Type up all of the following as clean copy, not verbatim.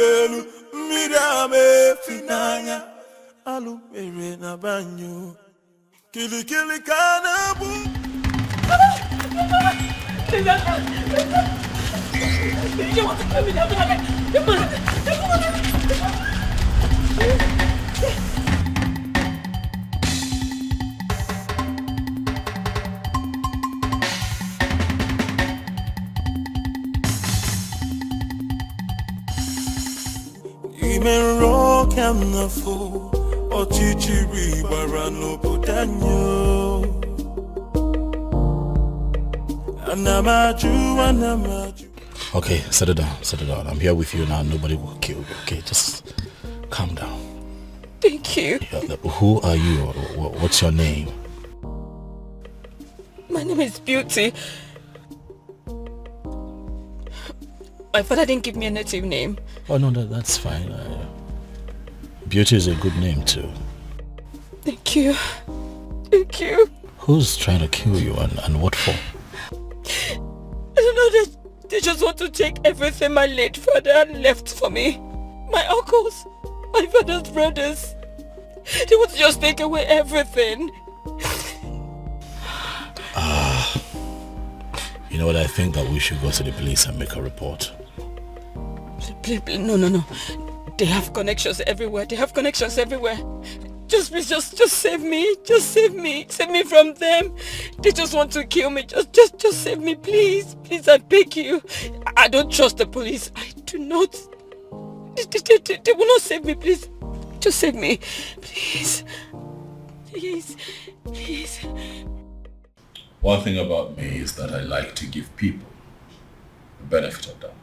Elu mirame finanya alu mere na banyo kili kanabu. You want to kill me? Even rock and the fool or chichiri barano putanyo. Anamaju. Okay, settle down. I'm here with you now. Nobody will kill you. Okay, just calm down. Thank you. Who are you? What's your name? My name is Beauty. My father didn't give me a native name. Oh no, that's fine. Beauty is a good name too. Thank you. Thank you. Who's trying to kill you and what for? I don't know, they just want to take everything my late father left for me. My uncles, my father's brothers. They want to just take away everything. You know what, I think that we should go to the police and make a report. Please, no. They have connections everywhere. Just please, just save me. Just save me. Save me from them. They just want to kill me. Just save me, please. Please, I beg you. I don't trust the police. I do not. They will not save me, please. Just save me. Please. Please. One thing about me is that I like to give people the benefit of doubt.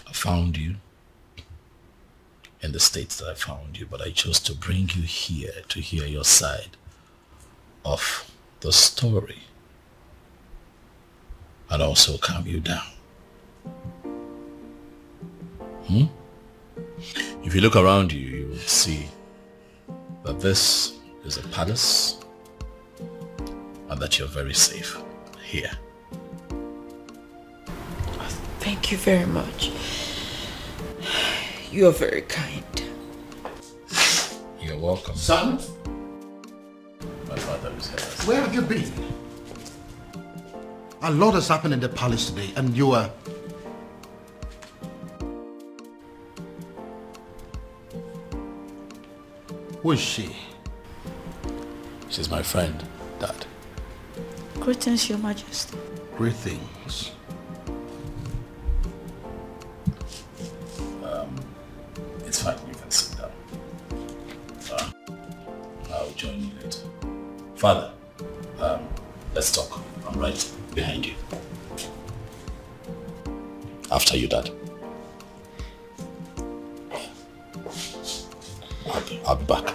I found you in the states that I found you, but I chose to bring you here to hear your side of the story and also calm you down. If you look around you, you will see that this is a palace and that you're very safe here. Thank you very much. You are very kind. You're welcome. Son? My father is here. Where have you been? A lot has happened in the palace today and you are... Who is she? She's my friend, Dad. Greetings, Your Majesty. Greetings. It's fine, you can sit down. I'll join you later. Father, let's talk. I'm right behind you. After you, Dad. I'll be back.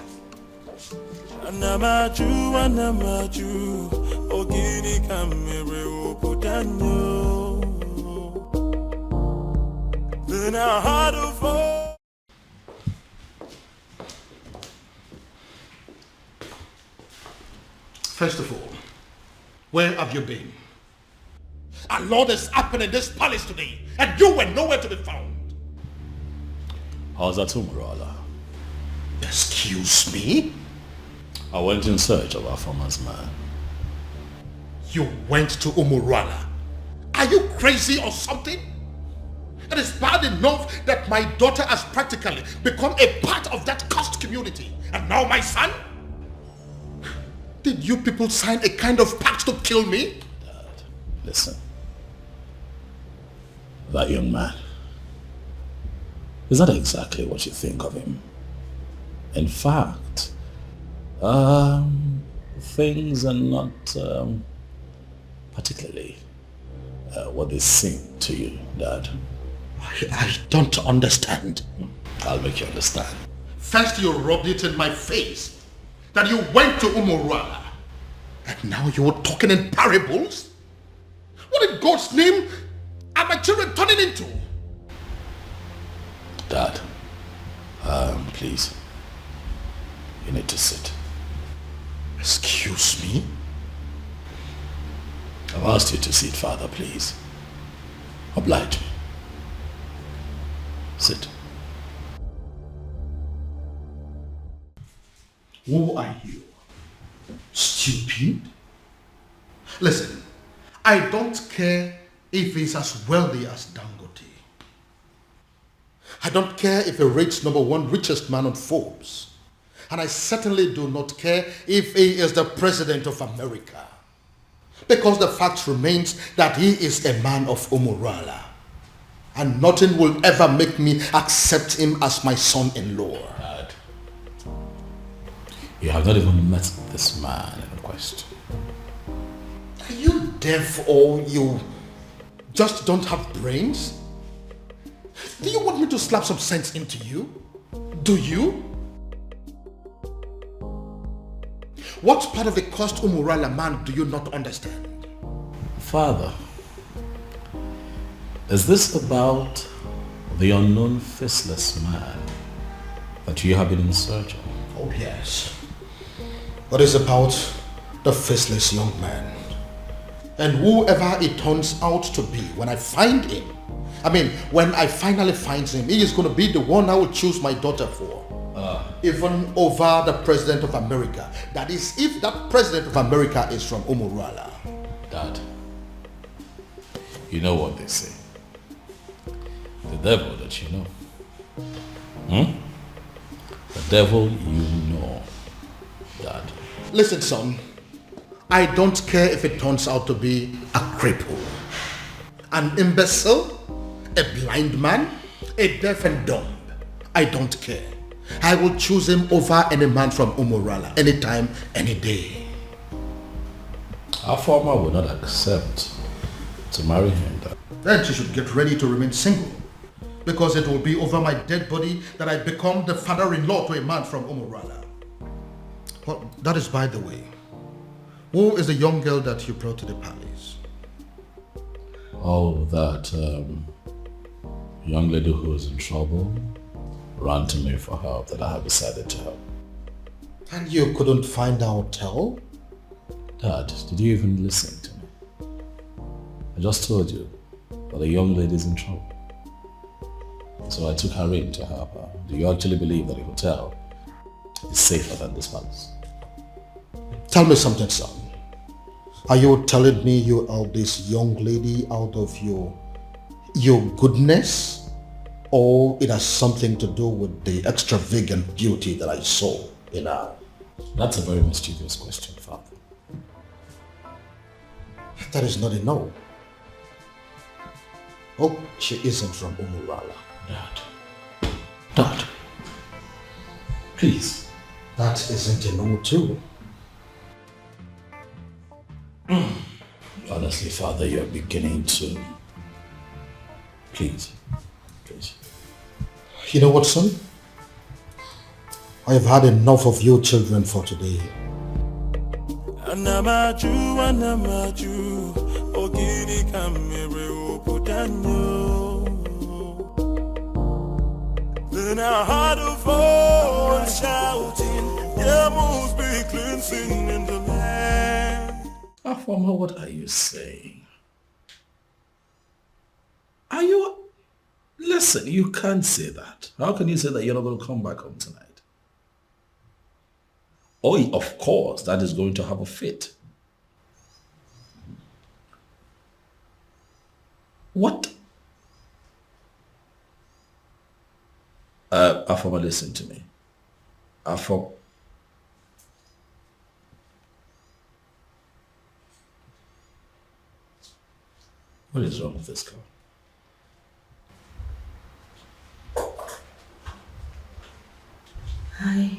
Anamaju, ogini kamere oputanyo. Then I had to fall. First of all, where have you been? A lot has happened in this palace today and you were nowhere to be found. How's that, Umbrella? Excuse me? I went in search of our farmer's man. You went to Umurala? Are you crazy or something? It is bad enough that my daughter has practically become a part of that cursed community. And now my son? Did you people sign a kind of pact to kill me? Dad, listen. That young man, is that exactly what you think of him? In fact, things are not particularly what they seem to you, Dad. I don't understand. I'll make you understand. First you rubbed it in my face that you went to Umurala. And now you're talking in parables? What in God's name are my children turning into? Dad, please, you need to sit. Excuse me? I've asked you to sit, Father, please. Oblige me. Sit. Who are you? Stupid? Listen, I don't care if he's as wealthy as Dangote. I don't care if he rates #1 richest man on Forbes. And I certainly do not care if he is the president of America. Because the fact remains that he is a man of Umurala. And nothing will ever make me accept him as my son-in-law. Dad, you have not even met this man in question. Are you deaf or you just don't have brains? Do you want me to slap some sense into you? Do you? What part of the cursed Umurala man do you not understand? Father, is this about the unknown faceless man that you have been in search of? Oh yes. What is about the faceless young man? And whoever it turns out to be, when I find him, when I finally find him, he is going to be the one I will choose my daughter for. Even over the President of America. That is, if that President of America is from Umurala. Dad, you know what they say. The devil that you know. The devil you know, Dad. Listen, son. I don't care if it turns out to be a cripple, an imbecile, a blind man, a deaf and dumb. I don't care. I will choose him over any man from Umurala, anytime, any day. Our farmer will not accept to marry him, Dad. Then she should get ready to remain single, because it will be over my dead body that I become the father-in-law to a man from Umurala. Well, that is by the way. Who is the young girl that you brought to the palace? Oh, that young lady who is in trouble ran to me for help that I have decided to help. And you couldn't find a hotel? Dad, did you even listen to me? I just told you that a young lady is in trouble. So I took her in to help her. Do you actually believe that a hotel is safer than this palace? Tell me something, son. Are you telling me you are this young lady out of your goodness? Or it has something to do with the extravagant beauty that I saw in her? That's a very mischievous question, Father. That is not a no. Oh, she isn't from Umurala. Dad, please. That isn't a no too. Honestly, Father, you're beginning to... Please. You know what, son? I have had enough of you children for today. Anamaju, ogini kamere opudanyo. Then I heard a voice shouting, there must be cleansing in the land. Afama, what are you saying? Are you... Listen, you can't say that. How can you say that you're not going to come back home tonight? Oh, of course, that is going to have a fit. What? Afama, listen to me. Afama. What is wrong with this girl? Hi.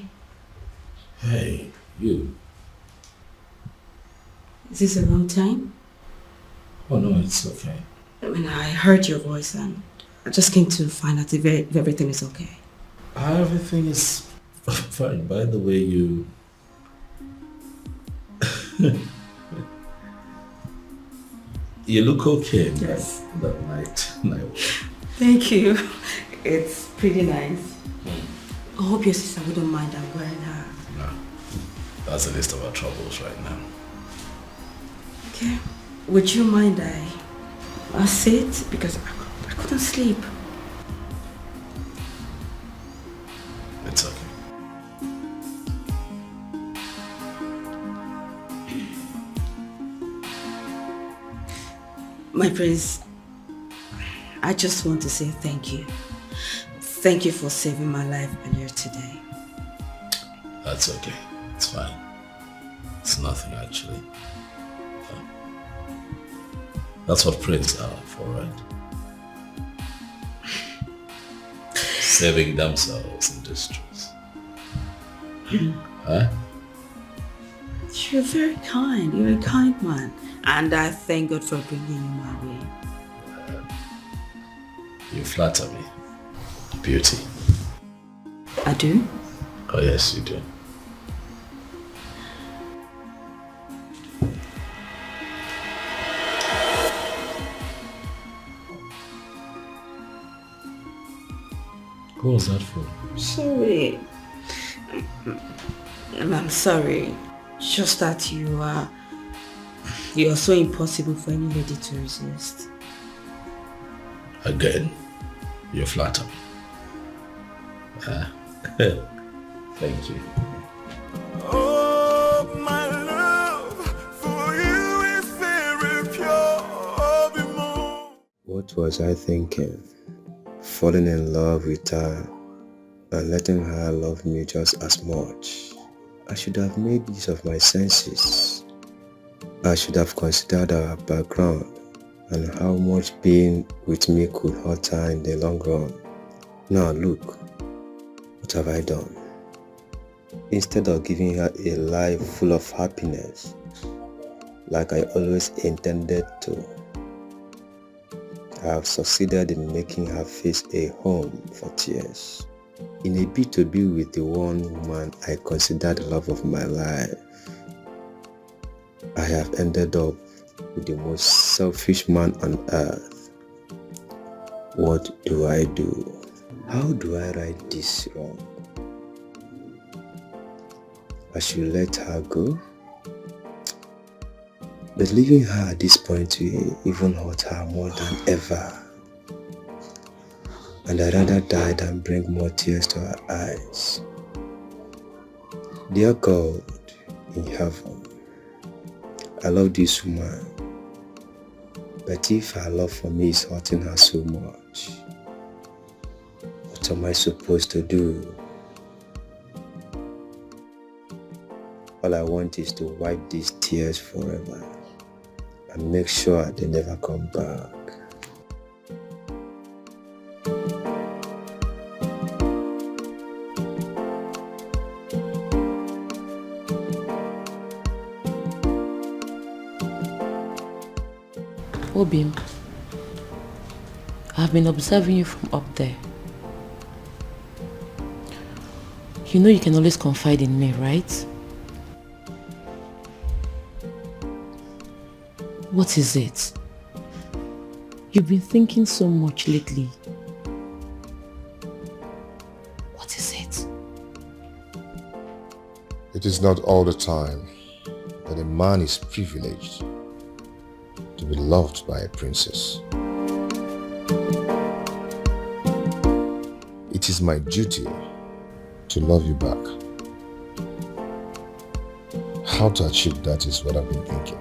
Hey, you. Is this the wrong time? Oh no, it's okay. I heard your voice and I just came to find out if everything is okay. Everything is fine. By the way, you... you look okay in Yes. that night. Thank you. It's pretty nice. I hope your sister wouldn't mind I'm wearing her. No, that's the least of our troubles right now. Okay. Would you mind I sit? Because I couldn't sleep. It's okay. My prince, I just want to say thank you. Thank you for saving my life earlier today. That's okay. It's fine. It's nothing actually. That's what princes are for, right? Saving themselves in distress. Huh? You're very kind. You're a kind man. And I thank God for bringing you my way. You flatter me. Beauty. I do? Oh yes, you do. Who was that for? Sorry. I'm sorry. Just that you're so impossible for any lady to resist. Again, you flatter me. Thank you. Oh, my love for you is very pure. What was I thinking? Falling in love with her and letting her love me just as much. I should have made use of my senses. I should have considered our background and how much being with me could hurt her in the long run. Now look, what have I done? Instead of giving her a life full of happiness, like I always intended to, I have succeeded in making her face a home for tears. In a bid to be with the one woman I consider the love of my life, I have ended up with the most selfish man on earth. What do I do? How do I right this wrong? I should let her go? But leaving her at this point will even hurt her more than ever. And I'd rather die than bring more tears to her eyes. Dear God in heaven, I love this woman, but if her love for me is hurting her so much, what am I supposed to do? All I want is to wipe these tears forever and make sure they never come back. Obim, I've been observing you from up there. You know you can always confide in me, right? What is it? You've been thinking so much lately. What is it? It is not all the time that a man is privileged to be loved by a princess. It is my duty to love you back. How to achieve that is what I've been thinking.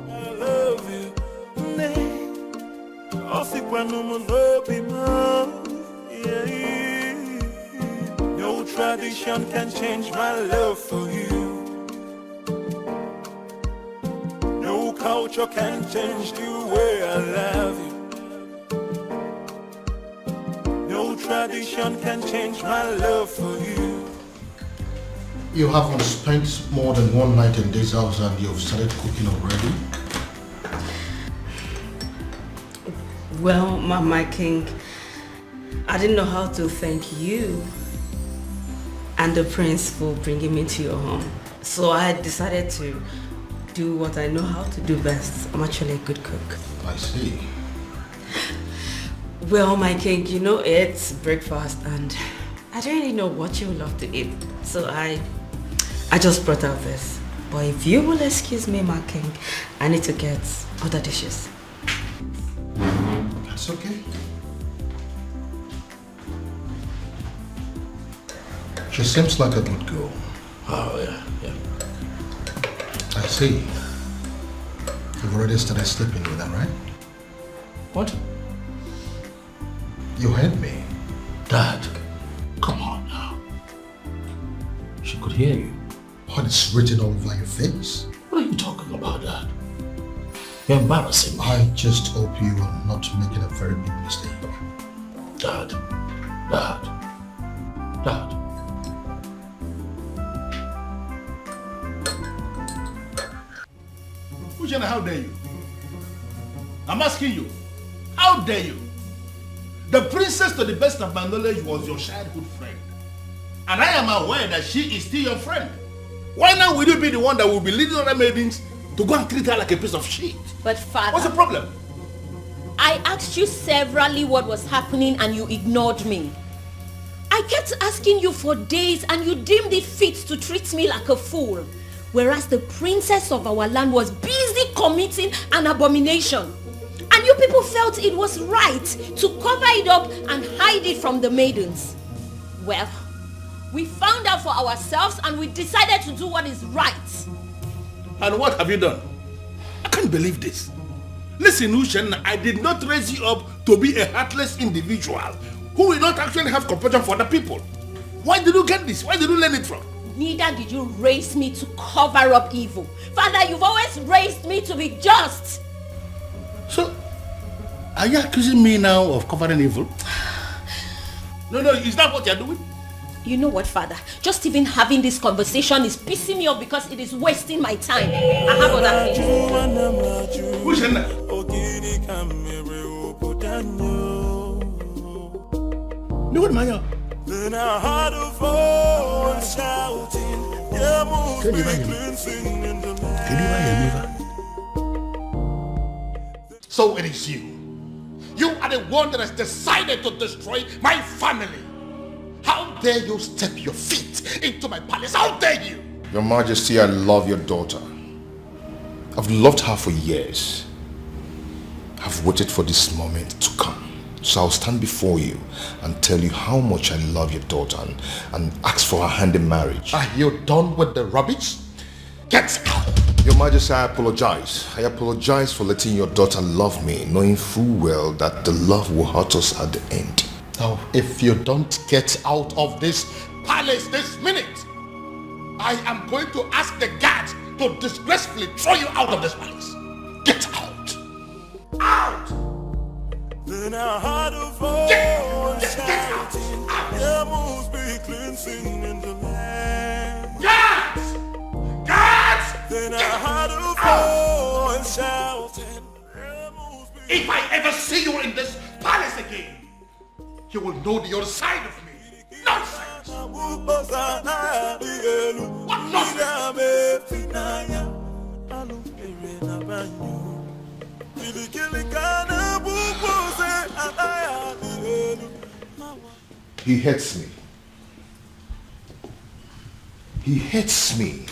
I love you. No tradition can change my love for you. No culture can change the way I love you. No tradition can change my love for you. You haven't spent more than one night in this house and you've started cooking already? Well, my king, I didn't know how to thank you and the prince for bringing me to your home. So I decided to do what I know how to do best. I'm actually a good cook. I see. Well, my king, you know it's breakfast and I don't really know what you would love to eat. So I just brought out this. But if you will excuse me, my king, I need to get other dishes. That's okay. She seems like a good girl. Oh, yeah. I see. You've already started sleeping with her, right? What? You heard me. Dad, come on now. She could hear you. What is written all over your face? What are you talking about, Dad? You're embarrassing me. I just hope you are not making a very big mistake. Dad. Ushana, how dare you? I'm asking you, how dare you? The princess, to the best of my knowledge, was your childhood friend. And I am aware that she is still your friend. Why now will you be the one that will be leading other maidens to go and treat her like a piece of shit? But father... What's the problem? I asked you severally what was happening and you ignored me. I kept asking you for days and you deemed it fit to treat me like a fool. Whereas the princess of our land was busy committing an abomination. And you people felt it was right to cover it up and hide it from the maidens. Well, we found out for ourselves and we decided to do what is right. And what have you done? I can't believe this. Listen, Ushen, I did not raise you up to be a heartless individual who will not actually have compassion for other people. Why did you get this? Where did you learn it from? Neither did you raise me to cover up evil. Father, you've always raised me to be just. So, are you accusing me now of covering evil? No, is that what you're doing? You know what, Father? Just even having this conversation is pissing me off because it is wasting my time. I have other things. Who's in there? No, what, Maya? Then I heard a voice shouting, yeah, move Can you me hear me? cleansing in the Can you hear me? So it is you. You are the one that has decided to destroy my family. How dare you step your feet into my palace? How dare you? Your Majesty, I love your daughter. I've loved her for years. I've waited for this moment to come. So I'll stand before you and tell you how much I love your daughter and ask for her hand in marriage. Are you done with the rubbish? Get out! Your Majesty, I apologize. I apologize for letting your daughter love me, knowing full well that the love will hurt us at the end. Now, if you don't get out of this palace this minute, I am going to ask the guards to disgracefully throw you out of this palace. Get out! Out! Then I heard a voice shouting, yeah, move me cleansing in the land. Guards! Guards! Then I heard a voice shouting, yeah, move me. If I ever see you in this palace again, you will know the other side of me. Nonsense! What He hates me. He hates me.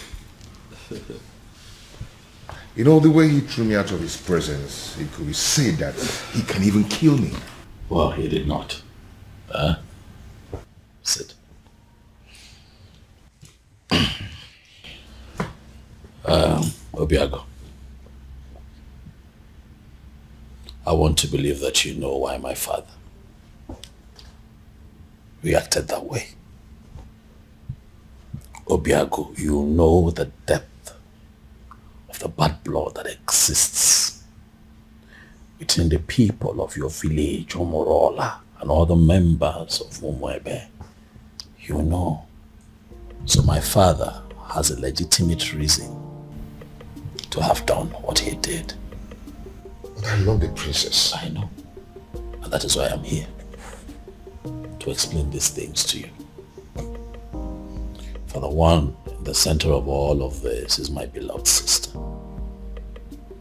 You know, the way he threw me out of his presence, it could be said that he can even kill me. Well, he did not. Sit. Obiago, I want to believe that you know why my father reacted that way. Obiago, you know the depth of the bad blood that exists between the people of your village, Omorola, and other members of Umwebe. You know. So my father has a legitimate reason to have done what he did. But I love the princess. I know. And that is why I'm here. To explain these things to you. For the one in the center of all of this is my beloved sister.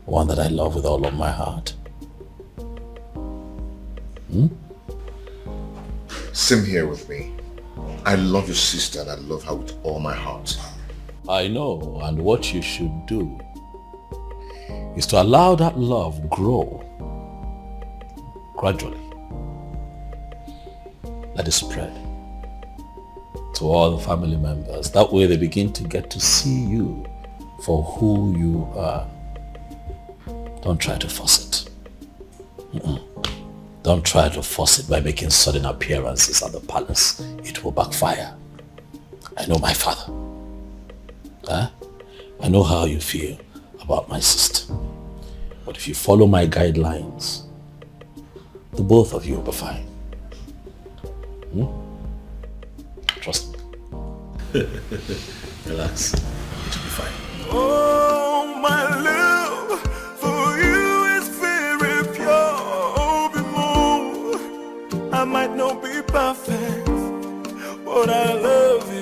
One that I love with all of my heart. Same here with me. I love your sister and I love her with all my heart. I know, and what you should do is to allow that love grow gradually. Let it spread to all the family members. That way they begin to get to see you for who you are. Don't try to force it. Don't try to force it by making sudden appearances at the palace. It will backfire. I know my father. I know how you feel about my sister. But if you follow my guidelines, the both of you will be fine. Trust me. Relax. It will be fine. Oh, my love for you is very pure. Be more. I might not be perfect, but I love you.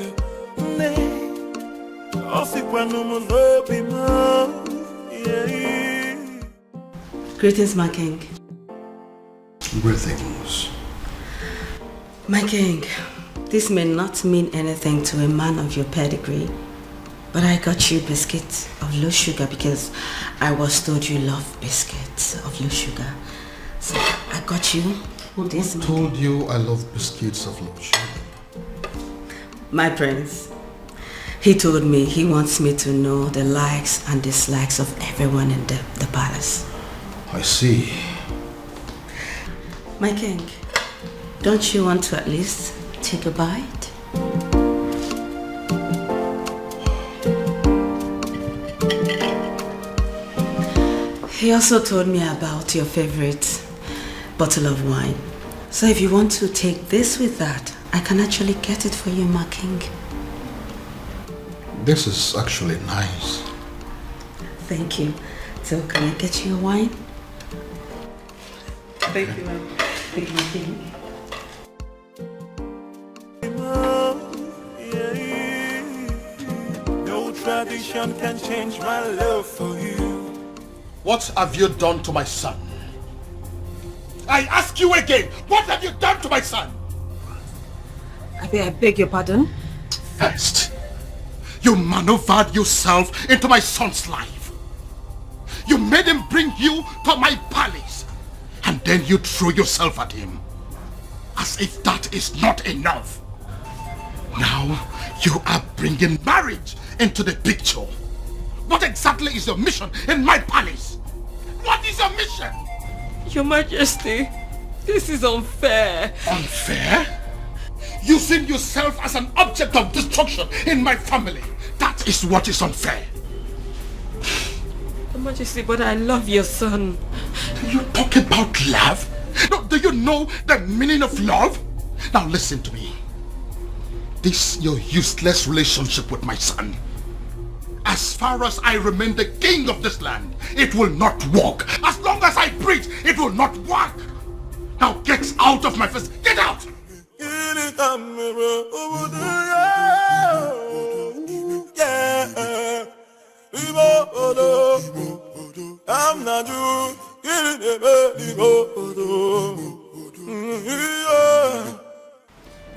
Greetings, my king. Greetings. My king, this may not mean anything to a man of your pedigree, but I got you biscuits of low sugar because I was told you love biscuits of low sugar. So I got you this. Who told you I love biscuits of low sugar? My prince. He told me he wants me to know the likes and dislikes of everyone in the palace. I see. My king, don't you want to at least take a bite? He also told me about your favorite bottle of wine. So if you want to take this with that, I can actually get it for you, my king. This is actually nice. Thank you. So can I get you a wine? Thank you, ma'am. Thank you, my king. No tradition can change my love for you. What have you done to my son? I ask you again, what have you done to my son? I beg your pardon? First, you maneuvered yourself into my son's life. You made him bring you to my palace. And then you threw yourself at him. As if that is not enough. Now, you are bringing marriage into the picture. What exactly is your mission in my palace? What is your mission? Your Majesty, this is unfair. Unfair? Using yourself as an object of destruction in my family. That is what is unfair. Your Majesty, but I love your son. You talk about love? No, do you know the meaning of love? Now listen to me. This your useless relationship with my son. As far as I remain the king of this land, it will not work. As long as I breathe, it will not work. Now get out of my face. Get out! I'm not you.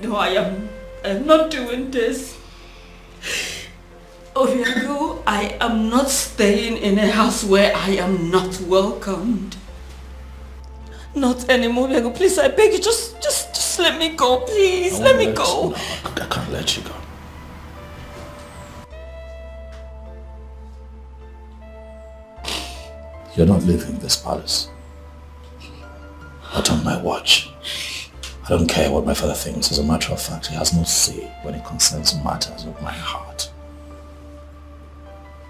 No, I am not doing this. Obiago, I am not staying in a house where I am not welcomed. Not anymore, Obiago. Please, I beg you, just let me go, please. Let me go. No, I can't let you go. You're not leaving this palace. Not on my watch. I don't care what my father thinks. As a matter of fact, he has no say when it concerns matters of my heart.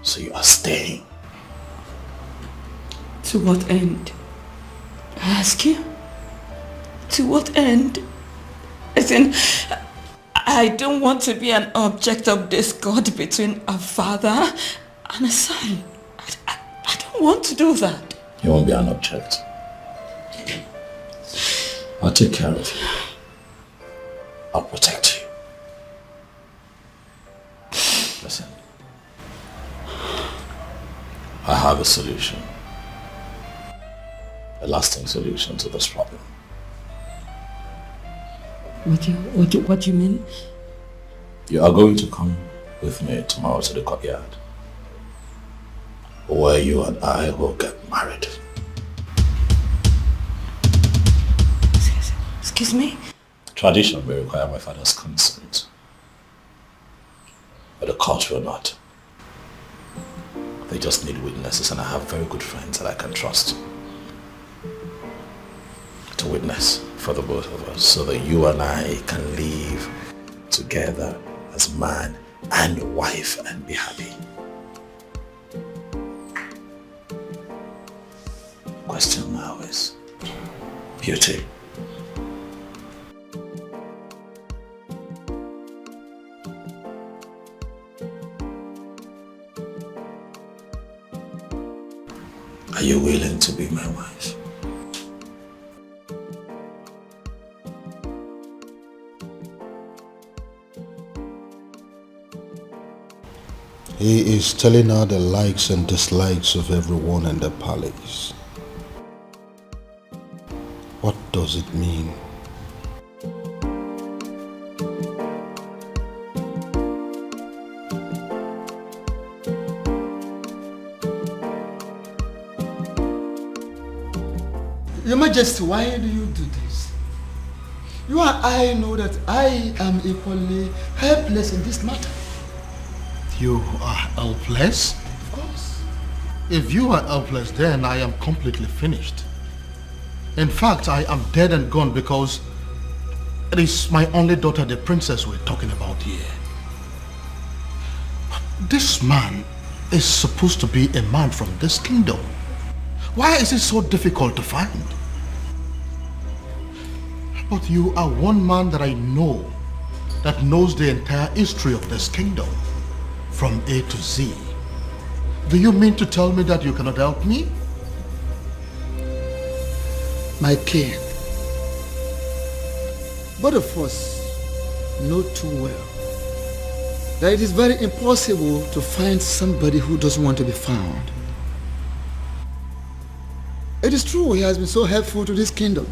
So you are staying. To what end? I ask you? To what end? As in, I don't want to be an object of discord between a father and a son. I don't want to do that. You won't be an object. I'll take care of you. I'll protect you. Listen. I have a solution. A lasting solution to this problem. What do you mean? You are going to come with me tomorrow to the courtyard, where you and I will get married. Excuse me? Tradition may require my father's consent, but the court will not. They just need witnesses, and I have very good friends that I can trust to witness for the both of us, so that you and I can live together as man and wife and be happy. Question now is beauty. Are you willing to be my wife? He is telling her the likes and dislikes of everyone in the palace. What does it mean? Your Majesty, why do you do this? You and I know that I am equally helpless in this matter. You are helpless? Of course. If you are helpless, then I am completely finished. In fact, I am dead and gone because it is my only daughter, the princess, we're talking about here. This man is supposed to be a man from this kingdom. Why is it so difficult to find? But you are one man that I know that knows the entire history of this kingdom from A to Z. Do you mean to tell me that you cannot help me? My king, both of us know too well that it is very impossible to find somebody who doesn't want to be found. It is true he has been so helpful to this kingdom,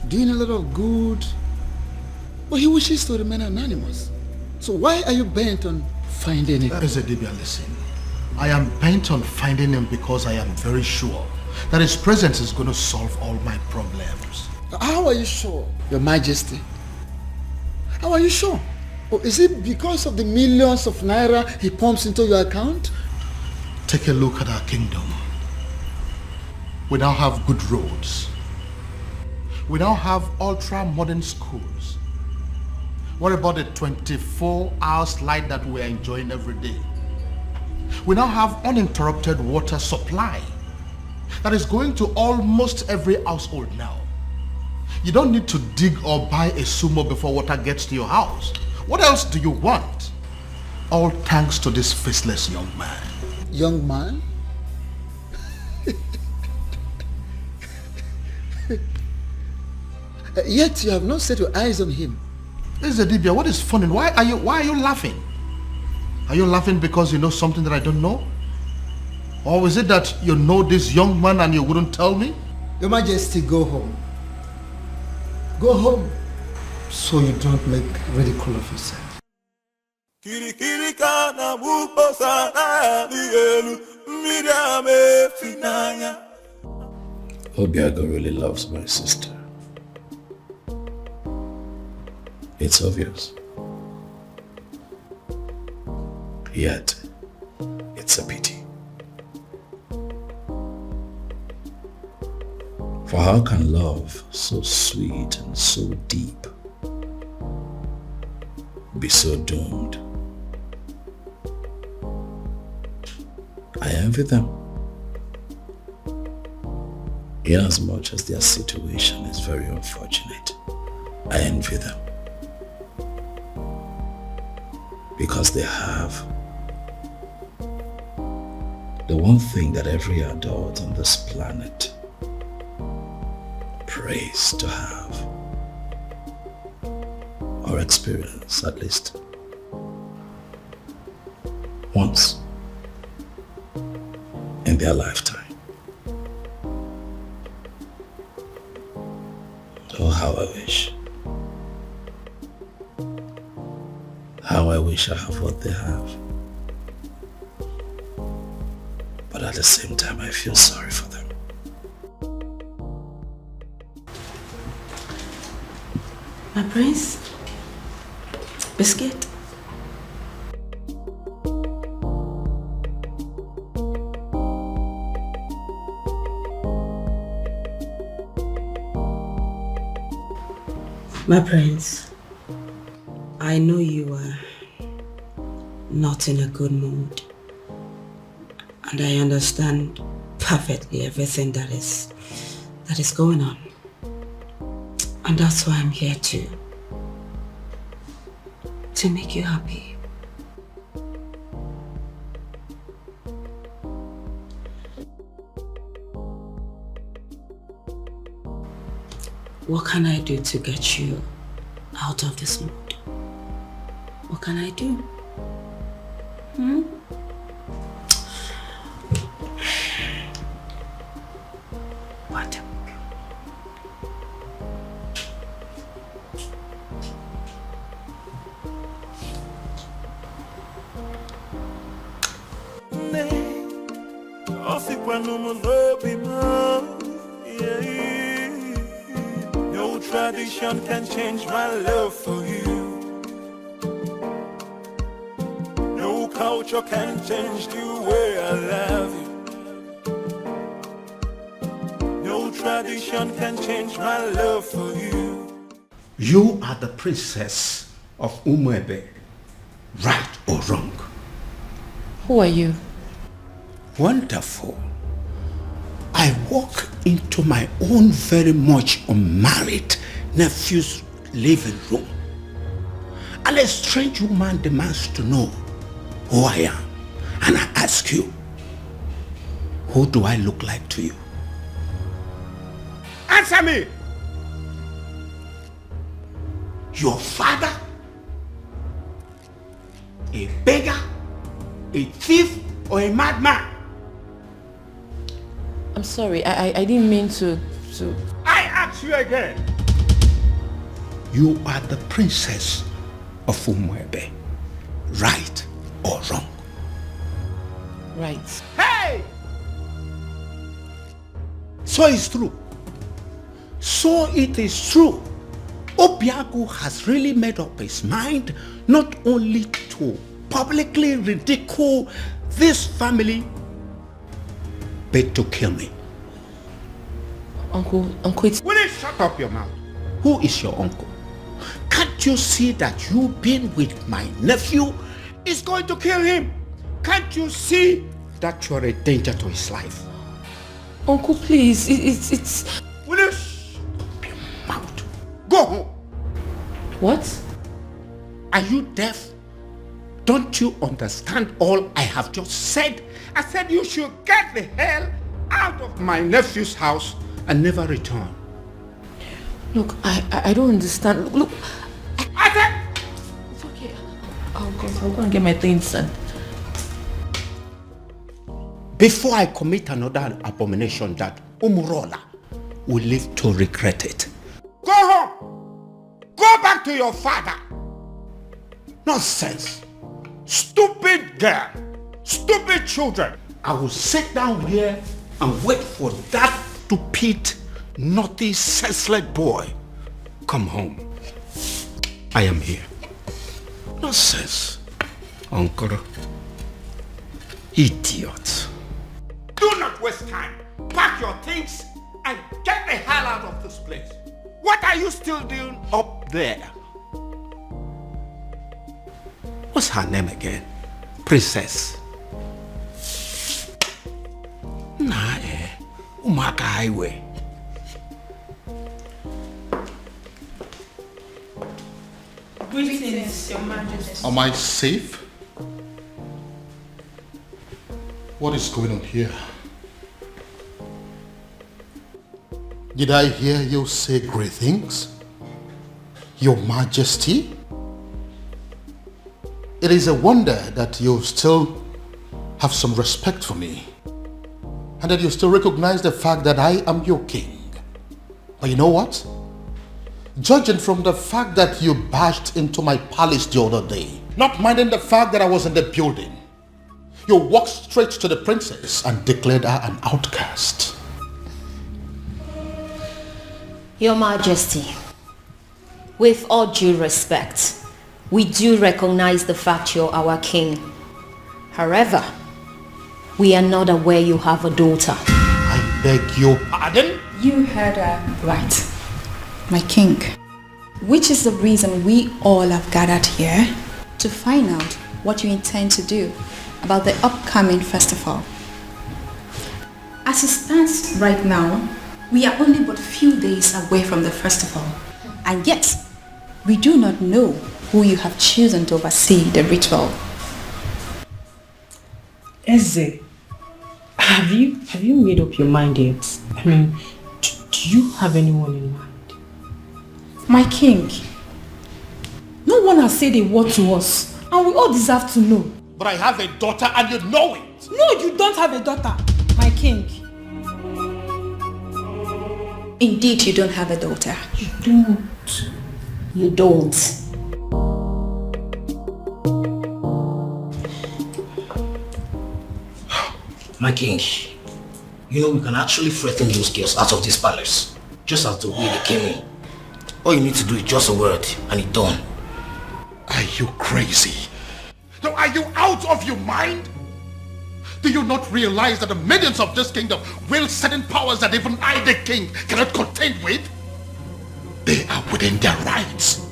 doing a lot of good, but he wishes to remain anonymous. So why are you bent on finding him? Ezedibia, listen. I am bent on finding him because I am very sure that his presence is going to solve all my problems. How are you sure, Your Majesty? How are you sure? Or is it because of the millions of naira he pumps into your account? Take a look at our kingdom. We now have good roads. We now have ultra-modern schools. What about the 24 hours light that we are enjoying every day? We now have uninterrupted water supply that is going to almost every household now. You don't need to dig or buy a sumo before water gets to your house. What else do you want? All thanks to this faceless young man. Young man? Yet you have not set your eyes on him. Ezedibia, what is funny? Why are you laughing? Are you laughing because you know something that I don't know? Or is it that you know this young man and you wouldn't tell me? Your Majesty, go home. Go home so you don't make ridicule of yourself. Obiago really loves my sister. It's obvious. Yet, it's a pity. For how can love so sweet and so deep be so doomed? I envy them, inasmuch as their situation is very unfortunate. I envy them because they have the one thing that every adult on this planet prays to have, or experience at least once in their lifetime. Oh, how I wish. How I I wish I have what they have. But at the same time, I feel sorry for them. My prince? Biscuit? My prince, I know you are not in a good mood, and I understand perfectly everything that is going on. And that's why I'm here to make you happy. What can I do to get you out of this mood? What can I do? What? No tradition can change my love for you. No culture can change the way I love you. No tradition can change my love for you. You are the princess of Umuebe, right or wrong? Who are you? Wonderful. I walk into my own very much unmarried nephew's living room, and a strange woman demands to know who I am. And I ask you, who do I look like to you? Answer me! Your father? A beggar? A thief? Or a madman? I'm sorry, I didn't mean to... I ask you again. You are the princess of Umuebe, right or wrong? Right. Hey! So it's true. So it is true. Obiago has really made up his mind not only to publicly ridicule this family, but to kill me. Uncle, it's... Will you shut up your mouth? Who is your uncle? Can't you see that you being with my nephew is going to kill him? Can't you see that you're a danger to his life? Uncle, please, it's... Will you shut up your mouth? Go home. What? Are you deaf? Don't you understand all I have just said? I said you should get the hell out of my nephew's house and never return. Look, I don't understand. Look, I said... it's okay. I'll go and get my things, son. Before I commit another abomination that Umurola will live to regret it. Go home! Go back to your father! Nonsense! Stupid girl! Stupid children! I will sit down here and wait for that stupid, naughty, senseless boy. Come home. I am here. Nonsense. Uncle. Idiot. Do not waste time. Pack your things and get the hell out of this place. What are you still doing up there? What's her name again? Princess. Nah, Umaka Highway. Greetings, Your Majesty. Am I safe? What is going on here? Did I hear you say great things? Your Majesty? It is a wonder that you still have some respect for me, and that you still recognize the fact that I am your king. But you know what? Judging from the fact that you barged into my palace the other day not minding the fact that I was in the building. You walked straight to the princess and declared her an outcast. Your Majesty, with all due respect, we do recognize the fact you're our king. However, we are not aware you have a daughter. I beg your pardon? You heard her right, my king. Which is the reason we all have gathered here to find out what you intend to do about the upcoming festival. As it stands right now, we are only but few days away from the festival, and yet we do not know who you have chosen to oversee the ritual. Eze, have you made up your mind yet? I mean, do you have anyone in mind? My king, no one has said a word to us, and we all deserve to know. But I have a daughter and you know it. No, you don't have a daughter, my king. Indeed, you don't have a daughter. You don't. You don't. My king, you know we can actually threaten those girls out of this palace, just as the way they came in. All you need to do is just a word, and it's done. Are you crazy? No, are you out of your mind? Do you not realize that the millions of this kingdom wield certain powers that even I, the king, cannot contend with? They are within their rights.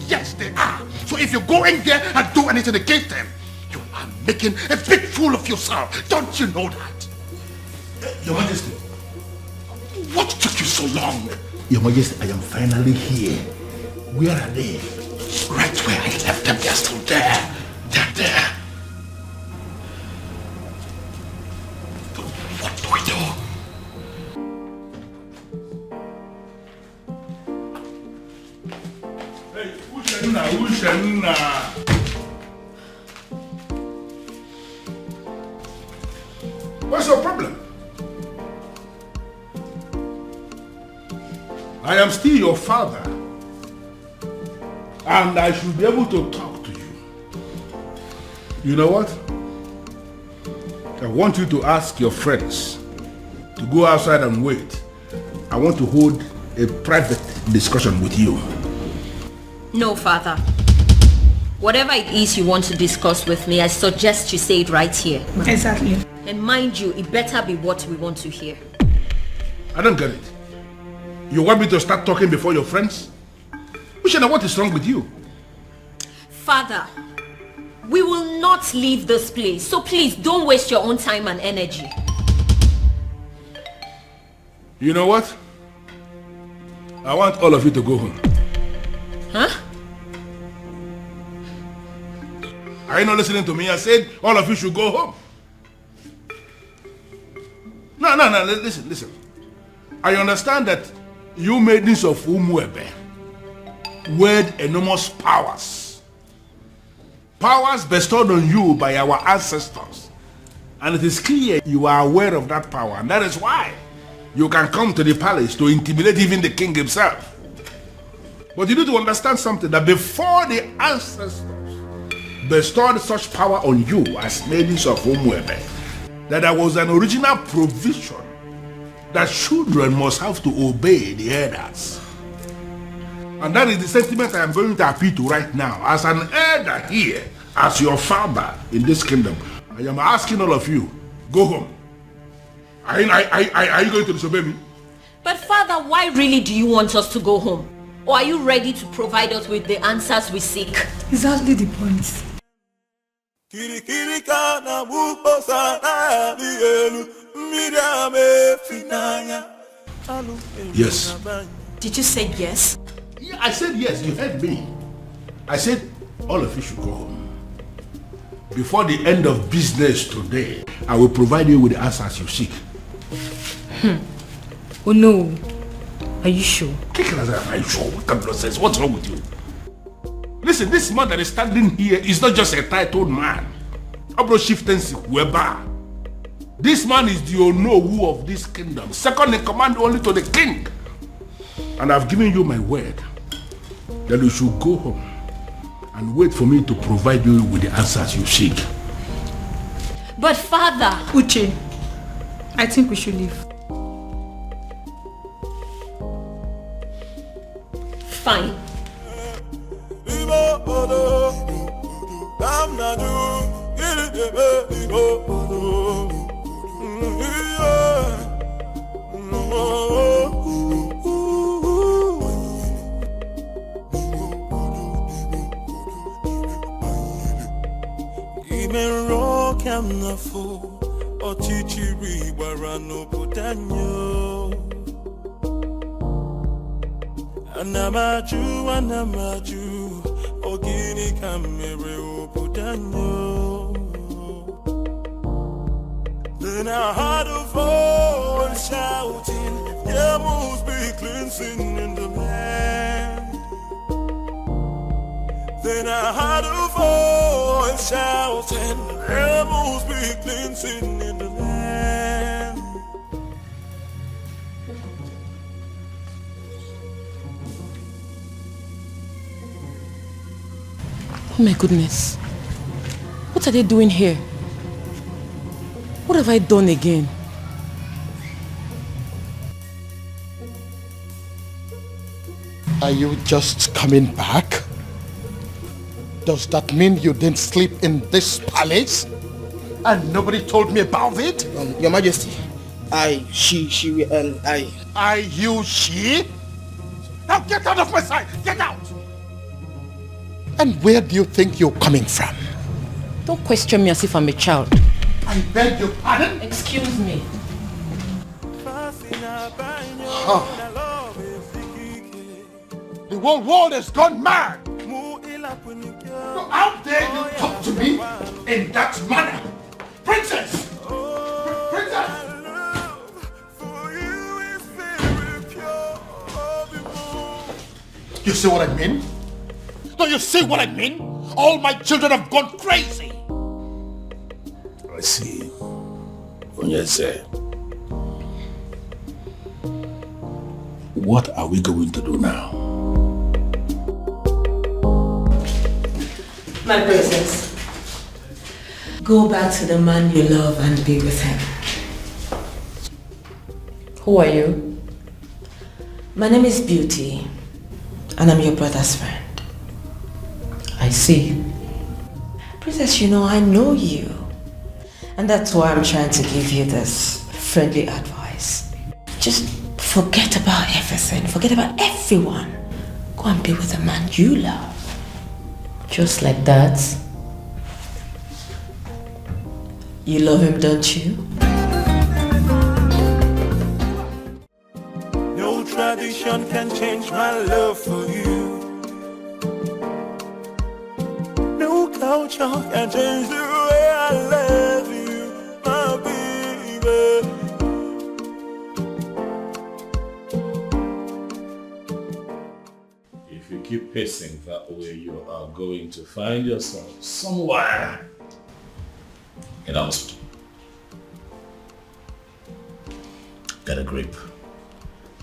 Yes, they are. So if you go in there and do anything against them, you are making a big fool of yourself. Don't you know that? Your Majesty. What took you so long? Your Majesty, I am finally here. Where are they? Right where I left them, they're still there. They're there. But what do we do? Hey, Ushenna. What's your problem? I am still your father, and I should be able to talk to you. You know what? I want you to ask your friends to go outside and wait. I want to hold a private discussion with you. No, father. Whatever it is you want to discuss with me, I suggest you say it right here. Exactly. And mind you, it better be what we want to hear. I don't get it. You want me to start talking before your friends? Ushena, what is wrong with you? Father, we will not leave this place, so please don't waste your own time and energy. You know what? I want all of you to go home. Huh? Are you not listening to me? I said all of you should go home. No, listen. I understand that you maidens of Umuebe wield enormous powers. Powers bestowed on you by our ancestors. And it is clear you are aware of that power. And that is why you can come to the palace to intimidate even the king himself. But you need to understand something, that before the ancestors bestowed such power on you as maidens of Umuebe, that there was an original provision that children must have to obey the elders. And that is the sentiment I am going to appeal to right now. As an elder here, as your father in this kingdom, I am asking all of you, go home. Are you going to disobey me? But father, why really do you want us to go home? Or are you ready to provide us with the answers we seek? Exactly the point. Yes. Did you say yes? Yeah, I said yes, you heard me. I said all of you should go home. Before the end of business today, I will provide you with the answers you seek. Oh no. Are you sure? Are you sure? What kind of nonsense? What's wrong with you? Listen, this man that is standing here is not just a titled man. This man is the Onowu of this kingdom, second in command only to the king. And I've given you my word that you should go home and and wait for me to provide you with the answers you seek. But father... Uche, I think we should leave. Fine. Anamaju, ogini kamere obudanyo. Then I heard a voice shouting, there must be cleansing in the land. Then I heard a voice shouting, there must be cleansing in the land. Oh my goodness. What are they doing here? What have I done again? Are you just coming back? Does that mean you didn't sleep in this palace? And nobody told me about it? Your Majesty, she, she? Now get out of my sight! Get out! And where do you think you're coming from? Don't question me as if I'm a child. I beg your pardon? Excuse me. Huh. The whole world has gone mad! So how dare you talk to me in that manner? Princess! Princess! You see what I mean? Do you see what I mean? All my children have gone crazy! I see. Onyeze. What are we going to do now? My princess, go back to the man you love and be with him. Who are you? My name is Beauty, and I'm your brother's friend. I see. Princess, you know, I know you. And that's why I'm trying to give you this friendly advice. Just forget about everything. Forget about everyone. Go and be with the man you love. Just like that? You love him, don't you? No tradition can change my love for you. No culture can change the way I love you, my baby. If you keep pacing that way, you are going to find yourself somewhere in a hospital. Get a grip.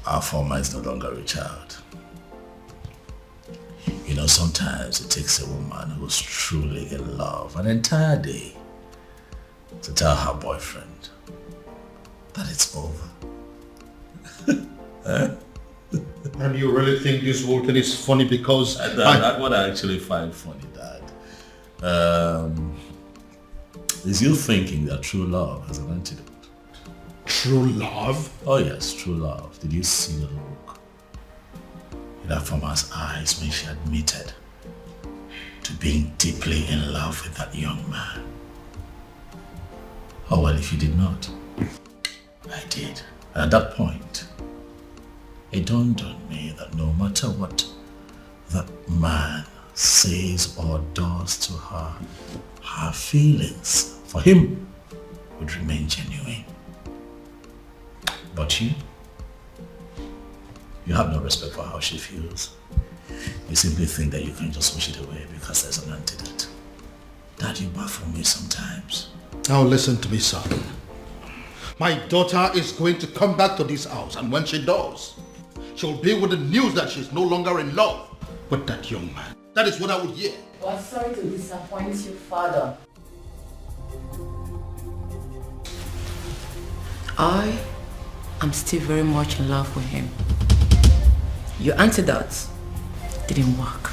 Our former is no longer a child. You know, sometimes it takes a woman who's truly in love an entire day to tell her boyfriend that it's over. And you really think this whole thing is funny because... That's what I actually find funny, Dad. Is you thinking that true love has an antidote? True love? Oh yes, true love. Did you see the look in that woman's eyes when she admitted to being deeply in love with that young man? Oh well, if you did not, I did. And at that point, it dawned on me that no matter what that man says or does to her, her feelings for him would remain genuine. But you have no respect for how she feels. You simply think that you can just wish it away because there's an antidote. Dad, you baffle me sometimes. Now listen to me, son. My daughter is going to come back to this house, and when she does, she'll be with the news that she's no longer in love with that young man. That is what I would hear. Well, sorry to disappoint you, Father. I am still very much in love with him. Your antidote didn't work.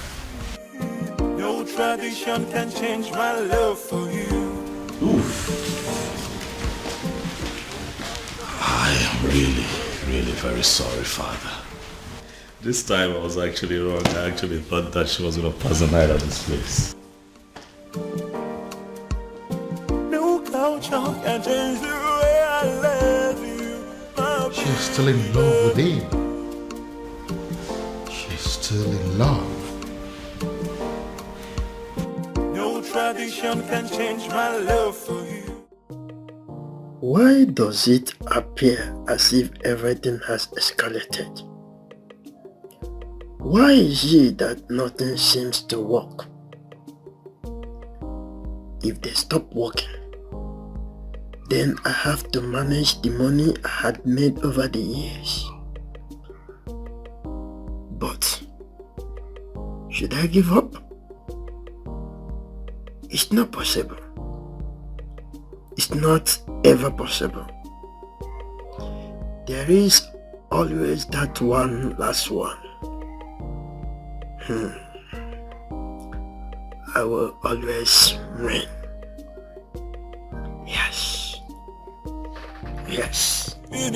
No tradition can change my love for you. Oof. I am really very sorry, Father. This time I was actually wrong. I actually thought that she was going to pass the night at this place. No culture can change the way I love you. She's still in love with him. She's still in love. No tradition can change my love for you. Why does it appear as if everything has escalated? Why is it that nothing seems to work? If they stop working, then I have to manage the money I had made over the years. But should I give up? It's not possible. It's not ever possible. There is always that one last one. I will always win. Yes. Yes. You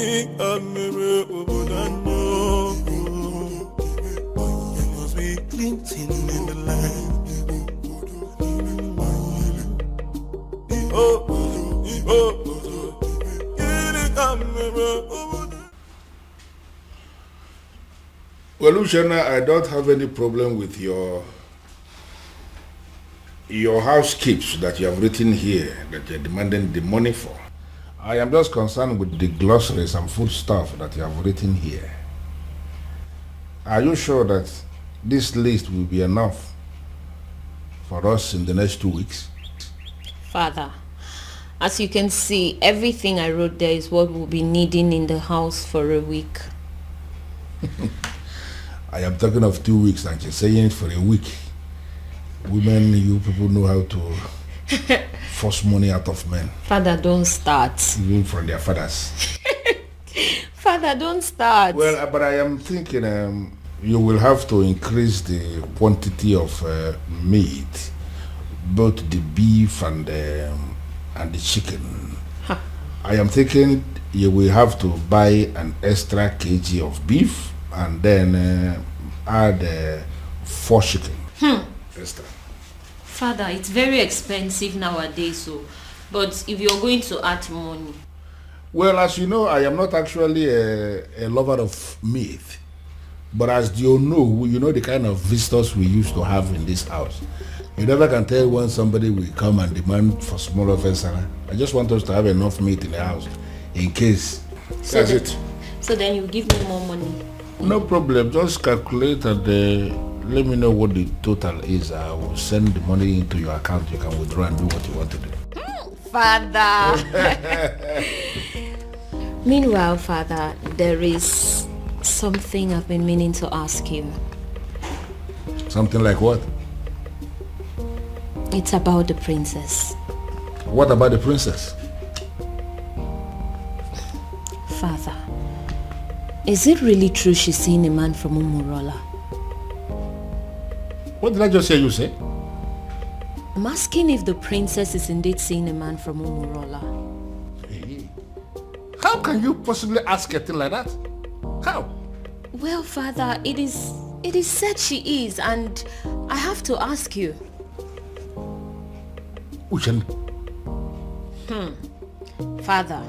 must be glinting in the light. Well, Luciana, I don't have any problem with your house keeps that you have written here that you're demanding the money for. I am just concerned with the glossaries and food stuff that you have written here. Are you sure that this list will be enough for us in the next 2 weeks? Father, as you can see, everything I wrote there is what we'll be needing in the house for a week. I am talking of 2 weeks and you're saying it for a week. Women, you people know how to force money out of men. Father, don't start. Even from their fathers. Father, don't start. Well, but I am thinking you will have to increase the quantity of meat, both the beef and the chicken. Huh. I am thinking you will have to buy an extra kg of beef and then add 4 chicken. Extra. Father, it's very expensive nowadays, but if you're going to add money. Well, as you know, I am not actually a lover of meat. But as you know the kind of visitors we used to have in this house. You never can tell when somebody will come and demand for small offense. I just want us to have enough meat in the house in case. That's it. So then you give me more money. No problem. Just calculate and let me know what the total is. I will send the money into your account. You can withdraw and do what you want to do. Father. Meanwhile, Father, there is something I've been meaning to ask you. Something like what? It's about the princess. What about the princess? Father, is it really true she's seeing a man from Umurola? What did I just hear you say? I'm asking if the princess is indeed seeing a man from Umurola. Hey. How can you possibly ask a thing like that? How? Well, Father, it is said she is, and I have to ask you. Uchenna. Father,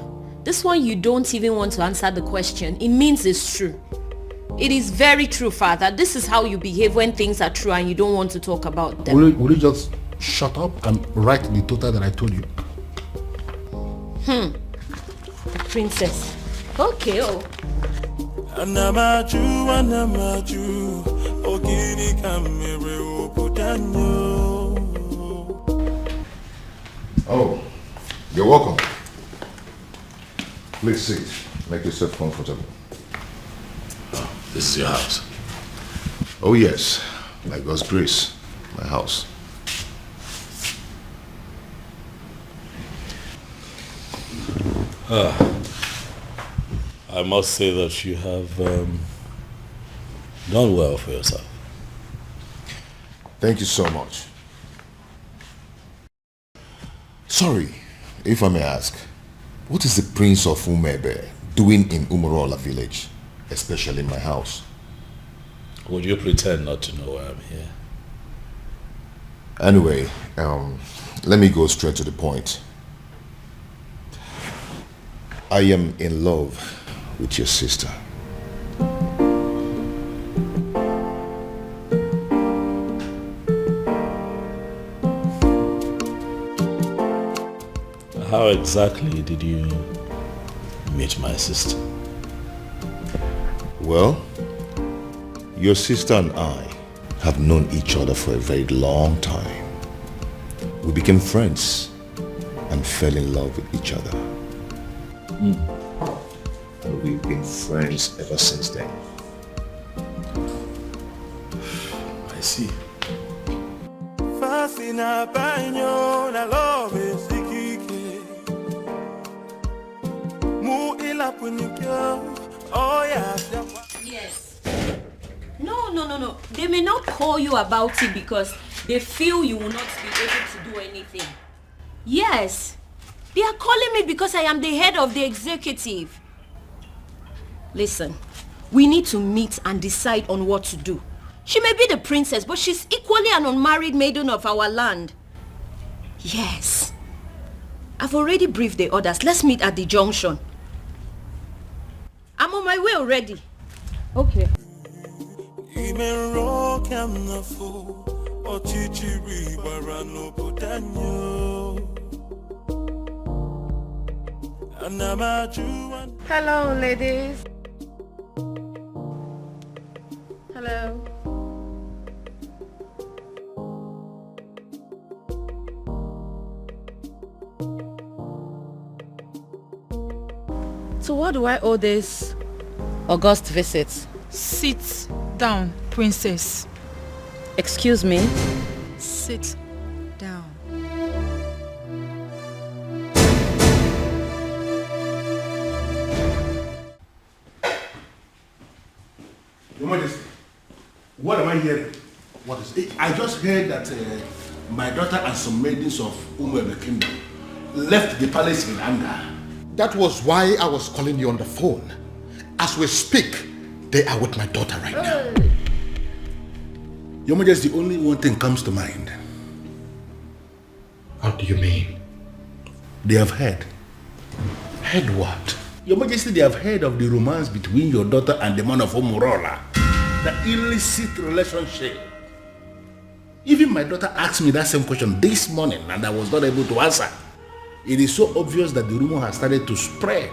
this one you don't even want to answer the question. It means it's true. It is very true, Father. This is how you behave when things are true and you don't want to talk about them. Will you just shut up and write the total that I told you? The princess. Okay, Oh, you're welcome. Please sit. Make yourself comfortable. Oh, this is your house? Oh yes, by God's grace, my house. I must say that you have done well for yourself. Thank you so much. Sorry, if I may ask, what is the Prince of Umebe doing in Umurola village, especially in my house? Would you pretend not to know why I'm here? Anyway, let me go straight to the point. I am in love with your sister. How exactly did you meet my sister? Well, your sister and I have known each other for a very long time. We became friends and fell in love with each other. And we've been friends ever since then. I see. Fascina baño na love sikike. Mu ila punikyo. Oh yeah. Yes. No. They may not call you about it because they feel you will not be able to do anything. Yes. They are calling me because I am the head of the executive. Listen, we need to meet and decide on what to do. She may be the princess, but she's equally an unmarried maiden of our land. Yes. I've already briefed the others. Let's meet at the junction. I'm on my way already. Okay. Hello, ladies. Hello. So what do I owe this august visit? Sit down, princess. Excuse me? Sit down. Your Majesty, what am I hearing? What is it? I just heard that my daughter and some maidens of Umwebe Kingdom left the palace in anger. That was why I was calling you on the phone. As we speak, they are with my daughter right now. Your Majesty, only one thing comes to mind. How do you mean? They have heard. Heard what? Your Majesty, they have heard of the romance between your daughter and the man of Umurola. The illicit relationship. Even my daughter asked me that same question this morning and I was not able to answer. It is so obvious that the rumor has started to spread.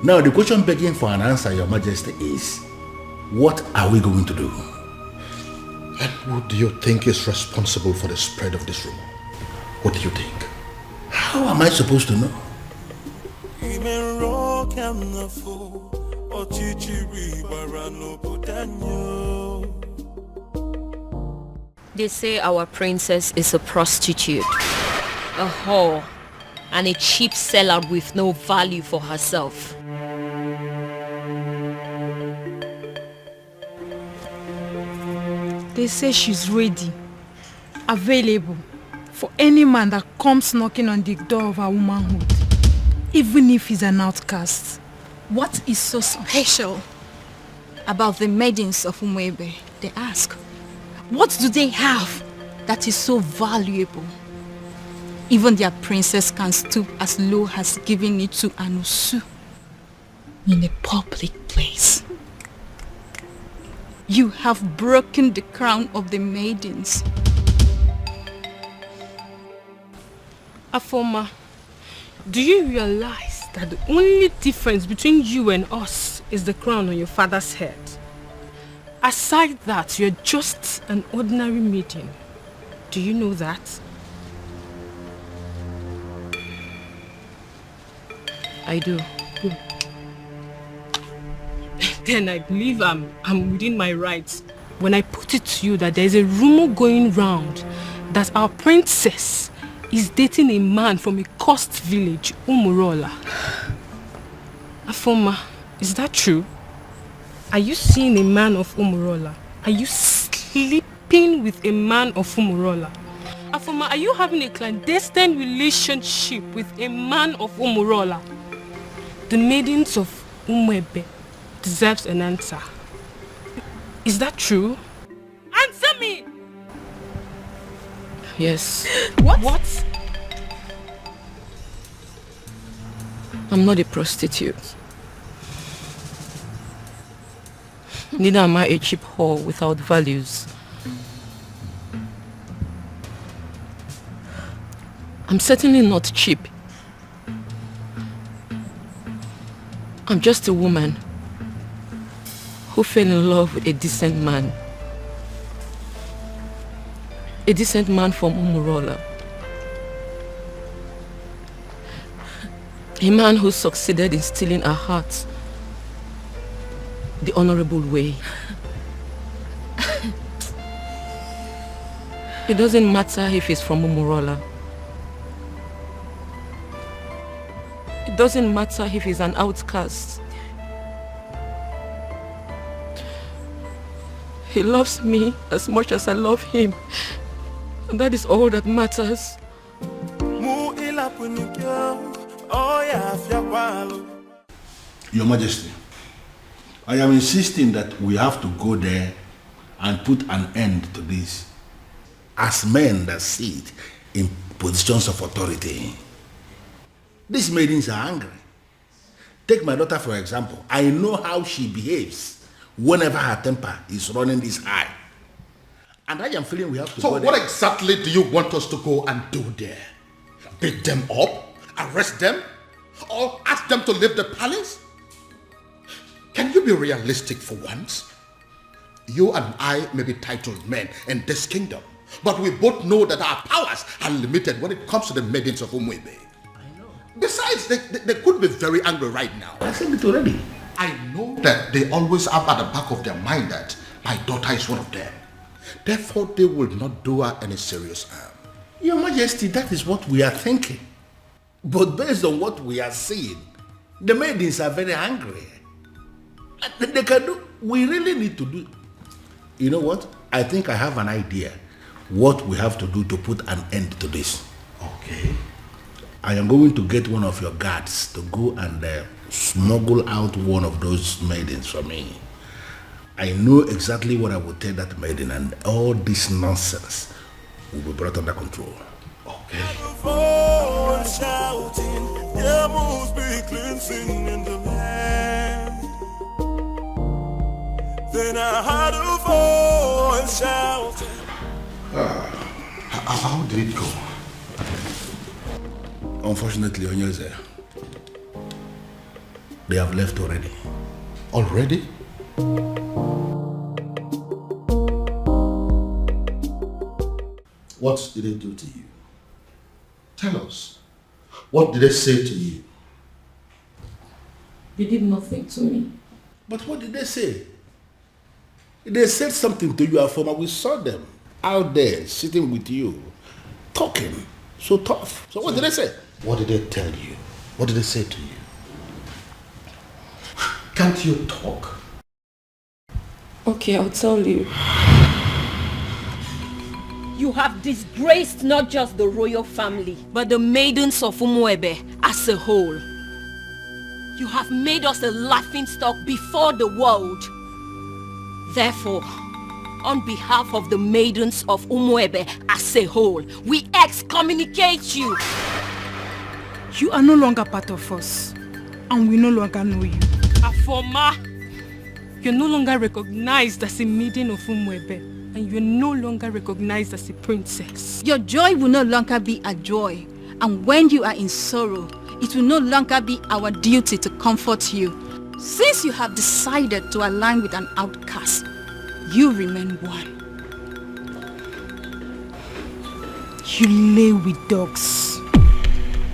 Now the question begging for an answer, Your Majesty, is what are we going to do? And who do you think is responsible for the spread of this rumor? What do you think? How am I supposed to know? They say our princess is a prostitute, a whore, and a cheap sellout with no value for herself. They say she's ready, available for any man that comes knocking on the door of her womanhood, even if he's an outcast. What is so special about the maidens of Umwebe? They ask. What do they have that is so valuable? Even their princess can stoop as low as giving it to Anusu in a public place. You have broken the crown of the maidens. Afoma, do you realize that the only difference between you and us is the crown on your father's head? Aside that, you're just an ordinary maiden. Do you know that? I do. Then I believe I'm within my rights when I put it to you that there's a rumor going round that our princess is dating a man from a coast village, Umurola. Afoma, is that true? Are you seeing a man of Umurola? Are you sleeping with a man of Umurola? Afoma, are you having a clandestine relationship with a man of Umurola? The maidens of Umwebe deserves an answer. Is that true? Answer me! Yes. What? I'm not a prostitute. Neither am I a cheap whore without values. I'm certainly not cheap. I'm just a woman who fell in love with a decent man. A decent man from Umurola. A man who succeeded in stealing her heart the honorable way. It doesn't matter if he's from Umurola. It doesn't matter if he's an outcast. He loves me as much as I love him. And that is all that matters. Your Majesty, I am insisting that we have to go there and put an end to this. As men that sit in positions of authority, these maidens are angry. Take my daughter for example. I know how she behaves whenever her temper is running this high. And I am feeling we have to go there. So what exactly do you want us to go and do there? Beat them up? Arrest them? Or ask them to leave the palace? Can you be realistic for once? You and I may be titled men in this kingdom, but we both know that our powers are limited when it comes to the maidens of Umwebe. Besides, they could be very angry right now. I said it already. I know that they always have at the back of their mind that my daughter is one of them. Therefore, they will not do her any serious harm. Your Majesty, that is what we are thinking. But based on what we are seeing, the maidens are very angry. They can do. We really need to do. You know what? I think I have an idea what we have to do to put an end to this. Okay. I am going to get one of your guards to go and smuggle out one of those maidens for me. I know exactly what I will tell that maiden, and all this nonsense will be brought under control. Okay. Then I heard a voice shouting. How did it go? Unfortunately, Onyeze, they have left already. Already? What did they do to you? Tell us. What did they say to you? They did nothing to me. But what did they say? They said something to you, Afoma. We saw them out there sitting with you, talking so tough. So what did they say? What did they tell you? What did they say to you? Can't you talk? Okay, I'll tell you. You have disgraced not just the royal family, but the maidens of Umwebe as a whole. You have made us a laughingstock before the world. Therefore, on behalf of the maidens of Umwebe as a whole, we excommunicate you. You are no longer part of us, and we no longer know you. Afoma, you're no longer recognized as a maiden of Umwebe, and you're no longer recognized as a princess. Your joy will no longer be a joy, and when you are in sorrow, it will no longer be our duty to comfort you. Since you have decided to align with an outcast, you remain one. You lay with dogs,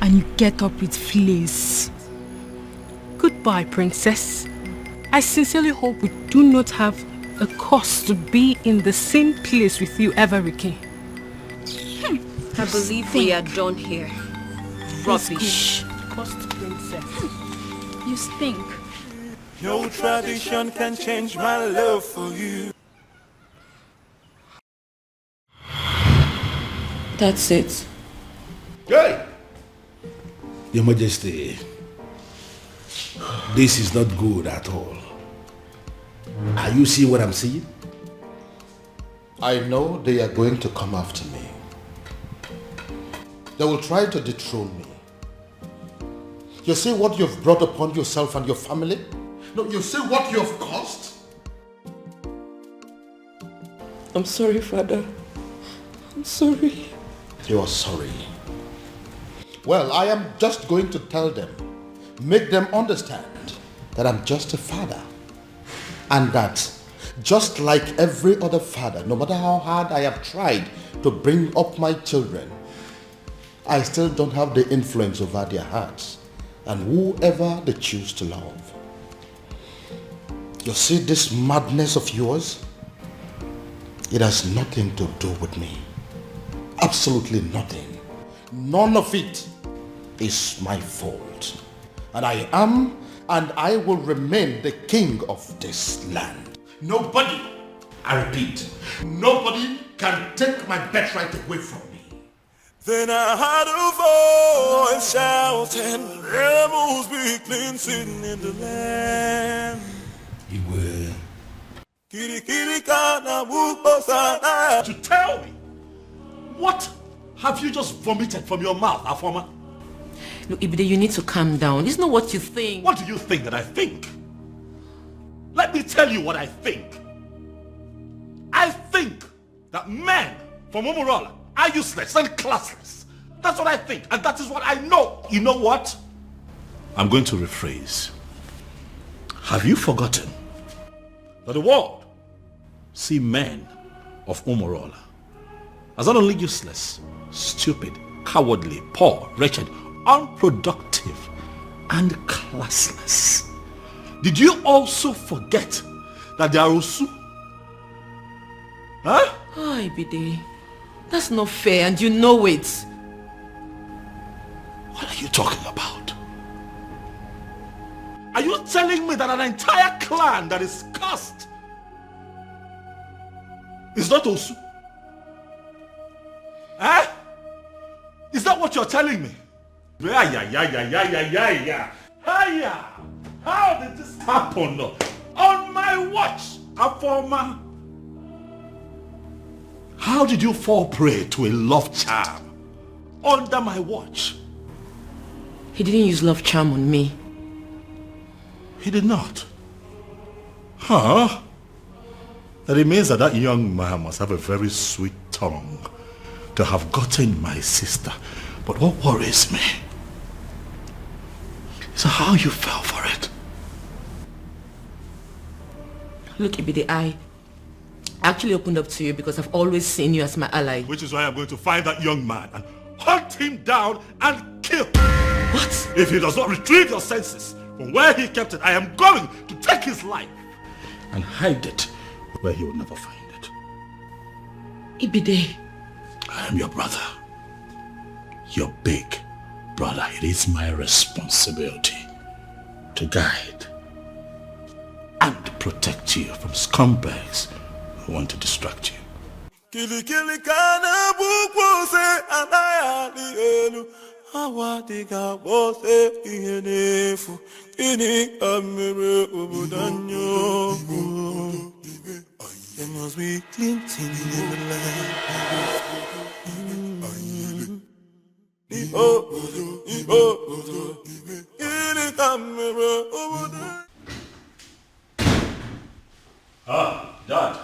and you get up with fleas. Goodbye, princess. I sincerely hope we do not have a cause to be in the same place with you ever again. I believe we are done here. Rubbish. Cost princess. You you stink. No tradition can change my love for you. That's it. Hey! Your Majesty, this is not good at all. Are you seeing what I'm seeing? I know they are going to come after me. They will try to dethrone me. You see what you've brought upon yourself and your family? No, you see what you have caused? I'm sorry, Father. I'm sorry. You are sorry. Well, I am just going to tell them, make them understand that I'm just a father. And that just like every other father, no matter how hard I have tried to bring up my children, I still don't have the influence over their hearts and whoever they choose to love. You see this madness of yours? It has nothing to do with me. Absolutely nothing. None of it is my fault. And I am and I will remain the king of this land. Nobody, I repeat, nobody can take my birthright away from me. Then I heard a voice shouting, rebels be cleansing in the land. You will. To tell me, what have you just vomited from your mouth, Afoma? Look, Ibide, you need to calm down. It's not what you think. What do you think that I think? Let me tell you what I think. I think that men from Umurola are useless and classless. That's what I think, and that is what I know. You know what? I'm going to rephrase. Have you forgotten that the world see men of Umurola as not only useless, stupid, cowardly, poor, wretched, unproductive, and classless? Did you also forget that they are Osu? Huh? Oh, Ibide, that's not fair and you know it. What are you talking about? Are you telling me that an entire clan that is cursed is not Osu? Eh? Is that what you're telling me? Yeah. How did this happen? On my watch, Afoma. How did you fall prey to a love charm under my watch? He didn't use love charm on me. He did not. Huh? That it means that that young man must have a very sweet tongue to have gotten my sister. But what worries me is how you fell for it. Look, Ibide, I actually opened up to you because I've always seen you as my ally. Which is why I'm going to find that young man and hunt him down and kill. What? If he does not retrieve your senses from where he kept it, I am going to take his life and hide it where he will never find it. Ibide. I am your brother. Your big brother. It is my responsibility to guide and protect you from scumbags who want to distract you. Kili kana bukose anaya elu awadiga bose ihenefu ini amere obudanyo. There must be cleansing in the land. Ah, Dad.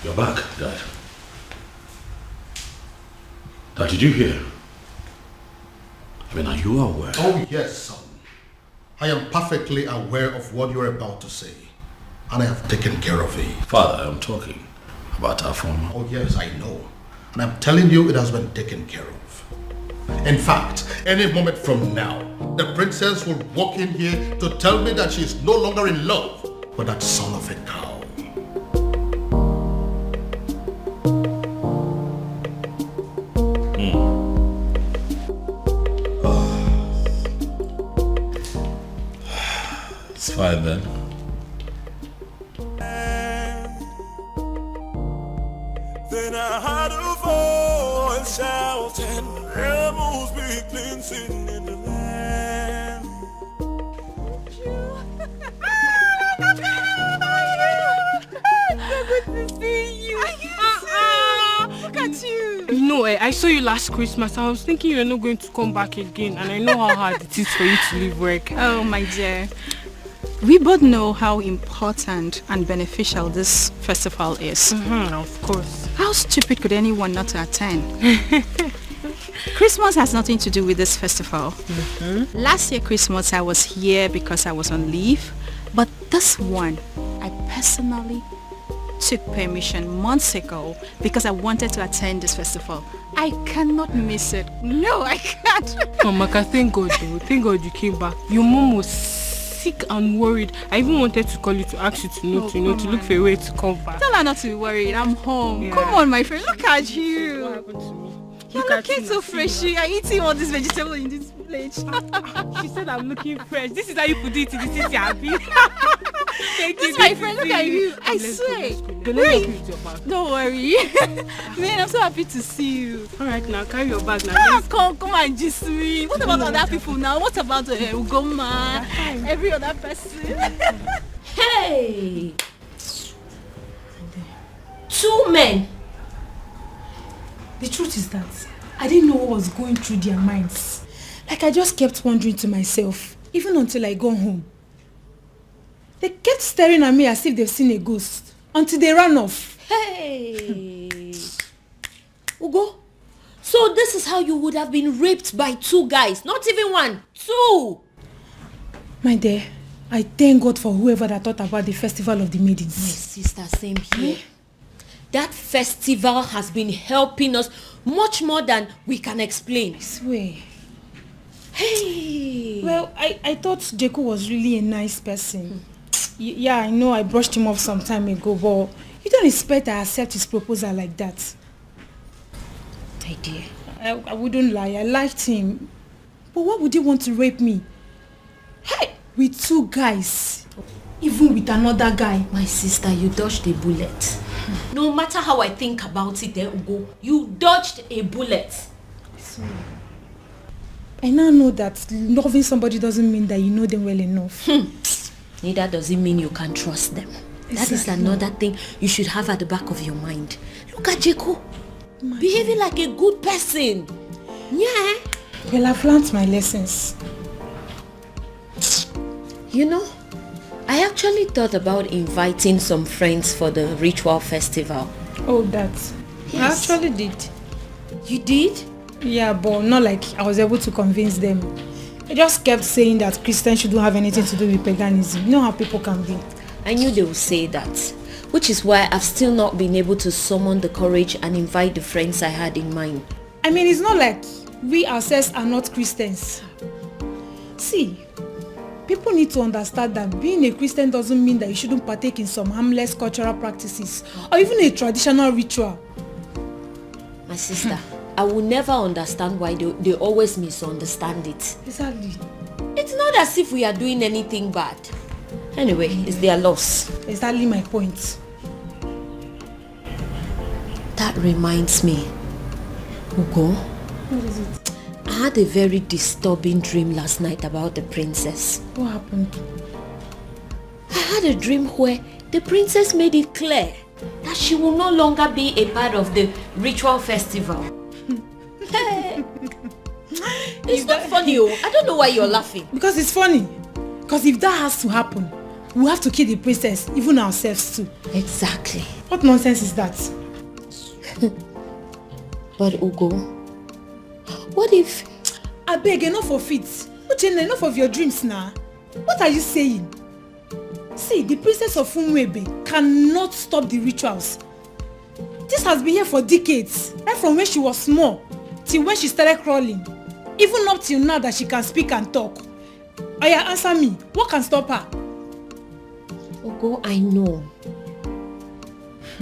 You're back, Dad. Dad, did you hear? I mean, are you aware? Oh, yes, son. I am perfectly aware of what you're about to say. And I have taken care of it. Father, I'm talking about our former. Oh, yes, I know. And I'm telling you, it has been taken care of. In fact, any moment from now, the princess will walk in here to tell me that she is no longer in love with that son of a cow. fine then. Then I heard a voice shouting, there must be cleansing in the land. So good to see you. Look at you. No, I saw you last Christmas. I was thinking you're not going to come back again, and I know how hard it is for you to leave work. Oh, my dear. We both know how important and beneficial this festival is. Of course. How stupid could anyone not to attend? Christmas has nothing to do with this festival. Last year Christmas I was here because I was on leave, but this one I personally took permission months ago because I wanted to attend this festival. I cannot miss it. No, I can't. Oh, Maka, thank God though. Thank God you came back. Your mom was sick and worried. I even wanted to call you to ask you to look for a way to come back. Tell her not to be worried. I'm home. Yeah. Come on, my friend. Look at you. What happened to me? You're looking so fresh. You're eating all this vegetable in this plate. She said I'm looking fresh. This is how you put it. This is happy. Thank This you. is my friend. Look at you. I Let's swear. go. Let me help you with your bag. Don't worry. Man, I'm so happy to see you. Alright, now carry your bag now. Come and just me. What about other people now? What about Ugoma? Every other person? Hey! 2 men. The truth is that I didn't know what was going through their minds. Like I just kept wondering to myself, even until I got home. They kept staring at me as if they've seen a ghost, until they ran off. Hey! Ugo, so this is how you would have been raped by 2 guys, not even 1, 2! My dear, I thank God for whoever that thought about the Festival of the Maidens. My sister, same here. That festival has been helping us much more than we can explain. I swear. Hey! Well, I thought Jeku was really a nice person. Yeah, I know I brushed him off some time ago, but you don't expect I accept his proposal like that. My dear. I wouldn't lie, I liked him. But why would he want to rape me? Hey! With 2 guys. Even with another guy. My sister, you dodged a bullet. No matter how I think about it, Ugo, you dodged a bullet. I now know that loving somebody doesn't mean that you know them well enough. Neither does it mean you can trust them. That is another thing you should have at the back of your mind. Look at Jeku. Behaving like a good person. Yeah. Well, I've learned my lessons. You know, I actually thought about inviting some friends for the ritual festival. Oh, that. Yes. I actually did. You did? Yeah, but not like I was able to convince them. I just kept saying that Christians shouldn't have anything to do with paganism. You know how people can be. I knew they would say that, which is why I've still not been able to summon the courage and invite the friends I had in mind. I mean, it's not like we ourselves are not Christians. See, people need to understand that being a Christian doesn't mean that you shouldn't partake in some harmless cultural practices or even a traditional ritual. My sister, I will never understand why they always misunderstand it. Exactly. It's not as if we are doing anything bad. Anyway, it's their loss. Exactly my point. That reminds me, Ugo. What is it? I had a very disturbing dream last night about the princess. What happened? I had a dream where the princess made it clear that she will no longer be a part of the ritual festival. It's not funny, oh. I don't know why you're laughing. Because it's funny. Because if that has to happen, we have to kill the princess, even ourselves too. Exactly. What nonsense is that? But Ugo, what if... I beg, enough of it. Uchenna, enough of your dreams now. What are you saying? See, the princess of Umwebe cannot stop the rituals. This has been here for decades, right from when she was small till when she started crawling. Even up till now that she can speak and talk. Oya, answer me. What can stop her? Ugo, I know.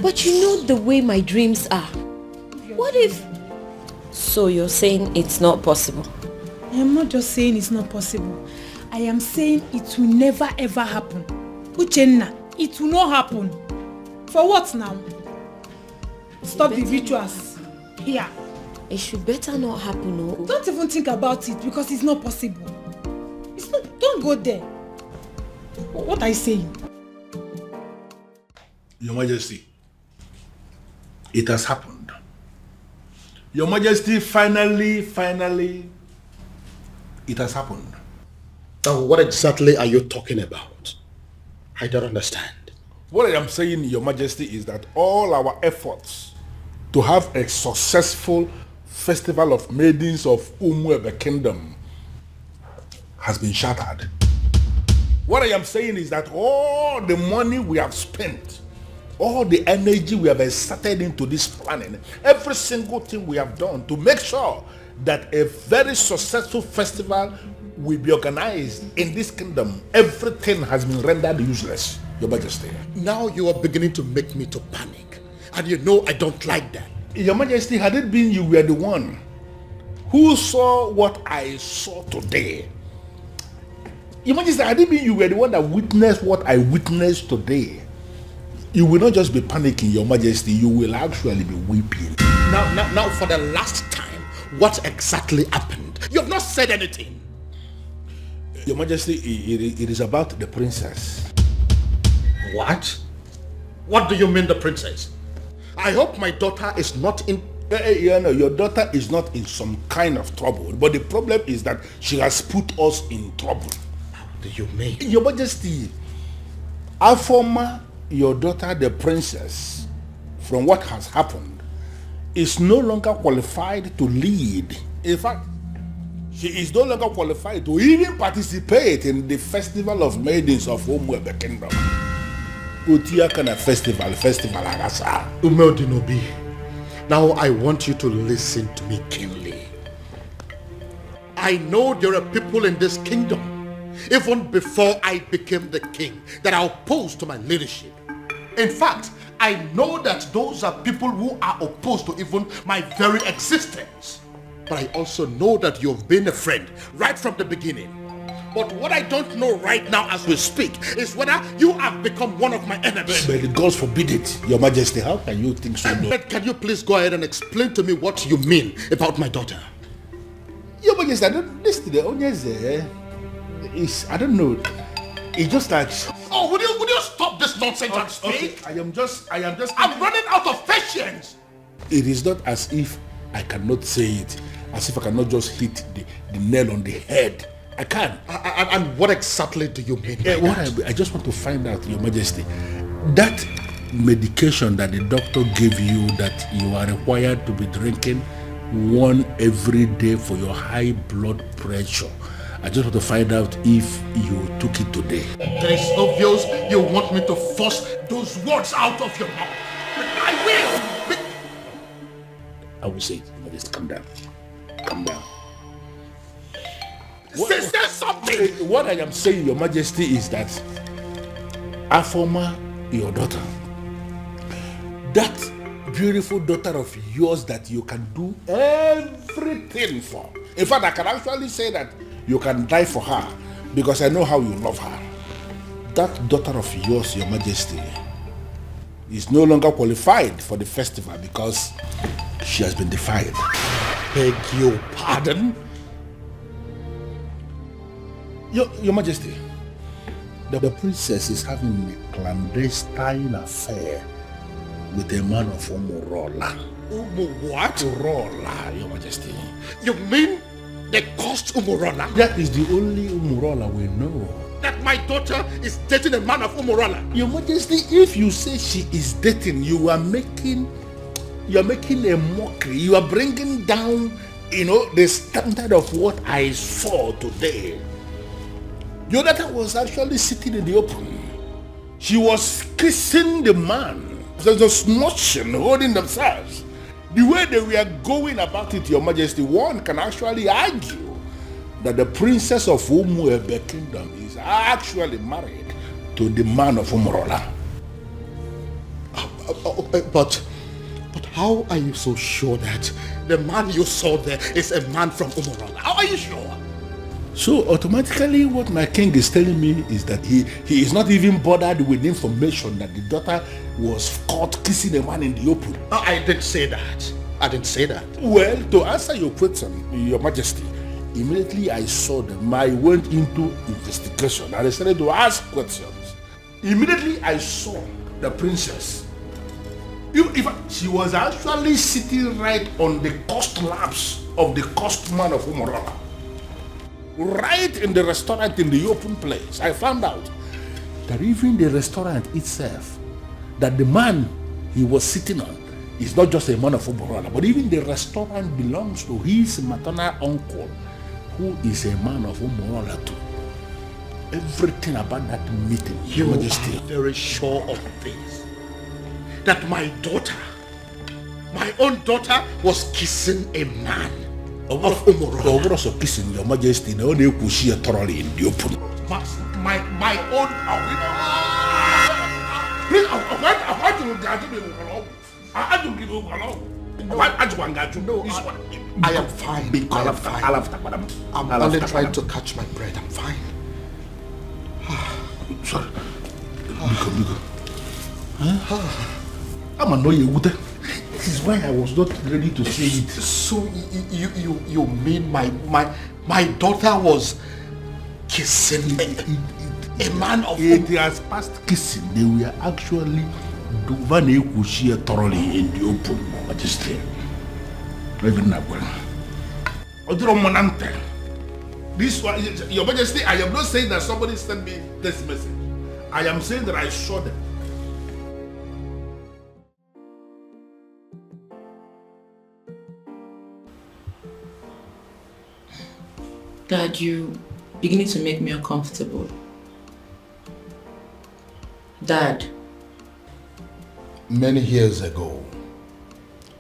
But you know the way my dreams are. What if... So you're saying it's not possible? I am not just saying it's not possible. I am saying it will never ever happen. Uchenna, it will not happen. For what now? Stop the rituals here. It should better not happen, no? Don't even think about it because it's not possible. It's not, don't go there. What are you saying? Your Majesty, it has happened. Your Majesty, finally, it has happened. Now, what exactly are you talking about? I don't understand. What I am saying, Your Majesty, is that all our efforts to have a successful festival of maidens of Umuebe Kingdom has been shattered. What I am saying is that all the money we have spent, all the energy we have exerted into this planning, every single thing we have done to make sure that a very successful festival will be organized in this kingdom, everything has been rendered useless, Your Majesty. Now you are beginning to make me to panic. And you know I don't like that. Your Majesty, had it been you were the one who saw what I saw today, Your Majesty, had it been you were the one that witnessed what I witnessed today, you will not just be panicking, Your Majesty, you will actually be weeping. Now, for the last time, what exactly happened? You have not said anything. Your Majesty, it is about the princess. What? What do you mean, the princess? I hope my daughter is not in... Your daughter is not in some kind of trouble, but the problem is that she has put us in trouble. How do you mean? Your Majesty, Afoma, your daughter, the princess, from what has happened, is no longer qualified to lead. In fact, she is no longer qualified to even participate in the Festival of Maidens of Umuebe Kingdom. Utia kana festival agasa. Umeodinobi, now I want you to listen to me keenly. I know there are people in this kingdom, even before I became the king, that are opposed to my leadership. In fact, I know that those are people who are opposed to even my very existence. But I also know that you've been a friend right from the beginning. But what I don't know right now as we speak is whether you have become one of my enemies. But God forbid it, Your Majesty. How can you think so? But can you please go ahead and explain to me what you mean about my daughter? Your Majesty, I don't listen to the onions. I don't know. It's just like... Oh, would you stop this nonsense and speak? Okay, I am just... I'm running out of patience. It is not as if I cannot say it, as if I cannot just hit the nail on the head. I can. And what exactly do you mean? I just want to find out, Your Majesty, that medication that the doctor gave you that you are required to be drinking one every day for your high blood pressure, I just want to find out if you took it today. It is obvious you want me to force those words out of your mouth. I will. I will say it. Just calm down. Calm down. Say something. What I am saying, Your Majesty, is that Afoma, your daughter, that beautiful daughter of yours that you can do everything for. In fact, I can actually say that you can die for her because I know how you love her. That daughter of yours, Your Majesty, is no longer qualified for the festival because she has been defiled. Beg your pardon? Your Majesty, the princess is having a clandestine affair with a man of Umurola. What? Umurola, Your Majesty. You mean they caused Umurola? That is the only Umurola we know. That my daughter is dating a man of Umurola? Your Majesty, if you say she is dating, you are making a mockery. You are bringing down, the standard of what I saw today. Your daughter was actually sitting in the open. She was kissing the man. There's a smooching, holding themselves. The way they were going about it, Your Majesty, one can actually argue that the princess of Umuebe Kingdom is actually married to the man of Umurola. But how are you so sure that the man you saw there is a man from Umurola? How are you sure? So automatically what my king is telling me is that he is not even bothered with information that the daughter was caught kissing a man in the open. I didn't say that. I didn't say that. Well, to answer your question, Your Majesty, immediately I saw them, I went into investigation and I started to ask questions. Immediately I saw the princess. She was actually sitting right on the cost laps of the cost man of Umorola. Right in the restaurant in the open place, I found out that even the restaurant itself, that the man he was sitting on is not just a man of Umorola, but even the restaurant belongs to his maternal uncle, who is a man of Umorola too. Everything about that meeting, Your Majesty. Are very sure of this. That my daughter, my own daughter, was kissing a man of Umorola. Also kissing, Your Majesty, the only pussy thoroughly in the open. My own. Please, I am fine. I'm only trying to catch my breath. I'm fine. Sorry. Biko. I'm annoyed. This is why I was not ready to say it. So you mean my daughter was kissing a man of it has passed kissing. They were actually doing thoroughly in the open, Majesty. Even now. This one, Your Majesty, I am not saying that somebody sent me this message. I am saying that I saw them. Dad, you beginning to make me uncomfortable. Dad. Many years ago,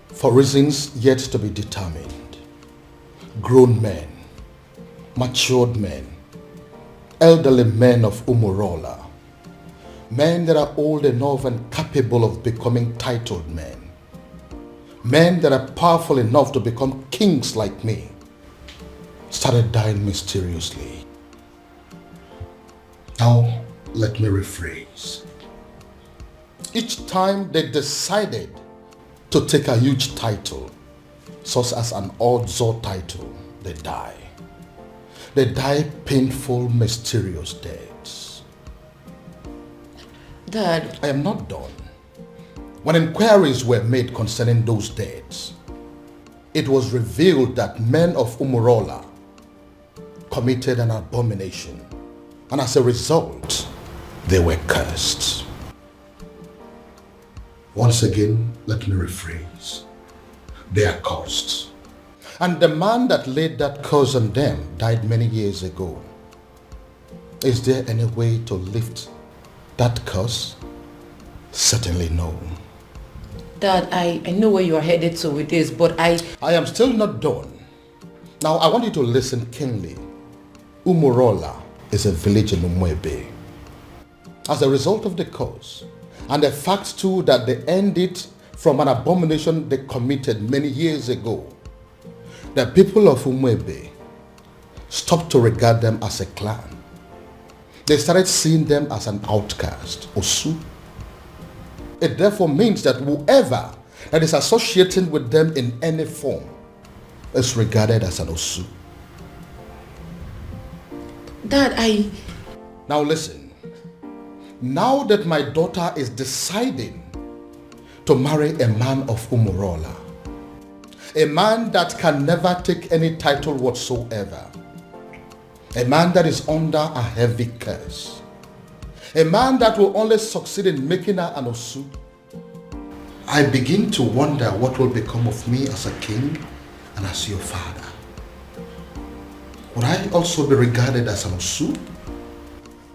for reasons yet to be determined, grown men, matured men, elderly men of Umorola, men that are old enough and capable of becoming titled men that are powerful enough to become kings like me, started dying mysteriously. Now, let me rephrase. Each time they decided to take a huge title, such as an Odzo title, they die. They die painful, mysterious deaths. Dad, I am not done. When inquiries were made concerning those deaths, it was revealed that men of Umorola committed an abomination, and as a result, they were cursed. Once again, let me rephrase. They are cursed. And the man that laid that curse on them died many years ago. Is there any way to lift that curse? Certainly no. Dad, I know where you are headed to with this, but I am still not done. Now I want you to listen keenly. Umorola is a village in Umwebe. As a result of the curse, and the fact too that they ended from an abomination they committed many years ago, the people of Umwebe stopped to regard them as a clan. They started seeing them as an outcast, Osu. It therefore means that whoever that is associating with them in any form is regarded as an Osu. Dad, Now listen. Now that my daughter is deciding to marry a man of Umorola, a man that can never take any title whatsoever, a man that is under a heavy curse, a man that will only succeed in making her an Osu, I begin to wonder what will become of me as a king and as your father. Would I also be regarded as an Osu?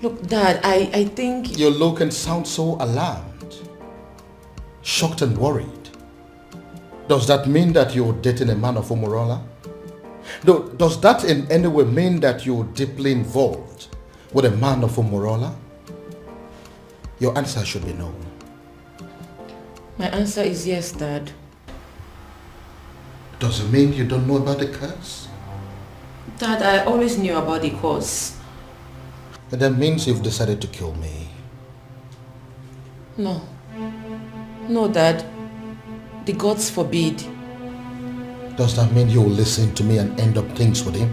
Look, Dad, I think... You look and sound so alarmed, shocked and worried. Does that mean that you're dating a man of Umorola? Does that in any way mean that you're deeply involved with a man of Umorola? Your answer should be no. My answer is yes, Dad. Does it mean you don't know about the curse? Dad, I always knew about the cause. That means you've decided to kill me. No. No, Dad. The gods forbid. Does that mean you'll listen to me and end up things with him?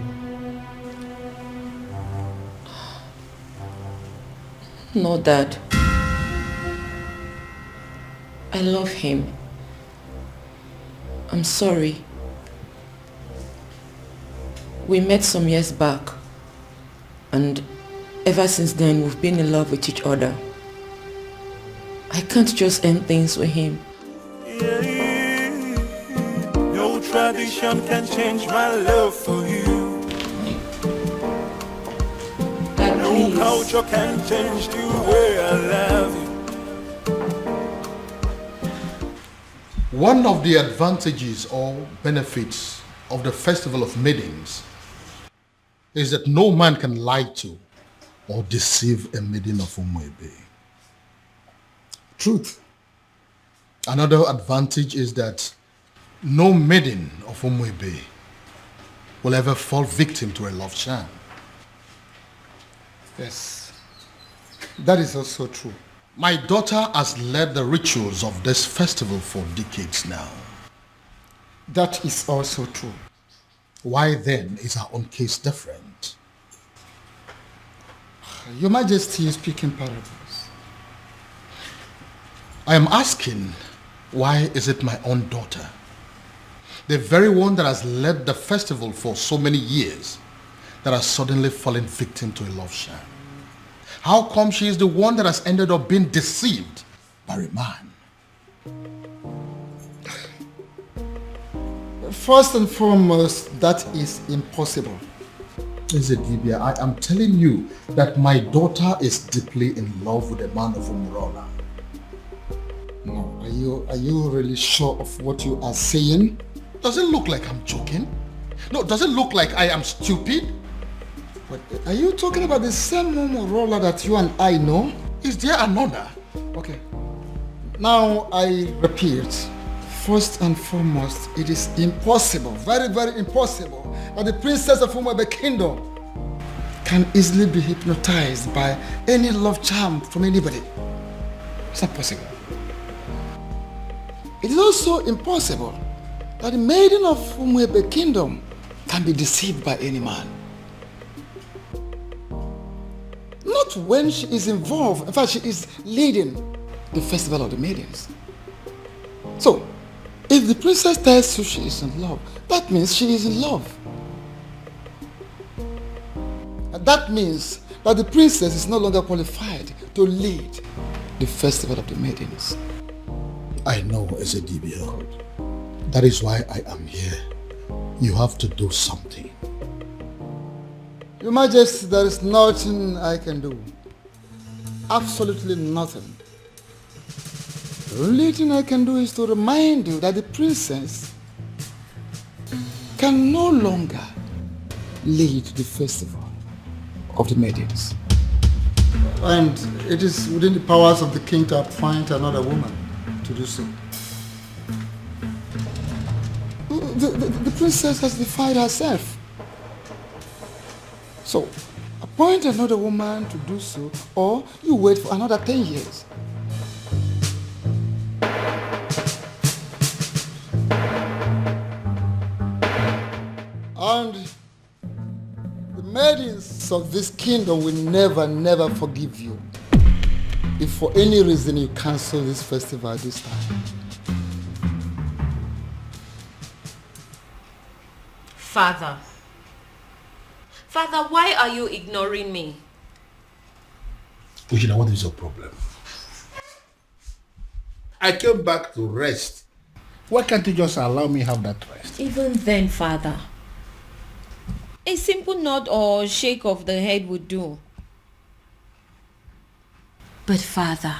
No, Dad. I love him. I'm sorry. We met some years back, and ever since then we've been in love with each other. I can't just end things with him. No tradition can change my love for you. Dad, no please. culture can change the way I love you. One of the advantages or benefits of the Festival of Maidens is that no man can lie to or deceive a maiden of Umuebe. Truth. Another advantage is that no maiden of Umuebe will ever fall victim to a love charm. Yes. That is also true. My daughter has led the rituals of this festival for decades now. That is also true. Why then is our own case different? Your Majesty is speaking parables. I am asking, why is it my own daughter, the very one that has led the festival for so many years, that has suddenly fallen victim to a love sham? How come she is the one that has ended up being deceived by a man? First and foremost, that is impossible. Lizzy, I am telling you that my daughter is deeply in love with a man of Umurola. No, are you really sure of what you are saying? Does it look like I'm joking? No, does it look like I am stupid? But are you talking about the same Umurola that you and I know? Is there another? Okay. Now I repeat, first and foremost, it is impossible, very, very impossible, that the princess of Umuebe Kingdom can easily be hypnotized by any love charm from anybody. It's not possible. It is also impossible that the maiden of Umuebe Kingdom can be deceived by any man. Not when she is involved. In fact, she is leading the festival of the maidens. So, if the princess tells you she is in love, that means she is in love. And that means that the princess is no longer qualified to lead the festival of the maidens. I know, Ezedibia. That is why I am here. You have to do something. Your Majesty, there is nothing I can do. Absolutely nothing. The only thing I can do is to remind you that the princess can no longer lead the festival of the maidens. And it is within the powers of the king to appoint another woman to do so. The princess has defied herself. So, appoint another woman to do so, or you wait for another 10 years. And the maidens of this kingdom will never forgive you if for any reason you cancel this festival this time. Father, why are you ignoring me? Ujina, what is your problem? I came back to rest. Why can't you just allow me have that rest? Even then, Father, a simple nod or shake of the head would do. But Father,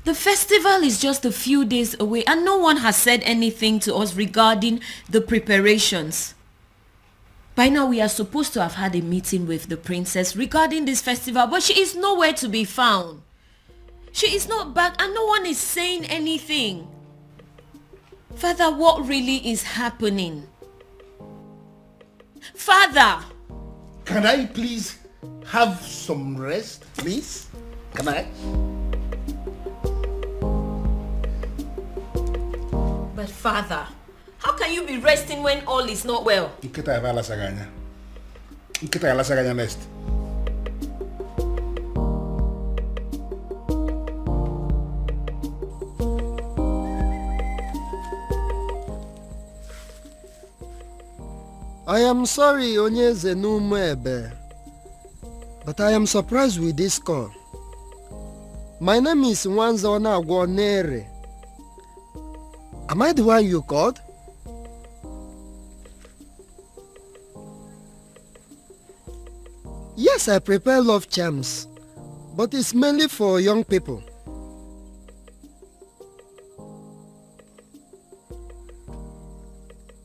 the festival is just a few days away and no one has said anything to us regarding the preparations. By now we are supposed to have had a meeting with the princess regarding this festival, but she is nowhere to be found. She is not back and no one is saying anything. Father, what really is happening? Father! Can I please have some rest, please? Can I? But Father, how can you be resting when all is not well? Nkita ya bala saganya. Nkita ya la saganya next. I am sorry, Onyeze Numebe, but I am surprised with this call. My name is Nwanzona Agwonere. Am I the one you called? Yes, I prepare love charms, but it's mainly for young people.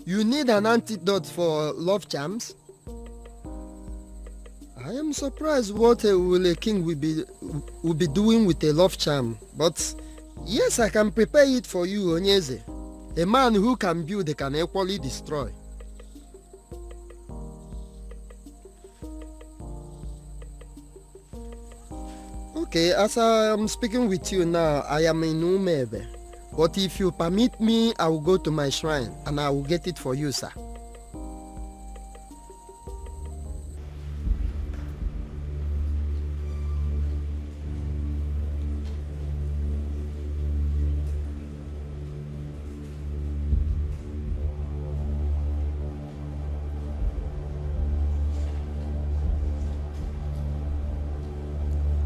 You need an antidote for love charms? I am surprised what a king will be doing with a love charm, but yes, I can prepare it for you, Onyeze. A man who can build can equally destroy. Okay, as I am speaking with you now, I am in Umebe. But if you permit me, I will go to my shrine and I will get it for you, sir.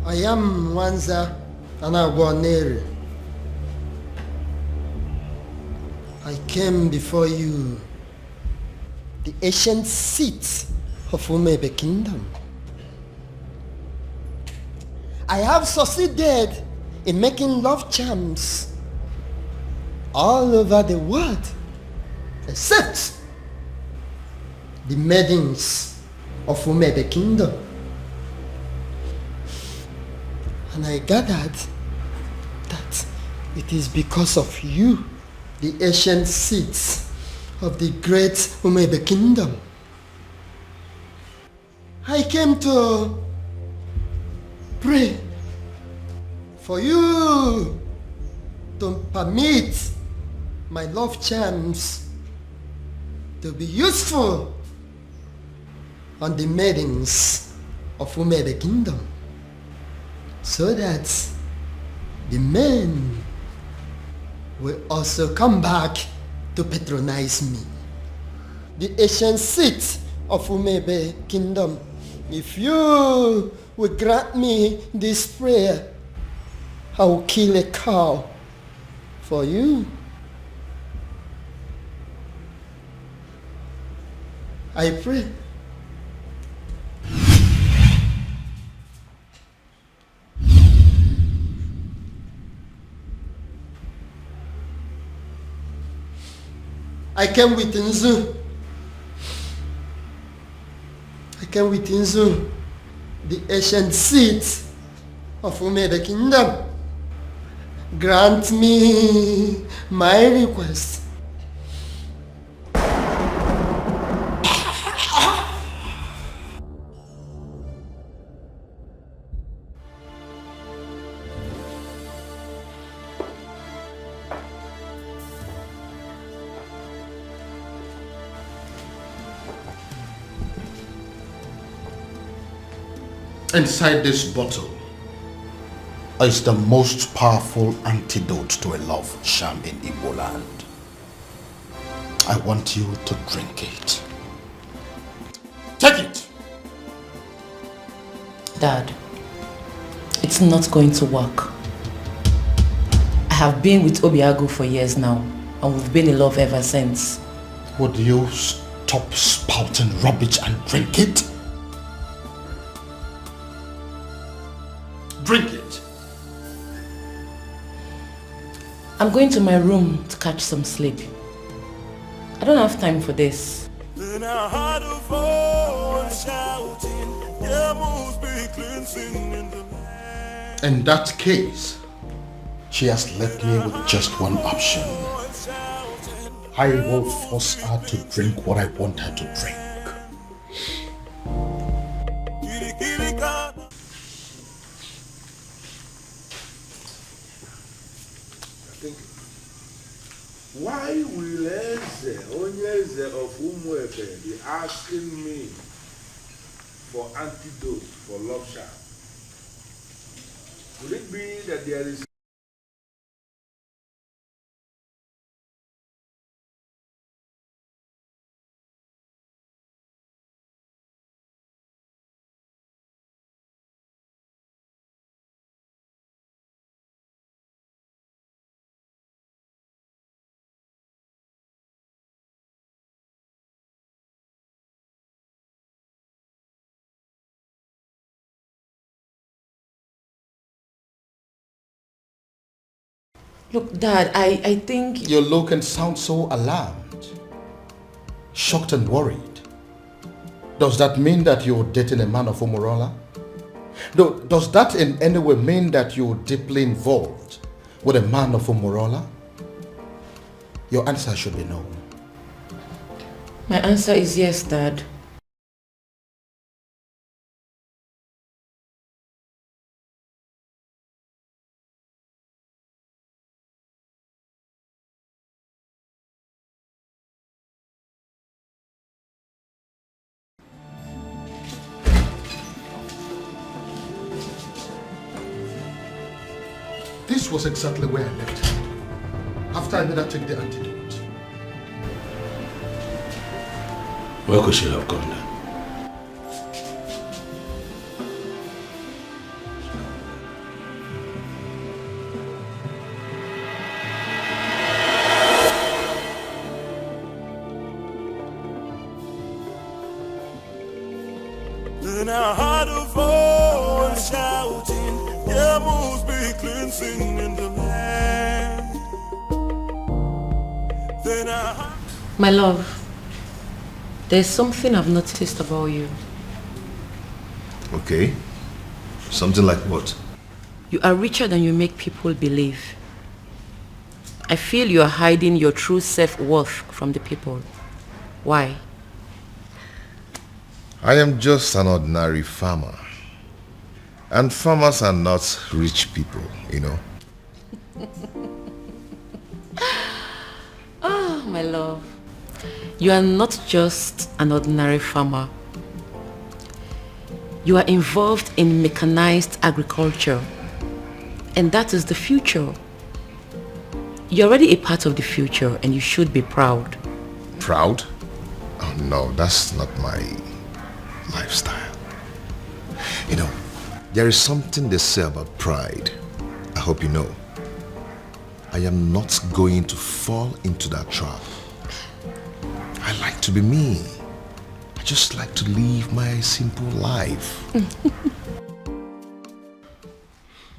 I am Nwanza Anagwonere. I came before you, the ancient seat of Umebe Kingdom. I have succeeded in making love charms all over the world, except the maidens of Umebe Kingdom. And I gathered that it is because of you, the ancient seats of the great Umebe Kingdom. I came to pray for you to permit my love charms to be useful on the maidens of Umebe Kingdom, so that the men will also come back to patronize me. The ancient seat of Umebe Kingdom, if you will grant me this prayer, I will kill a cow for you. I pray. I came with Nzu. I came with Nzu, the ancient seat of Umebe Kingdom. Grant me my request. Inside this bottle is the most powerful antidote to a love charm in Igbo land. I want you to drink it. Take it! Dad, it's not going to work. I have been with Obiago for years now, and we've been in love ever since. Would you stop spouting rubbish and drink it? Drink it. I'm going to my room to catch some sleep. I don't have time for this. Then I heard a voice shouting, "There must be cleansing in the land." In that case, she has left me with just one option. I will force her to drink what I want her to drink. thinking. Why will Eze, Onyeze of Umuefe, be asking me for antidote for love charm? Could it be that there is Look, Dad, I think... You look and sound so alarmed, shocked and worried. Does that mean that you're dating a man of Umurola? Does that in any way mean that you're deeply involved with a man of Umurola? Your answer should be no. My answer is yes, Dad. This was exactly where I left her after I made her take the antidote. Where could she have gone then? Then I heard a voice shouting, there must be cleansing in the land. Then I heard... My love, there's something I've noticed about you. Okay. Something like what? You are richer than you make people believe. I feel you are hiding your true self-worth from the people. Why? I am just an ordinary farmer. And farmers are not rich people, you know. Oh, my love. You are not just an ordinary farmer. You are involved in mechanized agriculture. And that is the future. You're already a part of the future and you should be proud. Proud? Oh no, that's not my lifestyle. You know, there is something they say about pride. I hope you know. I am not going to fall into that trap. I like to be me. I just like to live my simple life.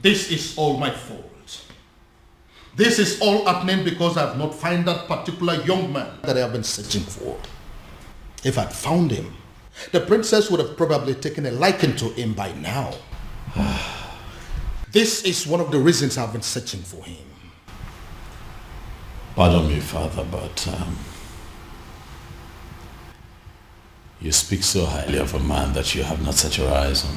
This is all my fault. This is all happening because I have not found that particular young man that I have been searching for. If I'd found him, the princess would have probably taken a liking to him by now. This is one of the reasons I've been searching for him. Pardon me, Father, but you speak so highly of a man that you have not set your eyes on.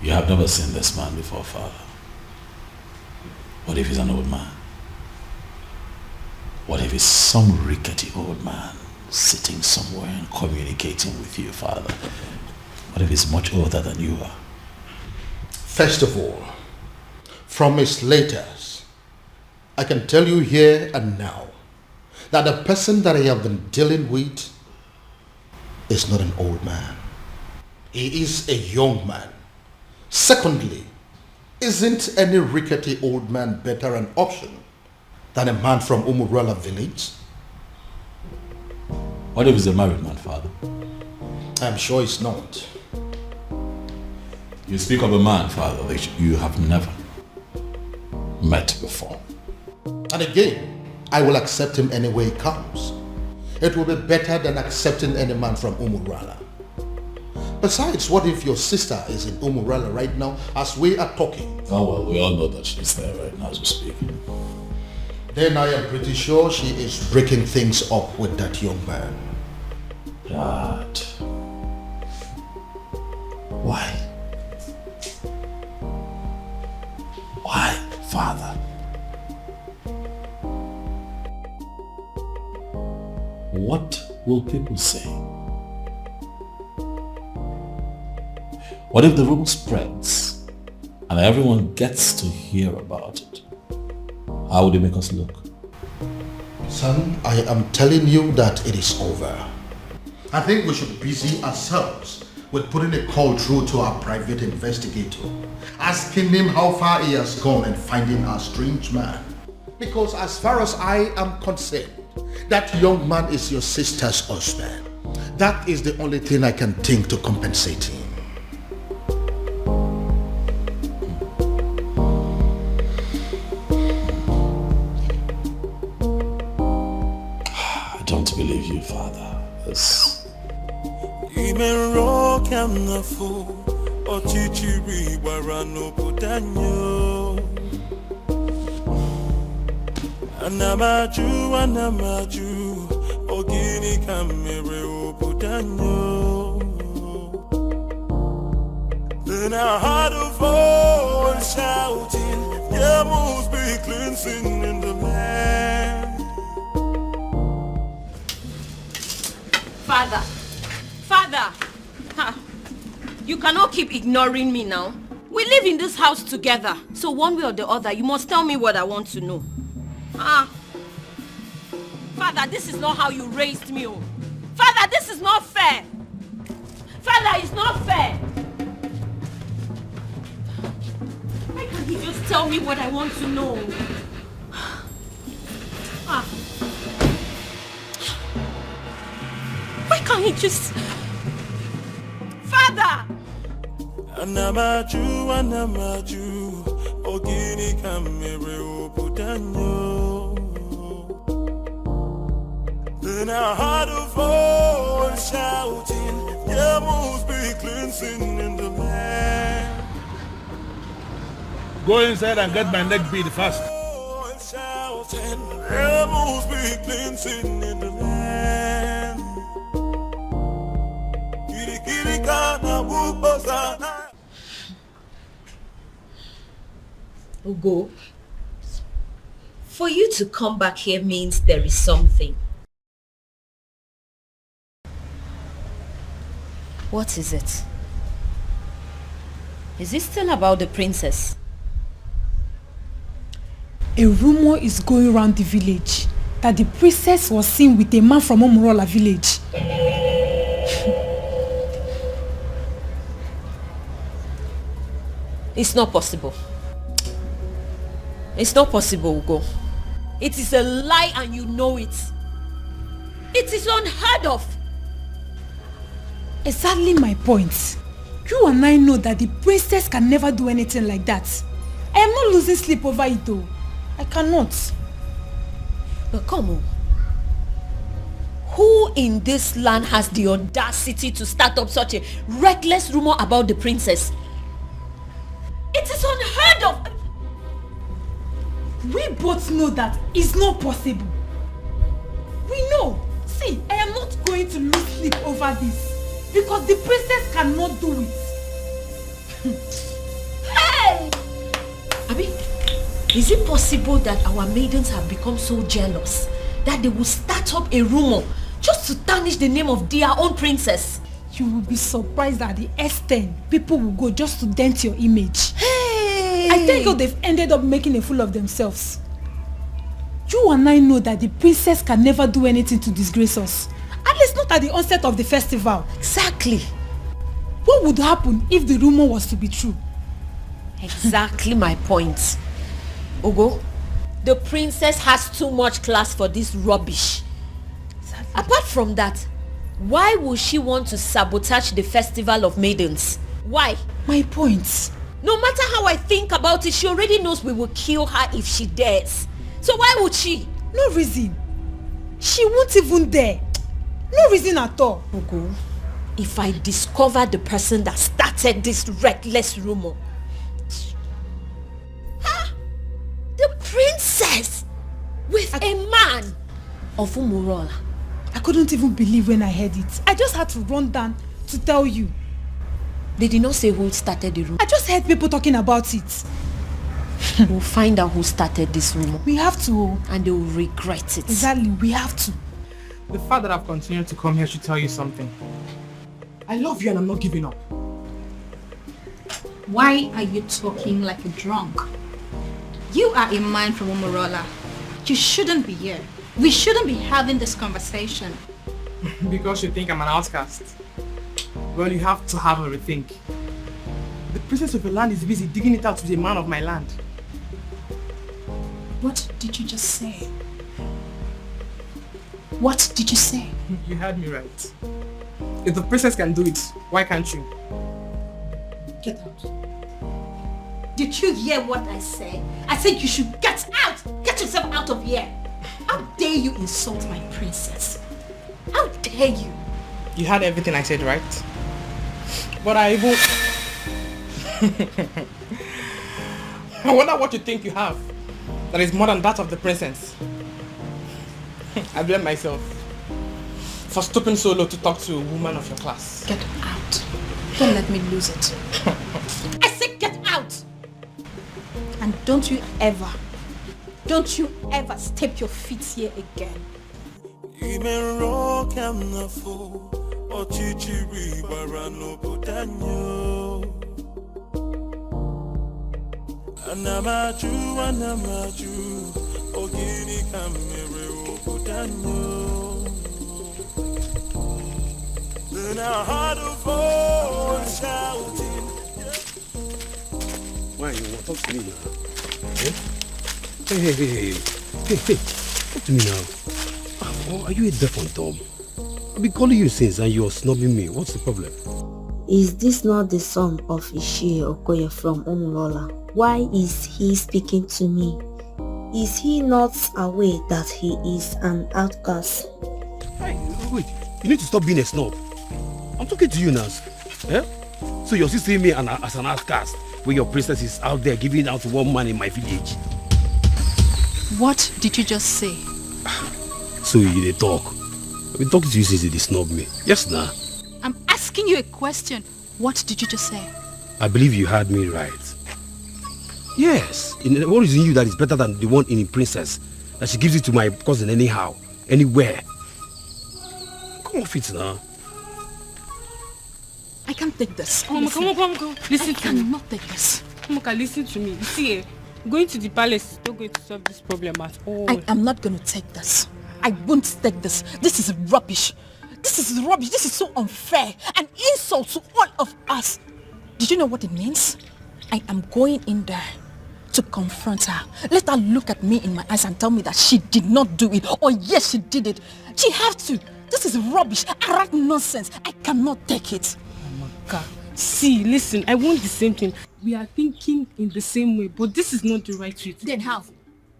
You have never seen this man before, Father. What if he's an old man? What if he's some rickety old man sitting somewhere and communicating with you, Father? What if he's much older than you are? First of all, from his letters, I can tell you here and now that the person that I have been dealing with is not an old man. He is a young man. Secondly, isn't any rickety old man better an option than a man from Umurala village? What if he's a married man, Father? I'm sure it's not. You speak of a man, Father, that you have never met before. And again, I will accept him any way he comes. It will be better than accepting any man from Umurala. Besides, what if your sister is in Umurala right now as we are talking? Oh well, we all know that she's there right now as we speak. Then I am pretty sure she is breaking things up with that young man. Dad. Why? father. What will people say? What if the rumor spreads and everyone gets to hear about it? How would it make us look? Son, I am telling you that it is over. I think we should busy ourselves with putting a call through to our private investigator, asking him how far he has gone in finding our strange man. Because as far as I am concerned, that young man is your sister's husband. That is the only thing I can think to compensate him. I don't believe you, Father. Even rock and the fool, or chichiri, barano putanyo. Anamaju, ogini kamere putanyo. Then I heard a voice shouting, there must be cleansing in the land. Father, you cannot keep ignoring me now. We live in this house together, so one way or the other, you must tell me what I want to know. Father, this is not how you raised me. Oh. Father, this is not fair. Father, it's not fair. Why can't he just tell me what I want to know? Why can't he just... Father! Anamaju, ogini kamere putanyo. Then I heard a voice shouting, there must be cleansing in the land. Go inside and get my neck beat fast. Shouting, there must be cleansing in the land. Ugo, for you to come back here means there is something. What is it? Is it still about the princess? A rumor is going around the village that the princess was seen with a man from Umurola village. It's not possible. It's not possible, Ugo. It is a lie and you know it. It is unheard of. Exactly my point. You and I know that the princess can never do anything like that. I am not losing sleep over it though. I cannot. But come on. Who in this land has the audacity to start up such a reckless rumor about the princess? It is unheard of. We both know that it's not possible. We know. See, I am not going to lose sleep over this. Because the princess cannot do it. Hey! Abi, is it possible that our maidens have become so jealous that they will start up a rumor just to tarnish the name of their own princess? You will be surprised at the extent people will go just to dent your image. Hey! I think they've ended up making a fool of themselves. You and I know that the princess can never do anything to disgrace us. At least not at the onset of the festival. Exactly. What would happen if the rumor was to be true? Exactly my point. Ugo, the princess has too much class for this rubbish. Exactly. Apart from that, why would she want to sabotage the festival of maidens? Why? My point. No matter how I think about it, she already knows we will kill her if she dares. So why would she? No reason. She won't even dare. No reason at all. Ugo, if I discover the person that started this reckless rumor. The princess with a man of Umurola. I couldn't even believe when I heard it. I just had to run down to tell you. They did not say who started the rumor. I just heard people talking about it. We'll find out who started this rumor. We have to. And they will regret it. Exactly, we have to. The fact that I've continued to come here should tell you something. I love you and I'm not giving up. Why are you talking like a drunk? You are a man from Umorola. You shouldn't be here. We shouldn't be having this conversation. Because you think I'm an outcast. Well, you have to have a rethink. The princess of your land is busy digging it out with a man of my land. What did you just say? What did you say? You heard me right. If the princess can do it, why can't you? Get out. Did you hear what I said? I said you should get out! Get yourself out of here! How dare you insult my princess? How dare you? You heard everything I said, right? But I even... I wonder what you think you have that is more than that of the princess. I blame myself for stooping so low to talk to a woman of your class. Get out. Don't let me lose it. I said get out! And don't you ever step your feet here again. Anamaju, ogini kamere obudanyo. Then I heard a voice shouting. Why you want to talk to me now? Eh? Hey, talk to me now. Oh, are you a deaf and dumb? I've been calling you since and you're snubbing me. What's the problem? Is this not the son of Ishie Okoye from Umurola? Why is he speaking to me? Is he not aware that he is an outcast? Hey, wait, you need to stop being a snob. I'm talking to you now. Eh? So you're still seeing me as an outcast when your princess is out there giving out to one man in my village. What did you just say? So you dey talk. I've been talking to you since you snub me. Yes, nah. I'm asking you a question. What did you just say? I believe you heard me right. Yes. What is in you that is better than the one in the princess? That she gives it to my cousin anyhow, anywhere. Come off it now. I can't take this. Come on. Listen to me. I cannot take this. Moka, listen to me. You see, going to the palace is not going to solve this problem at all. I am not going to take this. I won't take this. This is rubbish. This is rubbish. This is so unfair. An insult to all of us. Did you know what it means? I am going in there to confront her. Let her look at me in my eyes and tell me that she did not do it. Or yes, she did it. She have to. This is rubbish. Arrant nonsense. I cannot take it. Moka, see, listen, I want the same thing. We are thinking in the same way, but this is not the right way. Then how?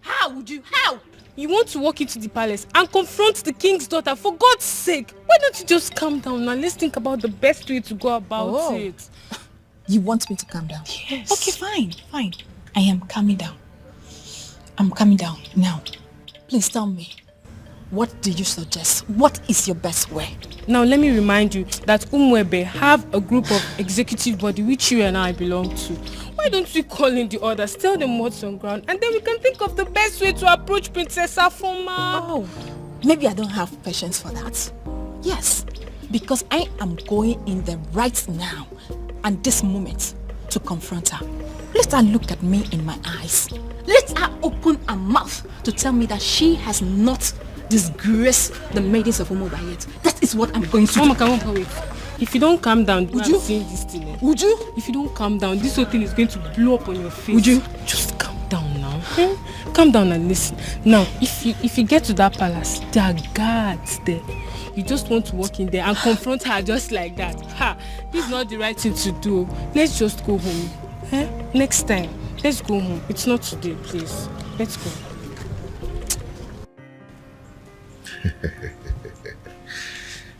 How would you? How? You want to walk into the palace and confront the king's daughter, for God's sake. Why don't you just calm down and let's think about the best way to go about it. You want me to calm down? Yes. Okay, fine. I am calming down. I'm calming down now. Please tell me, what do you suggest? What is your best way? Now let me remind you that Umwebe have a group of executive body which you and I belong to. Why don't we call in the others, tell them what's on ground, and then we can think of the best way to approach Princess Afoma. Oh, maybe I don't have patience for that. Yes, because I am going in there right now and this moment to confront her. Let her look at me in my eyes. Let her open her mouth to tell me that she has not disgraced the maidens of Umuba yet. That is what I'm going to do. Mama, wait. If you don't calm down, would you? This thing, Would you? If you don't calm down, this whole thing is going to blow up on your face. Would you? Just calm down now. Calm down and listen. Now, if you get to that palace, there are guards there. You just want to walk in there and confront her just like that. This is not the right thing to do. Let's just go home. Next time, let's go home. It's not today, please. Let's go.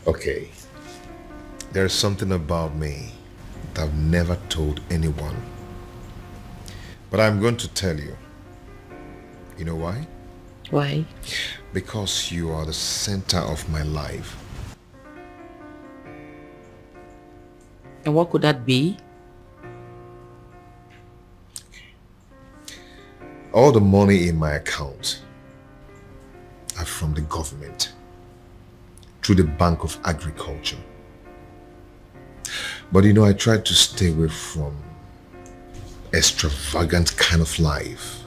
Okay. There's something about me that I've never told anyone. But I'm going to tell you. You know why? Why? Because you are the center of my life. And what could that be? All the money in my account are from the government through the Bank of Agriculture. But you know, I try to stay away from extravagant kind of life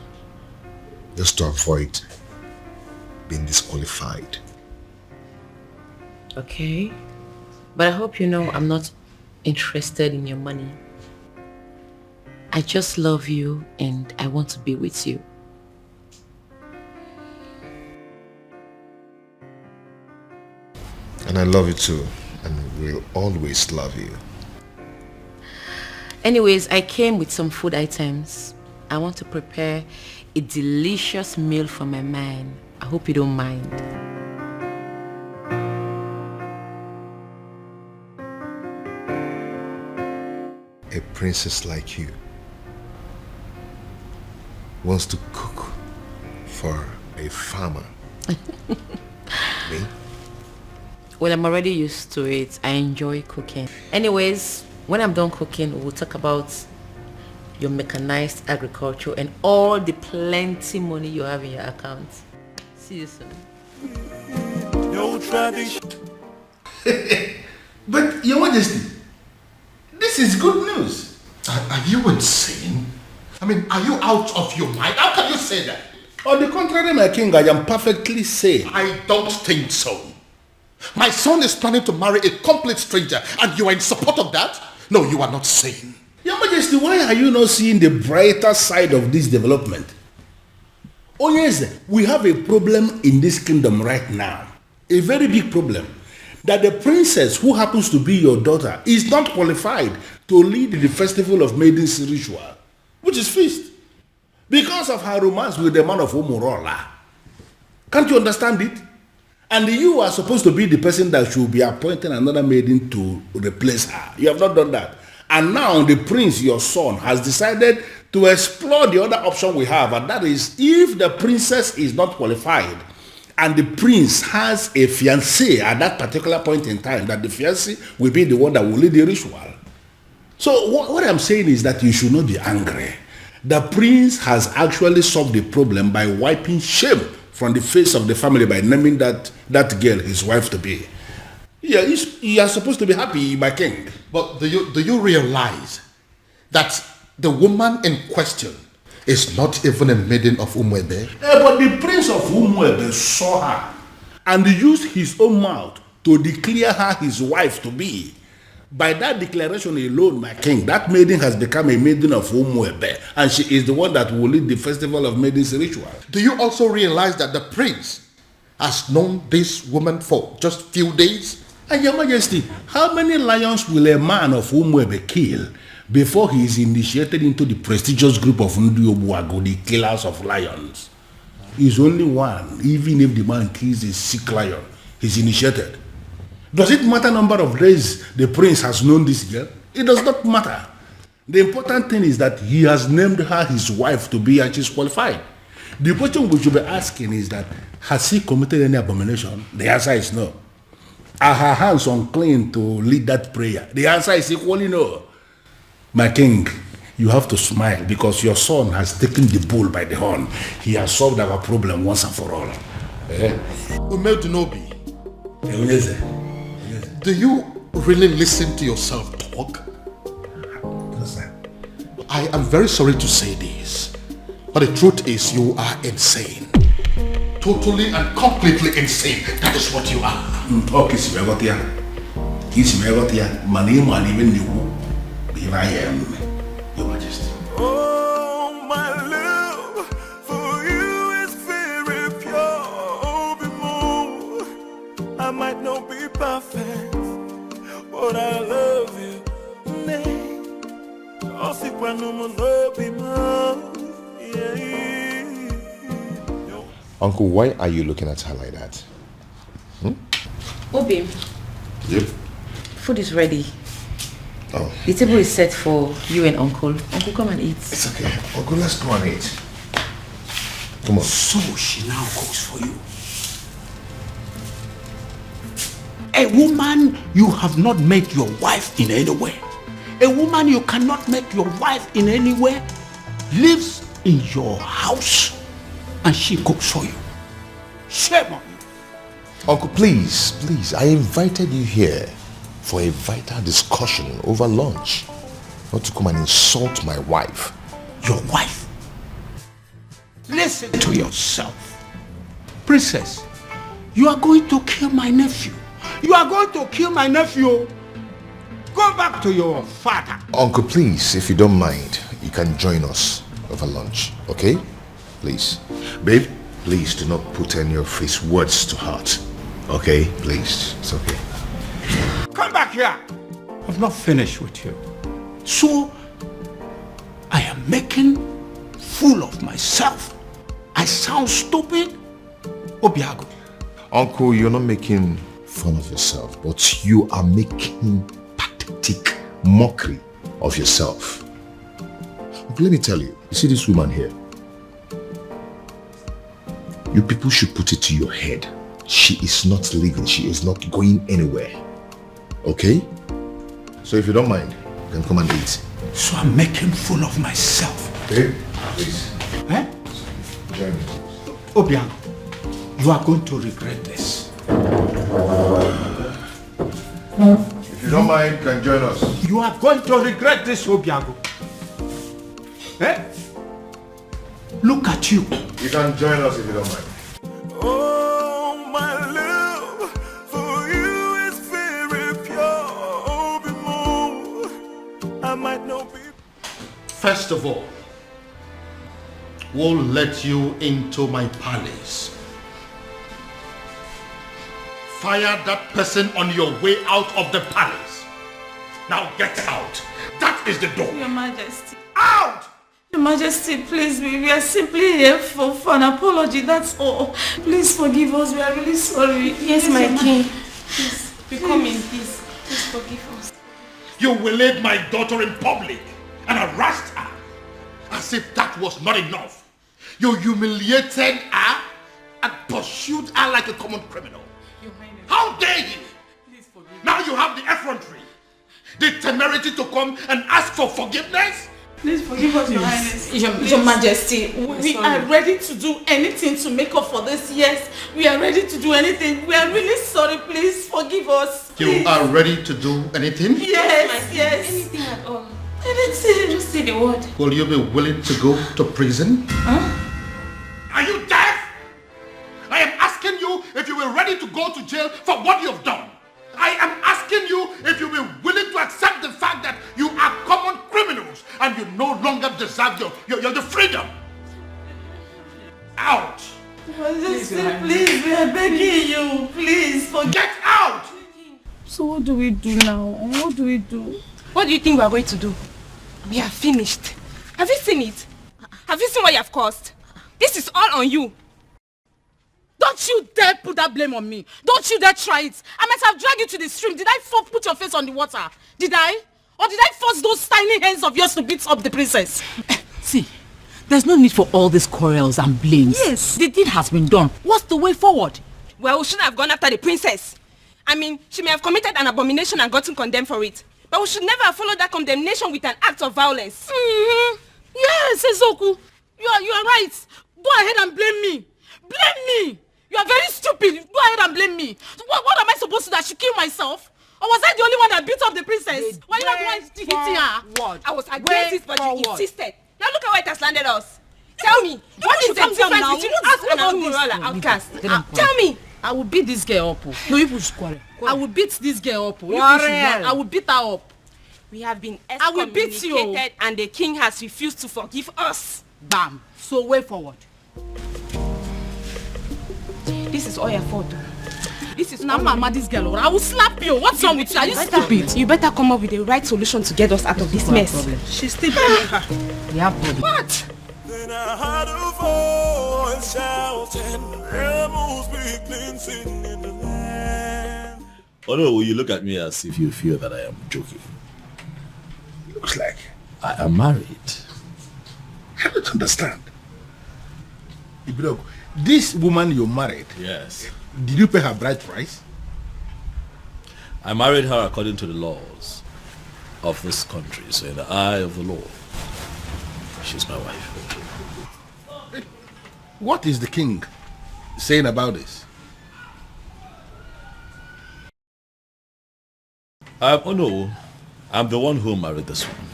just to avoid being disqualified. Okay, but I hope you know I'm not interested in your money. I just love you and I want to be with you. And I love you too, and will always love you. Anyways, I came with some food items. I want to prepare a delicious meal for my man. I hope you don't mind. A princess like you wants to cook for a farmer. Me? Well, I'm already used to it. I enjoy cooking. Anyways, when I'm done cooking, we'll talk about your mechanized agriculture and all the plenty money you have in your account. See you soon. No tradition. But, Your Majesty, this is good news. Are you insane? I mean, are you out of your mind? How can you say that? On the contrary, my king, I am perfectly sane. I don't think so. My son is planning to marry a complete stranger and you are in support of that? No, you are not sane. Your Majesty, why are you not seeing the brighter side of this development? Oh yes, we have a problem in this kingdom right now. A very big problem. That the princess who happens to be your daughter is not qualified to lead the festival of maidens ritual, which is feast, because of her romance with the man of Umurola. Can't you understand it? And you are supposed to be the person that should be appointing another maiden to replace her. You have not done that. And now the prince, your son, has decided to explore the other option we have, and that is if the princess is not qualified and the prince has a fiancé at that particular point in time, that the fiancé will be the one that will lead the ritual. So what I'm saying is that you should not be angry. The prince has actually solved the problem by wiping shame from the face of the family by naming that girl his wife to be. Yeah, you are supposed to be happy, my king. But do you realize that the woman in question is not even a maiden of Umuebe? But the prince of Umuebe saw her and used his own mouth to declare her his wife to be. By that declaration alone, my king, that maiden has become a maiden of Umuebe, and she is the one that will lead the festival of maidens ritual. Do you also realize that the prince has known this woman for just few days? And Your Majesty, how many lions will a man of Umuebe kill before he is initiated into the prestigious group of Ndiobuago, the killers of lions? He's only one. Even if the man kills a sick lion, he's initiated. Does it matter number of days the prince has known this girl? It does not matter. The important thing is that he has named her his wife to be, and she's qualified. The question we should be asking is that, has he committed any abomination? The answer is no. Are her hands unclean to lead that prayer? The answer is equally no. My king, you have to smile because your son has taken the bull by the horn. He has solved our problem once and for all. Umedunobi, do you really listen to yourself talk? I am very sorry to say this, but the truth is you are insane. Totally and completely insane. That is what you are. Okay, here I am, Your Majesty. Oh, my love for you is very pure. Oh, be more. I might not be perfect, but I love you. Uncle, why are you looking at her like that? Obi. Yep. Food is ready. Oh. The table is set for you and Uncle. Uncle, come and eat. It's okay. Uncle, let's go and eat. Come on. So she now cooks for you. A woman you have not made your wife in any way. A woman you cannot make your wife in any way lives in your house and she cooks for you. Shame on you. Uncle, please, I invited you here for a vital discussion over lunch. Not to come and insult my wife. Your wife? Listen to yourself. Princess, you are going to kill my nephew. You are going to kill my nephew. Go back to your father. Uncle, please, if you don't mind, you can join us over lunch, okay? Please. Babe, please do not put any of his words to heart. Okay? Please. It's okay. Come back here. I've not finished with you. So, I am making fool of myself. I sound stupid? Obiago. Uncle, you're not making fun of yourself, but you are making pathetic mockery of yourself. Uncle, let me tell you, you see this woman here? You people should put it to your head. She is not leaving. She is not going anywhere. Okay? So if you don't mind, then come and eat. So I'm making fool of myself. Babe, please. Eh? Join me. Obiago, you are going to regret this. If you don't mind, you can join us. You are going to regret this, Obiago. Eh? Look at you. You can join us if you don't mind. Oh, my love for you is very pure. Be more. I might not be. First of all, we'll let you into my palace. Fire that person on your way out of the palace. Now get out. That is the door. Your Majesty. Out! Your Majesty, please, we are simply here for an apology, that's all. Please forgive us, we are really sorry. Yes, my king. Please, we come in peace. Please forgive us. You waylaid my daughter in public and harassed her as if that was not enough. You humiliated her and pursued her like a common criminal. How dare you? Please forgive now you have the effrontery, the temerity to come and ask for forgiveness? Please forgive us, Your Highness. Your Majesty, we are ready to do anything to make up for this. Yes, we are ready to do anything. We are really sorry. Please forgive us. Please. You are ready to do anything? Yes, yes. Anything at all. Anything. Just say the word. Will you be willing to go to prison? Huh? Are you deaf? I am asking you if you were ready to go to jail for what you have done. I am asking you if you were willing to accept the fact that you are common criminals and you no longer deserve your freedom. Out! Majesty, please, we are begging you. Please, get out! So what do we do now? What do we do? What do you think we are going to do? We are finished. Have you seen it? Have you seen what you have caused? This is all on you. Don't you dare put that blame on me. Don't you dare try it. I might have dragged you to the stream. Did I put your face on the water? Did I? Or did I force those tiny hands of yours to beat up the princess? See, there's no need for all these quarrels and blames. Yes. The deed has been done. What's the way forward? Well, we shouldn't have gone after the princess. I mean, she may have committed an abomination and gotten condemned for it. But we should never have followed that condemnation with an act of violence. Mm-hmm. Yes, Ezoku. You are right. Go ahead and blame me. Blame me. You are very stupid. Go ahead and blame me. What am I supposed to do? I should kill myself? Or was I the only one that beat up the princess? Why you not the one hitting her? I was against it, but you insisted. Now look at where it has landed us. Tell me, what is the difference between us and Umurola Outcast? Tell me. I will beat this girl up. No, you push quarrel. I will beat this girl up. I will beat her up. We have been excommunicated and the king has refused to forgive us. Bam. So way forward. This is all your fault. This is now mama, this girl. I will slap you. What's wrong with you? Are you stupid? You better come up with the right solution to get us out of this mess. She's still blaming her. We have problem. What? Then I heard a voice shouting, rebels begin singing in the land. Oh no, you look at me as if you feel that I am joking. Looks like I am married. I don't understand. Ibrogo, this woman you married, yes. Did you pay her bride price? I married her according to the laws of this country, so in the eye of the law. She's my wife. What is the king saying about this? Oh no, I'm the one who married this woman.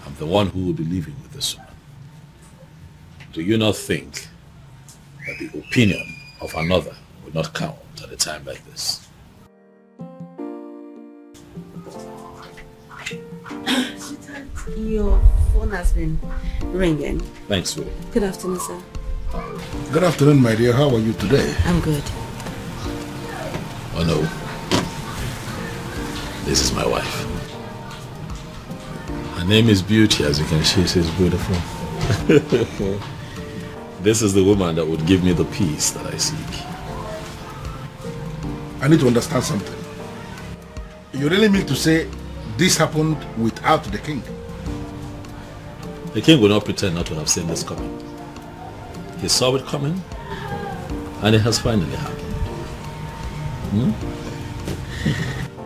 I'm the one who will be living with this woman. Do you not think that the opinion of another will not count at a time like this? Your phone has been ringing. Thanks, Willie. Good afternoon, sir. Good afternoon, my dear. How are you today? I'm good. Oh no. This is my wife. Her name is Beauty, as you can see, she's beautiful. This is the woman that would give me the peace that I seek. I need to understand something. You really mean to say this happened without the king? The king will not pretend not to have seen this coming. He saw it coming, and it has finally happened.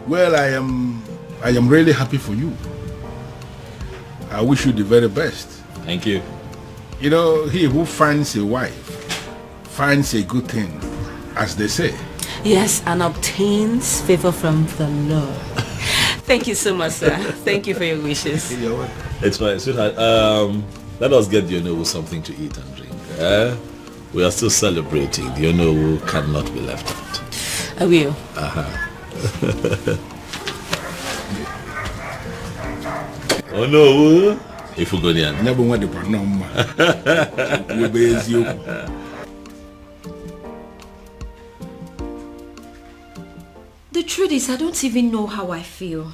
Well, I am really happy for you. I wish you the very best. Thank you. You know, he who finds a wife finds a good thing, as they say. Yes, and obtains favor from the Lord. Thank you so much, sir. Thank you for your wishes. It's fine, sweetheart. Let us get the Onowu something to eat and drink. We are still celebrating. The Onowu cannot be left out. I will. Onowu, if you go there. The truth is, I don't even know how I feel.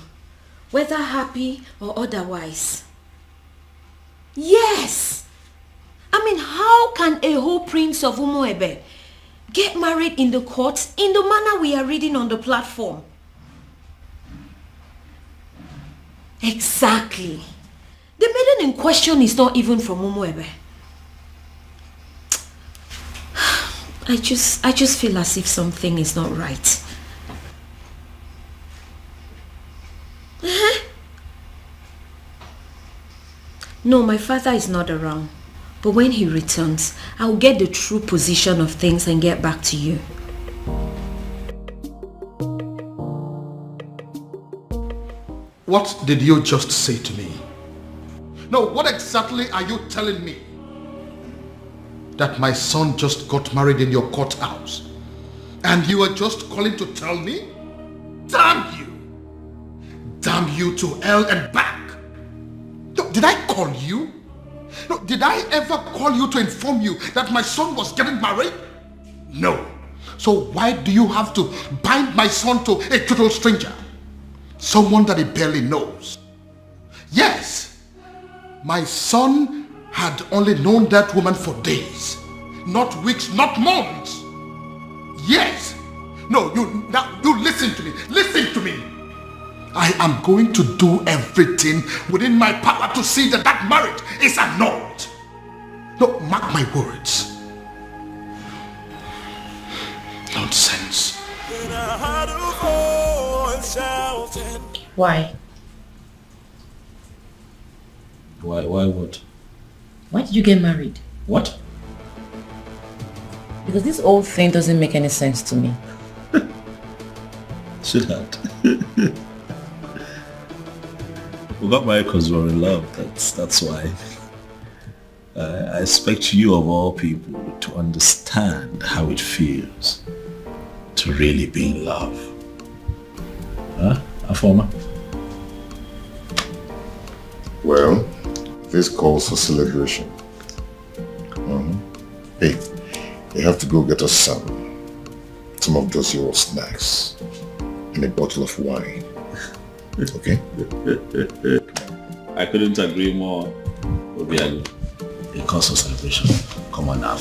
Whether happy or otherwise. Yes! I mean, how can a whole prince of Umuebe get married in the courts in the manner we are reading on the platform? Exactly. The maiden in question is not even from Umuebe. I just feel as if something is not right. No, my father is not around. But when he returns, I'll get the true position of things and get back to you. What did you just say to me? No, what exactly are you telling me? That my son just got married in your courthouse, and you are just calling to tell me? Damn you! Damn you to hell and back! No, did I call you? No, did I ever call you to inform you that my son was getting married? No. So why do you have to bind my son to a total stranger? Someone that he barely knows. Yes, my son had only known that woman for days, not weeks, not months. Yes. No, you listen to me. Listen to me. I am going to do everything within my power to see that that marriage is annulled. No, mark my words. Nonsense. Why? Why what? Why did you get married? What? Because this whole thing doesn't make any sense to me. Sweetheart. We got married because we were in love. That's why. I expect you of all people to understand how it feels to really be in love. Huh, Afoma? Well, this calls for celebration. Hey, you have to go get us some of those your snacks and a bottle of wine. Okay? I couldn't agree more. Obiago. It calls for celebration. Come on now.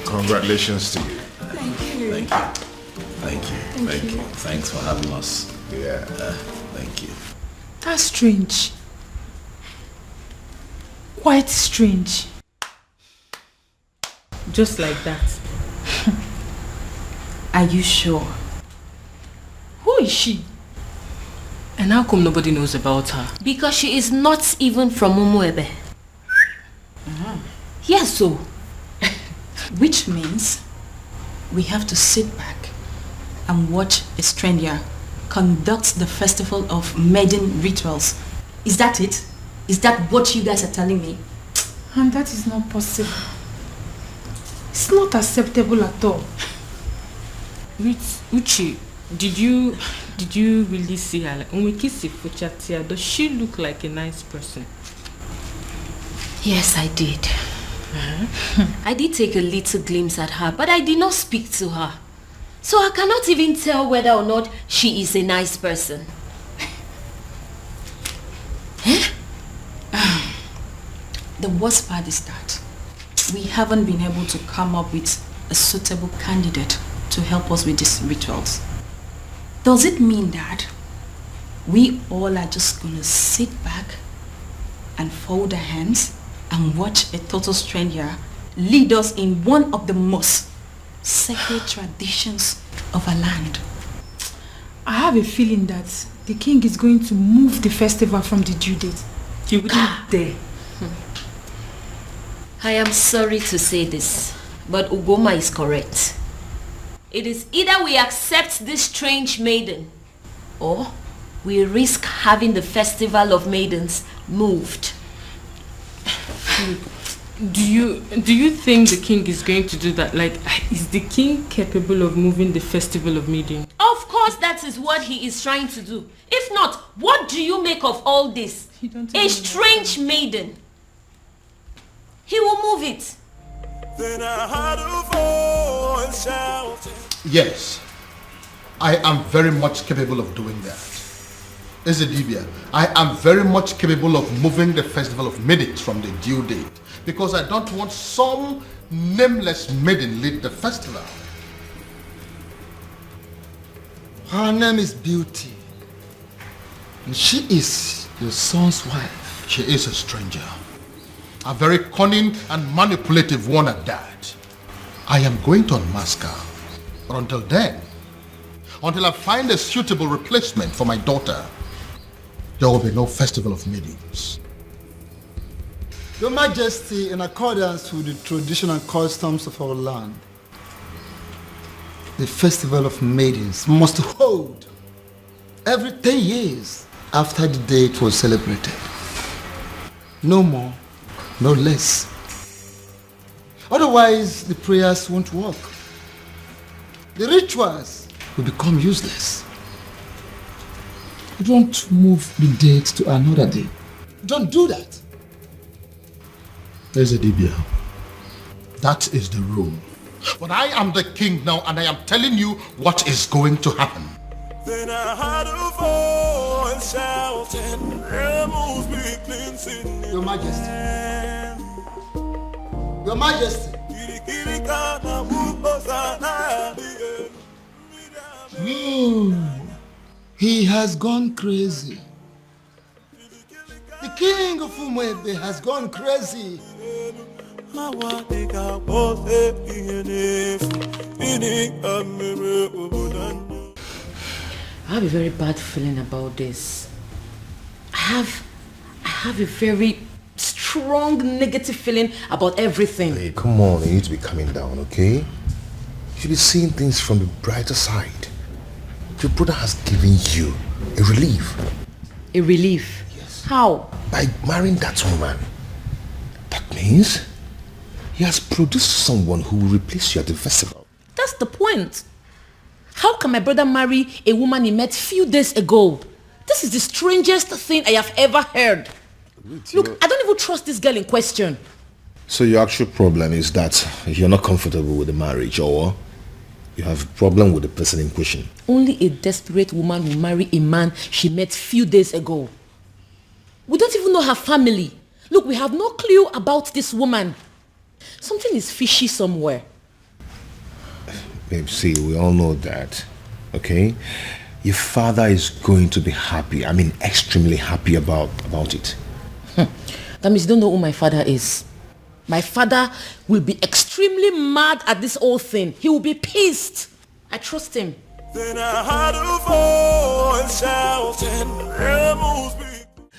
Congratulations to you. Thank you. Thank you. Thank you. Thank you. Thanks for having us. Yeah. Thank you. That's strange. Quite strange. Just like that. Are you sure? Who is she? And how come nobody knows about her? Because she is not even from Umuebe. Yes, so. Which means we have to sit back and watch a stranger conduct the festival of maiden rituals. Is that it? Is that what you guys are telling me? And that is not possible. It's not acceptable at all. Uchi, did you really see her? Like, when we kiss Fuchatia, does she look like a nice person? Yes, I did. I did take a little glimpse at her, but I did not speak to her. So I cannot even tell whether or not she is a nice person. The worst part is that we haven't been able to come up with a suitable candidate to help us with these rituals. Does it mean that we all are just gonna sit back and fold our hands and watch a total stranger lead us in one of the most sacred traditions of our land? I have a feeling that the king is going to move the festival from the due date. He wouldn't dare. I am sorry to say this, but Ugoma is correct. It is either we accept this strange maiden, or we risk having the festival of maidens moved. Do you think the king is going to do that? Like, is the king capable of moving the festival of maiden? Of course that is what he is trying to do. If not, what do you make of all this? A strange maiden. He will move it. Then I heard a voice shouting. Yes, I am very much capable of doing that. Ezedibia, I am very much capable of moving the festival of maidens from the due date, because I don't want some nameless maiden lead the festival. Her name is Beauty, and she is your son's wife. She is a stranger, a very cunning and manipulative one at that. I am going to unmask her, but until then, until I find a suitable replacement for my daughter, there will be no festival of maidens. Your Majesty, in accordance with the traditional customs of our land, the festival of maidens must hold every 10 years after the date was celebrated. No more, no less. Otherwise, the prayers won't work. The rituals will become useless. Don't move the date to another day. Don't do that. Ezedibia, that is the rule. But I am the king now, and I am telling you what is going to happen. Then I heard a voice shouting, "Rebels be cleansing." Your Majesty. Your Majesty. He has gone crazy. The king of Umuebe has gone crazy. I have a very bad feeling about this. I have a very strong negative feeling about everything. Hey, come on, you need to be calming down, okay? You should be seeing things from the brighter side. Your brother has given you a relief. A relief? Yes. How? By marrying that woman. That means he has produced someone who will replace you at the festival. That's the point. How can my brother marry a woman he met few days ago? This is the strangest thing I have ever heard. Look, I don't even trust this girl in question. So your actual problem is that you're not comfortable with the marriage, or you have a problem with the person in question? Only a desperate woman will marry a man she met few days ago. We don't even know her family. Look, we have no clue about this woman. Something is fishy somewhere. Babe, see, we all know that, okay? Your father is going to be happy. I mean, extremely happy about it. That means you don't know who my father is. My father will be extremely mad at this whole thing. He will be pissed. I trust him. Then I heard a voice shouting, "There must be."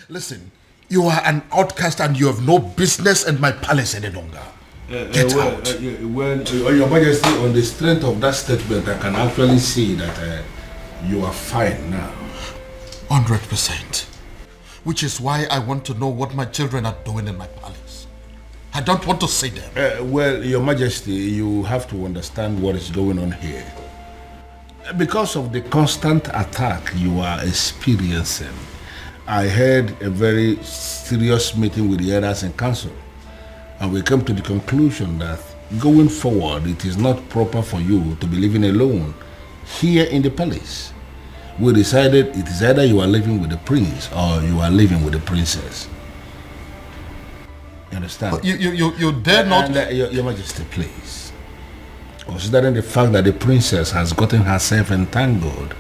Listen, you are an outcast and you have no business in my palace any longer. Get out. Your Majesty, on the strength of that statement, I can actually see that you are fine now. 100%. Which is why I want to know what my children are doing in my palace. I don't want to see them. Well, Your Majesty, you have to understand what is going on here. Because of the constant attack you are experiencing, I had a very serious meeting with the elders in council, and we came to the conclusion that going forward, it is not proper for you to be living alone here in the palace. We decided it is either you are living with the prince or you are living with the princess. You understand? But you dare not... Your Majesty, please. Considering the fact that the princess has gotten herself entangled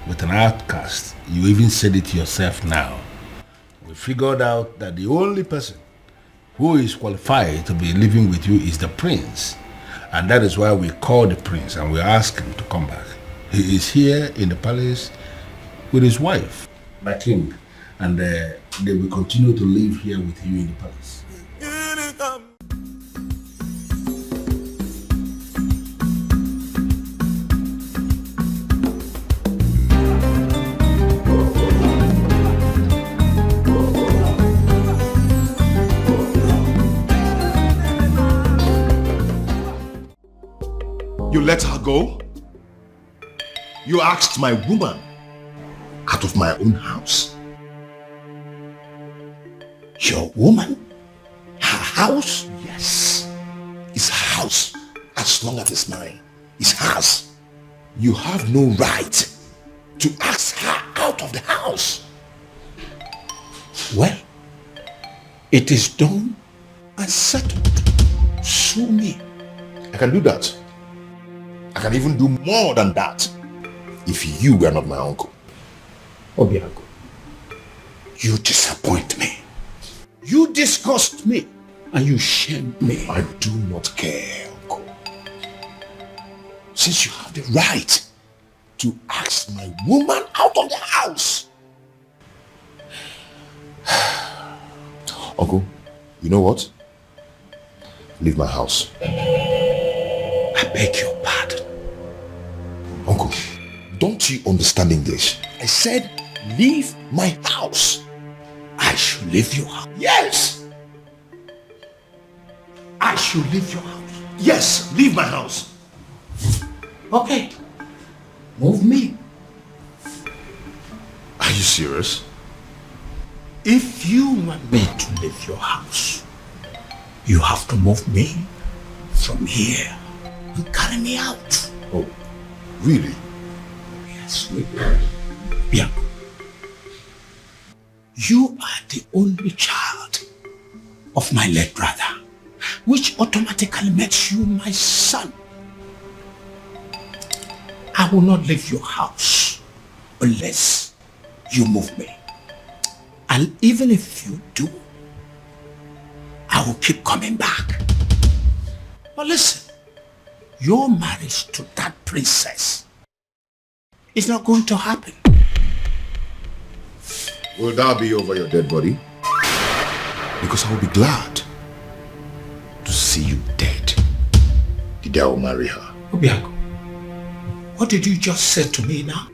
with an outcast, you even said it yourself now. We figured out that the only person who is qualified to be living with you is the prince. And that is why we called the prince and we asked him to come back. He is here in the palace with his wife, my king, and they will continue to live here with you in the palace. You let her go? You asked my woman out of my own house. Your woman? Her house? Yes. It's her house. As long as it's mine, it's hers. You have no right to ask her out of the house. Well, it is done and settled. Sue me. I can do that. I can even do more than that if you were not my uncle. Obiago, you disappoint me. You disgust me. And you shame me. I do not care, uncle. Since you have the right to ask my woman out of the house. Uncle, you know what? Leave my house. I beg your pardon. Uncle, don't you understand English? I said, leave my house. I should leave your house. Yes! I should leave your house. Yes, leave my house. Okay. Move me. Are you serious? If you want me to leave your house, you have to move me from here and carry me out. Oh, really? Yes, really. Yeah. You are the only child of my late brother, which automatically makes you my son. I will not leave your house unless you move me. And even if you do, I will keep coming back. But listen, your marriage to that princess is not going to happen. Will that be over your dead body? Because I will be glad to see you dead. The day I will marry her. Obiago, what did you just say to me now?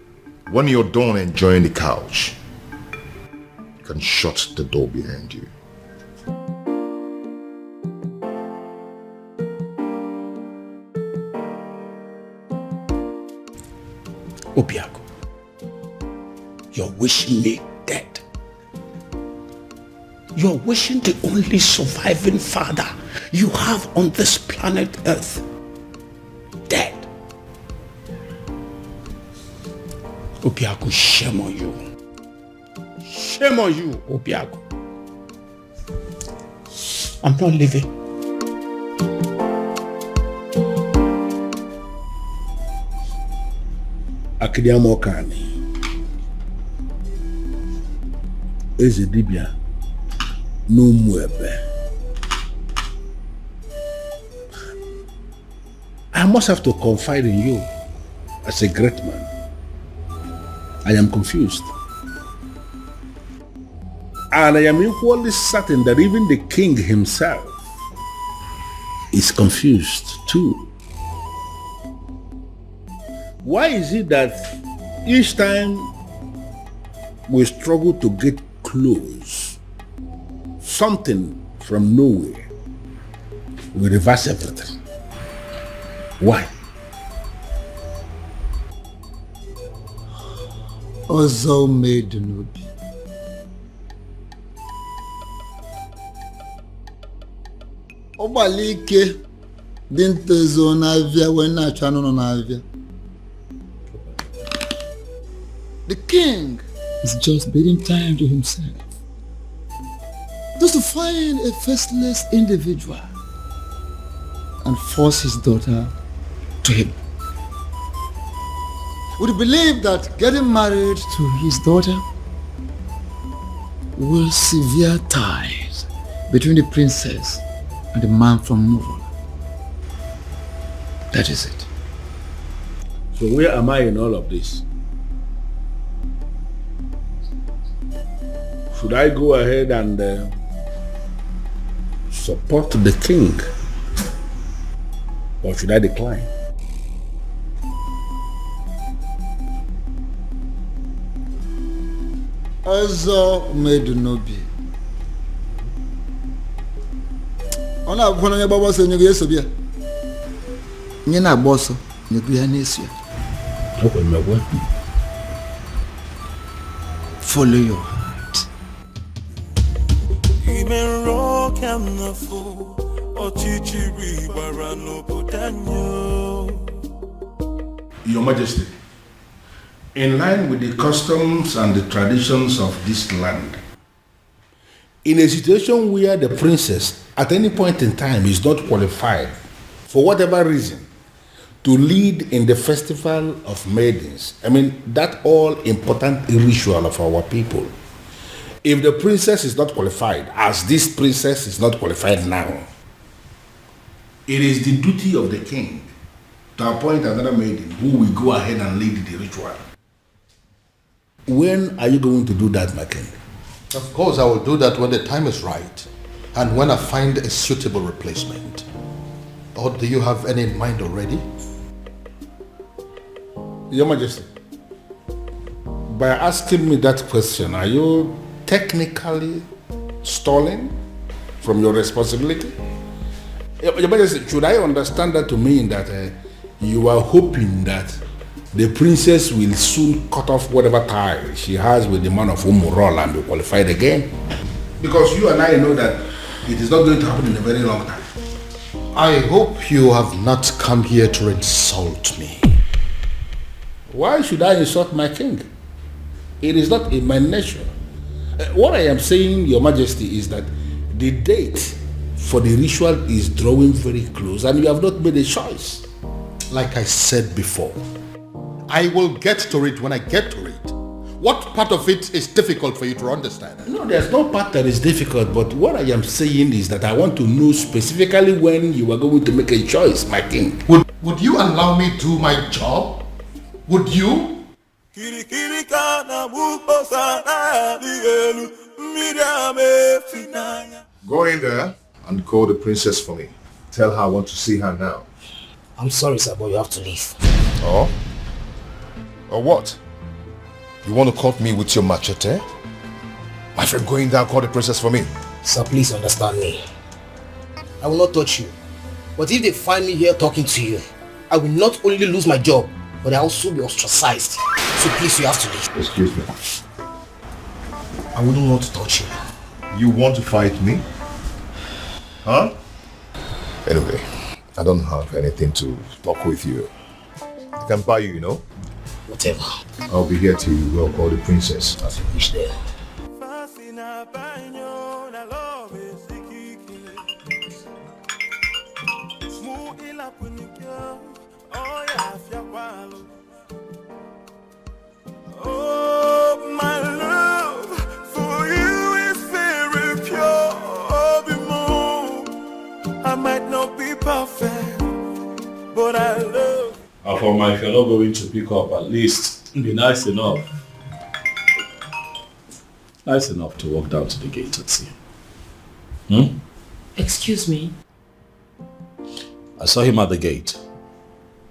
When you're done enjoying the couch, you can shut the door behind you. Obiago, you're wishing me dead. You're wishing the only surviving father you have on this planet Earth dead. Obiago, shame on you. Shame on you, Obiago. I'm not leaving. Akidiamokani. Eze dibia n'umuebe. I must have to confide in you. as a great man, I am confused. And I am equally certain that even the king himself is confused too. Why is it that each time we struggle to get close, something from nowhere will reverse everything? Why? Ọzọ made n'obi. Ọgbalị ike dị ntezo n'avịa wee na-achọ anụ nọ n'avịa. The king is just bidding time to himself, just to find a faceless individual and force his daughter to him. Would you believe that getting married to his daughter will sever ties between the princess and the man from Murola? That is it. So where am I in all of this? Should I go ahead and support the king? Or should I decline? Ọzọ made n'obi. Ọ na-abụkwa na onye gbagba ọsọ nyego ya eso bịa. Onye na-agba ọsọ nyego ya na-eso ya. Follow your heart. Even rock and the fool, Ochichiri Barano Budanyo. Your Majesty, in line with the customs and the traditions of this land, in a situation where the princess at any point in time is not qualified, for whatever reason, to lead in the festival of maidens, I mean, that all important ritual of our people, if the princess is not qualified, as this princess is not qualified now, it is the duty of the king to appoint another maiden who will go ahead and lead the ritual. When are you going to do that, my king? Of course, I will do that when the time is right and when I find a suitable replacement. Or do you have any in mind already? Your Majesty, by asking me that question, are you technically stalling from your responsibility? Your Majesty, should I understand that to mean that you are hoping that the princess will soon cut off whatever tie she has with the man of Umurola and be qualified again? Because you and I know that it is not going to happen in a very long time. I hope you have not come here to insult me. Why should I insult my king? It is not in my nature. What I am saying, Your Majesty, is that the date for the ritual is drawing very close and you have not made a choice. Like I said before, I will get to it when I get to it. What part of it is difficult for you to understand? No, there's no part that is difficult, but what I am saying is that I want to know specifically when you are going to make a choice, my king. Would you allow me to do my job? Would you? Go in there and call the princess for me. Tell her I want to see her now. I'm sorry, sir, but you have to leave. Oh? Or what? You want to cut me with your machete? My friend, go in there and call the princess for me. Sir, please understand me. I will not touch you. But if they find me here talking to you, I will not only lose my job, but I will also be ostracized. So please, you have to leave. Excuse me. I wouldn't want to touch you. You want to fight me? Huh? Anyway, I don't have anything to talk with you. I can buy you, you know? Whatever. I'll be here till you go call the princess. As you wish there. Oh, my love for you is very pure. I might not be perfect, but I love. Afoma, if you're not going to pick up, at least be nice enough. Nice enough to walk down to the gate and see him. Excuse me? I saw him at the gate,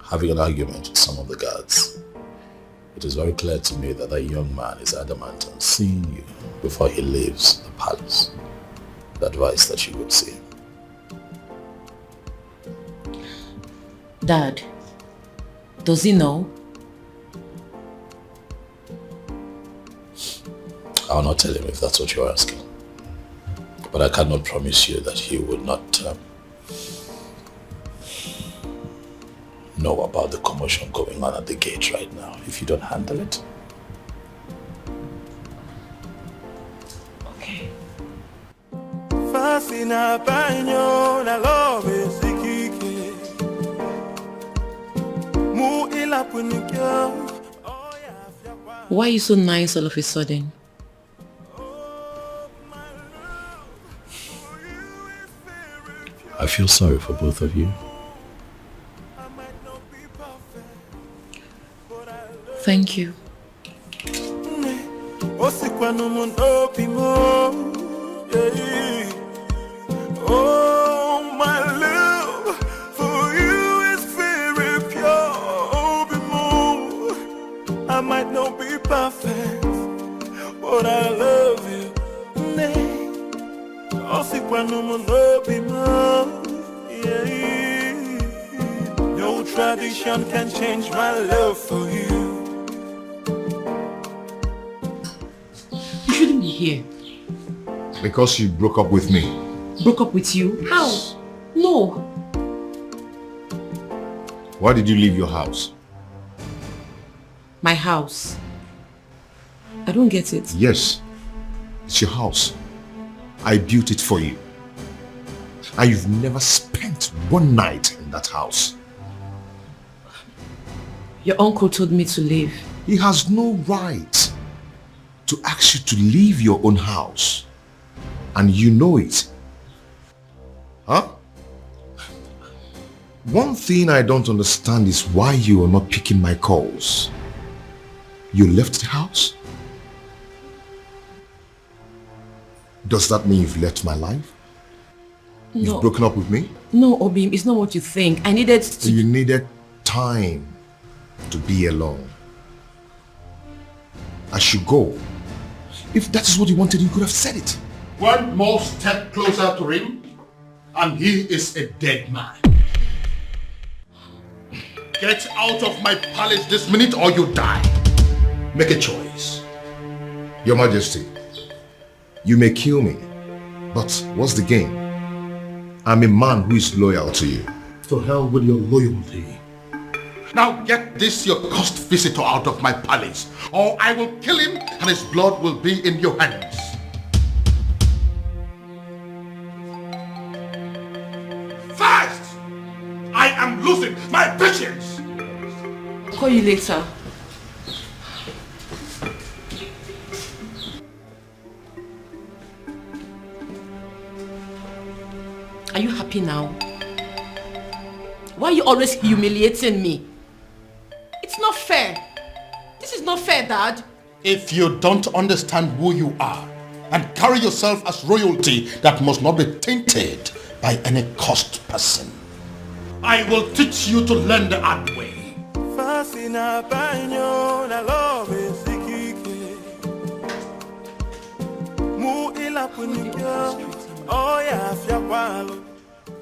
having an argument with some of the guards. It is very clear to me that that young man is adamant on seeing you before he leaves the palace. The advice that you would see him. Dad, does he know? I'll not tell him if that's what you're asking. But I cannot promise you that he would not know about the commotion going on at the gate right now if you don't handle it. Okay. Why are you so nice all of a sudden? I feel sorry for both of you. Thank you. Oh, my love for you is very pure. I might not be perfect, but I love you. No tradition can change my love for you. You shouldn't be here. Because you broke up with me. Broke up with you? How? No. Why did you leave your house? My house. I don't get it. Yes, it's your house. I built it for you. And you've never spent one night in that house. Your uncle told me to leave. He has no right to ask you to leave your own house. And you know it. Huh? One thing I don't understand is why you are not picking my calls. You left the house? Does that mean you've left my life? No. You've broken up with me? No, Obim, it's not what you think. I needed to... You needed time to be alone. I should go. If that is what you wanted, you could have said it. One more step closer to him, and he is a dead man. Get out of my palace this minute or you die. Make a choice. Your Majesty, you may kill me, but what's the gain? I'm a man who is loyal to you. To hell with your loyalty. Now get this your cursed visitor out of my palace, or I will kill him and his blood will be in your hands. Fast! I am losing my patience! I'll call you later. Are you happy now? Why are you always humiliating me? It's not fair. This is not fair, Dad. If you don't understand who you are and carry yourself as royalty that must not be tainted by any cursed person, I will teach you to learn the hard way.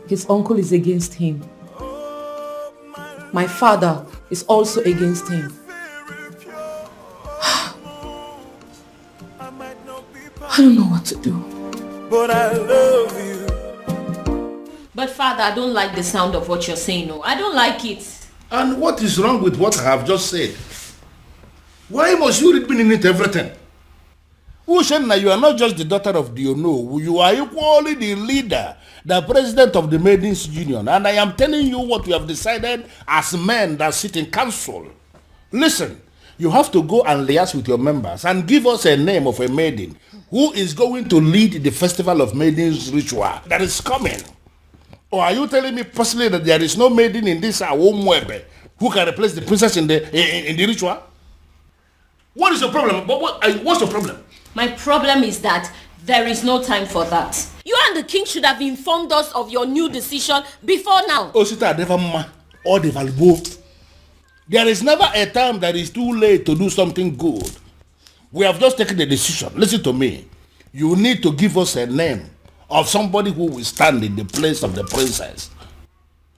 His uncle is against him. My father is also against him. I don't know what to do. But I love you. But Father, I don't like the sound of what you're saying. No, I don't like it. And what is wrong with what I have just said? Why must you read meaning into everything? Ushenna, you are not just the daughter of the Ono. You are equally the leader, the president of the Maidens Union. And I am telling you what we have decided as men that sit in council. Listen, you have to go and liaise with your members and give us a name of a maiden who is going to lead the Festival of Maidens ritual that is coming. Or are you telling me personally that there is no maiden in this Awomwebe who can replace the princess in the ritual? What is your problem? What's your problem? My problem is that there is no time for that. You and the king should have informed us of your new decision before now. Osita never or the valuable. There is never a time that is too late to do something good. We have just taken the decision. Listen to me. You need to give us a name of somebody who will stand in the place of the princess.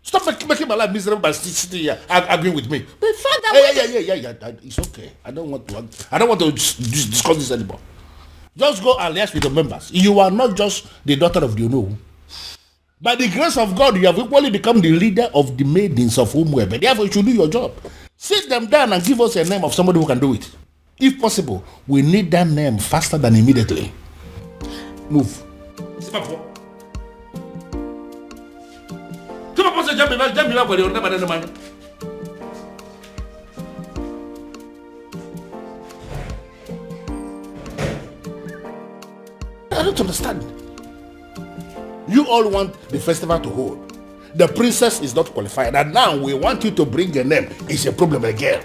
Stop making my life miserable by sitting here arguing with me. But father, yeah. It's okay. I don't want to discuss this anymore. Just go and liaise with the members. You are not just the daughter of the Uno. By the grace of God, you have equally become the leader of the maidens of Umwebe. Therefore, you should do your job. Sit them down and give us a name of somebody who can do it. If possible, we need that name faster than immediately. Move. I don't understand. You all want the festival to hold. The princess is not qualified, and now we want you to bring a name. It's a problem again.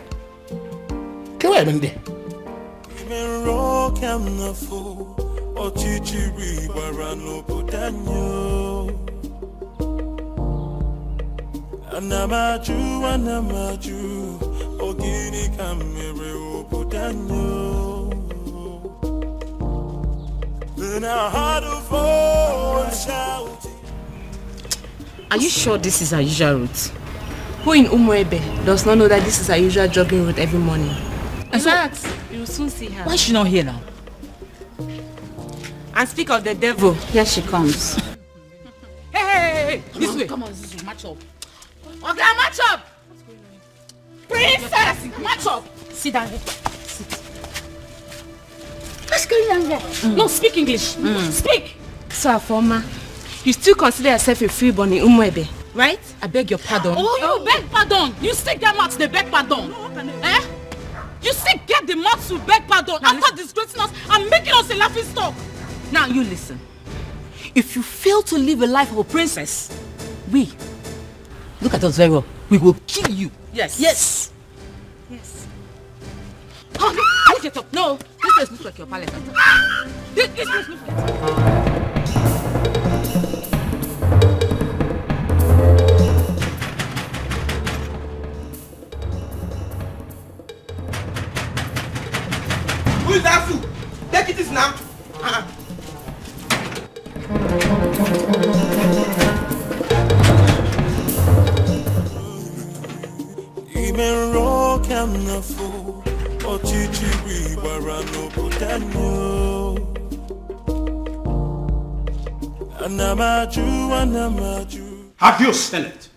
Come on, Mindy. Anamaju, ogini kamere obudanyo. Then I had a voice shouting. Are you sure this is our usual route? Who in Umuebe does not know that this is our usual jogging route every morning? In fact, you will soon see her. Why is she not here now? And speak of the devil, here she comes. Hey, this way. Come on, Lizzy, match up. Okay, match up! Princess, match up! Sit down here. Sit. What's going on there? No, speak English. Speak. So, Afoma, you still consider yourself a freeborn in Umuebe, right? I beg your pardon. Oh, you beg pardon. You still get mouth to beg pardon. Eh? You still get the mouth to beg pardon after disgracing us and making us a laughing stock. Now you listen. If you fail to live a life of a princess, we, look at us very well, we will kill you. Yes. Yes. Yes. Oh, no, get up. No, this place looks like your palace. This place looks like... Who is that fool? Take it now. Have you seen it?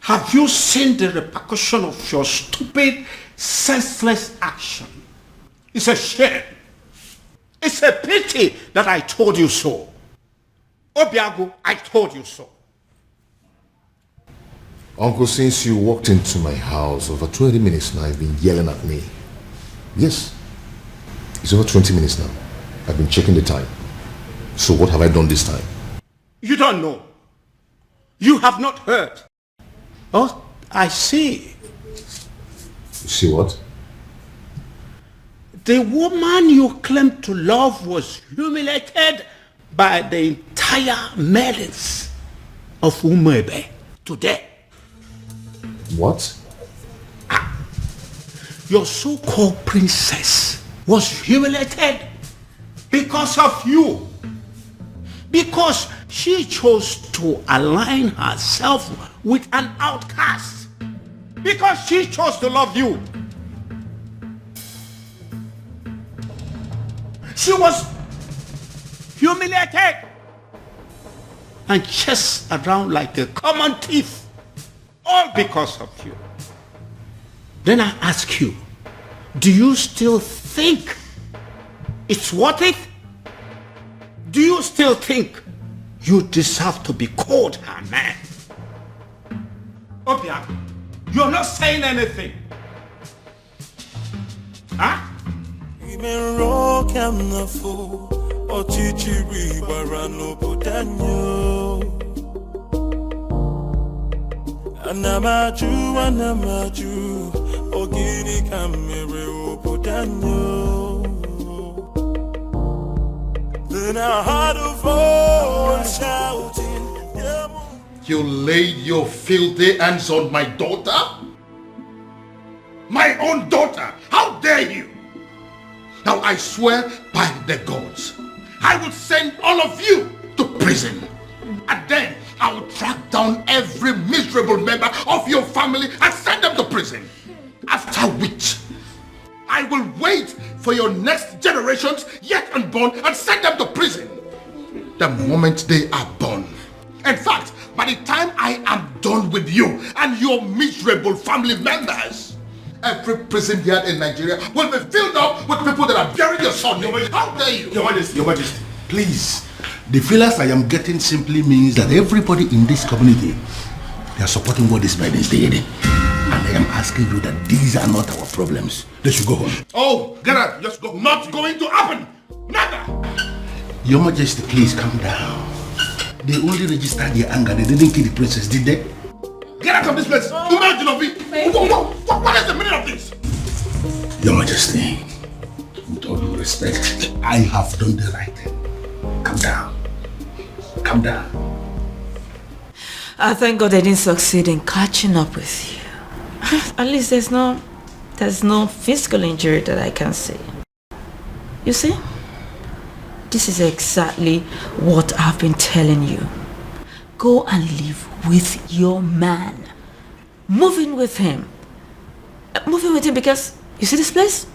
Have you seen the repercussion of your stupid, senseless action? It's a shame. It's a pity that I told you so. Obiago, I told you so. Uncle, since you walked into my house over 20 minutes now, you've been yelling at me. Yes. It's over 20 minutes now. I've been checking the time. So what have I done this time? You don't know. You have not heard. Oh, I see. You see what? The woman you claim to love was humiliated by the entire maidens of Umebe today. What? Your so-called princess was humiliated because of you. Because she chose to align herself with an outcast. Because she chose to love you. She was humiliated and chased around like a common thief. All because of you. Then I ask you, do you still think it's worth it? Do you still think you deserve to be called her man? Obia, you're not saying anything. Huh? Anamaju, Ogini kamere oputanyo. Then I heard a voice shouting, You laid your filthy hands on my daughter? My own daughter! How dare you! Now I swear by the gods, I will send all of you to prison. And then I will track down every miserable member of your family and send them to prison. After which, I will wait for your next generations yet unborn and send them to prison. The moment they are born. In fact, by the time I am done with you and your miserable family members, every prison yard in Nigeria will be filled up with people that are burying your son. How dare you? Your Majesty, please. The feelers I am getting simply means that everybody in this community, they are supporting what this man is doing. And I am asking you that these are not our problems. They should go home. Oh, get out. Just go. Not going to happen. Never. Your Majesty, please calm down. They only registered their anger. They didn't kill the princess, did they? Get out of this place. What is the meaning of this? Your Majesty, with all due respect, I have done the right thing. Calm down. Calm down. I thank God I didn't succeed in catching up with you. At least there's no physical injury that I can see. You see? This is exactly what I've been telling you. Go and live with your man. Move in with him. Move in with him because, you see this place?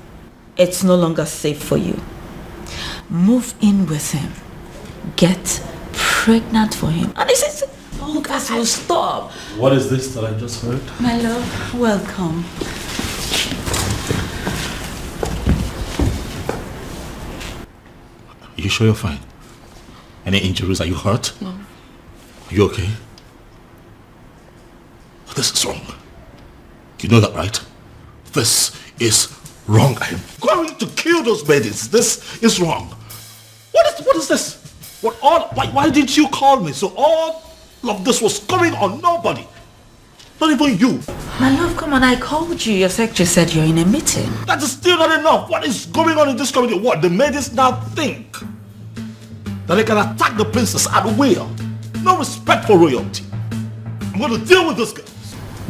It's no longer safe for you. Move in with him. Get pregnant for him. And this is, all guys will stop. What is this that I just heard? My love, welcome. You sure you're fine? Any injuries? Are you hurt? No. Are you okay? This is wrong. You know that, right? This is wrong. I am going to kill those babies. This is wrong. What is this? Why didn't you call me? So all of this was going on nobody. Not even you. My love, come on, I called you. Your secretary said you're in a meeting. That is still not enough. What is going on in this community? What? The ladies now think that they can attack the princess at will. No respect for royalty. I'm going to deal with this girl.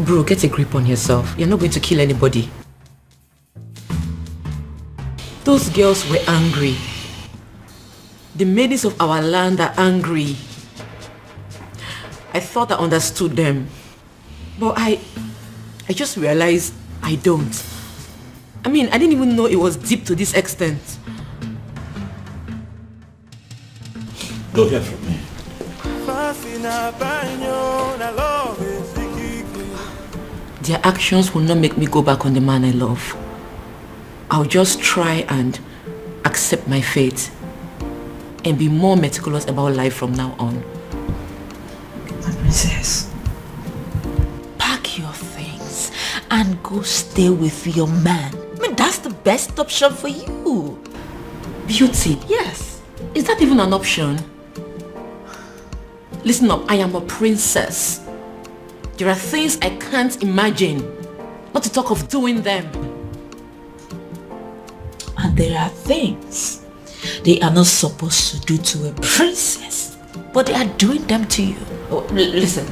Bro, get a grip on yourself. You're not going to kill anybody. Those girls were angry. The maidens of our land are angry. I thought I understood them. But I just realized I don't. I mean, I didn't even know it was deep to this extent. Don't hear from me. Their actions will not make me go back on the man I love. I'll just try and accept my fate and be more meticulous about life from now on. Princess, pack your things and go stay with your man. I mean, that's the best option for you. Beauty? Yes. Is that even an option? Listen up, I am a princess. There are things I can't imagine, not to talk of doing them. And there are things they are not supposed to do to a princess, but they are doing them to you. Oh, listen,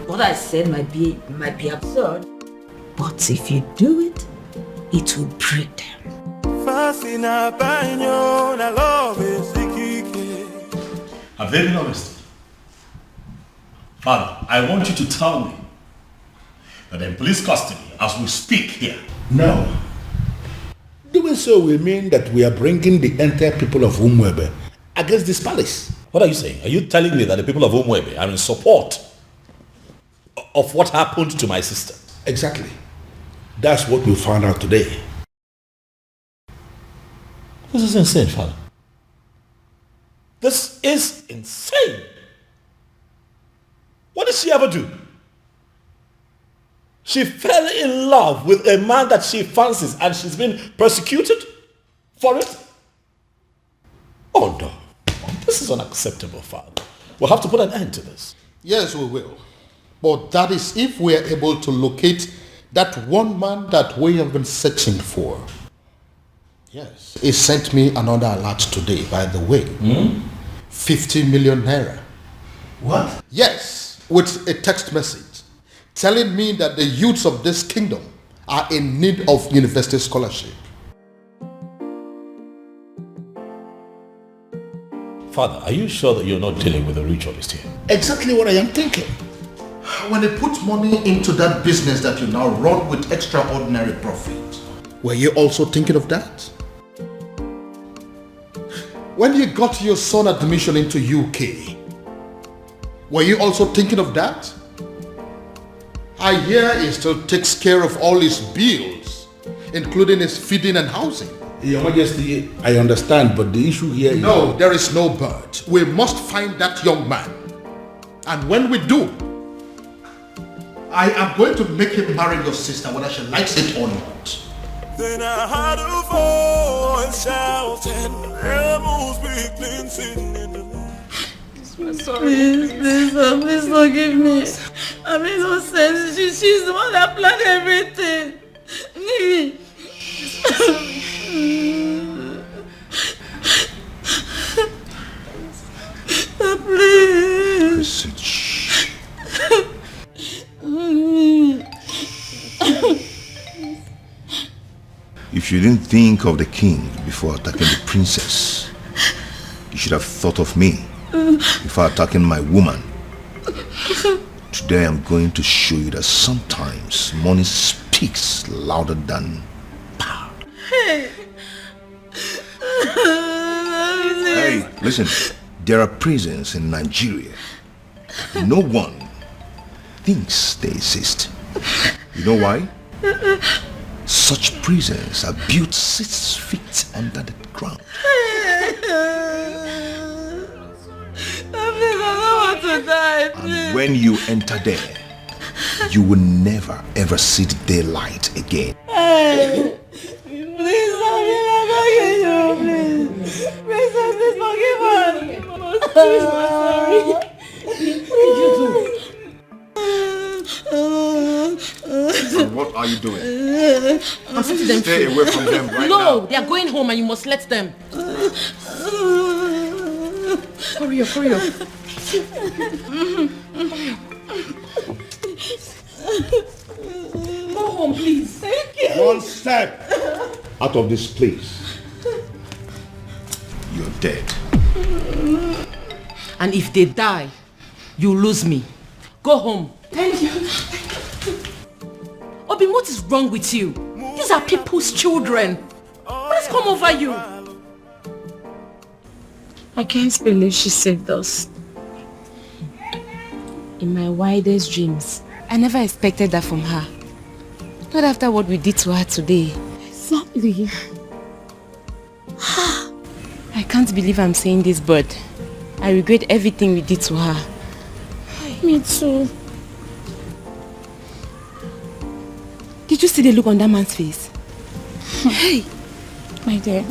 what I said might be absurd, but if you do it, it will break them. I'm very honest. Father, I want you to tell me that in police custody as we speak here. No. Doing so will mean that we are bringing the entire people of Umwebe against this palace. What are you saying? Are you telling me that the people of Umwebe are in support of what happened to my sister? Exactly. That's what we found out today. This is insane, Father. This is insane. What did she ever do? She fell in love with a man that she fancies and she's been persecuted for it? Oh no. This is unacceptable, Father. We'll have to put an end to this. Yes, we will. But that is if we are able to locate that one man that we have been searching for. Yes. He sent me another alert today, by the way. 50 million naira. What? Yes, with a text message telling me that the youths of this kingdom are in need of university scholarship. Father, are you sure that you're not dealing with a ritualist here? Exactly what I am thinking. When they put money into that business that you now run with extraordinary profit, were you also thinking of that? When you got your son admission into UK, were you also thinking of that? I hear he still takes care of all his bills, including his feeding and housing. Your Majesty, I understand, but the issue here is... No, there is no but. We must find that young man. And when we do, I am going to make him marry your sister, whether she likes it or not. Then I heard a voice shouting, Amos weakling sitting in the night. Sorry. Please forgive me. I mean, no sense. She's the one that planned everything. Please. If you didn't think of the king before attacking the princess, you should have thought of me before attacking my woman. Today I'm going to show you that sometimes money speaks louder than power. Hey. Hey, listen, there are prisons in Nigeria. No one thinks they exist. You know why? Such prisons are built 6 feet under the ground. I don't want to die, please. And when you enter there, you will never ever see the daylight again. Hey. Please, I'm begging you, please. Princess, please forgive us. Please, I'm sorry. What did you do? And what are you doing? I'm setting them Stay free. away from them right now. No, they are going home and you must let them. Hurry up, hurry up. Go home, please. Thank you. One step out of this place, you're dead. And if they die, you lose me. Go home. Thank you. Obin, what is wrong with you? These are people's children. What has come over you? I can't believe she saved us. In my wildest dreams, I never expected that from her. Not after what we did to her today. Exactly. I can't believe I'm saying this, but I regret everything we did to her. Me too. Did you see the look on that man's face? Hey! My dear,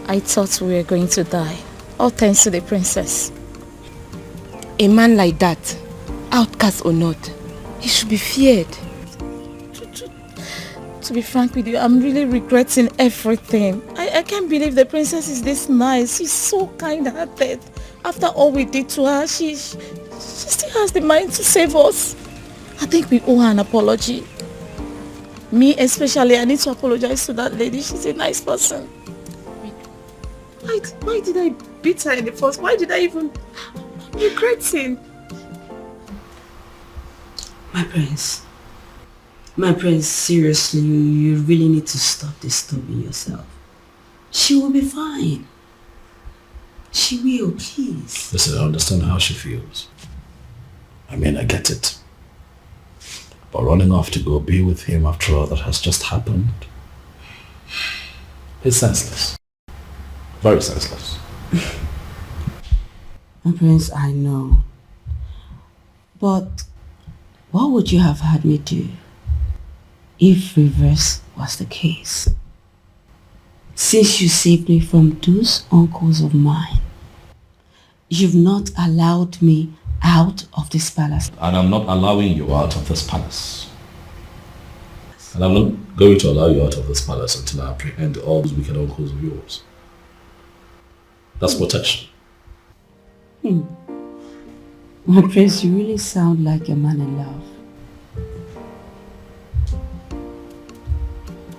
I thought we were going to die. All thanks to the princess. A man like that, outcast or not, he should be feared. To be frank with you, I'm really regretting everything. I can't believe the princess is this nice. She's so kind-hearted. After all we did to her, she still has the mind to save us. I think we owe her an apology. Me especially, I need to apologize to that lady. She's a nice person. Why did I beat her in the first? Why did I even regret it? My prince, seriously, you really need to stop disturbing yourself. She will be fine. She will, please. Listen, I understand how she feels. I mean, I get it. But running off to go be with him after all that has just happened, it's senseless. Very senseless. My prince, I know. But what would you have had me do if reverse was the case? Since you saved me from those uncles of mine, you've not allowed me out of this palace. And I'm not allowing you out of this palace. And I'm not going to allow you out of this palace until I apprehend all those wicked uncles of yours. That's protection. My prince, you really sound like a man in love.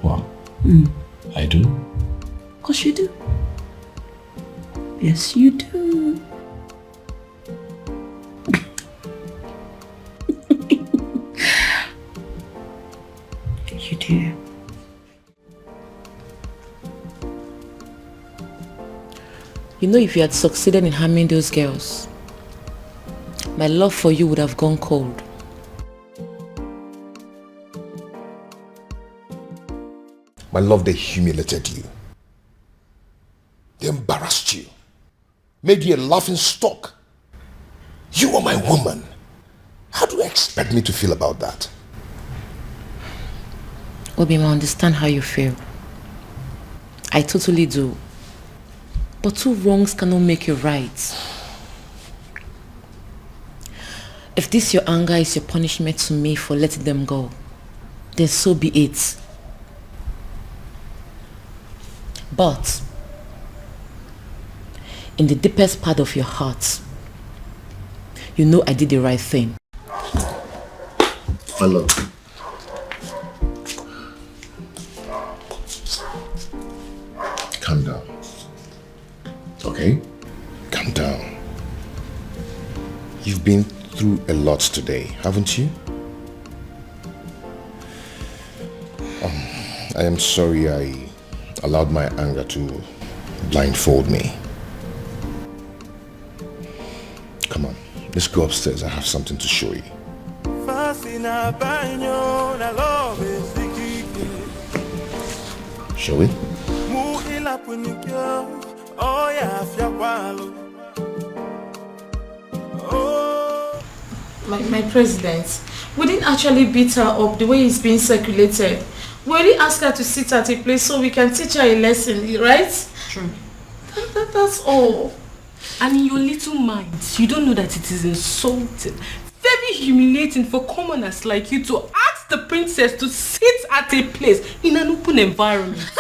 Wow. I do? Of course you do. Yes, you do. You do. You know, if you had succeeded in harming those girls, my love for you would have gone cold. My love, they humiliated you. They embarrassed you. Made you a laughing stock. You are my woman. How do you expect me to feel about that? Obima, I understand how you feel. I totally do. But two wrongs cannot make you right. If this your anger is your punishment to me for letting them go, then so be it. But in the deepest part of your heart, you know I did the right thing. My love. Calm down. Okay? Calm down. You've been through a lot today, haven't you? I am sorry I allowed my anger to blindfold me. Come on, let's go upstairs. I have something to show you. Shall we? My president, we didn't actually beat her up the way it's being circulated. We only asked her to sit at a place so we can teach her a lesson, right? True. That's all. And in your little minds, you don't know that it is insulting, very humiliating for commoners like you to ask the princess to sit at a place in an open environment.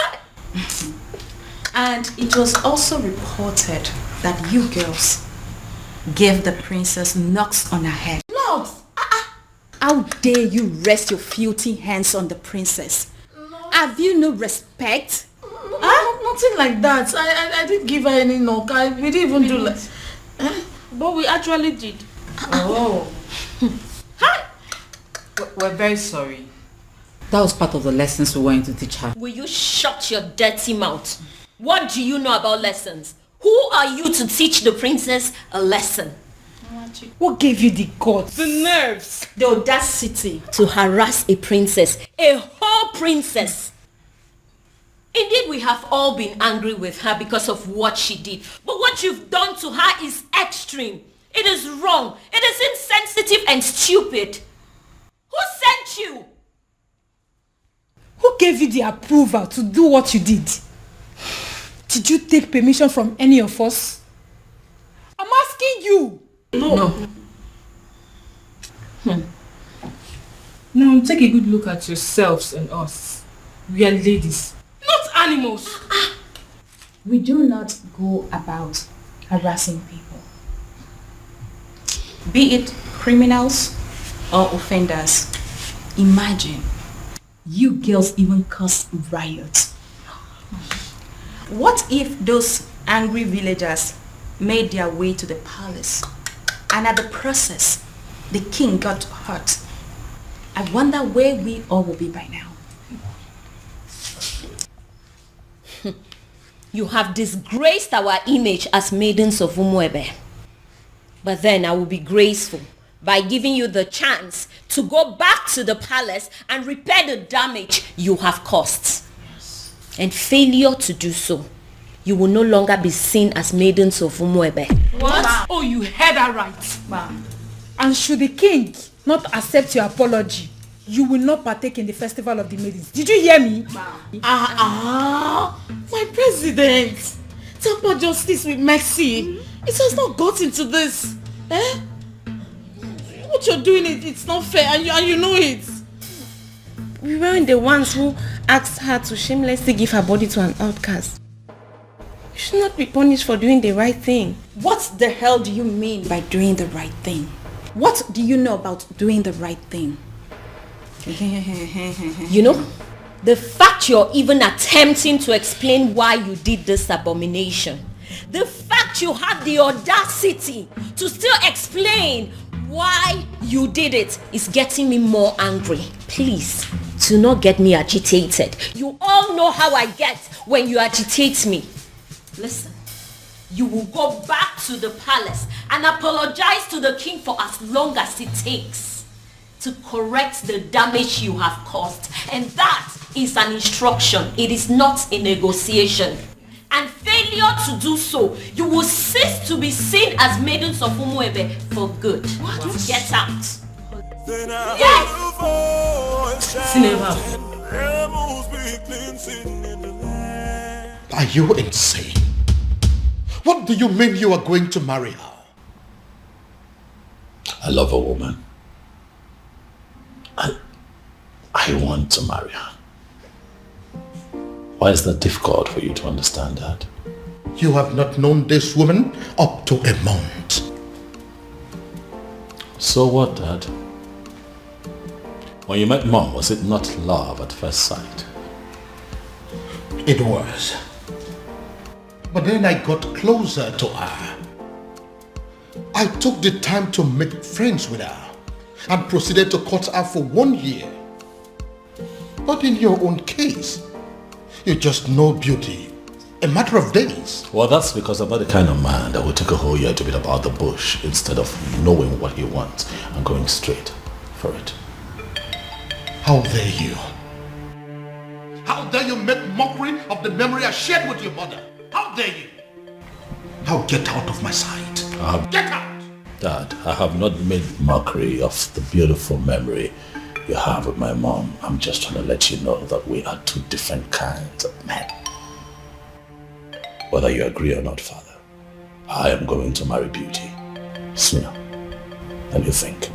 And it was also reported that you girls gave the princess knocks on her head. Knocks? How dare you rest your filthy hands on the princess? Have you no respect? Nothing like that. I didn't give her any knock. We didn't even do like... But we actually did. Oh. We're very sorry. That was part of the lessons we wanted to teach her. Will you shut your dirty mouth? What do you know about lessons? Who are you to teach the princess a lesson? What gave you the guts? The nerves. The audacity to harass a princess. A whole princess. Indeed, we have all been angry with her because of what she did. But what you've done to her is extreme. It is wrong. It is insensitive and stupid. Who sent you? Who gave you the approval to do what you did? Did you take permission from any of us? I'm asking you. No. Now take a good look at yourselves and us. We are ladies, not animals. We do not go about harassing people, be it criminals or offenders. Imagine, you girls even caused riots. What if those angry villagers made their way to the palace and at the process the king got hurt? I wonder where we all will be by now. You have disgraced our image as maidens of Umuebe. But then I will be graceful by giving you the chance to go back to the palace and repair the damage you have caused. Yes. And failure to do so, you will no longer be seen as maidens of Umuebe. What? Ma. Oh, you heard that right. Ma. And should the king not accept your apology, you will not partake in the festival of the maidens. Did you hear me? My president. Temper justice with mercy. It has not gotten to this. What you're doing, it's not fair, and you know it. We weren't the ones who asked her to shamelessly give her body to an outcast. You should not be punished for doing the right thing. What the hell do you mean by doing the right thing? What do you know about doing the right thing? You know, the fact you're even attempting to explain why you did this abomination, the fact you had the audacity to still explain why you did it is getting me more angry. Please, do not get me agitated. You all know how I get when you agitate me. Listen, you will go back to the palace and apologize to the king for as long as it takes to correct the damage you have caused. And that is an instruction. It is not a negotiation. And failure to do so, you will cease to be seen as maidens of Umuebe for good. What? Get out. Yes! Are you insane? What do you mean you are going to marry her? I love a woman. I want to marry her. Why is that difficult for you to understand that? You have not known this woman up to a month. So what, Dad? When you met Mom, was it not love at first sight? It was. But then I got closer to her. I took the time to make friends with her and proceeded to court her for 1 year. But in your own case, you just know beauty. A matter of days. Well, that's because I'm not the kind of man that will take a whole year to beat about the bush instead of knowing what he wants and going straight for it. How dare you? How dare you make mockery of the memory I shared with your mother? How dare you? Now get out of my sight. Get out! Dad, I have not made mockery of the beautiful memory you have with my mom. I'm just trying to let you know that we are two different kinds of men. Whether you agree or not, Father, I am going to marry Beauty sooner than you think.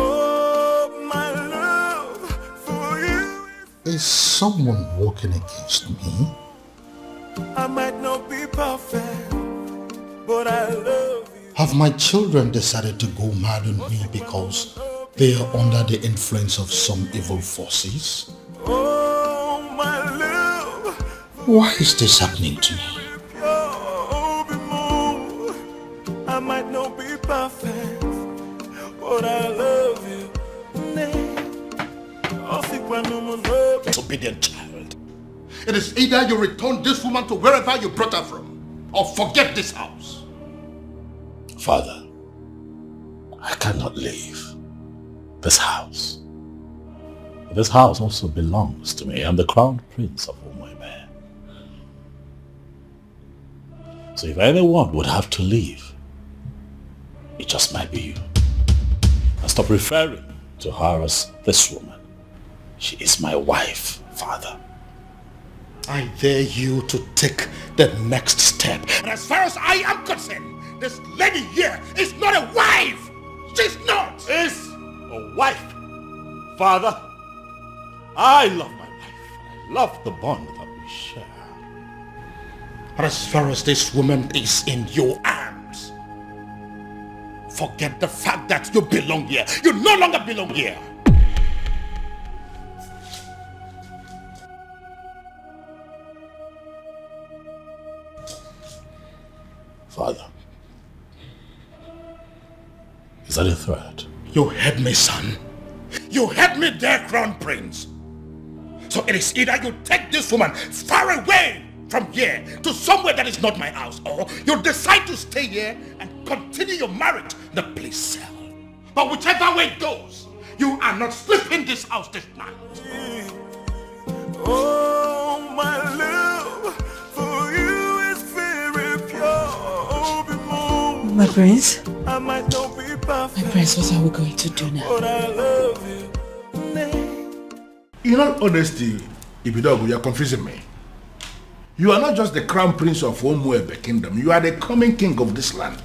Oh, my love for you. Is someone walking against me? I might not be perfect, but I love you. Have my children decided to go mad on me because they are under the influence of some evil forces? Oh, my love. Why is this happening to me? I might not be perfect, but I love you. Disobedient child. It is either you return this woman to wherever you brought her from, or forget this house. Father, I cannot leave this house. This house also belongs to me. I'm the crown prince of Umuebe. So if anyone would have to leave, it just might be you. And stop referring to her as this woman. She is my wife, Father. I dare you to take the next step. And as far as I am concerned, this lady here is not a wife. She's not. Is a wife. Father, I love my wife. I love the bond that we share. But as far as this woman is in your arms, forget the fact that you belong here. You no longer belong here. Father, is that a threat? You heard me, son. You heard me there, Crown Prince. So it is either you take this woman far away from here to somewhere that is not my house, or you decide to stay here and continue your marriage in the police cell. But whichever way it goes, you are not sleeping this house this night. Oh, my love for you is very pure. My prince? I might not be perfect. My prince, what are we going to do now? But I love you. In all honesty, Ibidogu, you're confusing me. You are not just the crown prince of Umuebe kingdom. You are the coming king of this land.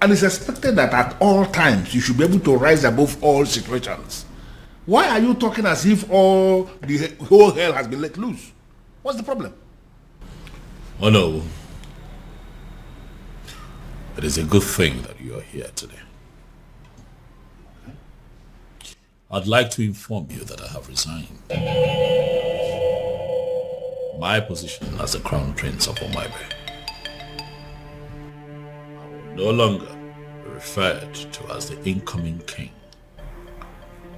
And it's expected that at all times you should be able to rise above all situations. Why are you talking as if the whole hell has been let loose? What's the problem? Oh no. It is a good thing that you are here today. I'd like to inform you that I have resigned. My position as the Crown Prince of Omaibe. I will no longer be referred to as the incoming king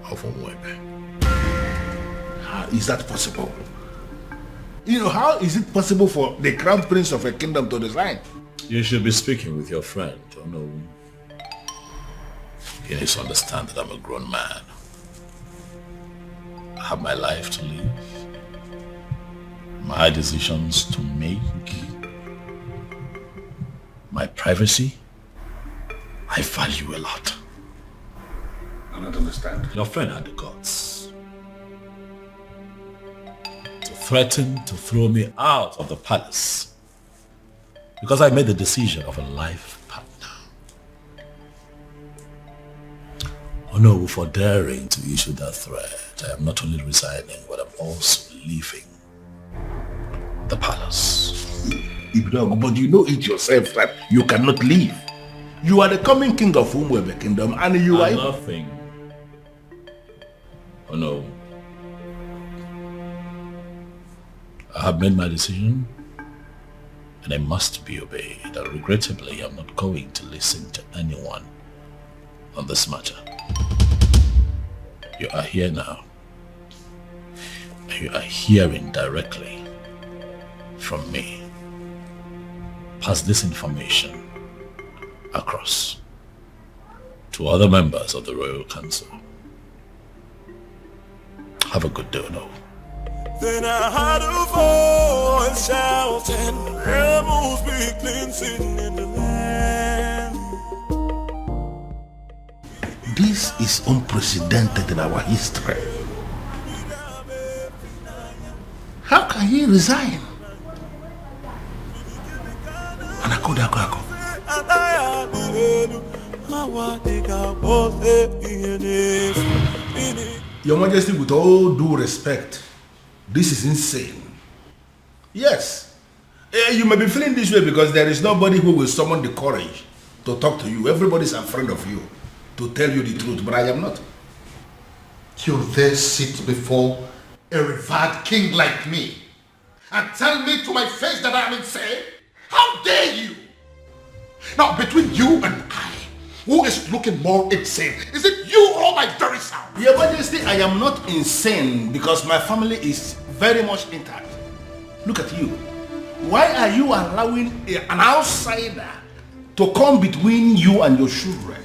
of Omaibe. How is that possible? How is it possible for the Crown Prince of a kingdom to resign? You should be speaking with your friend, no. You need to understand that I'm a grown man. I have my life to live, my decisions to make, my privacy. I value a lot. I don't understand. Your friend had the guts to threaten to throw me out of the palace because I made the decision of a life partner. Oh no, for daring to issue that threat, I am not only resigning, but I'm also leaving the palace. But you know it yourself that you cannot leave. You are the coming king of Umuebe kingdom and you are... Nothing. Oh no. I have made my decision and I must be obeyed. And regrettably, I'm not going to listen to anyone on this matter. You are here now. And you are hearing directly from me. Pass this information across to other members of the Royal Council. Have a good day, no. Then I heard a voice shouting, rebels be cleansing in the land. This is unprecedented in our history. How can he resign? Your Majesty, with all due respect, this is insane. Yes, you may be feeling this way because there is nobody who will summon the courage to talk to you. Everybody's afraid of you to tell you the truth, but I am not. You dare sit before a revered king like me and tell me to my face that I am insane? How dare you? Now, between you and I, who is looking more insane? Is it you or my very self? Your Majesty, I am not insane because my family is very much intact. Look at you. Why are you allowing an outsider to come between you and your children?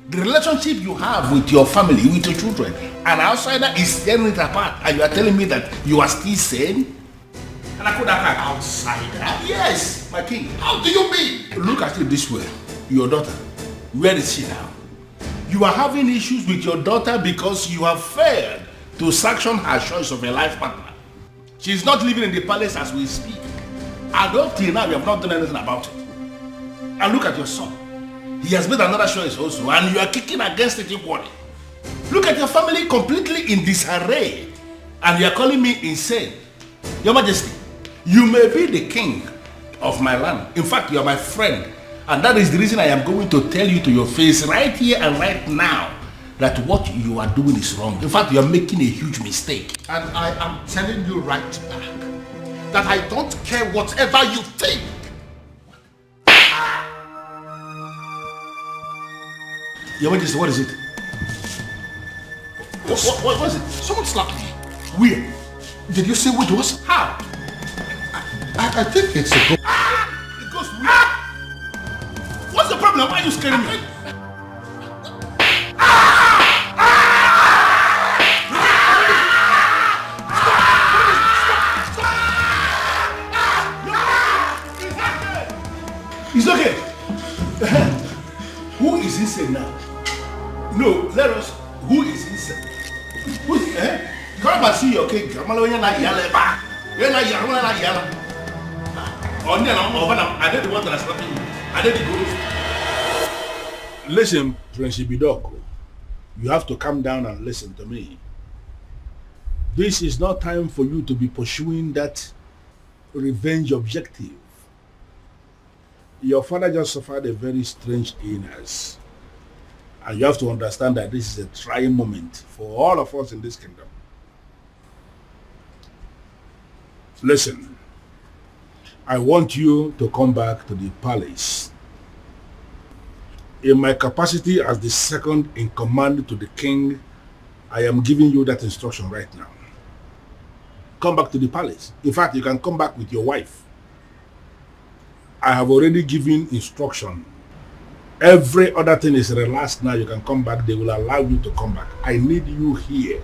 The relationship you have with your family, with your children, an outsider is tearing it apart and you are telling me that you are still sane? And I could have an outsider? Yes, my king. How do you mean? Look at it this way. Your daughter, where is she now? You are having issues with your daughter because you have failed to sanction her choice of a life partner. She is not living in the palace as we speak. And up till now, you have not done anything about it. And look at your son. He has made another choice also, and you are kicking against it equally. Look at your family completely in disarray, and you are calling me insane. Your Majesty, you may be the king of my land. In fact, you are my friend. And that is the reason I am going to tell you to your face right here and right now that what you are doing is wrong. In fact, you are making a huge mistake. And I am telling you right back that I don't care whatever you think. Your Majesty, what is it? What is it? Someone slapped me. Where? Did you see what it was? How? I think it's a ghost. It goes where? What's the problem? Why are you scaring me? It's okay. Who is insane now? No, let us. Who is insane? Come and see your king. I'm alone. You're not yelling back. You're not yelling. I did the one that I slapped you. I did the good. Listen, Prince Ibidoko. You have to calm down and listen to me. This is not time for you to be pursuing that revenge objective. Your father just suffered a very strange illness. And you have to understand that this is a trying moment for all of us in this kingdom. Listen, I want you to come back to the palace. In my capacity as the second in command to the king, I am giving you that instruction right now. Come back to the palace. In fact, you can come back with your wife. I have already given instruction. Every other thing is relaxed now. You can come back. They will allow you to come back. I need you here.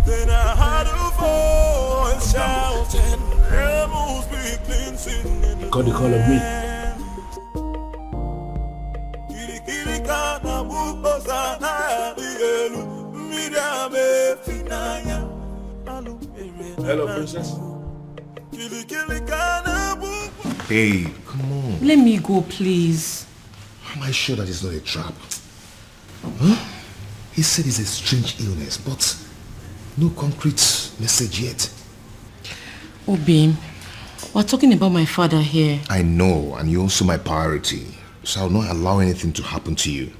Then I heard a voice shouting, rebels be cleansing in the Call the call of me. Hello, princess. Babe, come on. Let me go, please. Am I sure that it's not a trap? Huh? He said it's a strange illness, but no concrete message yet. Oh, babe, we're talking about my father here. I know, and you're also my priority, so I'll not allow anything to happen to you.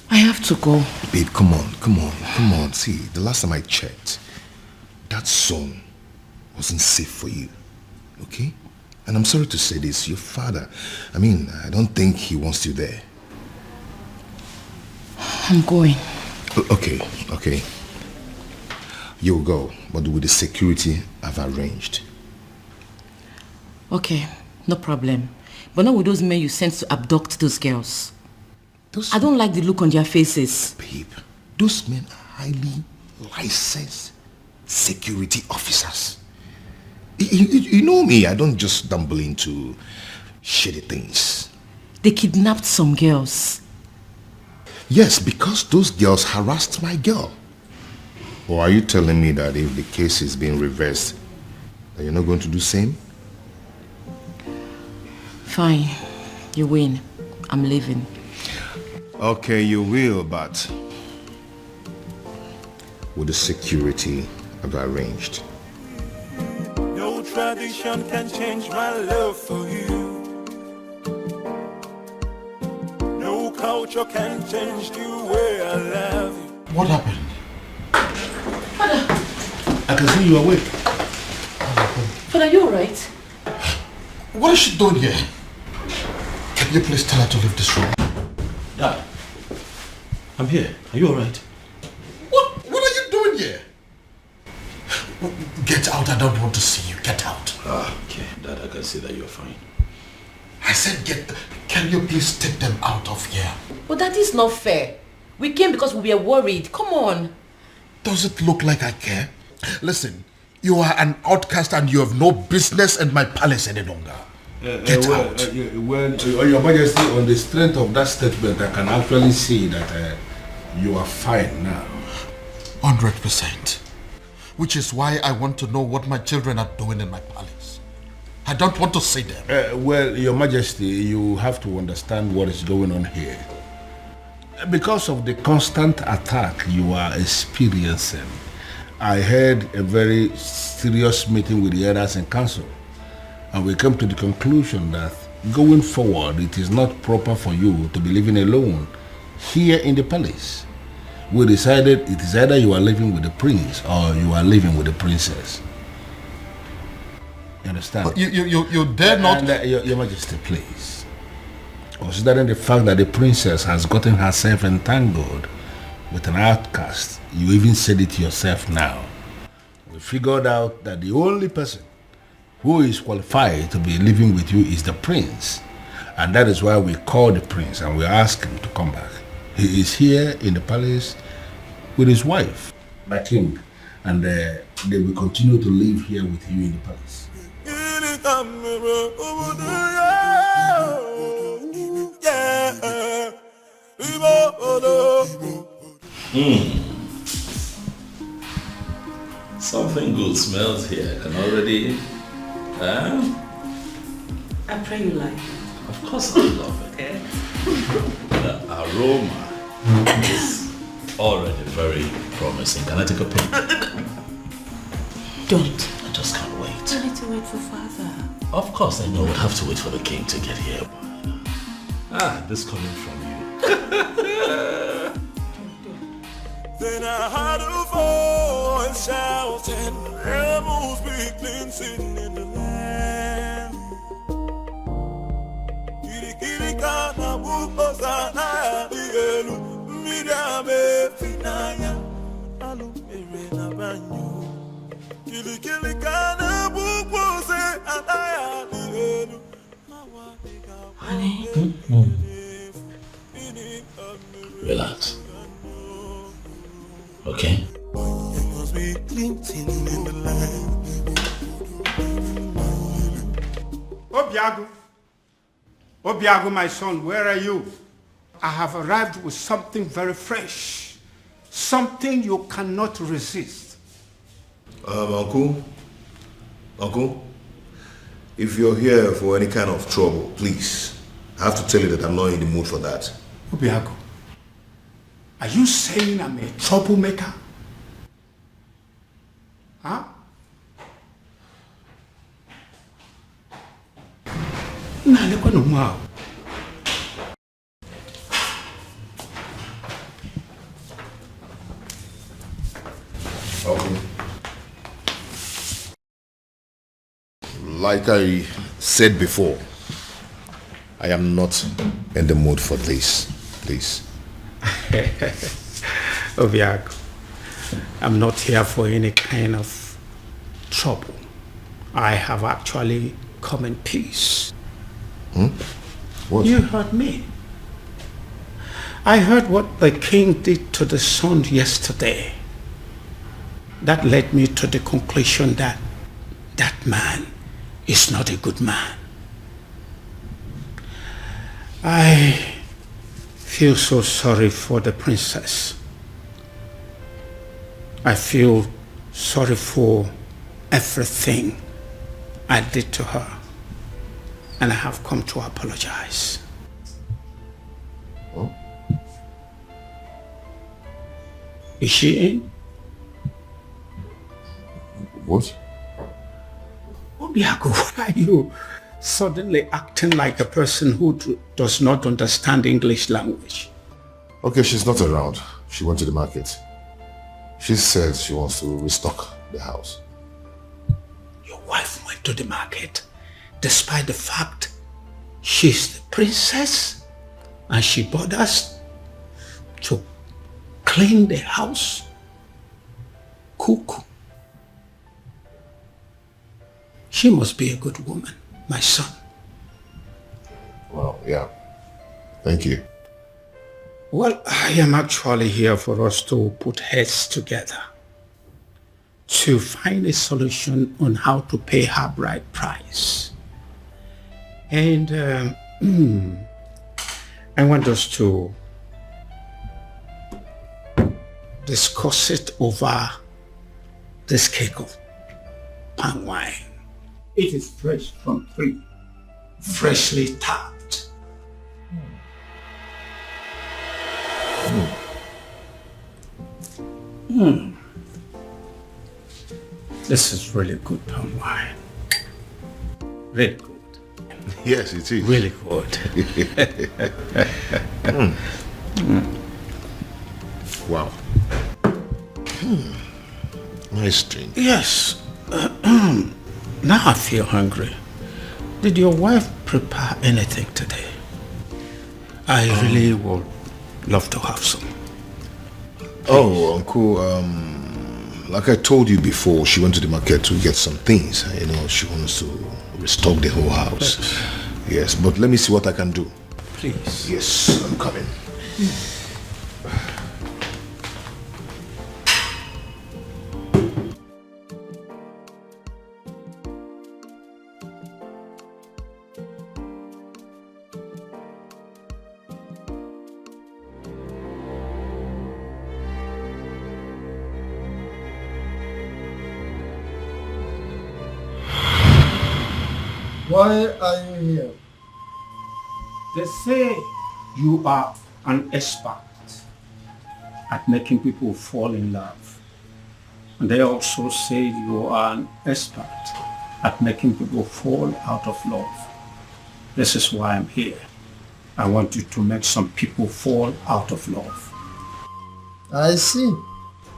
I have to go. Babe, come on. See, the last time I checked, that song wasn't safe for you, okay? And I'm sorry to say this, your father, I don't think he wants you there. I'm going. Okay. You'll go, but with the security I've arranged. Okay, no problem. But not with those men you sent to abduct those girls. I don't like the look on their faces. Babe, those men are highly licensed security officers. You know me, I don't just stumble into shitty things. They kidnapped some girls. Yes, because those girls harassed my girl. Or are you telling me that if the case is being reversed, that you're not going to do the same? Fine, you win. I'm leaving. Okay, you will, but with the security I've arranged. No tradition can change my love for you. No culture can change the way I love you. What happened? Father! I can see you awake. Father, are you alright? What is she doing here? Can you please tell her to leave this room? Dad, I'm here. Are you alright? What are you doing here? Get out, I don't want to see you. Get out. Okay, Dad, I can see that you're fine. I said can you please take them out of here? But that is not fair. We came because we were worried. Come on. Does it look like I care? Listen, you are an outcast and you have no business in my palace any longer. Get out. Your Majesty, on the strength of that statement, I can actually see that you are fine now. 100%. Which is why I want to know what my children are doing in my palace. I don't want to see them. Well, Your Majesty, you have to understand what is going on here. Because of the constant attack you are experiencing, I had a very serious meeting with the elders in council, and we came to the conclusion that going forward, it is not proper for you to be living alone here in the palace. We decided it is either you are living with the prince or you are living with the princess. You understand? But you dare not... And, Your Majesty, please. Considering the fact that the princess has gotten herself entangled with an outcast, you even said it yourself now. We figured out that the only person who is qualified to be living with you is the prince. And that is why we called the prince and we asked him to come back. He is here in the palace with his wife, my king, and they will continue to live here with you in the palace. Yeah. Something good smells here. I can already... I pray you like it. Of course I love it. Okay. The aroma is already very promising. Can I take a peek? Don't. I just can't wait. I need to wait for father. Of course I know we'll have to wait for the king to get here. This coming from you. Then I heard a voice shouting, rebels be cleansing in the land. Kiri kiri kana buko sana dielu, midame finaya, alu mere na banyo. Kiri kiri kana buko se anaya dielu. Honey. Relax. Okay? Obiago, my son, where are you? I have arrived with something very fresh. Something you cannot resist. Uncle, if you're here for any kind of trouble, please, I have to tell you that I'm not in the mood for that. Obiago, are you saying I'm a troublemaker? Huh? Okay. Like I said before, I am not in the mood for this, please. Obiago, I'm not here for any kind of trouble. I have actually come in peace. What? You heard me. I heard what the king did to the son yesterday. That led me to the conclusion that that man is not a good man. I feel so sorry for the princess. I feel sorry for everything I did to her. And I have come to apologize. Oh? Is she in? What? Obiago, why are you suddenly acting like a person who does not understand English language? Okay, she's not around. She went to the market. She said she wants to restock the house. Your wife went to the market despite the fact she's the princess and she bothers to clean the house, cook. She must be a good woman, my son. Well, yeah. Thank you. Well, I am actually here for us to put heads together to find a solution on how to pay her bride price. And I want us to discuss it over this cake of palm wine. It is fresh from tree, freshly tapped. This is really good palm wine. Really good. Yes, it is. Really good. Wow. Nice drink. Yes. Now I feel hungry. Did your wife prepare anything today? I really would love to have some. Oh, Uncle, like I told you before, she went to the market to get some things. You know, she wants to restock the whole house. Yes, but let me see what I can do. Please. Yes, I'm coming. Why are you here? They say you are an expert at making people fall in love. And they also say you are an expert at making people fall out of love. This is why I'm here. I want you to make some people fall out of love. I see.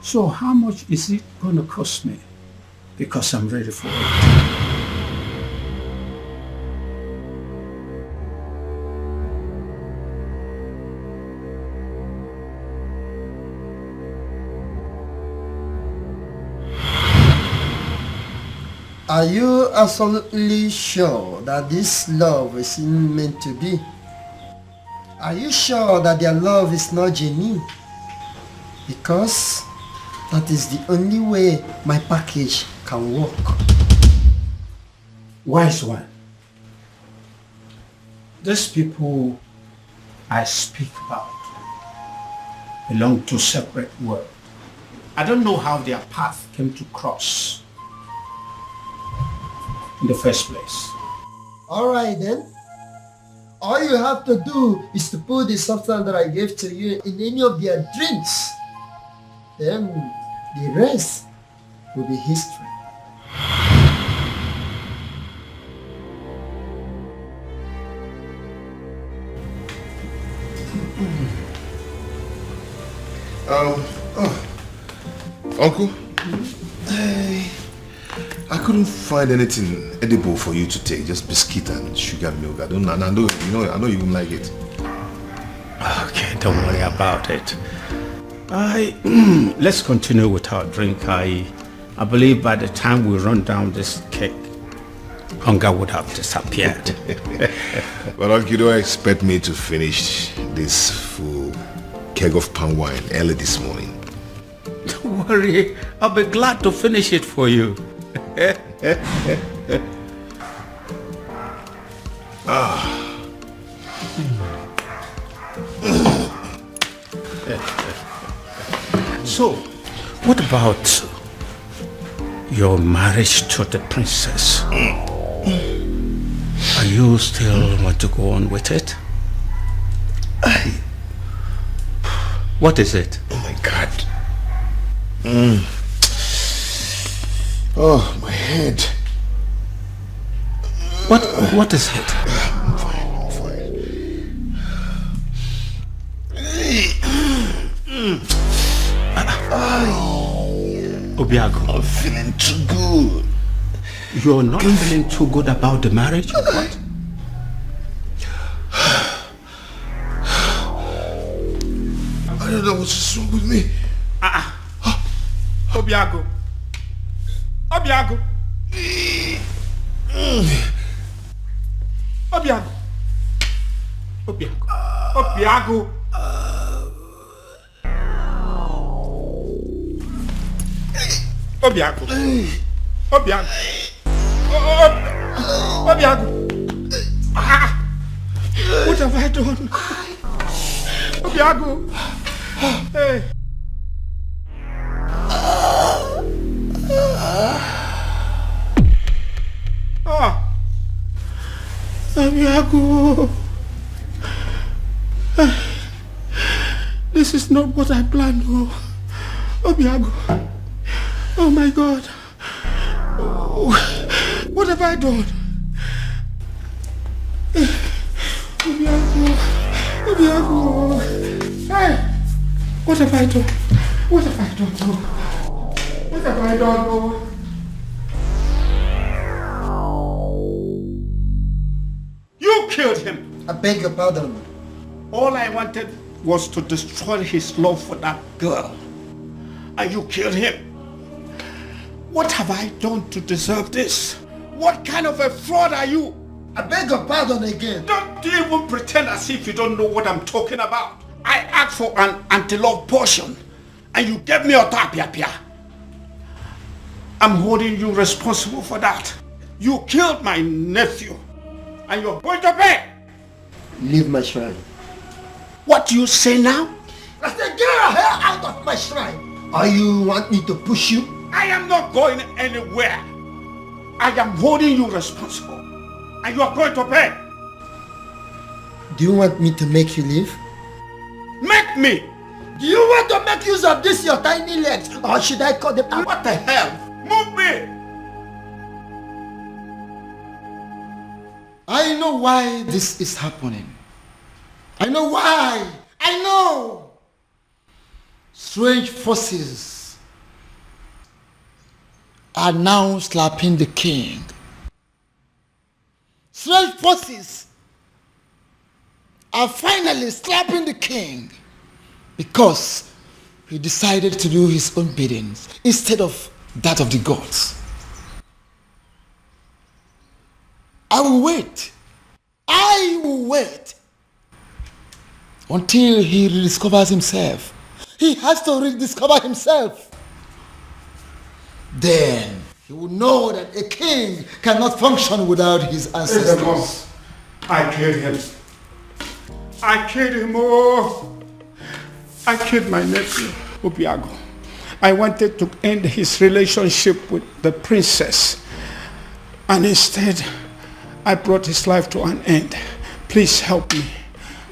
So how much is it going to cost me? Because I'm ready for it. Are you absolutely sure that this love is meant to be? Are you sure that their love is not genuine? Because that is the only way my package can work. Wise one. These people I speak about belong to separate worlds. I don't know how their path came to cross in the first place. Alright then. All you have to do is to put the substance that I gave to you in any of their drinks. Then the rest will be history. Uncle, I couldn't find anything edible for you to take, just biscuit and sugar milk. I know you won't like it. Okay, don't worry about it. Let's continue with our drink. I believe by the time we run down this cake, hunger would have disappeared. But Uncle, you don't expect me to finish this full keg of palm wine early this morning. Don't worry, I'll be glad to finish it for you. So, what about your marriage to the princess? Are you still want to go on with it? What is it? Oh my God. Oh, my head. What is it? I'm fine. Obiago, I'm feeling too good. You're not feeling too good about the marriage or what? I don't know what's wrong with me. Obiago. Obiago. Obiago. Obiago. Obiago. Obiago. Obiago. Obiago. What have I done? Obiago. Hey. Obiago. This is not what I planned. Obiago. Oh my God. What have I done? Obiago. Hey. What have I done? What have I done? What have I done? You killed him. I beg your pardon. All I wanted was to destroy his love for that girl. And you killed him. What have I done to deserve this? What kind of a fraud are you? I beg your pardon again. Don't even pretend as if you don't know what I'm talking about. I asked for an anti-love potion and you gave me a tapia. I'm holding you responsible for that. You killed my nephew and you're going to pay. Leave my shrine. What do you say now? I said get your hair out of my shrine. Or you want me to push you? I am not going anywhere. I am holding you responsible. And you are going to pay. Do you want me to make you leave? Make me! Do you want to make use of this your tiny legs? Or should I cut them out? What the hell? Move me! I know why this is happening. I know why. I know. Strange forces are now slapping the king. Strange forces are finally slapping the king because he decided to do his own biddings instead of that of the gods. I will wait until he rediscovers himself. He has to rediscover himself. Then he will know that a king cannot function without his ancestors. I killed him. I killed him. Oh, I killed my nephew, Obiago. I wanted to end his relationship with the princess. And instead, I brought his life to an end. Please help me.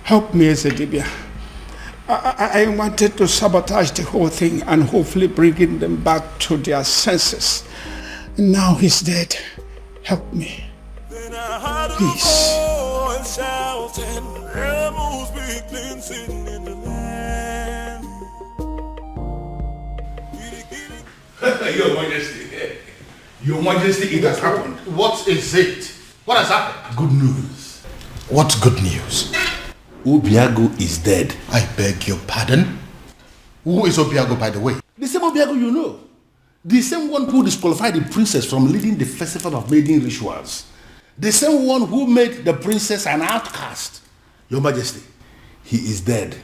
Help me, Ezedibia. I wanted to sabotage the whole thing and hopefully bringing them back to their senses. Now he's dead. Help me. Please. Your Majesty. Your Majesty, it has happened. What is it? What has happened? Good news. What good news? Obiago is dead. I beg your pardon? Who is Obiago, by the way? The same Obiago you know. The same one who disqualified the princess from leading the festival of maiden rituals. The same one who made the princess an outcast. Your Majesty, he is dead.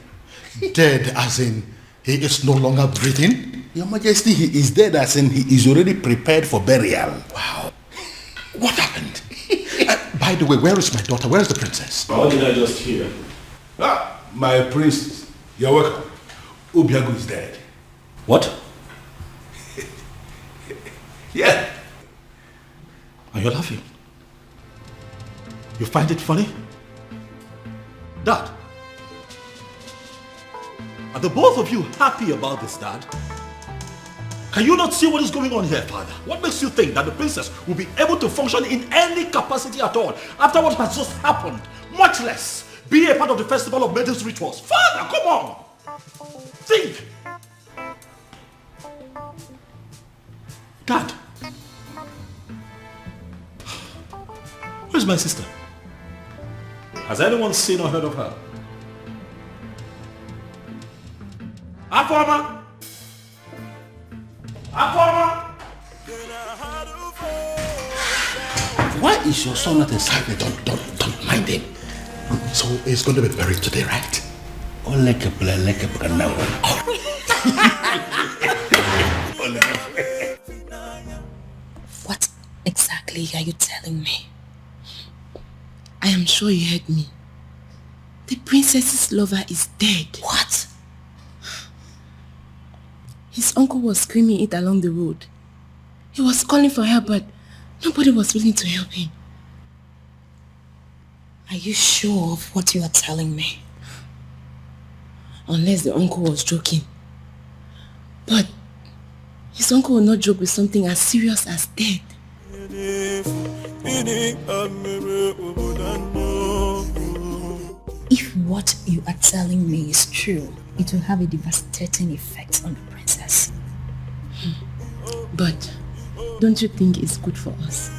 Dead as in he is no longer breathing? Your Majesty, he is dead as in he is already prepared for burial. Wow. What happened? By the way, where is my daughter? Where is the princess? What did I just hear? Ah, my princess. You're welcome. Obiago is dead. What? Yeah. Are you laughing? You find it funny? Dad, are the both of you happy about this, Dad? Can you not see what is going on here, Father? What makes you think that the princess will be able to function in any capacity at all after what has just happened? Much less be a part of the festival of maidens rituals. Father, come on! Think! Dad! Where's my sister? Has anyone seen or heard of her? Afoma! Afoma! Why is your son not inside? Don't mind him. So he's going to be buried today, right? What exactly are you telling me? I am sure you heard me. The princess's lover is dead. What? His uncle was screaming it along the road. He was calling for help, but nobody was willing to help him. Are you sure of what you are telling me? Unless the uncle was joking. But his uncle will not joke with something as serious as death. If what you are telling me is true, it will have a devastating effect on the princess. But don't you think it's good for us?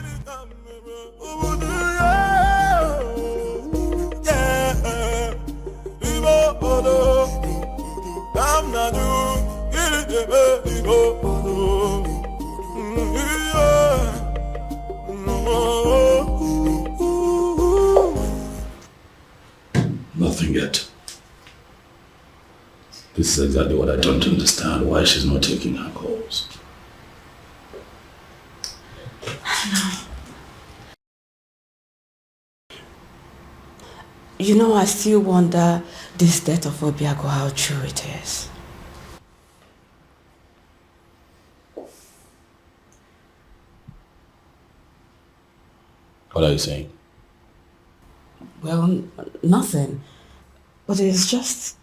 Nothing yet. This is exactly what I don't understand. Why she's not taking her calls. You know, I still wonder this death of Obiago, how true it is. What are you saying? Well, nothing. But it's just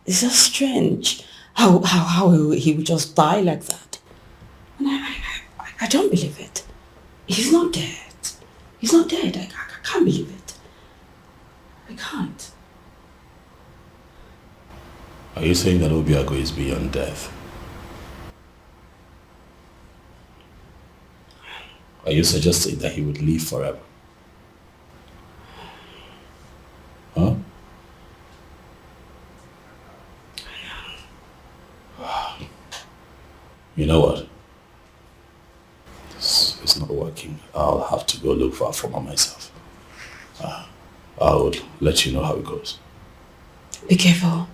strange how he would just die like that. And I don't believe it. He's not dead. He's not dead. I can't believe it. I can't. Are you saying that Obiago is beyond death? Are you suggesting that he would live forever? Huh? You know what? This is not working. I'll have to go look for Afoma myself. I'll let you know how it goes. Be careful.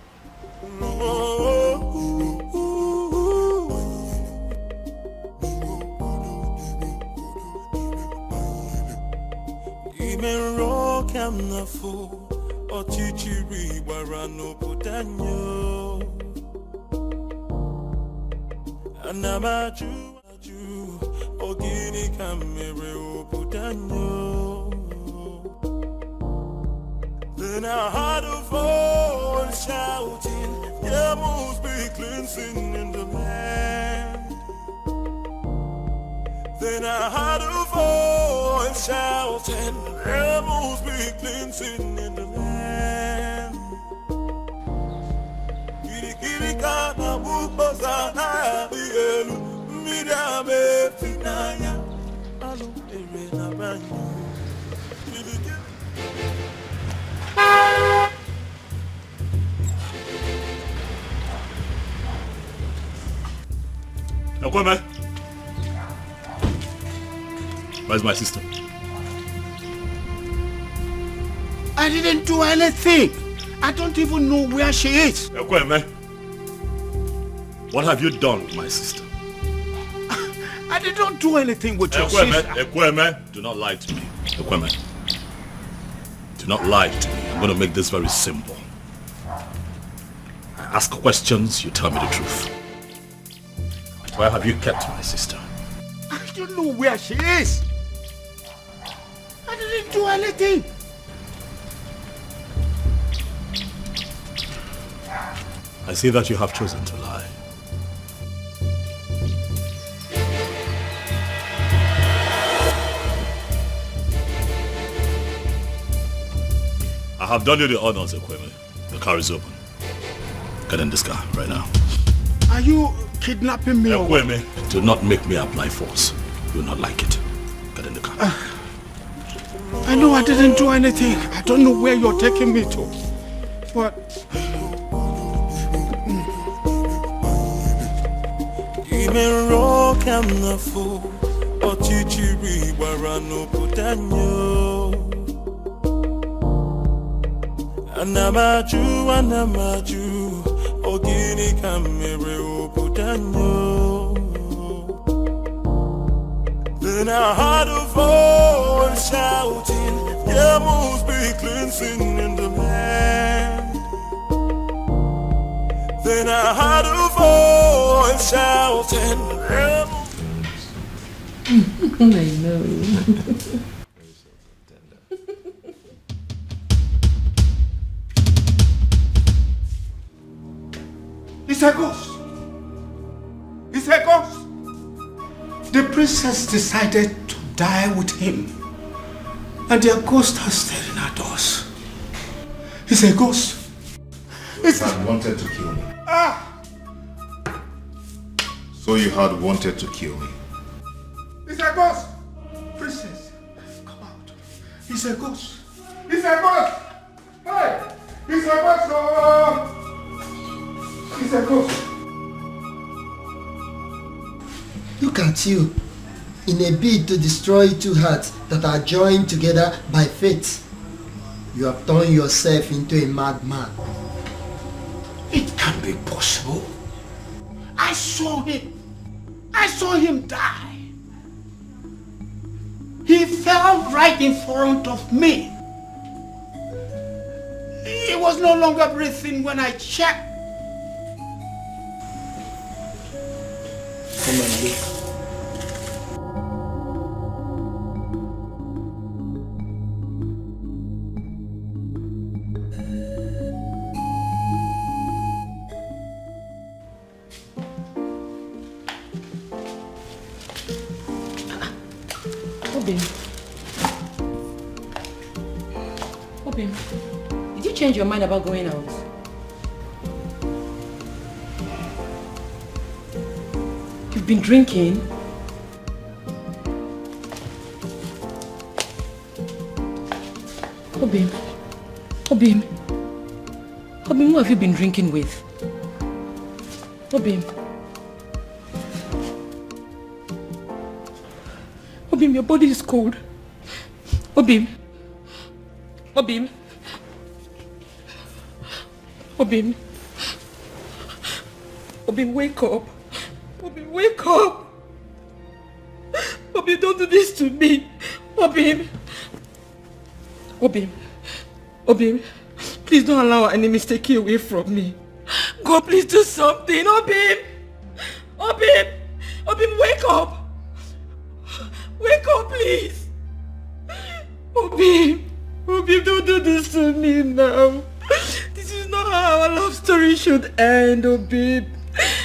Then I heard a voice shouting, there must be cleansing in the land. Then I heard a voice shouting, there must be cleansing in the land. Kirikana mukosana bielu midame finaya alu erena banyu. Now come back. Where's my sister? I didn't do anything. I don't even know where she is. Ekweme, what have you done with my sister? I did not do anything with your sister. Ekweme, do not lie to me. Ekweme, do not lie to me. I'm going to make this very simple. I ask questions, you tell me the truth. Where have you kept my sister? I don't know where she is. I didn't do anything. I see that you have chosen to lie. I have done you the honors, Ekweme. The car is open. Get in this car right now. Are you kidnapping me? Ekweme, do not make me apply force. You will not like it. Get in the car. I know I didn't do anything. I don't know where you're taking me to. But... Anamaju, ogini kamere oputanyo. Then I heard a voice shouting, there must be cleansing in the land. Then I heard a voice shouting, there I know. It's a ghost. It's a ghost. The princess decided to die with him. And their ghost are staring at us. It's a ghost. It's had wanted to kill me. So you had wanted to kill me. It's a ghost. Princess, come out. It's a ghost. It's a ghost. Hey, it's a ghost. Oh. It's a ghost. Look at you, in a bid to destroy two hearts that are joined together by fate. You have turned yourself into a madman. It can't be possible. I saw him. I saw him die. He fell right in front of me. He was no longer breathing when I checked. Come and look. Obim. Obim, did you change your mind about going out? You've been drinking? Obim. Obim. Obim, who have you been drinking with? Obim. Obim, your body is cold. Obim. Obim. Obim. Obim, wake up. Obim, wake up. Obim, don't do this to me. Obim. Obim. Obim. Please don't allow any mistake take you away from me. God, please do something. Obim. Obim. Obim, wake up. Wake up, please. Obim. Obim, don't do this to me now. This is not how our love story should end, Obim.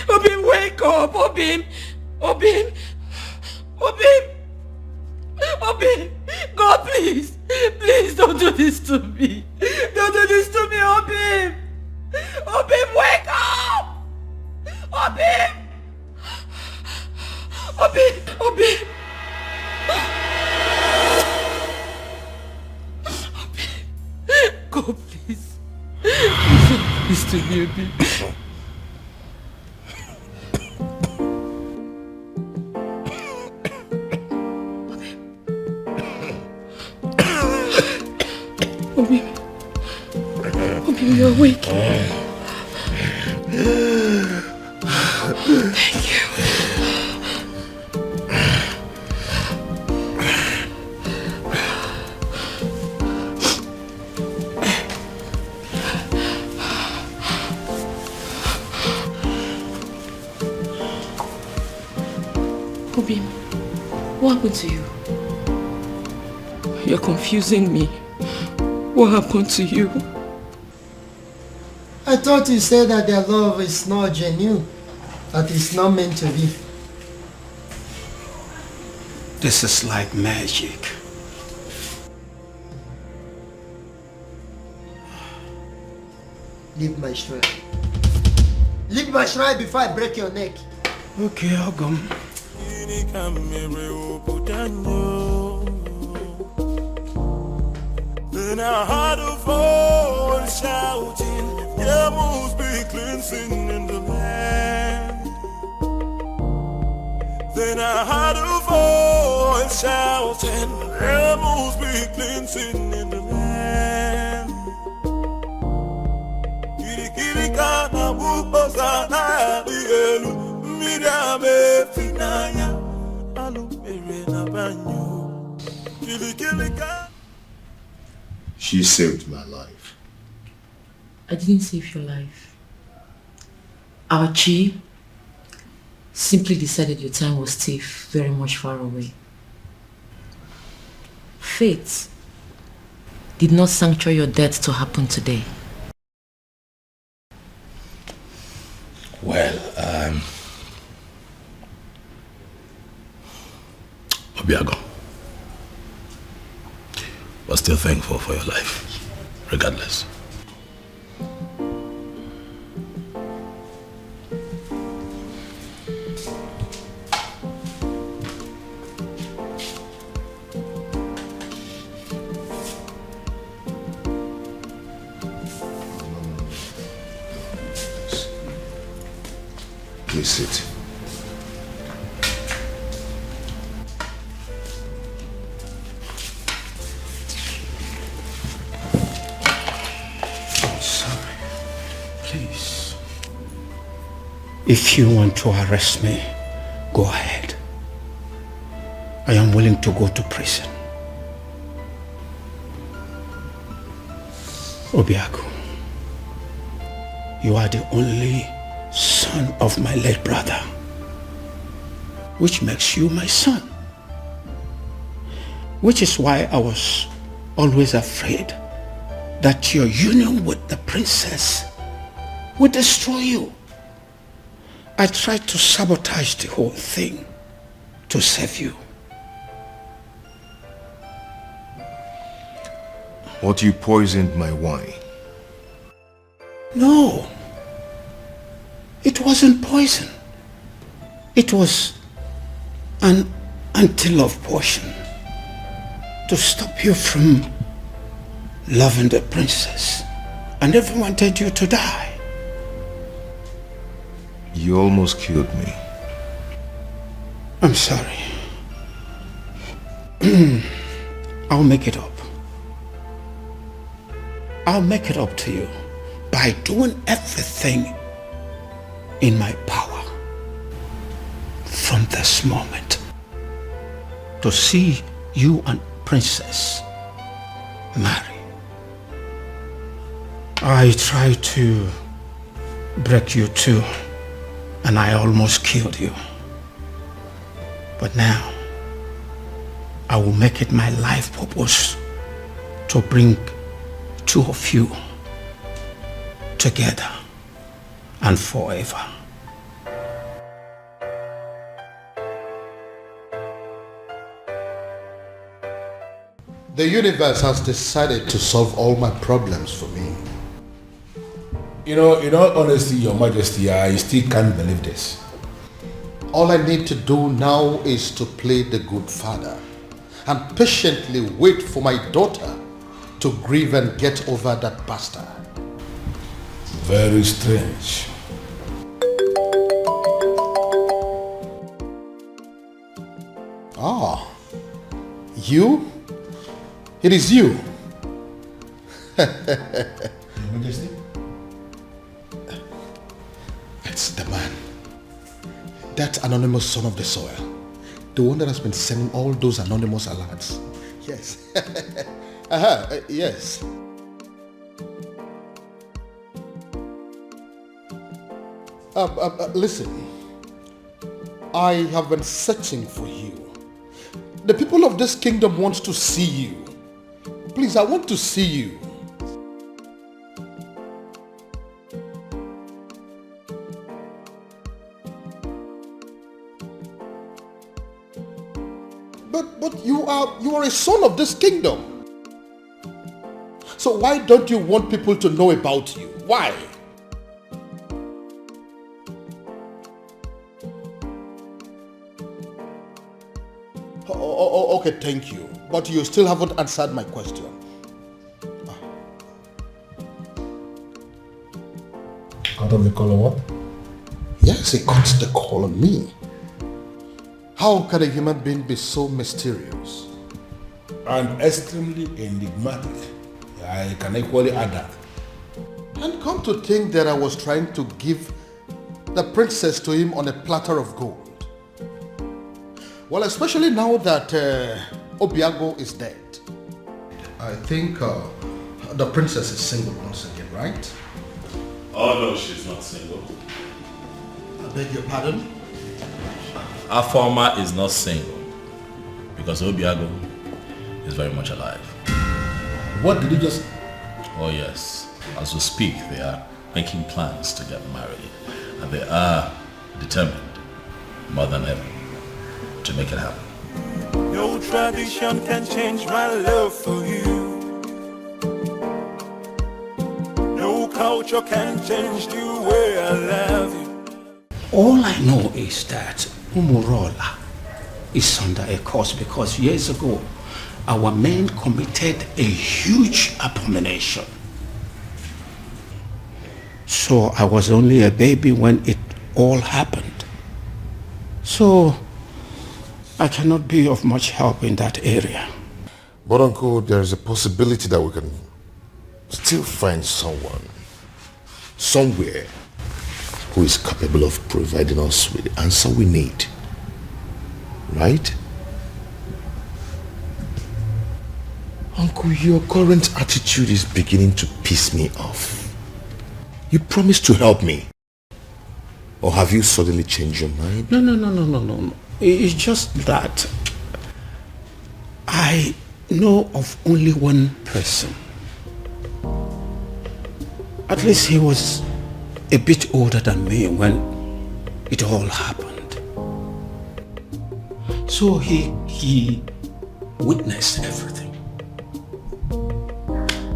Obim, wake up. Obim. Obim. Obim. Obim. God, please. Please don't do this to me. Don't do this to me, Obim. Obim, wake up. Obim. Obim. Obim. God, please. Please to me, Obim. Obim. Obim, you're awake. Thank you. Obim, what happened to you? You're confusing me. What happened to you? I thought you said that their love is not genuine, that it's not meant to be. This is like magic. Leave my shrine. Leave my shrine before I break your neck. Okay, Ogum. Then I heard a voice shouting, there must be cleansing in the land. Then I heard a voice shouting, there must be cleansing in the land. Kirikana bukosa na digelu, midame finaya, alumere na banyo. Kirikirika. She saved my life. I didn't save your life. Archie simply decided your time was still very much far away. Fate did not sancture your death to happen today. Well, Obiago, we're still thankful for your life, regardless. Please sit. Please. If you want to arrest me, go ahead. I am willing to go to prison. Obiaku, you are the only son of my late brother, which makes you my son. Which is why I was always afraid that your union with the princess would destroy you. I tried to sabotage the whole thing to save you. But you poisoned my wine. No. It wasn't poison. It was an anti-love potion to stop you from loving the princess. I never wanted you to die. You almost killed me. I'm sorry. I'll make it up. I'll make it up to you by doing everything in my power from this moment to see you and Princess marry. I tried to break you too, and I almost killed you. But now, I will make it my life purpose to bring two of you together and forever. The universe has decided to solve all my problems for me. In all honesty, Your Majesty, I still can't believe this. All I need to do now is to play the good father and patiently wait for my daughter to grieve and get over that bastard. Very strange. Ah, you? It is you. Your Majesty? It's the man. That anonymous son of the soil. The one that has been sending all those anonymous alerts. Yes. Yes. Listen. I have been searching for you. The people of this kingdom want to see you. Please, I want to see you. But you are a son of this kingdom. So why don't you want people to know about you? Why? Okay, thank you. But you still haven't answered my question. Cut off the call on what? Yes, he cut the call on me. How can a human being be so mysterious? And extremely enigmatic. I can equally add that. And come to think that I was trying to give the princess to him on a platter of gold. Well, especially now that Obiago is dead. I think the princess is single once again, right? Oh no, she's not single. I beg your pardon? Afoma is not single because Obiago is very much alive. What did you just... Oh yes, as we speak, they are making plans to get married, and they are determined, more than ever, to make it happen. No tradition can change my love for you. No culture can change the way I love you. All I know is that Umurola is under a curse because years ago, our men committed a huge abomination. So I was only a baby when it all happened. So I cannot be of much help in that area. But Uncle, there is a possibility that we can still find someone, somewhere, who is capable of providing us with the answer we need. Right? Uncle, your current attitude is beginning to piss me off. You promised to help me. Or have you suddenly changed your mind? No. It's just that I know of only one person. At least he was a bit older than me when it all happened. So he witnessed everything.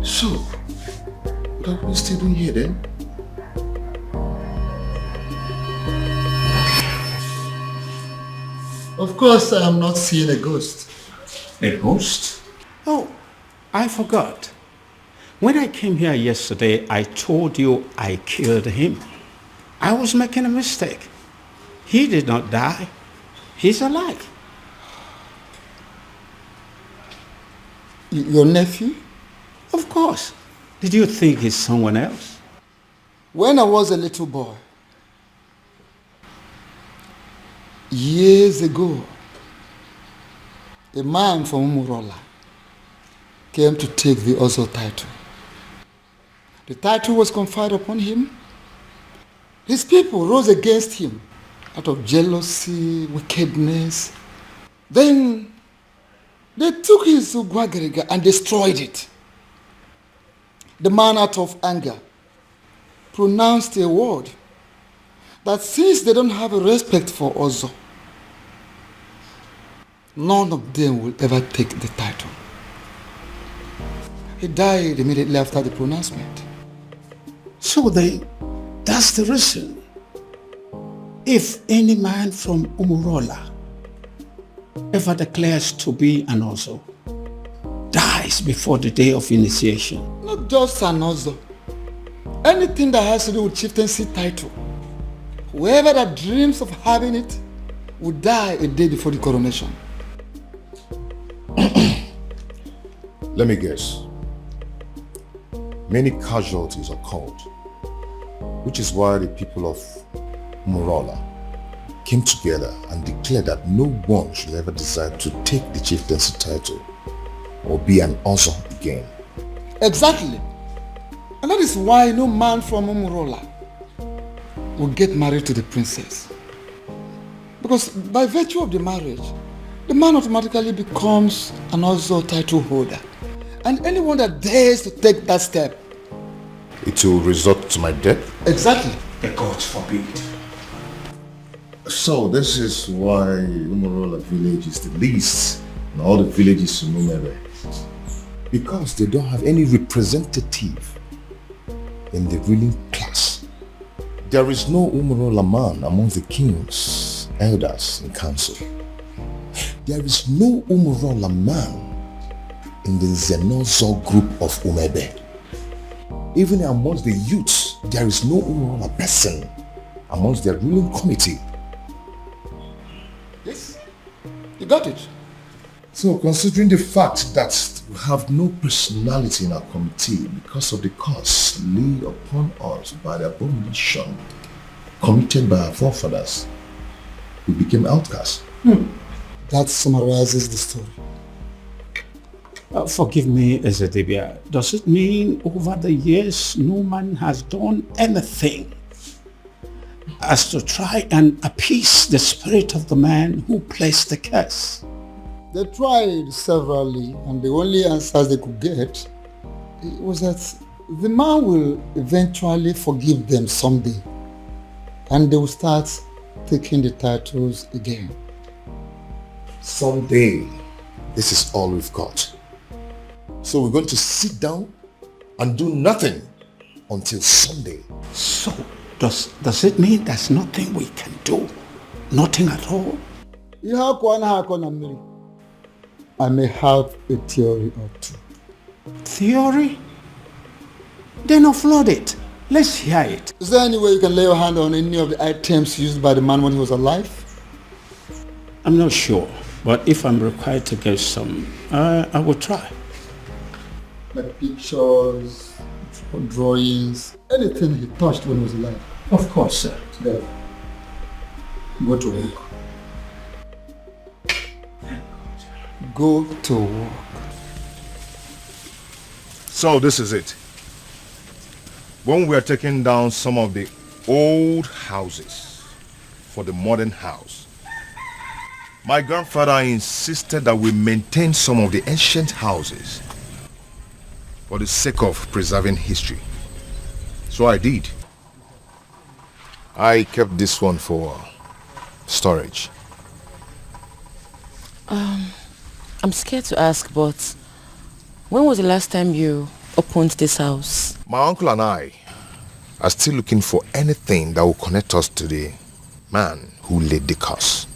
So, what are we still doing here then? Of course, I am not seeing a ghost. A ghost? Oh, I forgot. When I came here yesterday, I told you I killed him. I was making a mistake. He did not die. He's alive. Your nephew? Of course. Did you think he's someone else? When I was a little boy, years ago, a man from Umurola came to take the Ozo title. The title was conferred upon him. His people rose against him out of jealousy, wickedness. Then they took his Ugwagariga and destroyed it. The man, out of anger, pronounced a word that since they don't have a respect for Ozo, none of them will ever take the title. He died immediately after the pronouncement. So that's the reason. If any man from Umurola ever declares to be an Ozo, dies before the day of initiation. Not just an Ozo. Anything that has to do with chieftaincy title. Whoever that dreams of having it will die a day before the coronation. Let me guess. Many casualties occurred, which is why the people of Umurola came together and declared that no one should ever decide to take the chieftaincy title or be an Ozo again. Exactly. And that is why no man from Umurola will get married to the princess. Because by virtue of the marriage, the man automatically becomes an Ozo title holder. And anyone that dares to take that step, it will result to my death? Exactly. The gods forbid. So this is why Umurola village is the least in all the villages in Umere. Because they don't have any representative in the ruling class. There is no Umurola man among the king's elders in council. There is no Umurola man in the Zenozo group of Umebe. Even amongst the youths, there is no Umurola person amongst their ruling committee. Yes, you got it. So considering the fact that we have no personality in our committee because of the curse laid upon us by the abomination committed by our forefathers, we became outcasts. That summarizes the story. Forgive me, Ezedibia. Does it mean over the years no man has done anything as to try and appease the spirit of the man who placed the curse? They tried severally, and the only answers they could get was that the man will eventually forgive them someday, and they will start taking the titles again. Someday, this is all we've got. So we're going to sit down and do nothing until Sunday. So, does it mean there's nothing we can do? Nothing at all? I may have a theory or two. Theory? Then offload it. Let's hear it. Is there any way you can lay your hand on any of the items used by the man when he was alive? I'm not sure, but if I'm required to get some, I will try. Like pictures, drawings, anything he touched when he was alive. Of course, sir. There. Go to work. Go to work. So this is it. When we are taking down some of the old houses for the modern house, my grandfather insisted that we maintain some of the ancient houses for the sake of preserving history. So I did. I kept this one for storage. I'm scared to ask, but when was the last time you opened this house? My uncle and I are still looking for anything that will connect us to the man who laid the curse.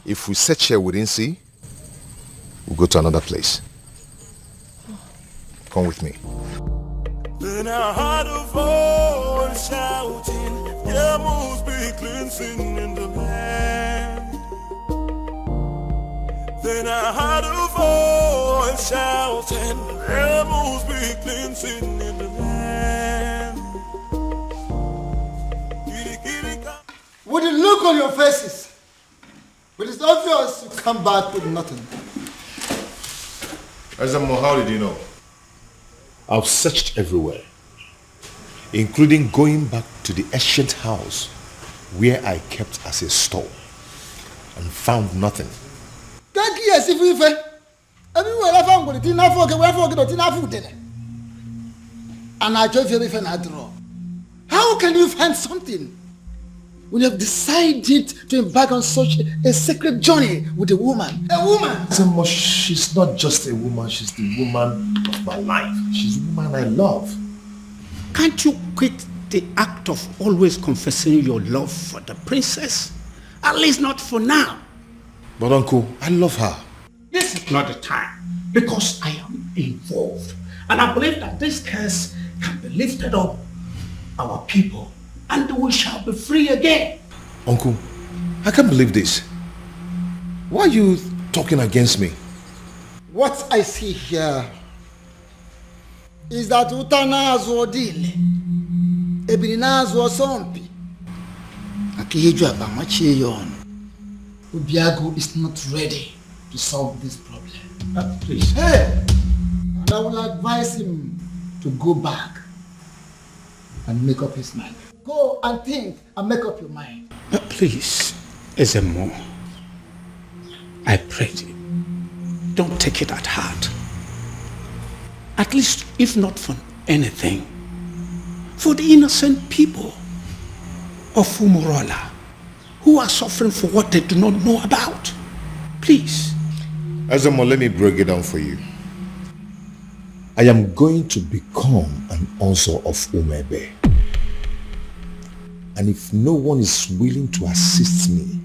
If we search here we didn't see, we'll go to another place. Come with me. Then I heard a voice shouting, there must be cleansing in the land. Then I heard a voice shouting, there must be cleansing in the land. With the look on your faces, but it's obvious you come back with nothing. Azamo, how did you know? I've searched everywhere, including going back to the ancient house where I kept as a store and found nothing. Thank you, as if we everywhere I found it, enough for enough food. And I told you if I draw. How can you find something when you have decided to embark on such a sacred journey with a woman? A woman! Azamo, she's not just a woman, she's the woman of my life. She's the woman I love. Can't you quit the act of always confessing your love for the princess? At least not for now. But uncle, I love her. This is not the time, because I am involved. And I believe that this curse can be lifted up our people, and we shall be free again. Uncle, I can't believe this. Why are you talking against me? What I see here is that Utanazo Dile, Ebinazo Sompi, Akiyeju Abamacheyon, Ubiago is not ready to solve this problem. Please. Hey! And I will advise him to go back and make up his mind. Go and think and make up your mind. Please, Ezemo, I pray you, don't take it at heart. At least, if not for anything, for the innocent people of Umurola who are suffering for what they do not know about. Please. Azamo, let me break it down for you. I am going to become an Onso of Umebe. And if no one is willing to assist me,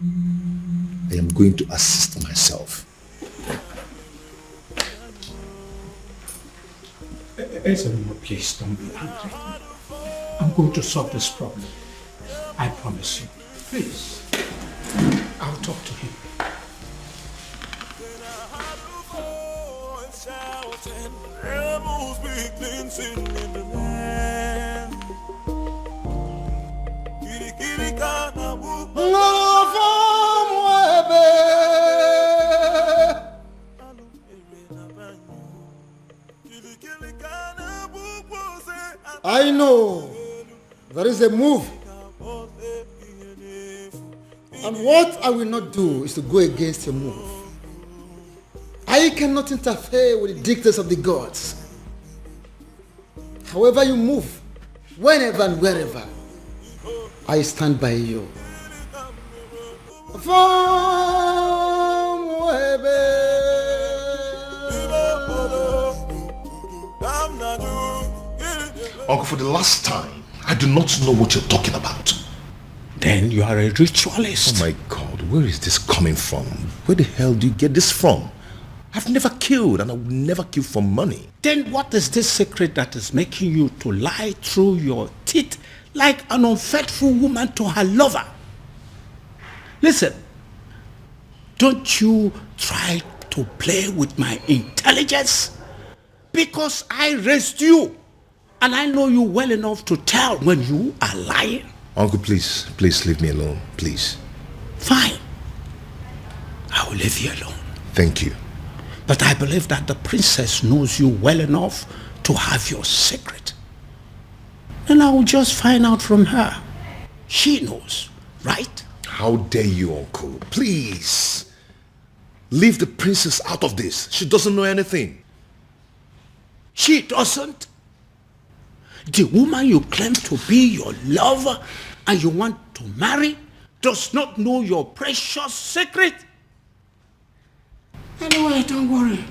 I am going to assist myself. Ezemo, please don't be angry. I'm going to solve this problem. I promise you. Please. I'll talk to him. There must be cleansing in the land. I know there is a move. And what I will not do is to go against your move. I cannot interfere with the dictates of the gods. However you move, whenever and wherever, I stand by you. Uncle, for the last time, I do not know what you're talking about. Then you are a ritualist. Oh my God, where is this coming from? Where the hell do you get this from? I've never killed and I will never kill for money. Then what is this secret that is making you to lie through your teeth like an unfaithful woman to her lover? Listen, don't you try to play with my intelligence, because I raised you and I know you well enough to tell when you are lying. Uncle, please leave me alone, please. Fine. I will leave you alone. Thank you. But I believe that the princess knows you well enough to have your secret. And I will just find out from her. She knows, right? How dare you, Uncle? Please. Leave the princess out of this. She doesn't know anything. She doesn't? The woman you claim to be your lover and you want to marry does not know your precious secret? Anyway, don't worry.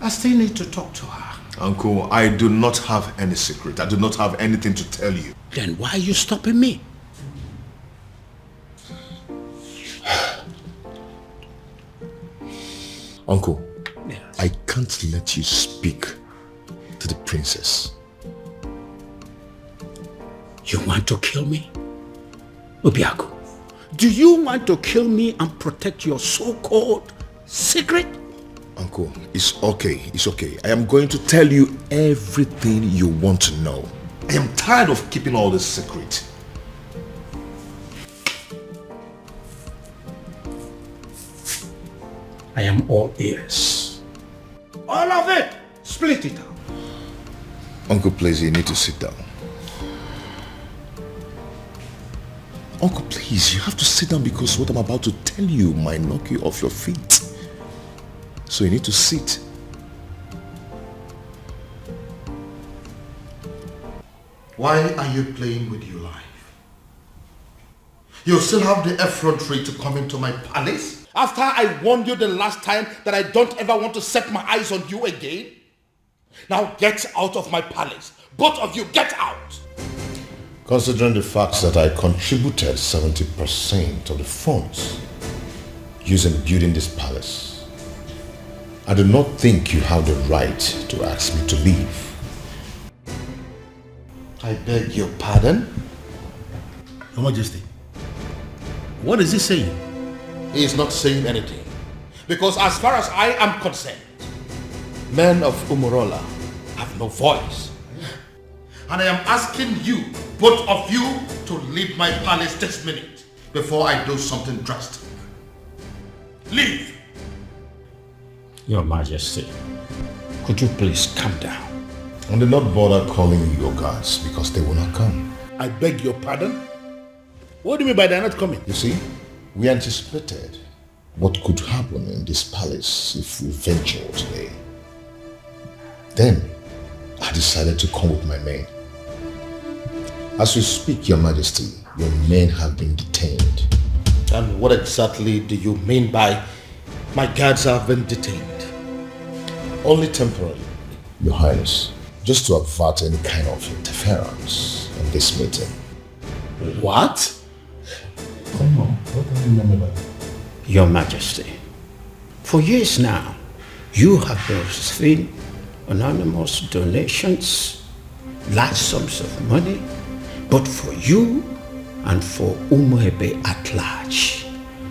I still need to talk to her. Uncle, I do not have any secret. I do not have anything to tell you. Then why are you stopping me? Uncle, I can't let you speak to the princess. You want to kill me? Obiaku, do you want to kill me and protect your so-called secret? Uncle, it's okay. It's okay. I am going to tell you everything you want to know. I am tired of keeping all this secret. I am all ears. All of it! Split it out. Uncle, please, you need to sit down. Uncle, please, you have to sit down because what I'm about to tell you might knock you off your feet. So you need to sit. Why are you playing with your life? You still have the effrontery to come into my palace? After I warned you the last time that I don't ever want to set my eyes on you again? Now get out of my palace. Both of you, get out! Considering the fact that I contributed 70% of the funds used in building this palace, I do not think you have the right to ask me to leave. I beg your pardon? Your Majesty, what is he saying? He is not saying anything. Because as far as I am concerned, men of Umurola have no voice. And I am asking you, both of you, to leave my palace this minute before I do something drastic. Leave! Your Majesty, could you please calm down? And do not bother calling your guards because they will not come. I beg your pardon? What do you mean by they're not coming? You see, we anticipated what could happen in this palace if we ventured today. Then, I decided to come with my men. As we speak, Your Majesty, your men have been detained. And what exactly do you mean by my guards have been detained? Only temporarily, Your Highness, just to avert any kind of interference in this meeting. What? Come on, what do you remember by that? Your Majesty, for years now, you have been receiving anonymous donations, large sums of money, but for you and for Umuebe at large,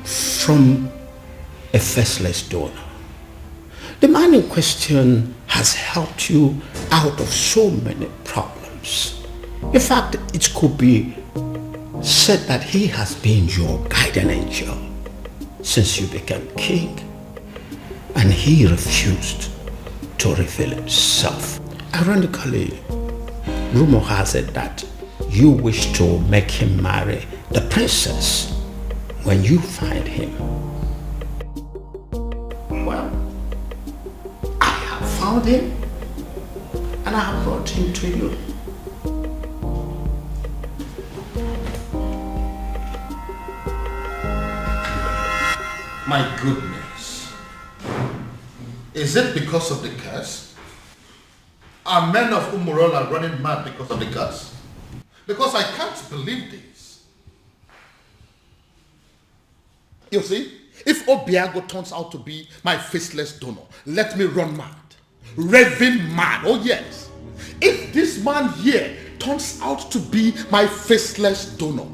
from a faceless donor. The man in question has helped you out of so many problems. In fact, it could be said that he has been your guardian angel since you became king, and he refused to reveal himself. Ironically, rumor has it that you wish to make him marry the princess when you find him. Well, I have found him and I have brought him to you. My goodness. Is it because of the curse? Are men of Umurola running mad because of the curse? Because I can't believe this. You see, if Obiago turns out to be my faceless donor, let me run mad. Raving mad, oh yes. If this man here turns out to be my faceless donor,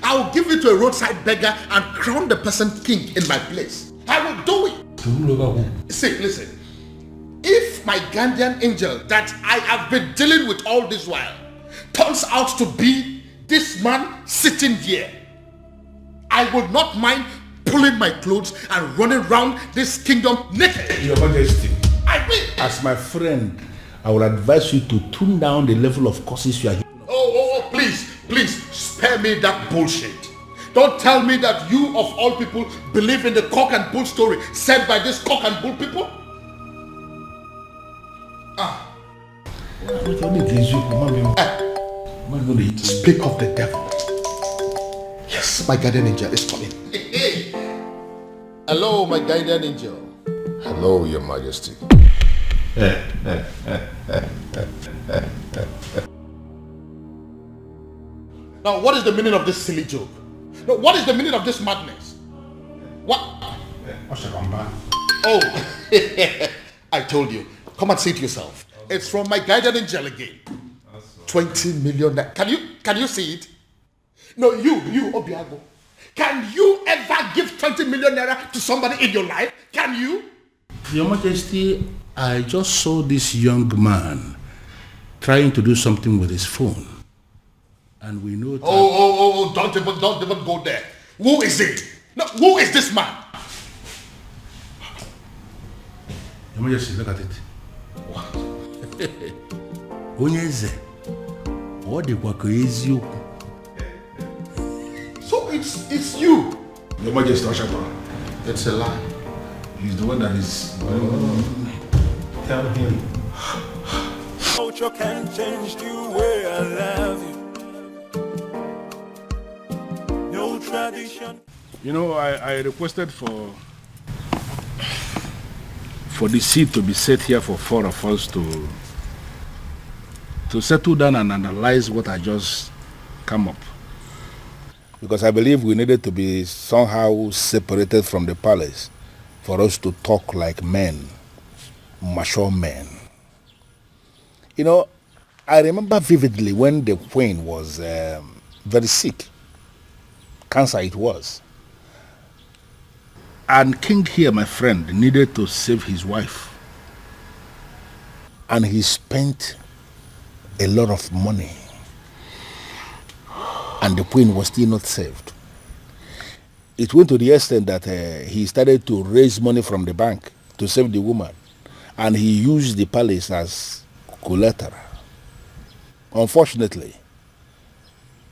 I'll give it to a roadside beggar and crown the person king in my place. I will do it. See, listen. If my guardian angel that I have been dealing with all this while turns out to be this man sitting here, I would not mind pulling my clothes and running around this kingdom naked. Your Majesty, I will. as my friend, I would advise you to tune down the level of curses you are. Oh, please, spare me that bullshit. Don't tell me that you of all people believe in the cock and bull story said by this cock and bull people. Speak of the devil. Yes, my guardian angel is coming. Hello, my guardian angel. Hello, Your Majesty. Now, what is the meaning of this silly joke? No, what is the meaning of this madness? What? Oh, I told you. Come and see it yourself. It's from my guardian angel again. 20 million. Can you see it? No, you, Obiago. Can you ever give 20 million naira to somebody in your life? Can you? Your Majesty, I just saw this young man trying to do something with his phone. And we know that... Oh, don't even go there. Who is it? No, who is this man? Your Majesty, look at it. What? Onyeze. What the eziokwu? So it's you. Your Majesty, Oshaba. It's a lie. He's the one that is... Tell him. Culture can change the way I love you. No tradition. You know, I requested for the seat to be set here for four of us to settle down and analyze what I just come up. Because I believe we needed to be somehow separated from the palace for us to talk like men, mature men. You know, I remember vividly when the queen was very sick. Cancer it was. And King here, my friend, needed to save his wife. And he spent a lot of money. And the queen was still not saved. It went to the extent that he started to raise money from the bank to save the woman. And he used the palace as collateral. Unfortunately,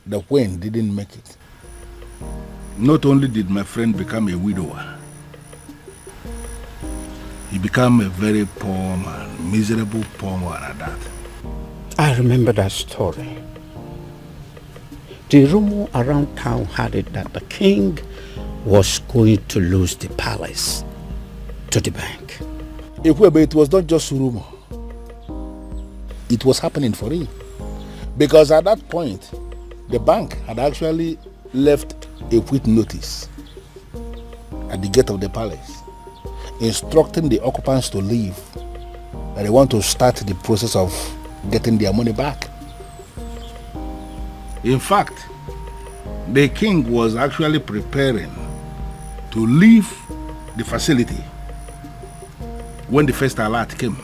the queen didn't make it. Not only did my friend become a widower, he became a very poor man, miserable poor man at that. I remember that story. The rumor around town had it that the king was going to lose the palace to the bank. It was not just rumor. It was happening for real. Because at that point, the bank had actually left a quit notice at the gate of the palace, instructing the occupants to leave, that they want to start the process of getting their money back. In fact, the king was actually preparing to leave the facility when the first alert came.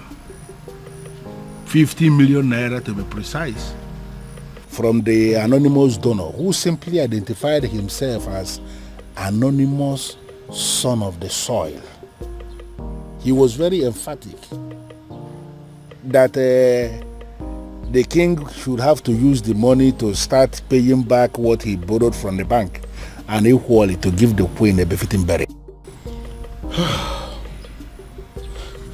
50 million naira to be precise. From the anonymous donor who simply identified himself as anonymous son of the soil. He was very emphatic that the king should have to use the money to start paying back what he borrowed from the bank and equally to give the queen a befitting burial.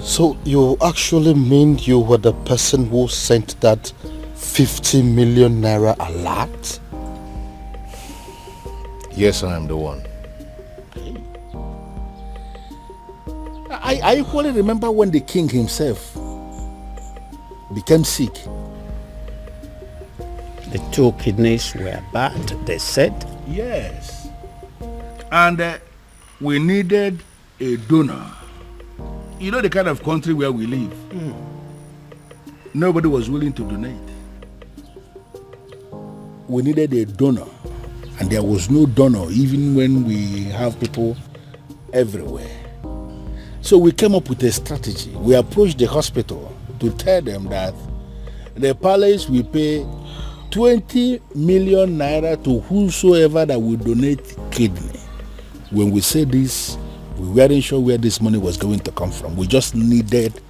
So you actually mean you were the person who sent that 50 million naira alert? Yes, I am the one. I equally remember when the king himself became sick. The 2 kidneys were bad, they said. Yes. And we needed a donor. You know the kind of country where we live. Nobody was willing to donate. We needed a donor. And there was no donor even when we have people everywhere. So we came up with a strategy. We approached the hospital to tell them that the palace will pay 20 million naira to whosoever that will donate kidney. When we said this, we weren't sure where this money was going to come from. We just needed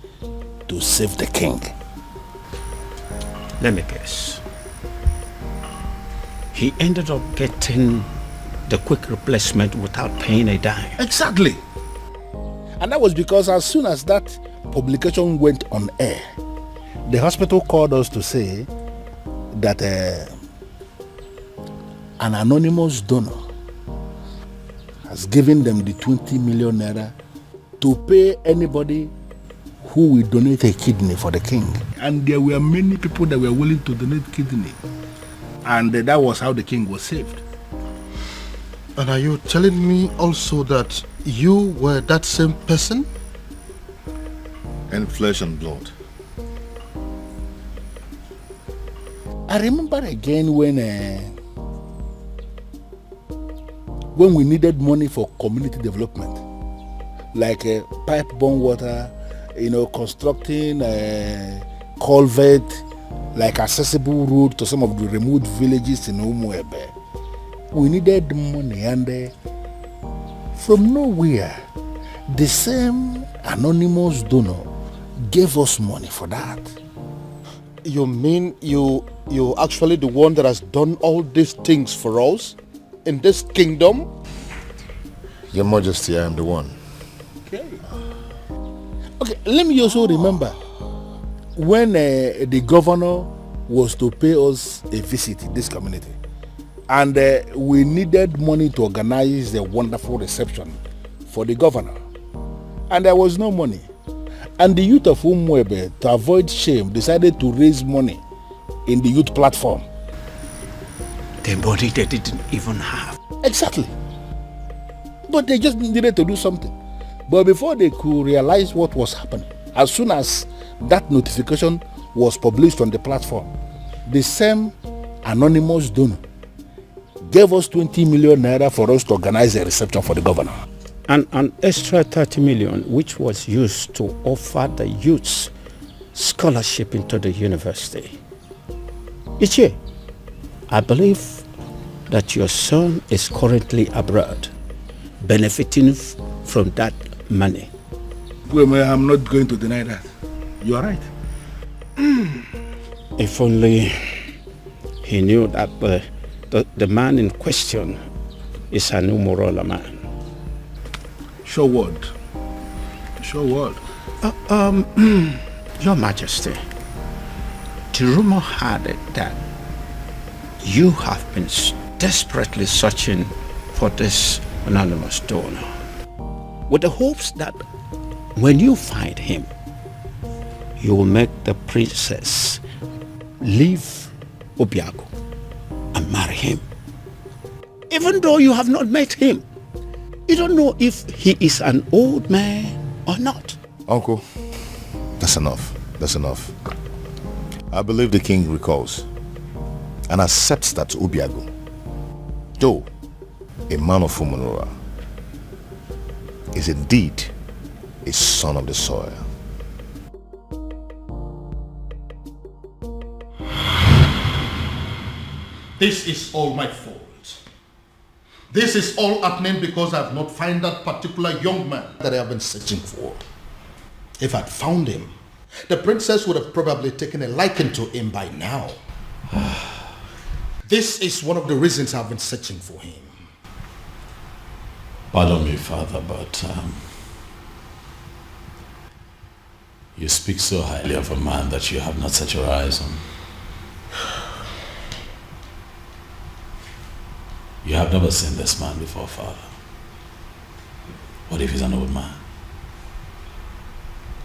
to save the king. Let me guess. He ended up getting the quick replacement without paying a dime. Exactly. And that was because as soon as that publication went on air, the hospital called us to say that an anonymous donor has given them the 20 million naira to pay anybody who will donate a kidney for the king. And there were many people that were willing to donate kidney. And that was how the king was saved. And are you telling me also that you were that same person? In flesh and blood. I remember again when we needed money for community development, like pipe-borne water, constructing a culvert, like accessible road to some of the remote villages in Umuebe. We needed money, and from nowhere, the same anonymous donor gave us money for that. You mean you actually the one that has done all these things for us in this kingdom? Your Majesty, I am the one. Okay, let me also remember when the governor was to pay us a visit in this community, and we needed money to organize a wonderful reception for the governor, and there was no money. And the youth of Umwebe, to avoid shame, decided to raise money in the youth platform. The money they didn't even have. Exactly. But they just needed to do something. But before they could realize what was happening, as soon as that notification was published on the platform, the same anonymous donor gave us 20 million naira for us to organize a reception for the governor. And an extra 30 million, which was used to offer the youths scholarship into the university. Ichie, I believe that your son is currently abroad, benefiting from that money. Well, I'm not going to deny that. You are right. If only he knew that the man in question is an Umorola man. Sure word. Sure word. Your Majesty, the rumor had it that you have been desperately searching for this anonymous donor, with the hopes that when you find him, you will make the princess leave Obiago and marry him. Even though you have not met him, you don't know if he is an old man or not. Uncle, that's enough. That's enough. I believe the king recalls and accepts that Obiago, though a man of Umunora, is indeed a son of the soil. This is all my fault. This is all happening because I have not found that particular young man that I have been searching for. If I'd found him, the princess would have probably taken a liking to him by now. This is one of the reasons I've been searching for him. Pardon me, Father, but you speak so highly of a man that you have not set your eyes on. You have never seen this man before, Father. What if he's an old man?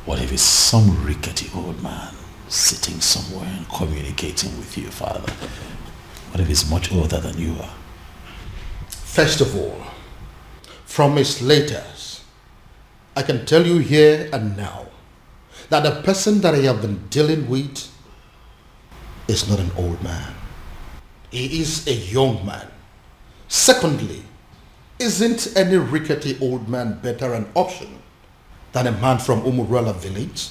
What if he's some rickety old man sitting somewhere and communicating with you, Father? What if he's much older than you are? First of all, from his letters, I can tell you here and now that the person that I have been dealing with is not an old man. He is a young man. Secondly, isn't any rickety old man better an option than a man from Umurala village?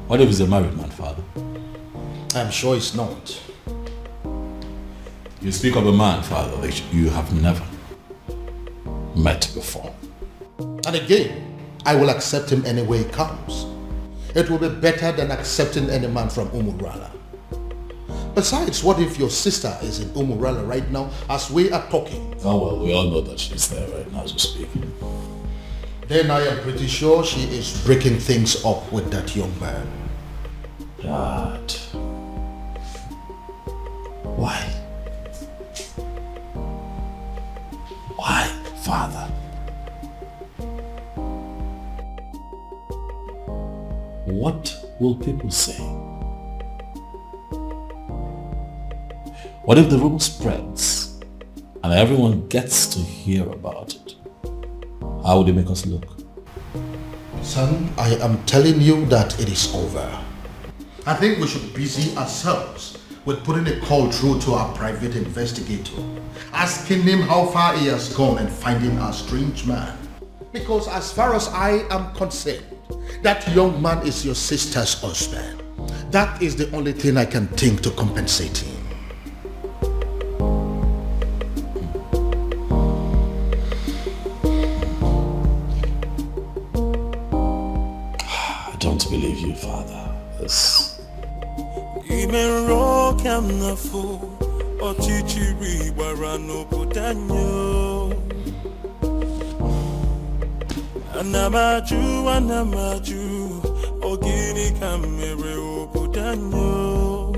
What if he's a married man, Father? I'm sure he's not. You speak of a man, Father, that you have never met before. And again, I will accept him any way he comes. It will be better than accepting any man from Umurala. Besides, what if your sister is in Umurala right now as we are talking? Oh well, we all know that she's there right now as we speak. Then I am pretty sure she is breaking things up with that young man. Dad. Why? Why, Father? what will people say? What if the rumor spreads and everyone gets to hear about it? How would it make us look? Son, I am telling you that it is over. I think we should busy ourselves with putting a call through to our private investigator, asking him how far he has gone and finding our strange man. Because as far as I am concerned, that young man is your sister's husband. That is the only thing I can think to compensate him. I don't believe you, Father. Anamaju, ogini kamere obudanyo.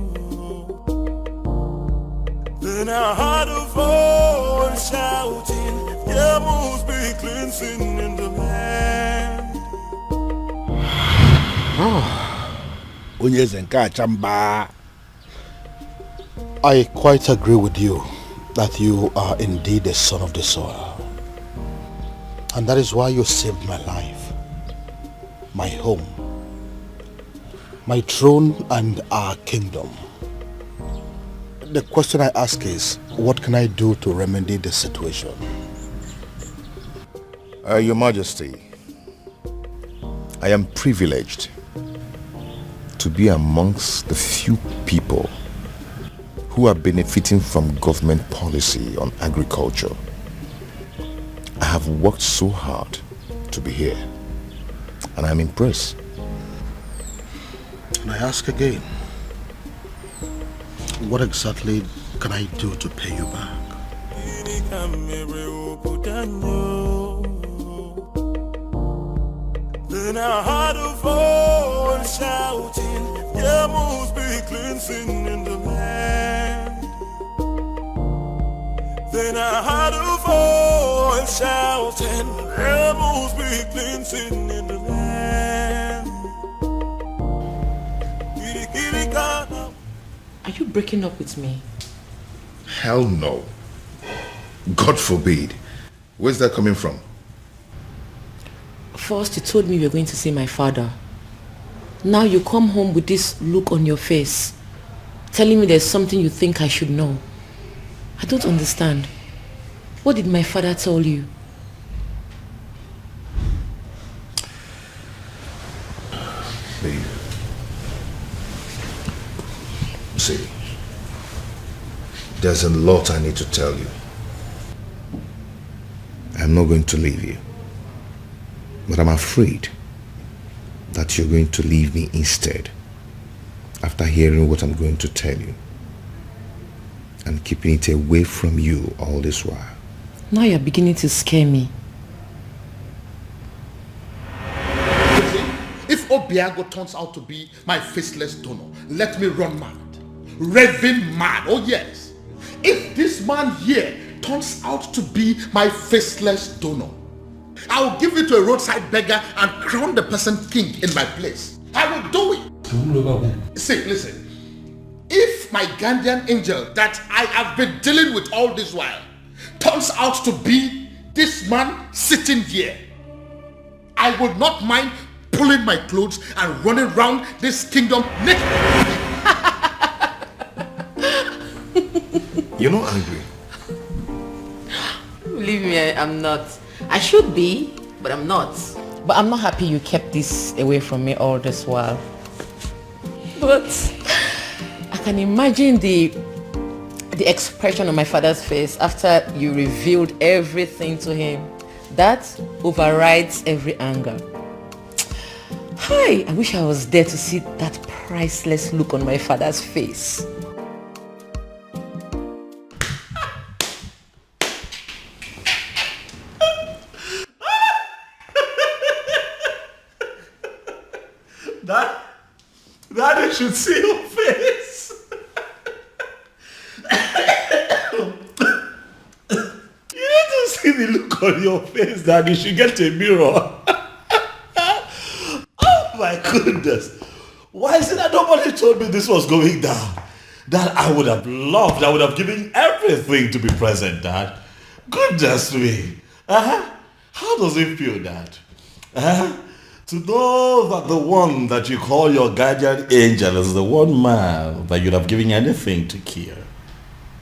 Then I heard a voice shouting, there must be cleansing in the land. I quite agree with you that you are indeed the son of the soil. And that is why you saved my life, my home, my throne and our kingdom. The question I ask is, what can I do to remedy the situation? Your Majesty, I am privileged to be amongst the few people who are benefiting from government policy on agriculture. I have worked so hard to be here, and I'm impressed. And I ask again, what exactly can I do to pay you back? Then I heard a voice shouting, there must be cleansing in the land. Then I heard a voice shouting, there must be cleansing in the land. Are you breaking up with me? Hell no. God forbid. Where's that coming from? First you told me you were going to see my father. Now you come home with this look on your face, telling me there's something you think I should know. I don't understand. What did my father tell you? Babe. See, there's a lot I need to tell you. I'm not going to leave you, but I'm afraid that you're going to leave me instead after hearing what I'm going to tell you and keeping it away from you all this while. Now you're beginning to scare me. If Obiago turns out to be my faceless donor, let me run mad. Raving mad, oh yes. If this man here turns out to be my faceless donor, I will give it to a roadside beggar and crown the person king in my place. I will do it. See, listen. If my guardian angel that I have been dealing with all this while turns out to be this man sitting here, I would not mind pulling my clothes and running around this kingdom naked. You're not angry? Believe me, I'm not. I should be, but I'm not. But I'm not happy you kept this away from me all this while. But I can imagine the expression on my father's face after you revealed everything to him. That overrides every anger. Hi, I wish I was there to see that priceless look on my father's face. Daddy should see your face. You need to see the look on your face, Daddy. You should get a mirror. Oh My goodness. Why is it that nobody told me this was going down? Dad, I would have loved, I would have given everything to be present, Dad. Goodness me. How does it feel, Dad? To know that the one that you call your guardian angel is the one man that you'd have given anything to kill.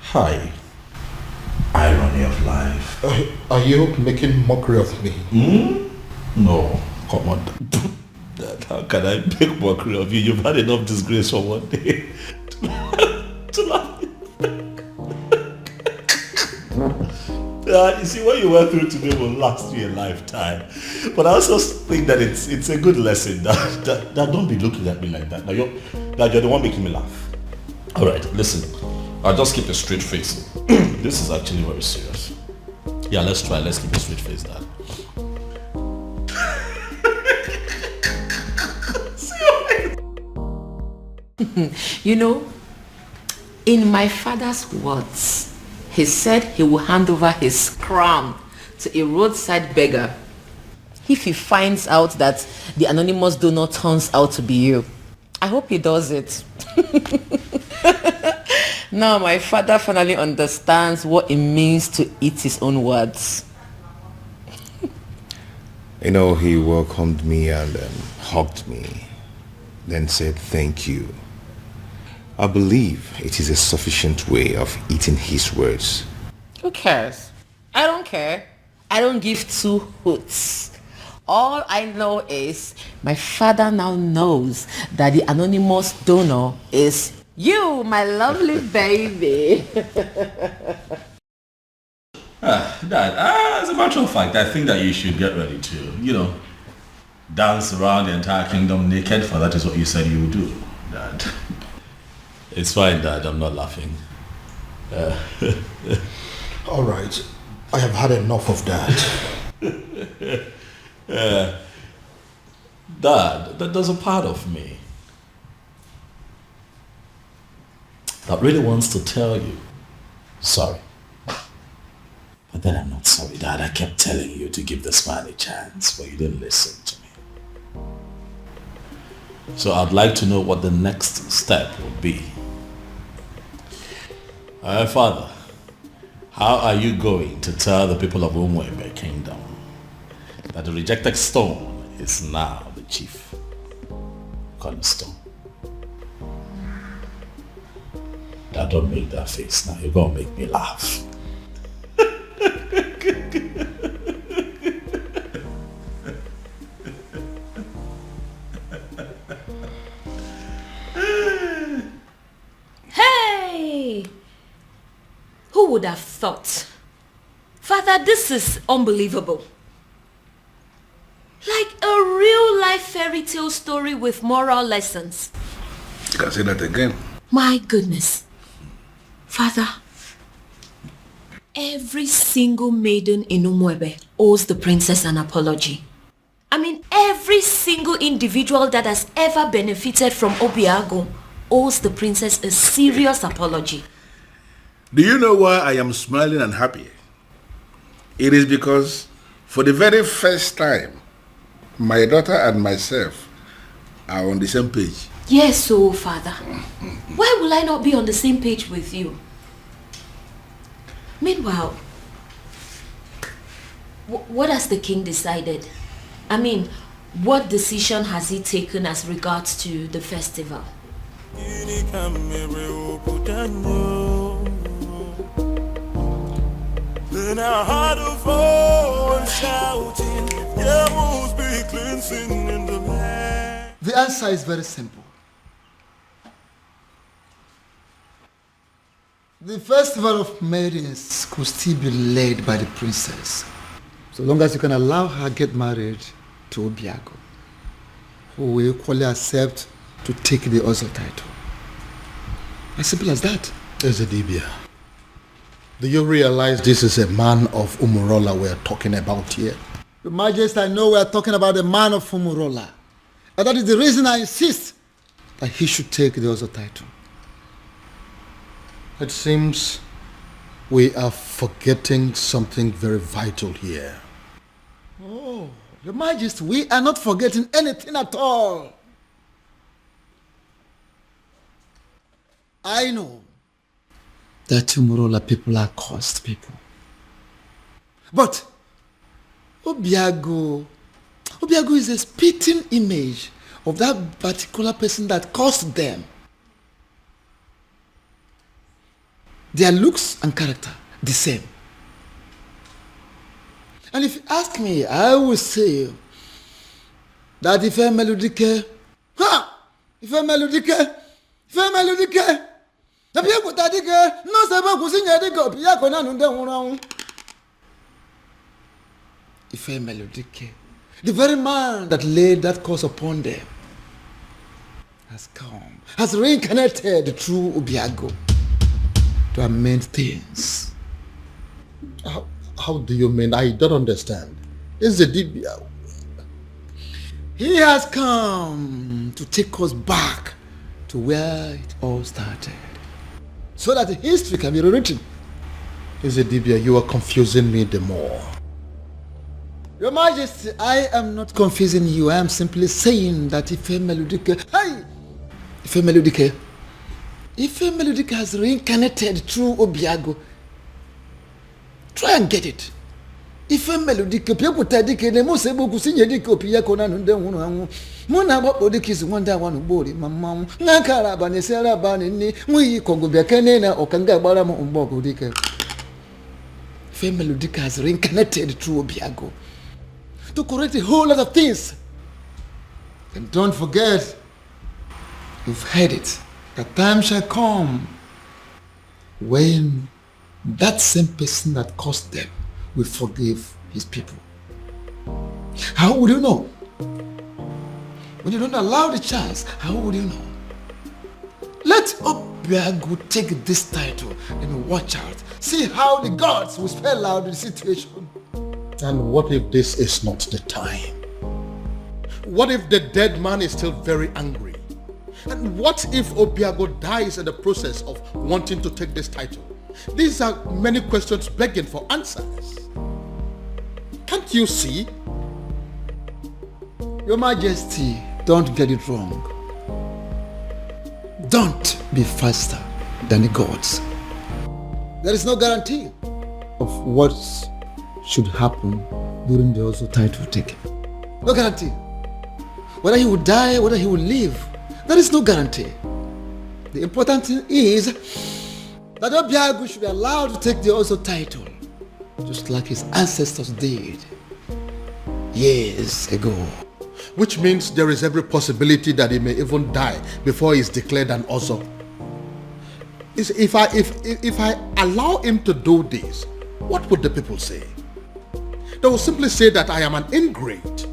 Hi. Irony of life. Are you making mockery of me? No, come on. Dad, how can I make mockery of you? You've had enough disgrace for one day to laugh. You see, what you went through today will last you a lifetime. But I also think that it's a good lesson. That don't be looking at me like that. Now you're the one making me laugh. All right, listen. I'll just keep a straight face. This is actually very serious. Yeah, let's try. Let's keep a straight face, Dad. You know, in my father's words, he said he will hand over his crown to a roadside beggar if he finds out that the anonymous donor turns out to be you. I hope he does it. Now my father finally understands what it means to eat his own words. You know, he welcomed me and hugged me, then said thank you. I believe it is a sufficient way of eating his words. Who cares? I don't care. I don't give two hoots. All I know is my father now knows that the anonymous donor is you, my lovely baby. Dad, as a matter of fact, I think that you should get ready to, dance around the entire kingdom naked, for that is what you said you would do, Dad. It's fine, Dad. I'm not laughing. All right. I have had enough of that. Dad, there's a part of me that really wants to tell you sorry. But then I'm not sorry, Dad. I kept telling you to give this man a chance, but you didn't listen to me. So I'd like to know what the next step would be. Father, how are you going to tell the people of Umwebe Kingdom that the rejected stone is now the chief cornerstone? Dad, don't make that face now. You're going to make me laugh. Hey! Who would have thought? Father, this is unbelievable. Like a real life fairy tale story with moral lessons. You can say that again. My goodness. Father, every single maiden in Umwebe owes the princess an apology. I mean, every single individual that has ever benefited from Obiago owes the princess a serious apology. Do you know why I am smiling and happy? It is because for the very first time, my daughter and myself are on the same page. Yes, so Father, why will I not be on the same page with you? Meanwhile, what has the king decided? I mean, what decision has he taken as regards to the festival? Then I heard a voice shouting, there must be cleansing in the land. The answer is very simple. The festival of maidens could still be led by the princess, so long as you can allow her get married to Obiago, who will equally accept to take the Ozo title. As simple as that. Ezedibia, do you realize this is a man of Umurola we're talking about here? Your Majesty, I know we are talking about the man of Umurola. And that is the reason I insist that he should take the Ozo title. It seems we are forgetting something very vital here. Oh, Your Majesty, we are not forgetting anything at all. I know that Umurola people are cursed people. But Obiago is a spitting image of that particular person that caused them. Their looks and character, the same. And if you ask me, I will say that if a melodique, the very man that laid that curse upon them has come, has reincarnated through Obiago to amend things. How do you mean? I don't understand. Is the Dibia? He has come to take us back to where it all started, so that history can be rewritten. Is the Dibia? You are confusing me the more. Your Majesty, I am not confusing you. I am simply saying that if a melodic has reincarnated through Obiago, try and get it. If a melodic people take the most able to sing a dick of Piacona and then Mona Bodic is one that one body, Mamma, Nakara Banesera Banini, we Congo Biacanena or Kanga Baramo on Bogo Dicker. Female Dick has reincarnated through Obiago to correct a whole lot of things. And don't forget, you've heard it, the time shall come when that same person that caused them will forgive his people. How would you know? When you don't allow the chance, how would you know? Let Obiago take this title and watch out. See how the gods will spell out the situation. And what if this is not the time? What if the dead man is still very angry? And what if Obiago dies in the process of wanting to take this title? These are many questions begging for answers. Can't you see? Your Majesty, don't get it wrong. Don't be faster than the gods. There is no guarantee of what should happen during the Ozo title taking. No guarantee. Whether he will die, whether he will live, there is no guarantee. The important thing is that Obiago should be allowed to take the Ozo title, just like his ancestors did years ago. Which means there is every possibility that he may even die before he is declared an Ozo. If I allow him to do this, what would the people say? They will simply say that I am an ingrate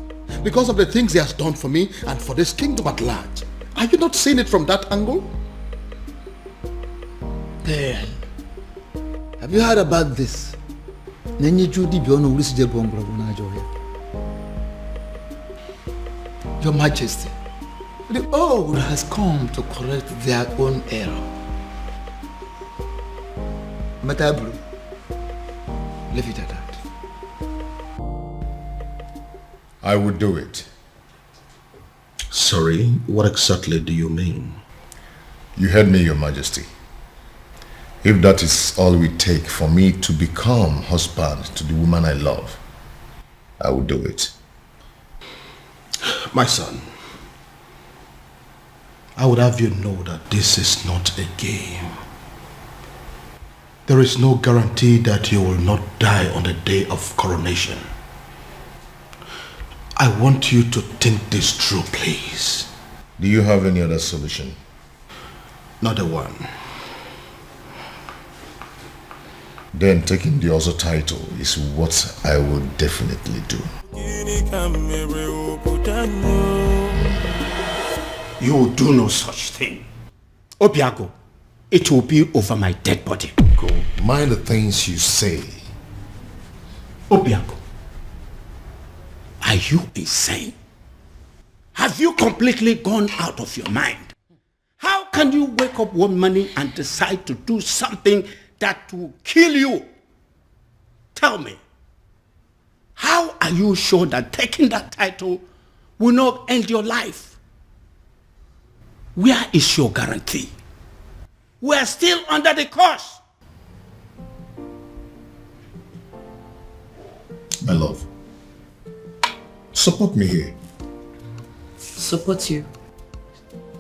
because of the things he has done for me and for this kingdom at large. Are you not seeing it from that angle? Then, have you heard about this? Your Majesty, the old has come to correct their own error. Matabru, leave it at that. I would do it. Sorry, what exactly do you mean? You heard me, Your Majesty. If that is all we take for me to become husband to the woman I love, I will do it. My son, I would have you know that this is not a game. There is no guarantee that you will not die on the day of coronation. I want you to think this through, please. Do you have any other solution? Not a one. Then taking the Ozo title is what I will definitely do. You will do no such thing. Obiago, it will be over my dead body. Go. Mind the things you say. Obiago, are you insane? Have you completely gone out of your mind? How can you wake up one morning and decide to do something that will kill you? Tell me, How are you sure that taking that title will not end your life? Where is your guarantee? We are still under the curse. My love, support me here. Support you?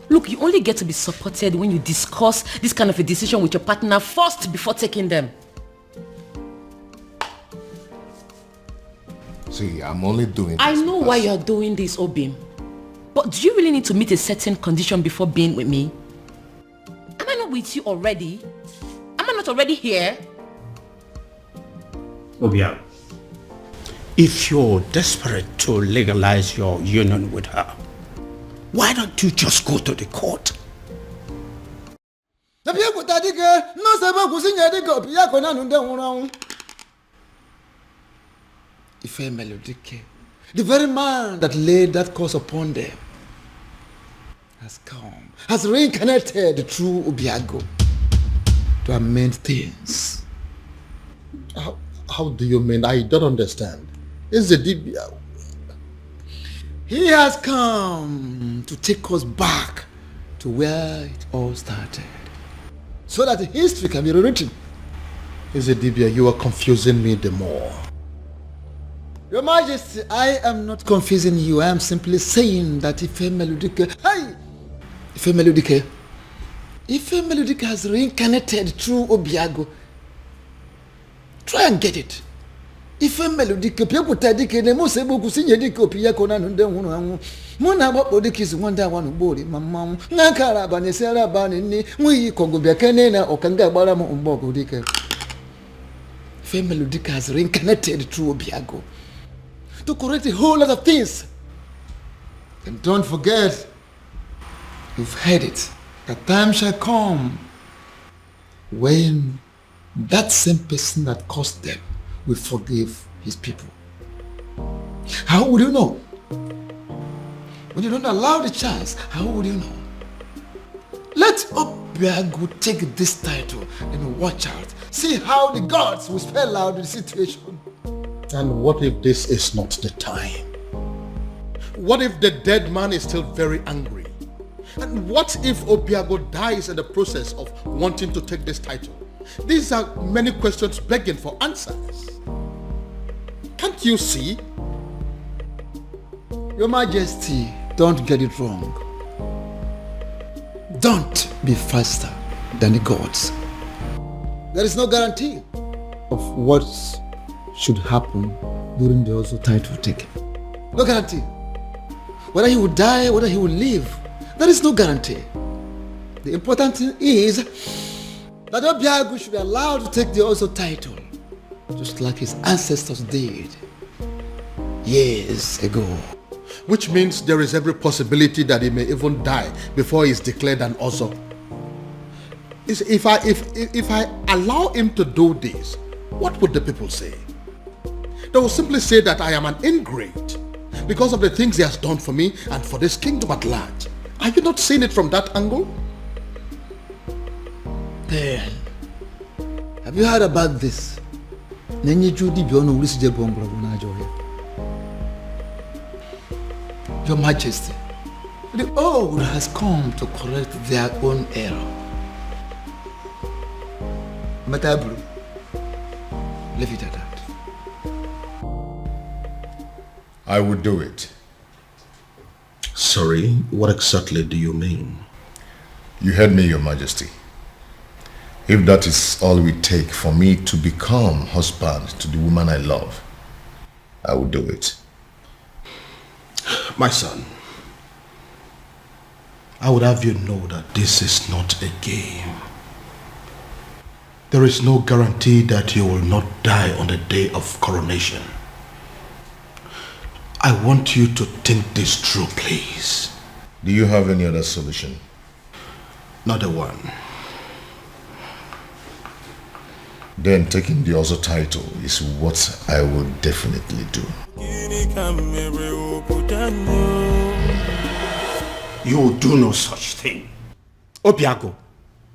Look, you only get to be supported when you discuss this kind of a decision with your partner first before taking them. See, I'm only doing this. I know why you're doing this, Obim. But do you really need to meet a certain condition before being with me? Am I not with you already? Am I not already here? Obia, if you're desperate to legalize your union with her, why don't you just go to the court? Ife Melodike, the very man that laid that curse upon them, has come, has reincarnated through Obiago to amend things. How do you mean? I don't understand. Is the Dibia? He has come to take us back to where it all started, so that history can be rewritten. Is the Dibia? You are confusing me the more. Your Majesty, I am not confusing you. I am simply saying that Ife Melodike, Ife Melodike has reincarnated through Obiago. Try and get it. Ife Melodike, Piakuta Dike, the most able to see Yadiko Piakona and then Mona Bodikis wonder one body, Mamma, Nakara Banisera Banini, we Kongobia Canena or Kanga Baramo Umbogo Dike. Ife Melodike has reincarnated through Obiago to correct a whole lot of things. And don't forget, you've heard it, a time shall come when that same person that caused them will forgive his people. How would you know? When you don't allow the chance, how would you know? Let Obiago take this title and watch out. See how the gods will spell out the situation. And what if this is not the time? What if the dead man is still very angry? And what if Obiago dies in the process of wanting to take this title? These are many questions begging for answers. Can't you see? Your Majesty, don't get it wrong. Don't be faster than the gods. There is no guarantee of what should happen during the also title taking. No guarantee. Whether he will die, whether he will live, there is no guarantee. The important thing is that Obiago should be allowed to take the also title, just like his ancestors did years ago. Which means there is every possibility that he may even die before he is declared an Ozo. If I allow him to do this, what would the people say? They will simply say that I am an ingrate because of the things he has done for me and for this kingdom at large. Are you not seeing it from that angle? Then, have you heard about this? Your Majesty, the old has come to correct their own error. Matabru, leave it at that. I would do it. Sorry, what exactly do you mean? You heard me, Your Majesty. If that is all it will take for me to become husband to the woman I love, I will do it. My son, I would have you know that this is not a game. There is no guarantee that you will not die on the day of coronation. I want you to think this through, please. Do you have any other solution? Not a one. Then taking the other title is what I will definitely do. You will do no such thing. Obiago,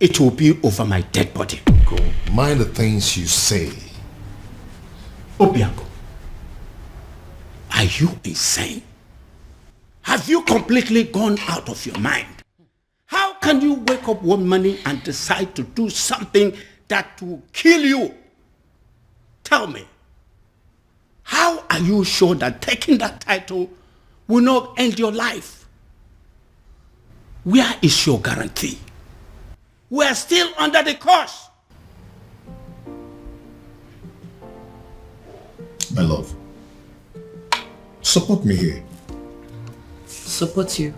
it will be over my dead body. Go. Mind the things you say. Obiago, Are you insane? Have you completely gone out of your mind? How can you wake up one morning and decide to do something that will kill you? Tell me, how are you sure that taking that title will not end your life? Where is your guarantee? We are still under the curse. My love, support me here. Support you?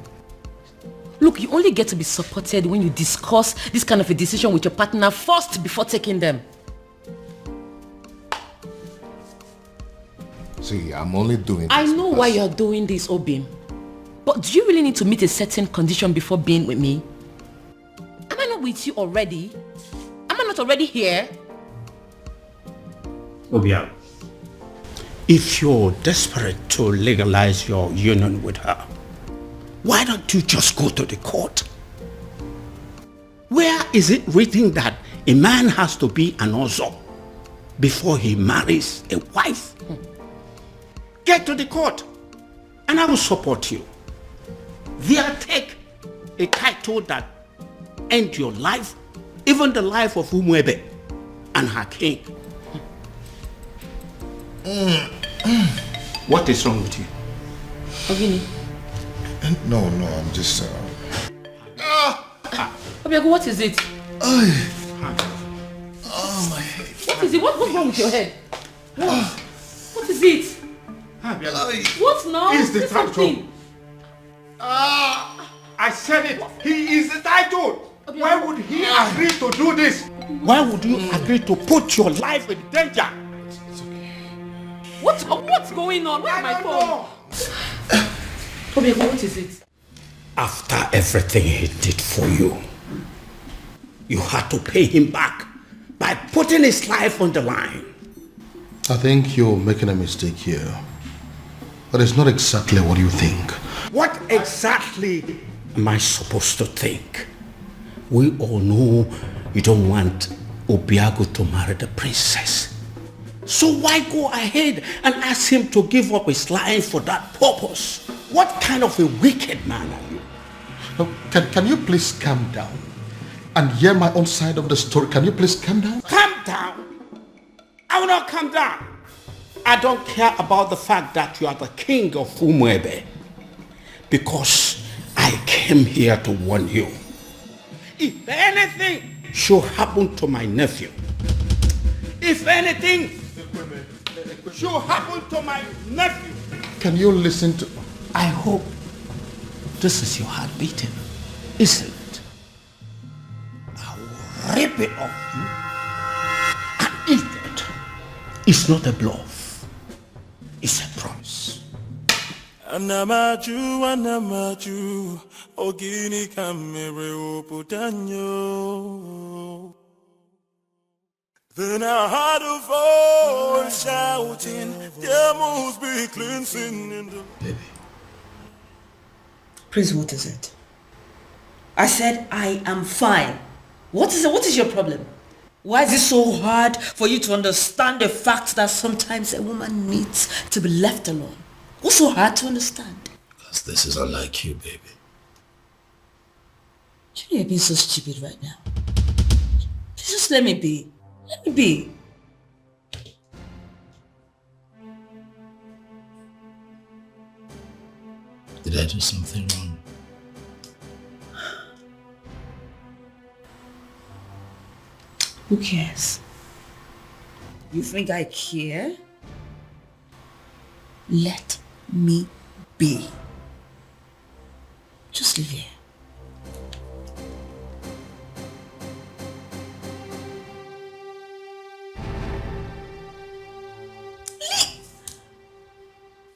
Look, you only get to be supported when you discuss this kind of a decision with your partner first before taking them. See, I'm only doing this. I know why you're doing this, Obim. But do you really need to meet a certain condition before being with me? Am I not with you already? Am I not already here? Obia, if you're desperate to legalize your union with her, why don't you just go to the court? Where is it written that a man has to be an ozo before he marries a wife? Get to the court and I will support you. There, take a title that ends your life, even the life of Umwebe and her king. What is wrong with you? Ogini. No, I'm just... Obiago, what is it? Oh, my head. What is it? What's wrong with your head? What is it? What now? He's the Say title. something. I said it. He is the title. Why would he agree to do this? Why would you agree to put your life in danger? What's going on? Where's my phone? Obiago, what is it? After everything he did for you, you had to pay him back by putting his life on the line. I think you're making a mistake here. But it's not exactly what you think. What exactly am I supposed to think? We all know you don't want Obiago to marry the princess. So why go ahead and ask him to give up his life for that purpose? What kind of a wicked man are you? Can you please calm down and hear my own side of the story? Can you please calm down? Calm down? I will not calm down. I don't care about the fact that you are the king of Umwebe, because I came here to warn you. If anything should happen to my nephew, if anything should happen to my nephew, can you listen to... I hope this is your heart beating, isn't it? I will rip it off you and eat it. It's not a bluff. It's a promise. Anamaju, ogini kamere oputanyo. Then I heard a voice shouting, there must be cleansing in the... Baby. Prince, what is it? I said I am fine. What is it? What is your problem? Why is it so hard for you to understand the fact that sometimes a woman needs to be left alone? What's so hard to understand? Because this is unlike you, baby. You know you're being so stupid right now. Just let me be. Let me be. Did I do something wrong? Who cares? You think I care? Let me be. Just live here.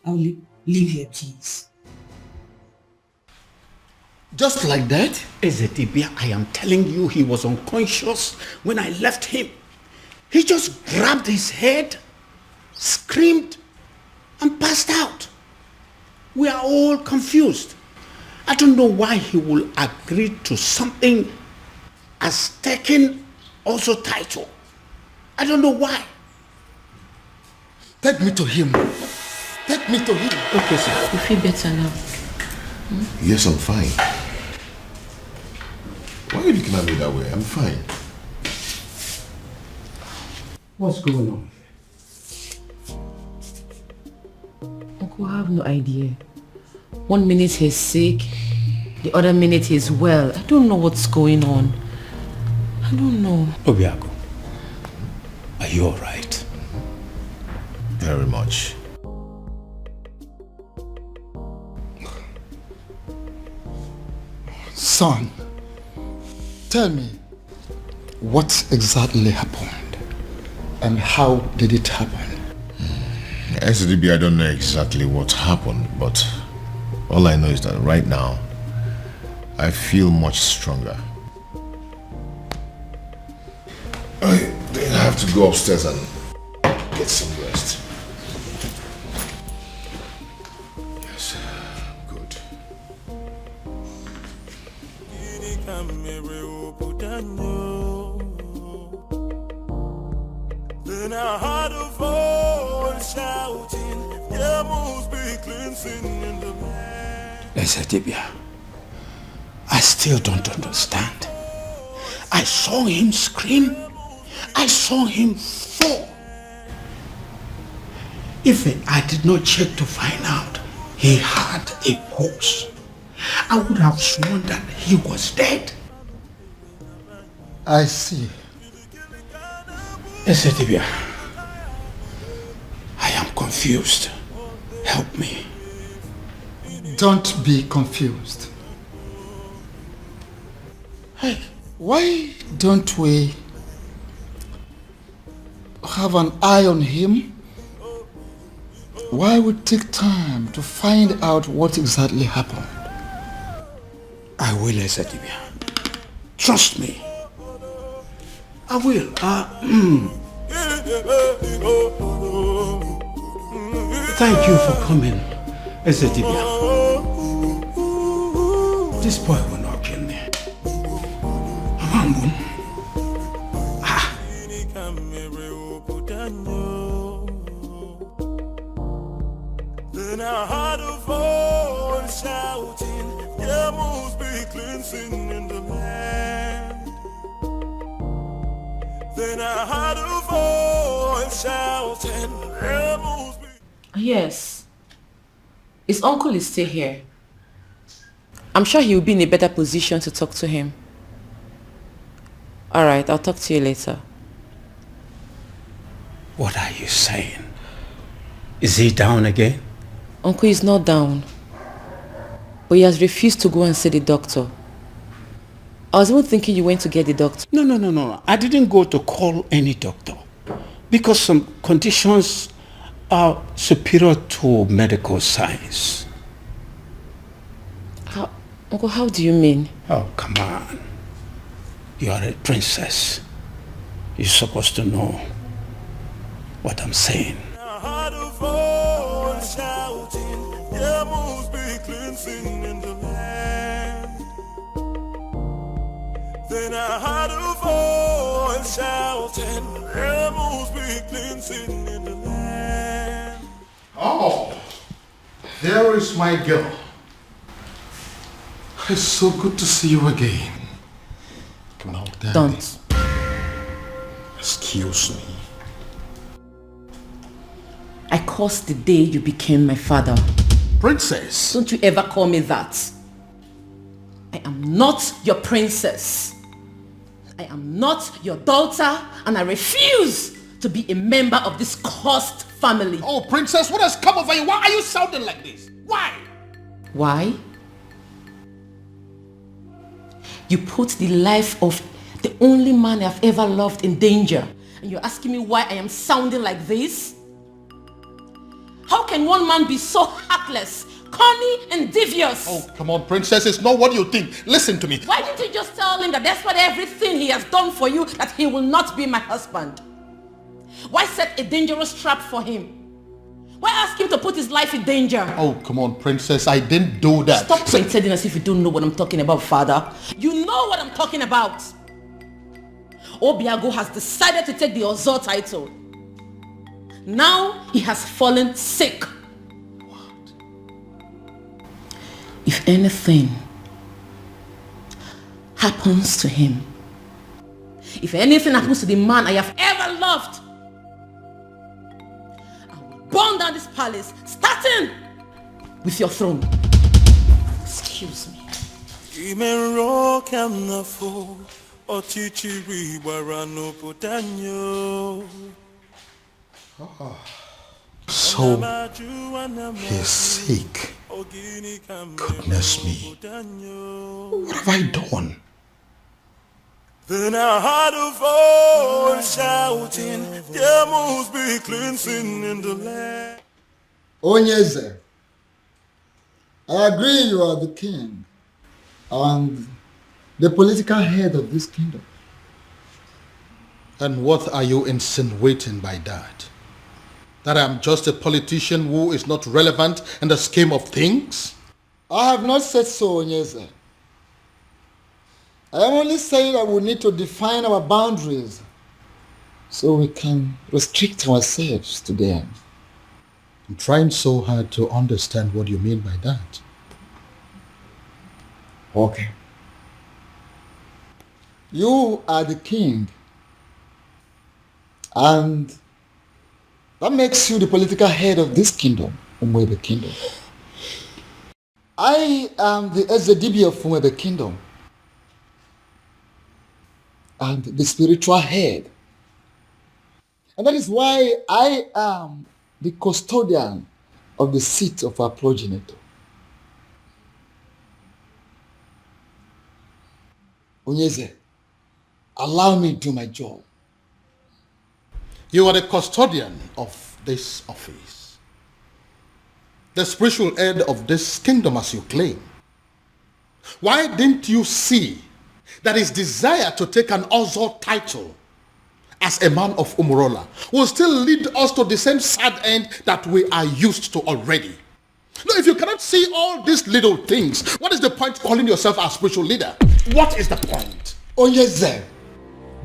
I'll leave here, please. Just like that? Ezedibia, I am telling you, he was unconscious when I left him. He just grabbed his head, screamed, and passed out. We are all confused. I don't know why he will agree to something as taking also title. I don't know why. Take me to him. Take me to him. Okay, sir. You feel better now? Yes, I'm fine. Why are you looking at me that way? I'm fine. What's going on? Uncle, I have no idea. 1 minute he's sick, the other minute he's well. I don't know what's going on. I don't know. Obiago, are you alright? Very much. Son, tell me, what exactly happened? And how did it happen? SDB, I don't know exactly what happened, but all I know is that right now, I feel much stronger. I have to go upstairs and get some rest. Yes, good. Then I heard a voice shouting, there must be cleansing in the land. Ezedibia, I still don't understand. I saw him scream. I saw him fall. If I did not check to find out he had a pulse, I would have sworn that he was dead. I see. Ezedibia, I am confused. Help me. Don't be confused. Hey, why don't we have an eye on him? Why we take time to find out what exactly happened? I will, Ezedibia. Trust me. I will. Thank you for coming, Ezedibia. This boy will not kill me. Amambun. Then I heard a voice shouting, there must be cleansing in the land. Then I heard a voice shouting, there must be... Yes. His uncle is still here. I'm sure he will be in a better position to talk to him. Alright, I'll talk to you later. What are you saying? Is he down again? Uncle is not down. But he has refused to go and see the doctor. I was even thinking you went to get the doctor. No. I didn't go to call any doctor. Because some conditions are superior to medical science. Uncle, how do you mean? Oh, come on. You are a princess. You're supposed to know what I'm saying. I heard a voice shouting, there must be cleansing in the land. Then I heard a voice shouting, there must be cleansing in the land. Oh, there is my girl. It's so good to see you again. No, Daddy. Don't. Excuse me. I cursed the day you became my father. Princess. Don't you ever call me that. I am not your princess. I am not your daughter, and I refuse to be a member of this cursed family. Oh, princess, what has come over you? Why are you sounding like this? Why? Why? You put the life of the only man I've ever loved in danger, and you're asking me why I am sounding like this? How can one man be so heartless, corny, and devious? Oh, come on, princess. It's not what you think. Listen to me. Why didn't you just tell him that despite everything he has done for you, that he will not be my husband? Why set a dangerous trap for him? Why ask him to put his life in danger? Oh, come on, princess. I didn't do that. Stop pretending as if you don't know what I'm talking about, father. You know what I'm talking about. Obiago has decided to take the Ozor title. Now he has fallen sick. if anything happens to him, if anything happens to the man I have ever loved, I will burn down this palace, starting with your throne. Excuse me. So, he's sick. Goodness me. What have I done? Then I heard a voice shouting, there must be cleansing in the land. Onyeze, I agree you are the king and the political head of this kingdom. And what are you insinuating by that? That I'm just a politician who is not relevant in the scheme of things? I have not said so, Onyeze. I am only saying that we need to define our boundaries so we can restrict ourselves to them. I'm trying so hard to understand what you mean by that. Okay. You are the king, and that makes you the political head of this kingdom, Umwebe Kingdom. I am the Ezedibi of Umwebe Kingdom and the spiritual head. And that is why I am the custodian of the seat of our progenitor. Onyeze, allow me to do my job. You are the custodian of this office, the spiritual head of this kingdom as you claim. Why didn't you see that his desire to take an Ozo title as a man of Umurola will still lead us to the same sad end that we are used to already? No, if you cannot see all these little things, what is the point calling yourself a spiritual leader? What is the point? Onyeze,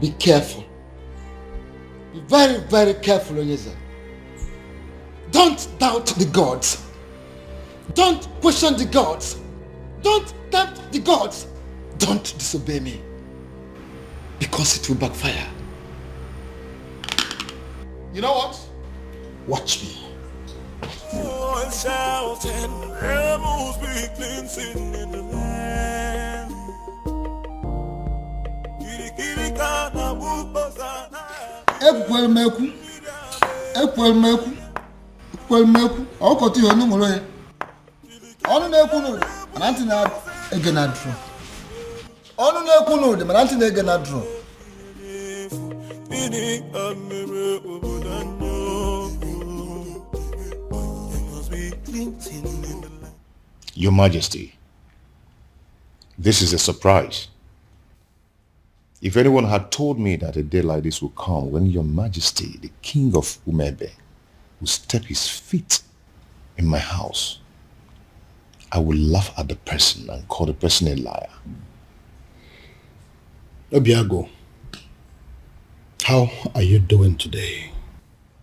be careful. Be very, very careful, Onyeze. Don't doubt the gods. Don't question the gods. Don't tempt the gods. Don't disobey me, because it will backfire. You know what? Watch me. Shouting, there must be cleansing in the land. Ekwelmeku, ọkọtụ ihe ọnụ nwere ya. Ọnụ na-ekwu n'ụdị, mana ntị na-ege na drum. Ọnụ na-ekwu n'ụdị, mana ntị na-ege na drum. Your Majesty, this is a surprise. If anyone had told me that a day like this would come when Your Majesty, the King of Umebe, will step his feet in my house, I would laugh at the person and call the person a liar. Obiago, how are you doing today?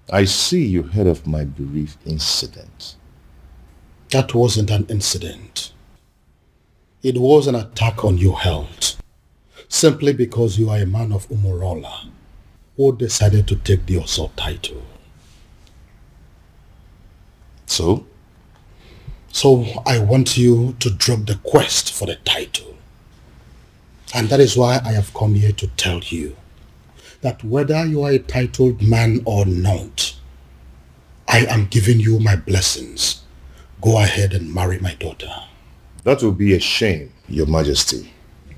I see you heard of my bereaved incident. That wasn't an incident. It was an attack on your health, simply because you are a man of Umurola who decided to take the Oso title. So? So I want you to drop the quest for the title. And that is why I have come here to tell you that whether you are a titled man or not, I am giving you my blessings. Go ahead and marry my daughter. That will be a shame, Your Majesty.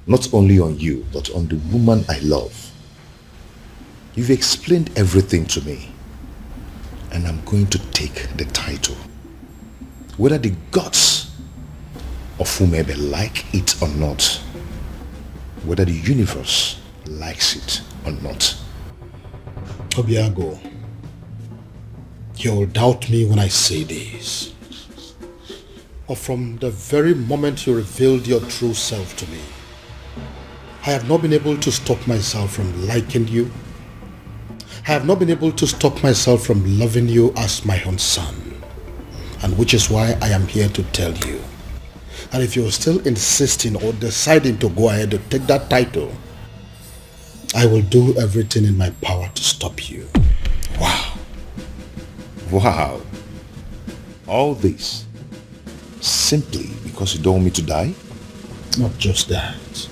Not only on you, but on the woman I love. You've explained everything to me, and I'm going to take the title. Whether the gods of whomever like it or not, whether the universe likes it or not. Obiago, you'll doubt me when I say this. But from the very moment you revealed your true self to me, I have not been able to stop myself from liking you. I have not been able to stop myself from loving you as my own son. And which is why I am here to tell you And if you're still insisting or deciding to go ahead to take that title, I will do everything in my power to stop you. Wow. Wow. All this simply because you don't want me to die? Not just that,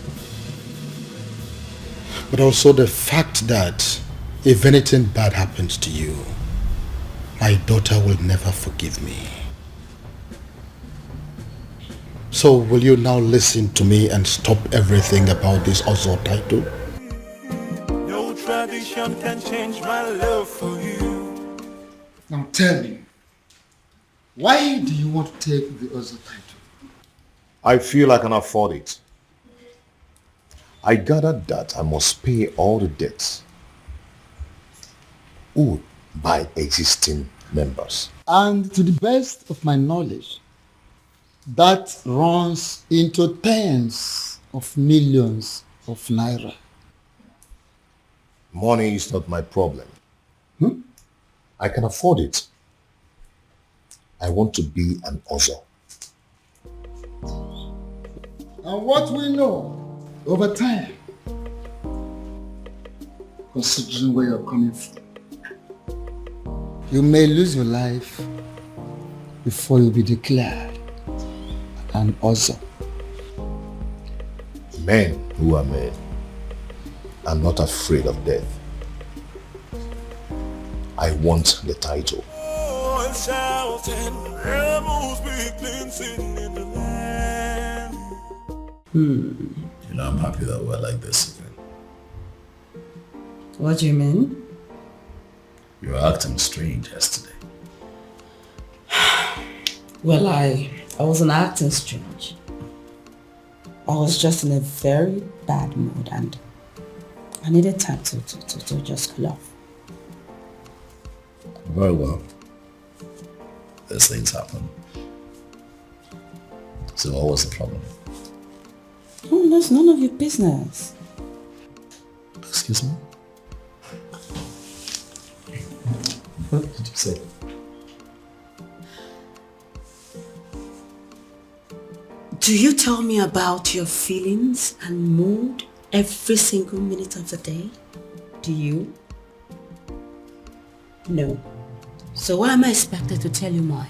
but also the fact that if anything bad happens to you, my daughter will never forgive me. So will you now listen to me and stop everything about this Ozo title? No tradition can change my love for you. Now tell me, why do you want to take the Ozo title? I feel I can afford it. I gathered that I must pay all the debts owed by existing members. And to the best of my knowledge, that runs into tens of millions of naira. Money is not my problem. I can afford it. I want to be an Ozo. And what we know over time, considering where you're coming from, you may lose your life before you'll be declared an Ozo. Men who are men are not afraid of death. I want the title. Oh, and shouting, rebels begin singing in the land. You know, I'm happy that we're like this again. What do you mean? You were acting strange yesterday. Well, I wasn't acting strange. I was just in a very bad mood and I needed time to just cool off. Very well. These things happen. So what was the problem? Oh, that's none of your business. Excuse me? What did you say? Do you tell me about your feelings and mood every single minute of the day? Do you? No. So why am I expected to tell you mine?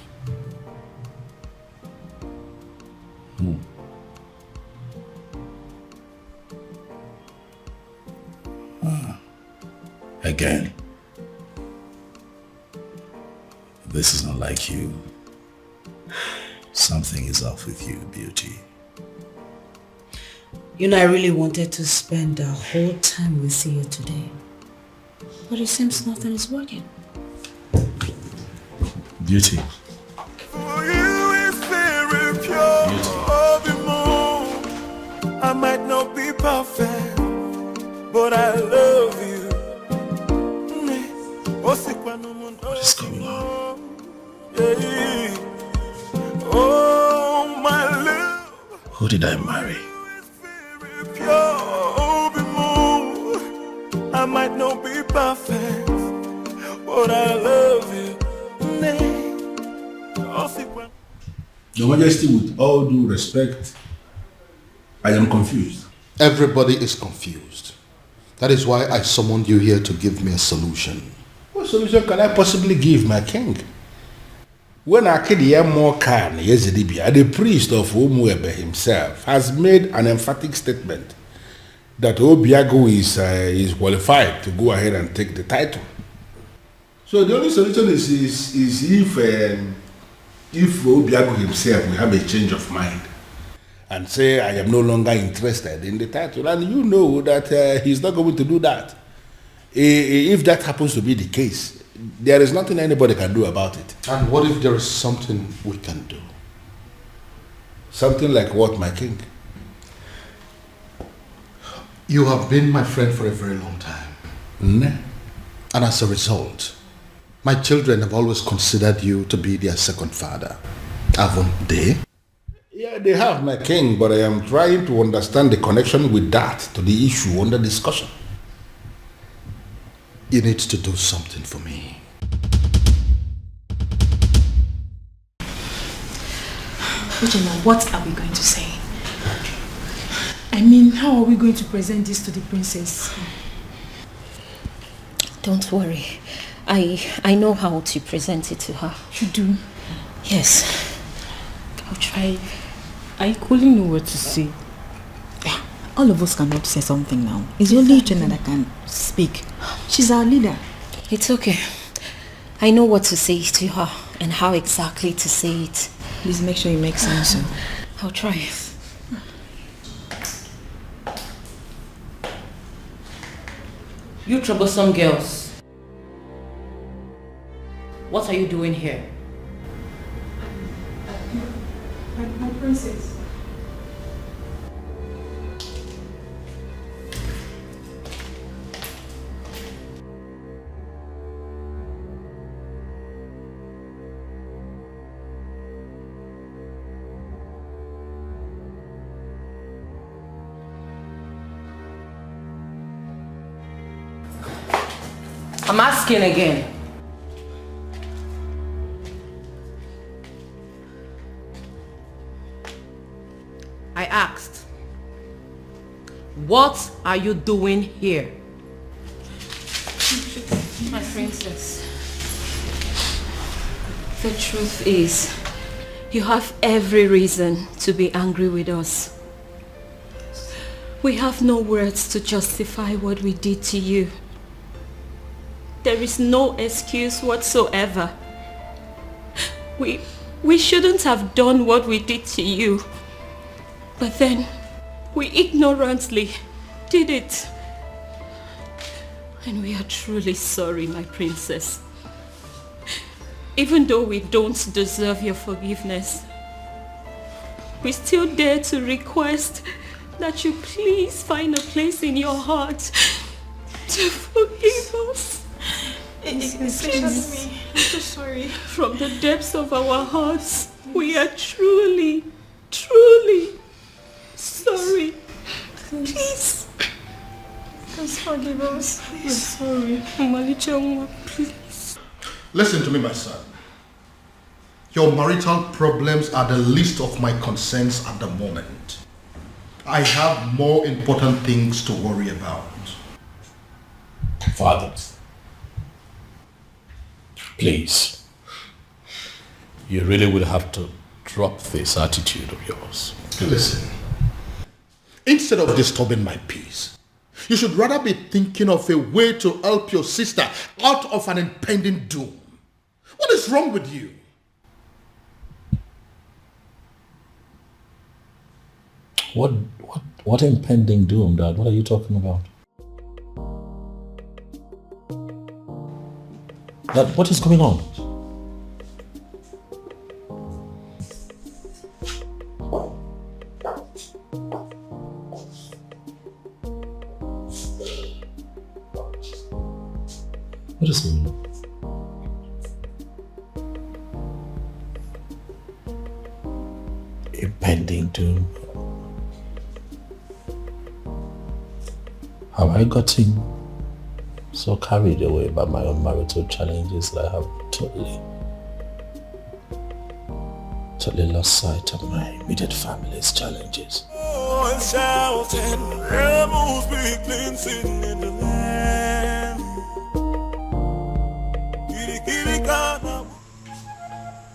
Again. This is not like you. Something is off with you, beauty. You know, I really wanted to spend the whole time with you today. But it seems nothing is working. Beauty. For you is very pure. The moon. I might not be perfect, but I love you. What is going on? Oh, my love. Who did I marry? Pure, the moon. I might not be perfect, but I love you. Your Majesty, with all due respect, I am confused. Everybody is confused. That is why I summoned you here to give me a solution. What solution can I possibly give, my king? When Akediamo Khan Yezidibia, the priest of Umuebe himself, has made an emphatic statement that Obiago is qualified to go ahead and take the title. So the only solution is if Obiago himself will have a change of mind and say, I am no longer interested in the title. And you know that he's not going to do that. If that happens to be the case, there is nothing anybody can do about it. And what if there is something we can do? Something like what, my king? You have been my friend for a very long time. And as a result, my children have always considered you to be their second father. Haven't they? Yeah, they have, my king, but I am trying to understand the connection with that to the issue under discussion. You need to do something for me. Uchenna, what are we going to say? I mean, how are we going to present this to the princess? Don't worry. I know how to present it to her. You do? Yes. I'll try. I couldn't know what to say. All of us cannot say something now. It's only Uchenna that can speak. She's our leader. It's okay. I know what to say to her and how exactly to say it. Please make sure you make sense. I'll try. You troublesome girls. What are you doing here? My princess. I'm asking again. I asked, what are you doing here? My princess, the truth is, you have every reason to be angry with us. We have no words to justify what we did to you. There is no excuse whatsoever. We shouldn't have done what we did to you. But then, we ignorantly did it. And we are truly sorry, my princess. Even though we don't deserve your forgiveness, we still dare to request that you please find a place in your heart to forgive us. Excuse me. I'm so sorry. From the depths of our hearts, we are truly, truly sorry. Please. Please forgive us. We're sorry. Malicha, please. Listen to me, my son. Your marital problems are the least of my concerns at the moment. I have more important things to worry about. Father, please, you really would have to drop this attitude of yours. Listen, instead of disturbing my peace, you should rather be thinking of a way to help your sister out of an impending doom. What is wrong with you? What impending doom, Dad? What are you talking about? Dad, what is going on? What is going on? Impending doom. Have I gotten so carried away by my own marital challenges that I have totally lost sight of my immediate family's challenges?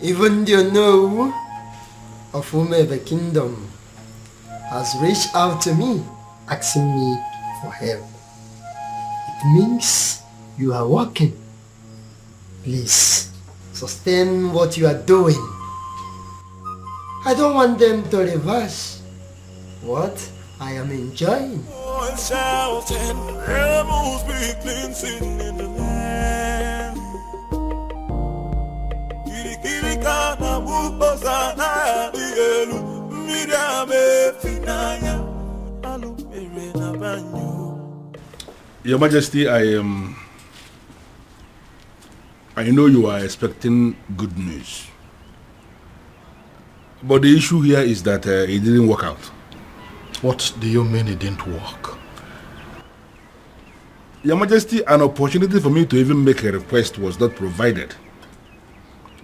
Even the know of whom the kingdom has reached out to me, asking me for help. It means you are working. Please, sustain what you are doing. I don't want them to reverse what I am enjoying. Your Majesty, I know you are expecting good news. But the issue here is that it didn't work out. What do you mean it didn't work? Your Majesty, an opportunity for me to even make a request was not provided.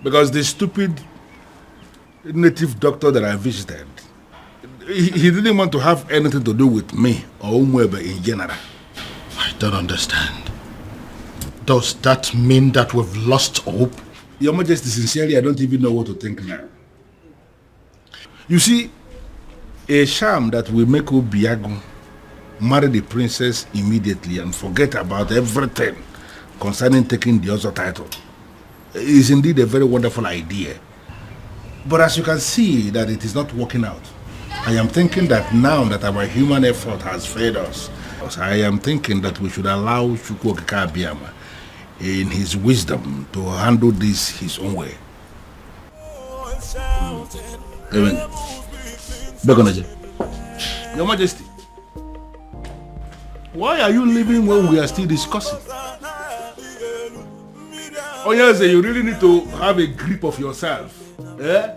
Because the stupid native doctor that I visited, he didn't want to have anything to do with me or Umwebe in general. I don't understand. Does that mean that we've lost hope? Your Majesty, sincerely, I don't even know what to think now. You see, a sham that will make Obiago marry the princess immediately and forget about everything concerning taking the other title is indeed a very wonderful idea. But as you can see that it is not working out, I am thinking that now that our human effort has failed us, I am thinking that we should allow Chukwuokika Abiyama in his wisdom to handle this his own way. Amen. Your Majesty, why are you leaving when we are still discussing? Oh yes, you really need to have a grip of yourself. Eh?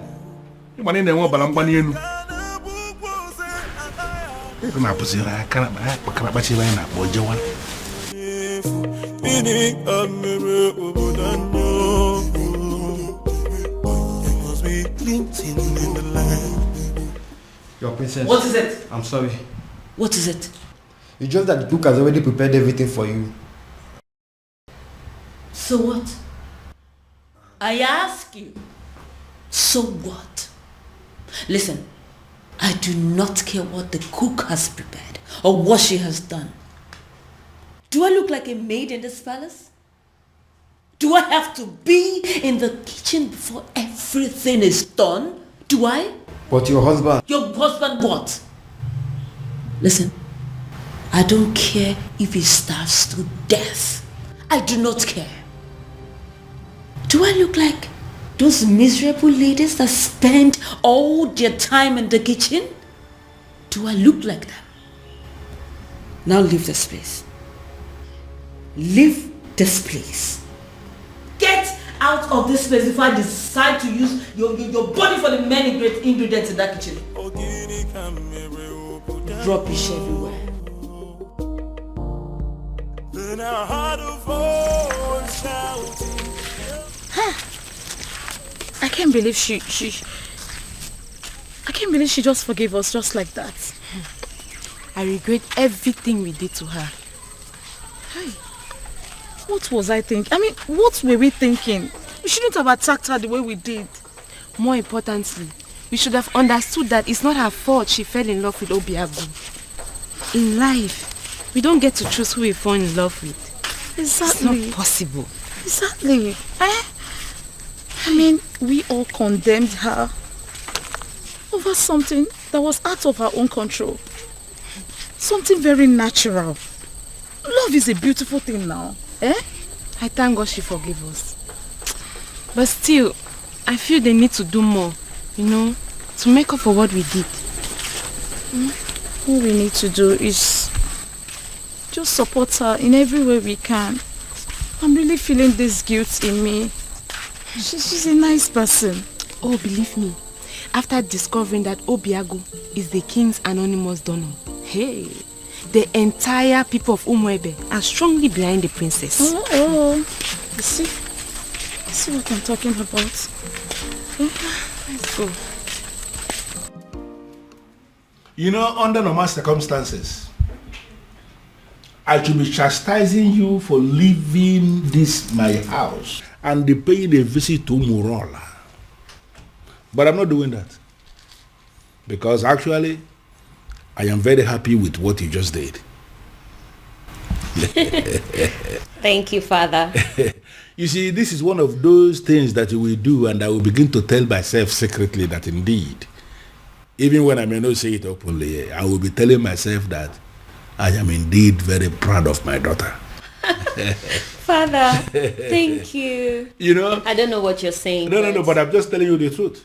Your princess. What is it? I'm sorry. What is it? It's just that the cook has already prepared everything for you. So what? I ask you. So what? Listen, I do not care what the cook has prepared or what she has done. Do I look like a maid in this palace? Do I have to be in the kitchen before everything is done? Do I? But your husband... Your husband what? Listen, I don't care if he starves to death. I do not care. Do I look like those miserable ladies that spend all their time in the kitchen? Do I look like them? Now leave this place. Leave this place. Get out of this place before I decide to use your body for the many great ingredients in that kitchen. Rubbish everywhere. I can't believe she just forgave us just like that. I regret everything we did to her. Hey, what was I thinking? I mean, what were we thinking? We shouldn't have attacked her the way we did. More importantly, we should have understood that it's not her fault she fell in love with Obiagu. In life, we don't get to choose who we fall in love with. Exactly. It's not possible. Exactly. I mean, we all condemned her over something that was out of her own control. Something very natural. Love is a beautiful thing now. Eh? I thank God she forgave us. But still, I feel they need to do more, to make up for what we did. All we need to do is just support her in every way we can. I'm really feeling this guilt in me. She's a nice person. Oh, believe me, after discovering that Obiagu is the king's anonymous donor, hey, the entire people of Umwebe are strongly behind the princess. Oh. You see what I'm talking about? Let's go. Under normal circumstances, I should be chastising you for leaving this my house and paying a visit to Umurola. But I'm not doing that. Because actually, I am very happy with what you just did. Thank you, Father. You see, this is one of those things that you will do, and I will begin to tell myself secretly that indeed, even when I may not say it openly, I will be telling myself that I am indeed very proud of my daughter. Father, thank you. I don't know what you're saying. No, but I'm just telling you the truth.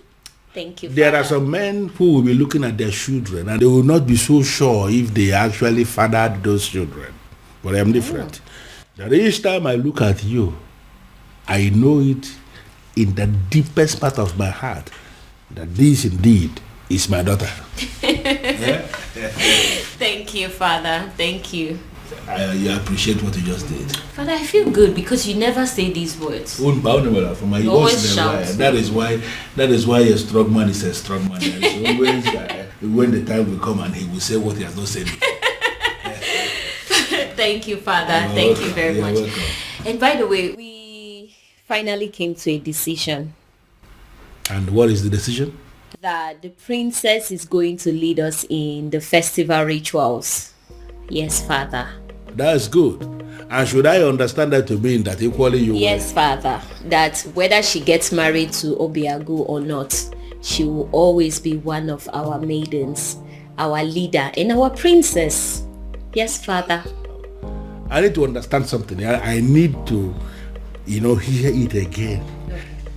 Thank you, There Father. are some men who will be looking at their children and they will not be so sure if they actually fathered those children. But I'm different. That each time I look at you, I know it in the deepest part of my heart that this indeed is my daughter. Thank you, Father. Thank you. You appreciate what you just did. Father, I feel good because you never say these words. You always shout. That is why a strong man is a strong man. Always, when the time will come and he will say what he has not said. Thank you, Father. You're Thank welcome. you very You're much. welcome. And by the way, we finally came to a decision And what is the decision? that the princess is going to lead us in the festival rituals. Yes, Father. That's good. And should I understand that to mean that equally you Yes, Father. That whether she gets married to Obiagu or not, she will always be one of our maidens, our leader, and our princess. Yes, Father. I need to understand something. I need to, hear it again.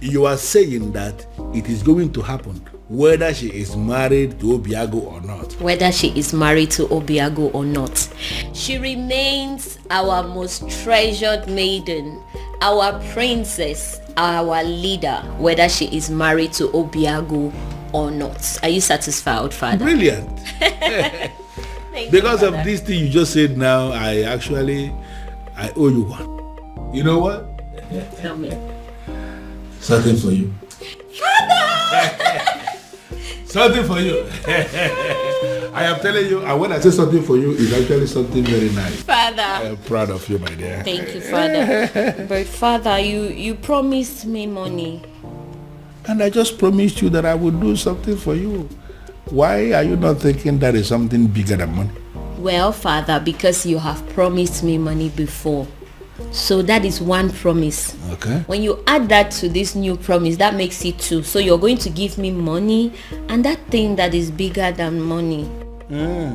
You are saying that it is going to happen whether she is married to Obiago or not. Whether she is married to Obiago or not, she remains our most treasured maiden, our princess, our leader, whether she is married to Obiago or not. Are you satisfied, Father? Brilliant. Because of this thing you just said now, I owe you one. You know what? Tell me. Something for you. Something for you. I am telling you, and when I say something for you, it's actually something very nice. Father. I am proud of you, my dear. Thank you, Father. But Father, you promised me money. And I just promised you that I would do something for you. Why are you not thinking that is something bigger than money? Well, Father, because you have promised me money before. So that is one promise. Okay. When you add that to this new promise, that makes it two. So you're going to give me money and that thing that is bigger than money. Yeah.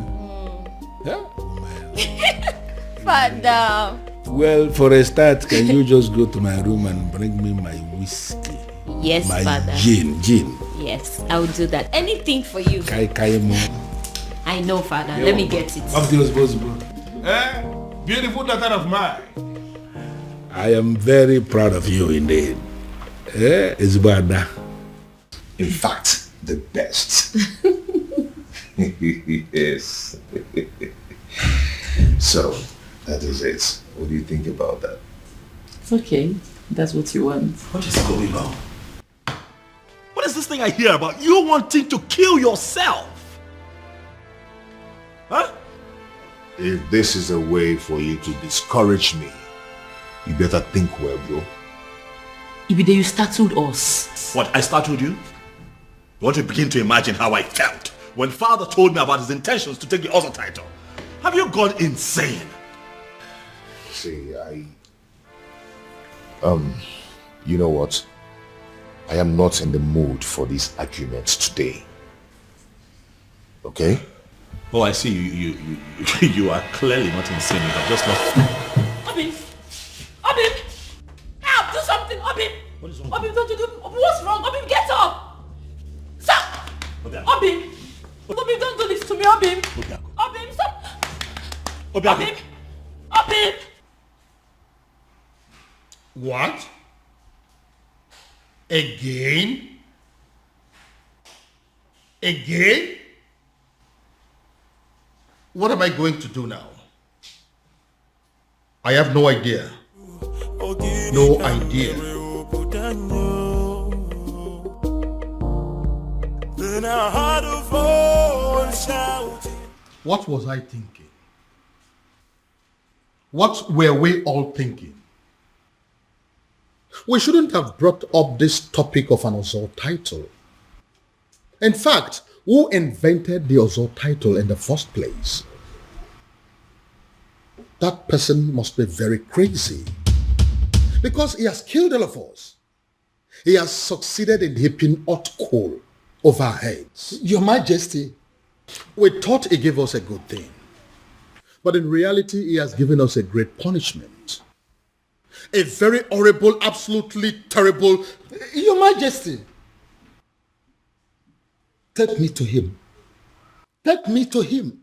Father. Well, for a start, can you just go to my room and bring me my whiskey? Yes, my Father. Gin. Yes, I will do that. Anything for you. I know, Father. Let me get it. Up to your responsible. Beautiful daughter of mine. I am very proud of you indeed. It's bad. In fact, the best. Yes. So, that is it. What do you think about that? It's okay. That's what you want. What is going on? What is this thing I hear about? You wanting to kill yourself? Huh? If this is a way for you to discourage me, you better think well, bro. Ibide, you startled us. What, I startled you? You want to begin to imagine how I felt when father told me about his intentions to take the other title. Have you gone insane? See, you know what? I am not in the mood for these arguments today. Okay? Oh, I see. You are clearly not insane. You are just not... Obim! Help! Do something! Obim! What is wrong? Obim, don't you do... What's wrong? Obim, get up! Stop! Obim! Obim, don't do this to me, Obim! Obim, stop! Obim! What? Again? Again? What am I going to do now? I have no idea. No idea. What was I thinking? What were we all thinking? We shouldn't have brought up this topic of an Ozor title. In fact, who invented the Ozor title in the first place? That person must be very crazy. Because he has killed all of us. He has succeeded in heaping hot coal over our heads. Your Majesty, we thought he gave us a good thing. But in reality, he has given us a great punishment. A very horrible, absolutely terrible... Your Majesty, take me to him. Take me to him.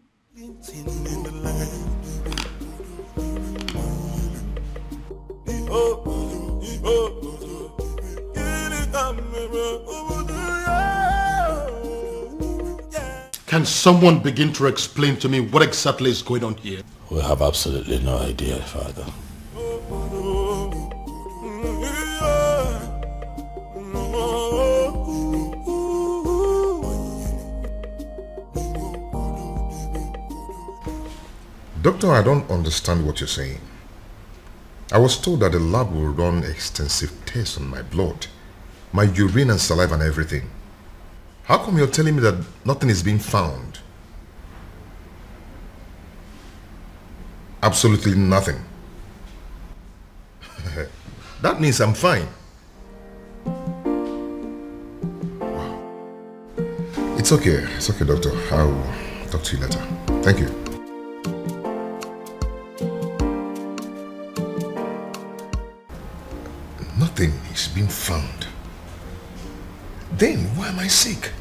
Can someone begin to explain to me what exactly is going on here? We have absolutely no idea, Father. Doctor, I don't understand what you're saying. I was told that the lab will run extensive tests on my blood, my urine and saliva and everything. How come you're telling me that nothing is being found? Absolutely nothing. That means I'm fine. Wow. It's okay, doctor. I'll talk to you later. Thank you. Nothing is being found. Then why am I sick?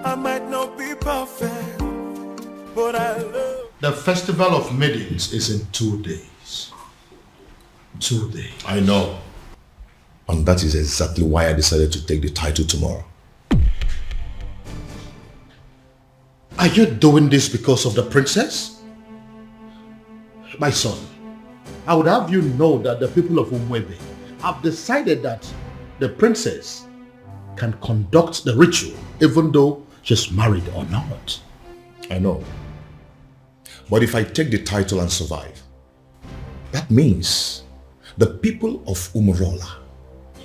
I might not be perfect, but I love. The Festival of Maidens is in 2 days. 2 days. I know. And that is exactly why I decided to take the title tomorrow. Are you doing this because of the princess? My son, I would have you know that the people of Umwebe have decided that the princess can conduct the ritual even though she's married or not. I know. But if I take the title and survive, that means the people of Umurola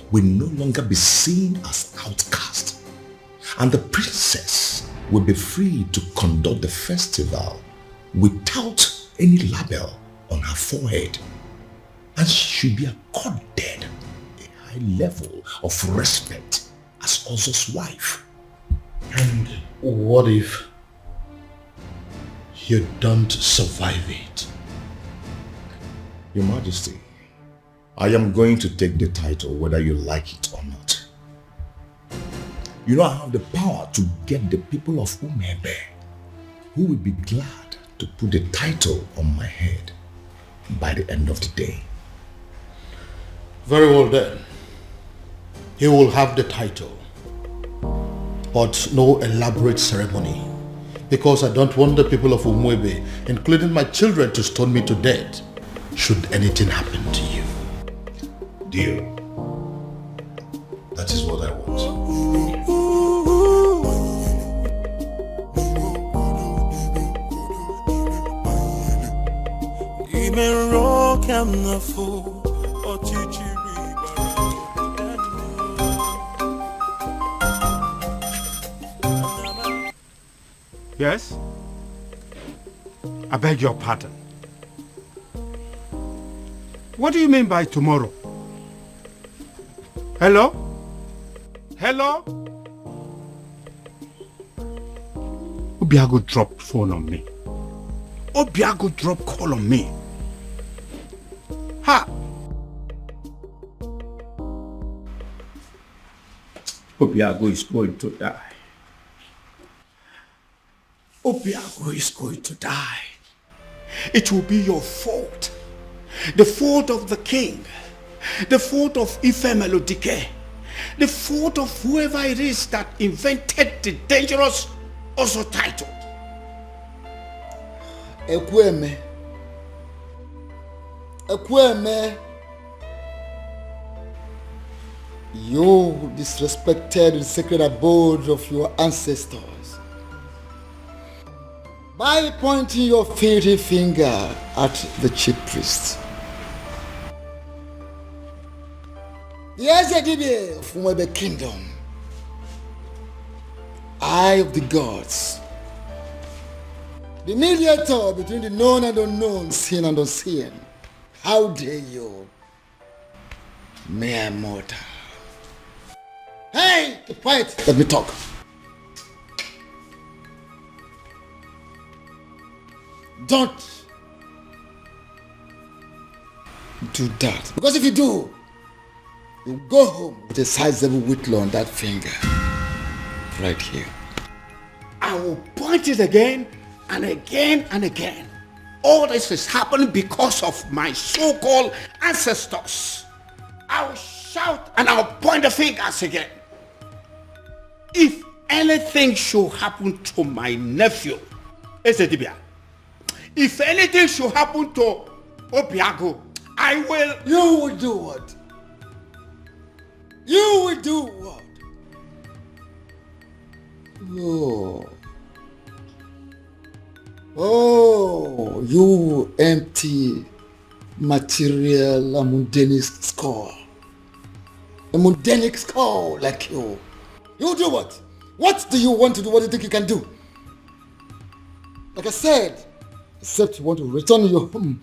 will no longer be seen as outcast, and the princess will be free to conduct the festival without any label on her forehead, and she should be accorded a high level of respect as Ozo's wife. And what if you don't survive it? Your Majesty, I am going to take the title whether you like it or not. You know I have the power to get the people of Umebe who will be glad to put the title on my head by the end of the day. Very well then. He will have the title, but no elaborate ceremony, because I don't want the people of Umwebe, including my children, to stone me to death should anything happen to you. Dear, that is what I want. Even rock I'm not fool or chichi. Yes? I beg your pardon. What do you mean by tomorrow? Hello? Hello? Obiago dropped phone on me. Obiago dropped call on me. Ha! Obiago is going to die. Obiago is going to die. It will be your fault. The fault of the king. The fault of Ife Melodike. The fault of whoever it is that invented the dangerous Ozo title. Ekweme. Ekweme. You disrespected the sacred abode of your ancestors by pointing your filthy finger at the chief priest. The Ezedibe of Umwebe Kingdom, eye of the gods, the mediator between the known and unknown, seen and unseen. How dare you, mere mortal? Hey, keep quiet. Let me talk. Don't do that. Because if you do, you go home with a sizable whitlow on that finger. Right here. I will point it again and again and again. All this is happening because of my so-called ancestors. I will shout and I'll point the fingers again. if anything should happen to my nephew, Esedibia, if anything should happen to Obiago, I will... You will do what? You will do what? Oh, you empty material, a mundane skull. A mundane skull like you. You do what? What do you want to do? What do you think you can do? Like I said, except you want to return your home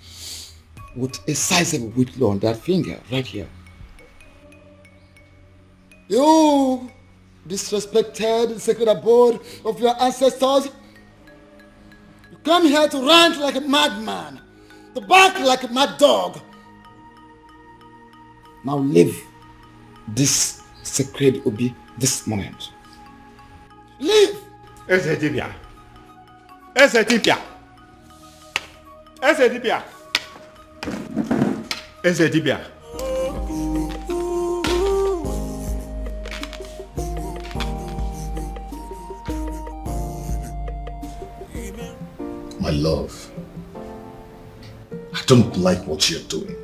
with a sizable whitlow on that finger right here. You disrespected the sacred abode of your ancestors. You come here to rant like a madman, to bark like a mad dog. Now leave this sacred Obi this moment. Leave! Esedibia. Esedibia. Esedibia. Esedibia. My love, I don't like what you're doing.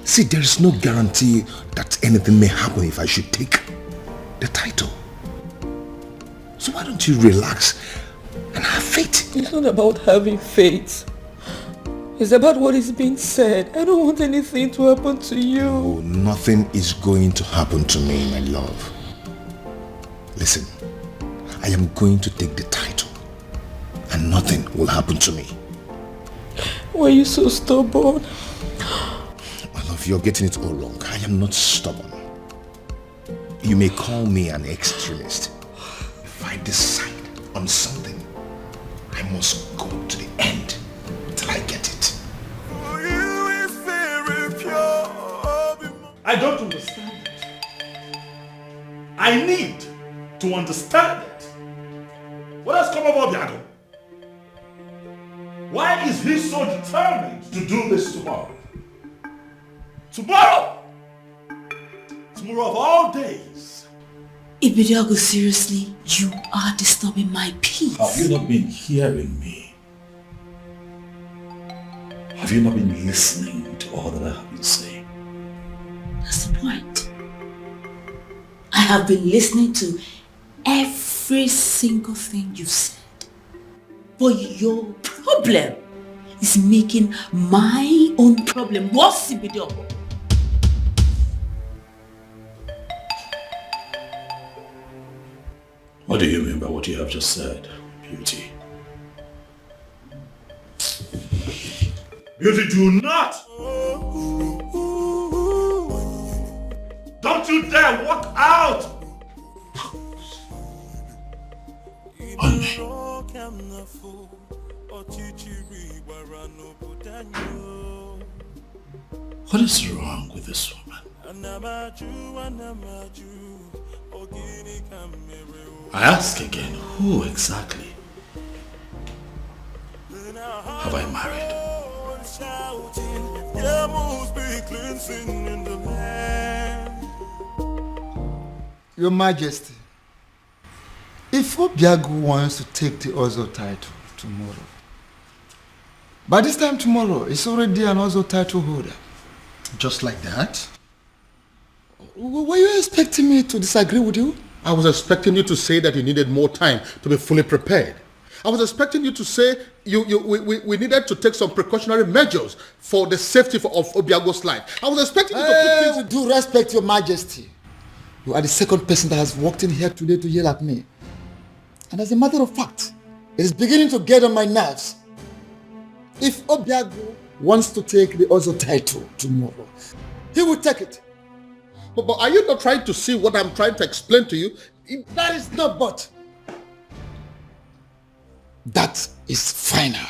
See, there is no guarantee that anything may happen if I should take the title. So why don't you relax and have faith? It's not about having faith. It's about what is being said. I don't want anything to happen to you. Oh, nothing is going to happen to me, my love. Listen, I am going to take the title and nothing will happen to me. Why are you so stubborn? My love, you're getting it all wrong. I am not stubborn. You may call me an extremist. If I decide on something, I must go to the end till I get it. I don't understand it. I need to understand it. What has come over Biago? Why is he so determined to do this tomorrow? Tomorrow! Tomorrow of all days. Ibidiago, seriously, you are disturbing my peace. Have you not been hearing me? Have you not been listening to all that I have been saying? That's the point. I have been listening to every single thing you said. But your problem is making my own problem worse, Ibidiago. What do you mean by what you have just said, Beauty? Beauty, do not! Don't you dare walk out! What is wrong with this woman? I ask again, who exactly have I married? Your Majesty, if Obiago wants to take the Ozo title tomorrow, by this time tomorrow, it's already an Ozo title holder. Just like that? Were you expecting me to disagree with you? I was expecting you to say that you needed more time to be fully prepared. I was expecting you to say we needed to take some precautionary measures for the safety of Obiago's life. I was expecting you to put things... With due respect, Your Majesty, you are the second person that has walked in here today to yell at me. And as a matter of fact, it is beginning to get on my nerves. If Obiago wants to take the Ozo title tomorrow, he will take it. But are you not trying to see what I'm trying to explain to you? That is not but. That is final.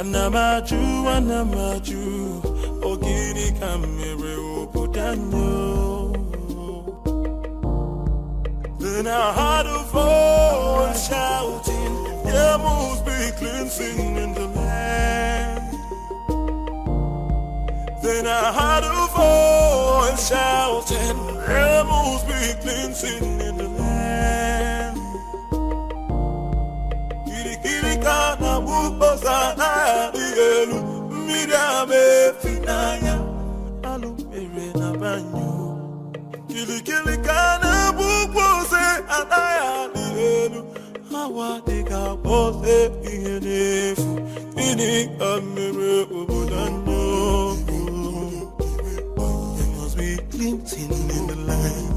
Anamaju, Ogini kamere oputanyo. Then I heard a voice shouting, there must be cleansing in the land. Then I heard a voice shouting, there must be cleansing in the land. Kirikana bukosana dielu, midame finaya, alumere na banyo. Kirikana bukose anaya dielu, hawa deka pose ihenefu, ini kamere ubudanyo. There must be cleansing in the land.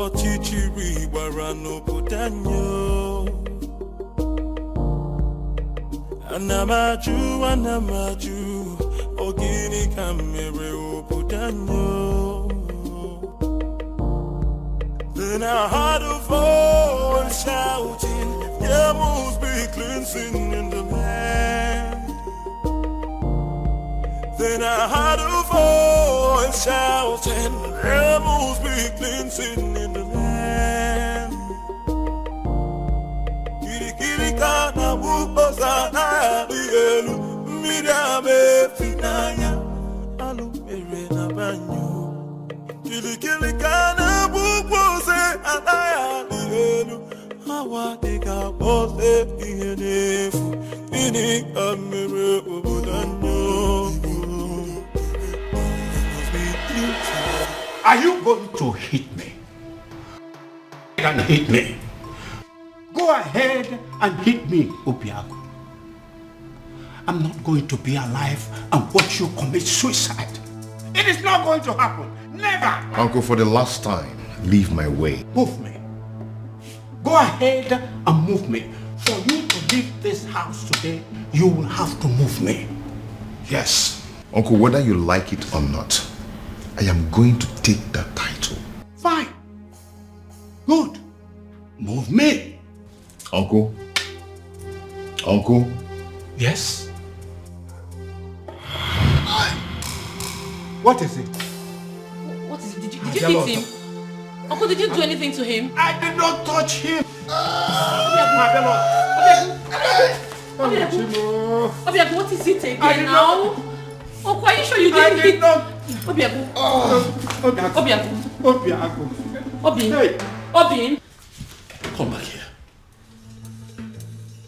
Ochichiri warano putanyo. Anamaju, Ogini kamere oputanyo. Then I heard a voice shouting, there must be cleansing in the land. Then I heard a voice shouting, there must be cleansing in the land. Kirikana bukosana dielu, midame finaya, alumere na banyo. Kirikana bukose anaya dielu, hawa deka pose ihenefu, ini kamere ubudanyo. Are you going to hit me? And hit me. Go ahead and hit me, Obiago. I'm not going to be alive and watch you commit suicide. It is not going to happen. Never. Uncle, for the last time, leave my way. Move me. Go ahead and move me. For you to leave this house today, you will have to move me. Yes. Uncle, whether you like it or not, I am going to take that title. Fine. Good. Move me. Uncle? Uncle? Yes? What is it? What is it? Did you hit him? Uncle, did you do anything to him? I did not touch him. Obiago, what is it again now? Uncle, are you sure you didn't hit? Obiago. Obiago. Come back here.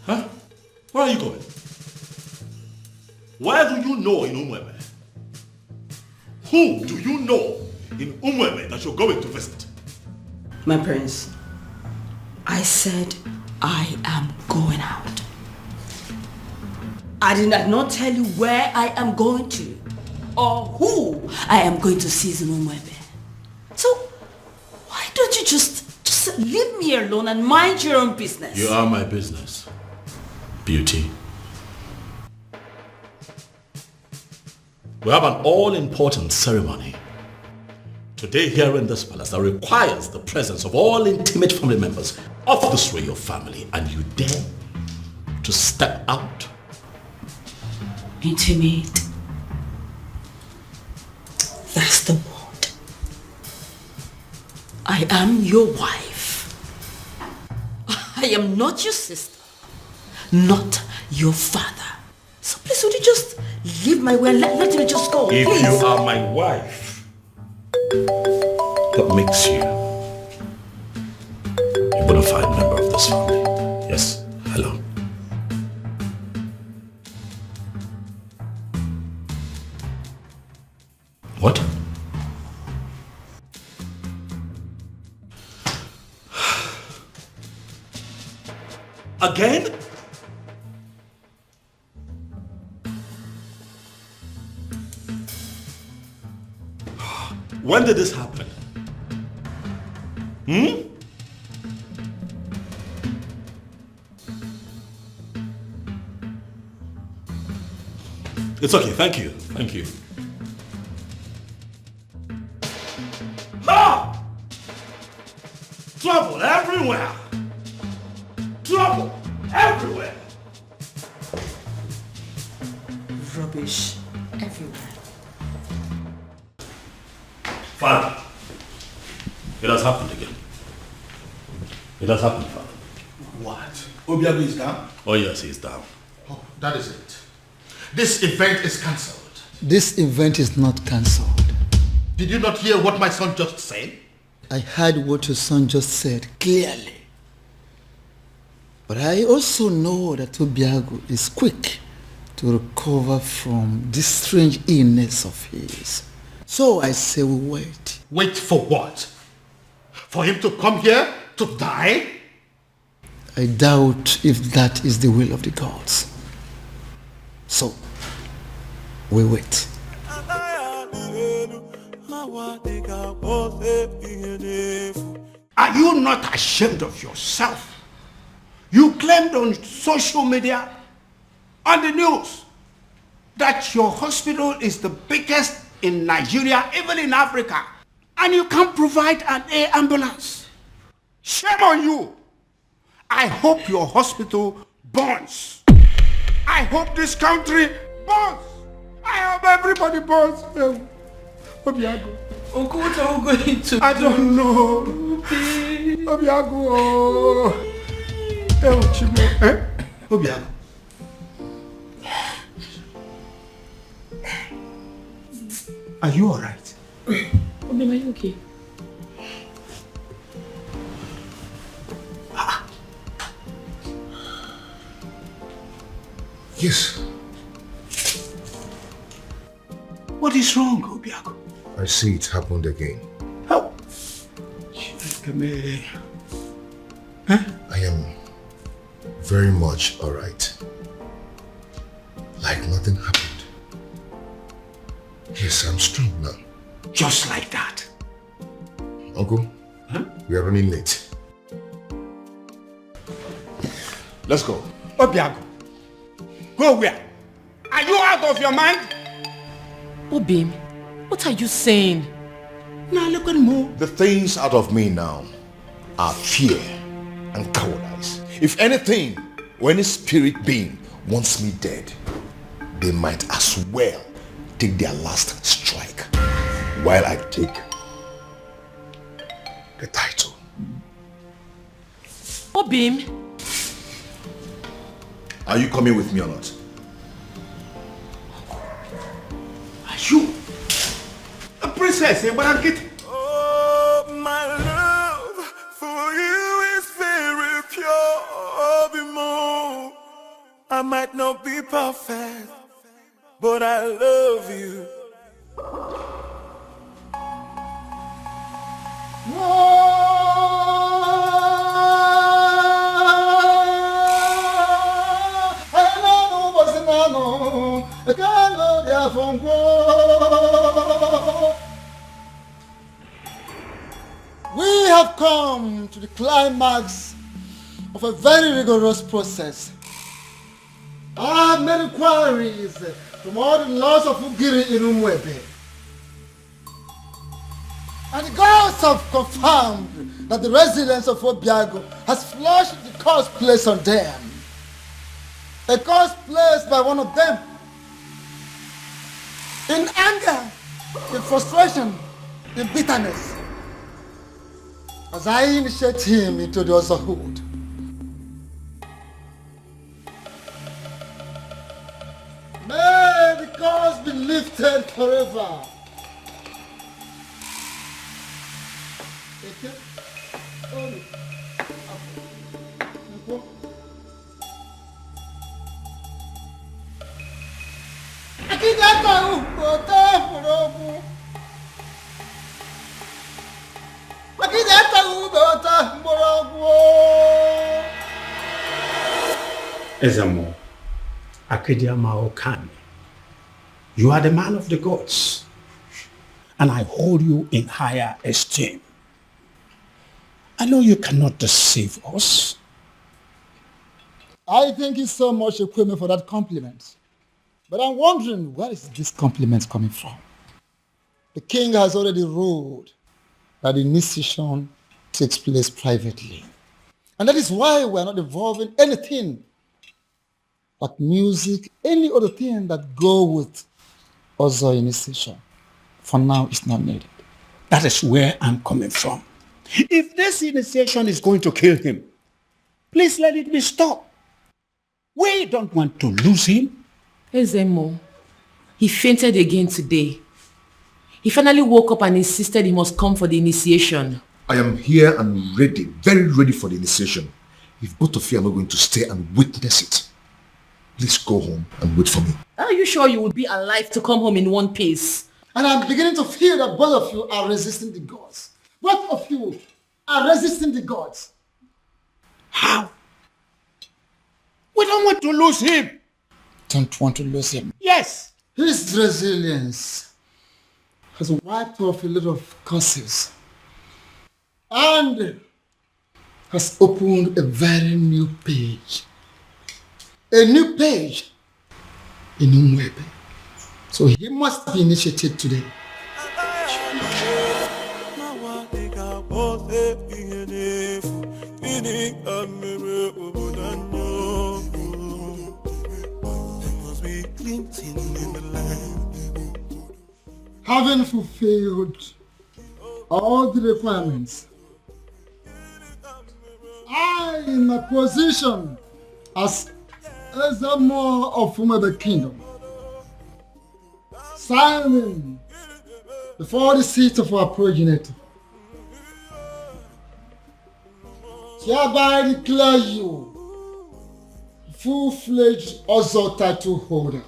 Huh? Where are you going? Where do you know in Umweme? Who do you know in Umweme that you're going to visit? My prince, I said I am going out. I did not tell you where I am going to or who I am going to see in Umweme. So why don't you just leave me alone and mind your own business? You are my business, Beauty. We have an all-important ceremony today here in this palace that requires the presence of all intimate family members of this royal family, and you dare to step out? Intimate. That's the word. I am your wife. I am not your sister, not your father. So please, would you just leave my way and let me just go, If please? you are my wife, that makes you a bona fide member of this family. Yes, hello. What? Again? When did this happen? It's okay, thank you. Thank you. Ah! Trouble everywhere! Trouble everywhere! Rubbish everywhere. Father, it has happened again. It has happened, Father. What? Obiago is down? Oh yes, he's down. Oh, that is it. This event is cancelled. This event is not cancelled. Did you not hear what my son just said? I heard what your son just said clearly. But I also know that Obiago is quick to recover from this strange illness of his. So I say we wait. Wait for what? For him to come here to die? I doubt if that is the will of the gods. So, we wait. Are you not ashamed of yourself? You claimed on social media, on the news, that your hospital is the biggest in Nigeria, even in Africa, and you can't provide an air ambulance. Shame on you. I hope your hospital burns. I hope this country burns. I hope everybody burns. Obiago. Uncle, what are we going to I don't know. Obiago. Obiago. Are you alright? Obi, are you okay? Yes. What is wrong, Obiago? I see it happened again. How? I am very much alright. Like nothing happened. Yes, I'm strong now. Just like that. Uncle, we are running late. Let's go. Obiago. Go where? Are you out of your mind? Obim, what are you saying? Now look at me. The things out of me now are fear and cowardice. If anything, or any spirit being wants me dead, they might as well take their last strike while I take the title. Obim. Are you coming with me or not? Are you a princess? Oh, my love for you is very pure. Bimo. I might not be perfect, but I love you. We have come to the climax of a very rigorous process. I have made inquiries from all the laws of Ugiri in Umwebe. And the gods have confirmed that the residents of Obiago has flushed the curse placed on them. A curse placed by one of them. In anger, in frustration, in bitterness. As I initiate him into the otherhood. May the curse be lifted forever. Ezamo, Akediama Okani, you are the man of the gods, and I hold you in higher esteem. I know you cannot deceive us. I thank you so much, Ekweme, for that compliment. But I'm wondering, where is this compliment coming from? The king has already ruled that the initiation takes place privately. And that is why we are not involving anything but music, any other thing that go with other initiation. For now, it's not needed. That is where I'm coming from. If this initiation is going to kill him, please let it be stopped. We don't want to lose him. Ezemo, he fainted again today. He finally woke up and insisted he must come for the initiation. I am here and ready, very ready for the initiation. If both of you are not going to stay and witness it, please go home and wait for me. Are you sure you will be alive to come home in one piece? And I'm beginning to feel that both of you are resisting the gods. Both of you are resisting the gods. How? We don't want to lose him. Don't want to lose him. Yes. His resilience has wiped off a lot of curses and has opened a very new page. A new page in Umwebe. So he must be initiated today. Having fulfilled all the requirements, I, in my position as Ezamo of Umwebe Kingdom, signing before the seat of our progenitor, hereby declare you full-fledged Ozo title holder.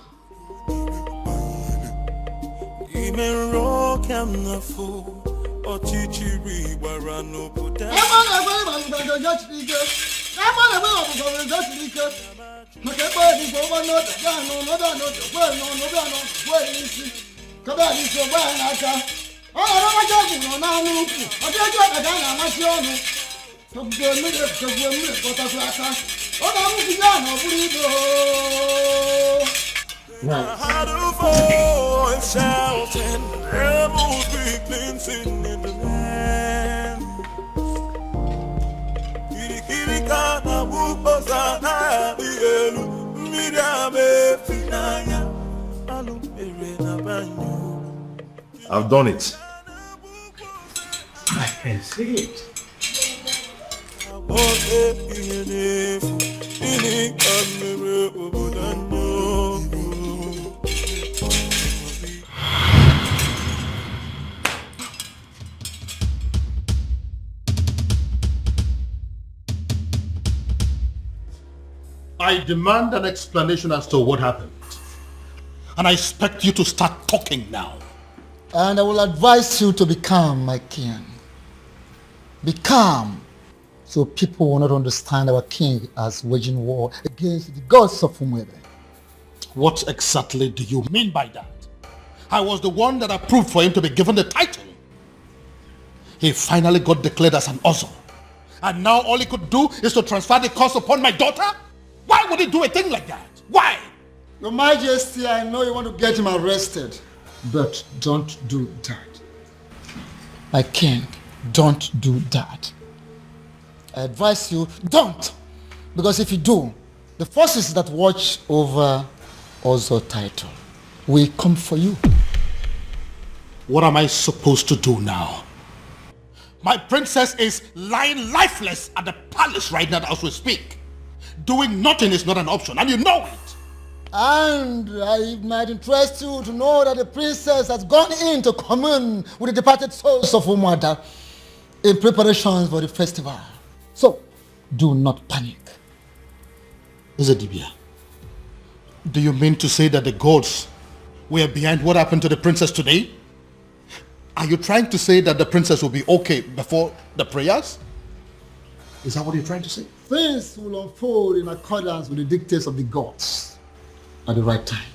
Out of voice shouting, rebels be cleansing in the land. Kirikana bukosa na yelu midame finaya alumere na banyu. I've done it. I can see it. I demand an explanation as to what happened. And I expect you to start talking now. And I will advise you to be calm, my king. Be calm, so people will not understand our king as waging war against the gods of Umwebe. What exactly do you mean by that? I was the one that approved for him to be given the title. He finally got declared as an Ozo. And now all he could do is to transfer the curse upon my daughter? Why would he do a thing like that? Why? Your Majesty, I know you want to get him arrested, but don't do that. My king, don't do that. I advise you, don't. Because if you do, the forces that watch over Ozo title will come for you. What am I supposed to do now? My princess is lying lifeless at the palace right now as we speak. Doing nothing is not an option, and you know it. And it might interest you to know that the princess has gone in to commune with the departed souls of Umwada in preparations for the festival. So, do not panic. Zedibia, do you mean to say that the gods were behind what happened to the princess today? Are you trying to say that the princess will be okay before the prayers? Is that what you're trying to say? things will unfold in accordance with the dictates of the gods at the right time.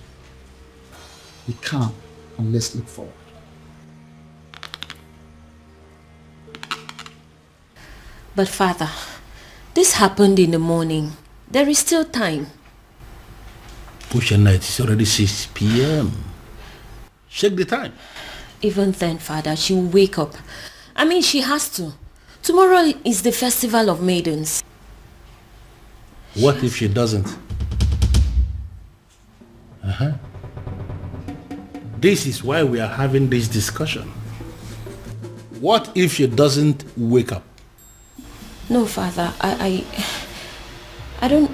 Be calm and let's look forward. But Father, this happened in the morning. There is still time. Push night, it's already 6 p.m. Check the time. Even then, Father, she will wake up. I mean, she has to. Tomorrow is the festival of maidens. What if she doesn't? This is why we are having this discussion. What if she doesn't wake up? No, Father, I don't...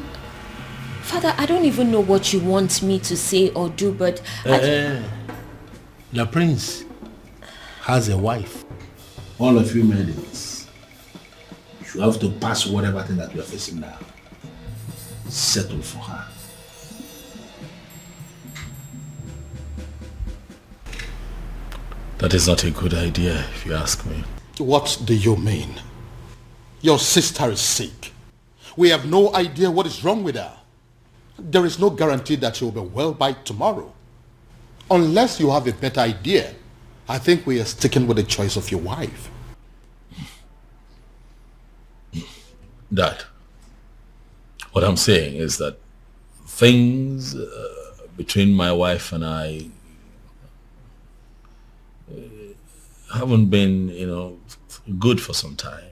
Father, I don't even know what you want me to say or do, but... The prince has a wife. All of you maidens, you have to pass whatever thing that you are facing now. Settle for her. That is not a good idea, if you ask me. What do you mean? Your sister is sick. We have no idea what is wrong with her. There is no guarantee that she will be well by tomorrow. Unless you have a better idea, I think we are sticking with the choice of your wife. Dad, what I'm saying is that things between my wife and I haven't been, good for some time.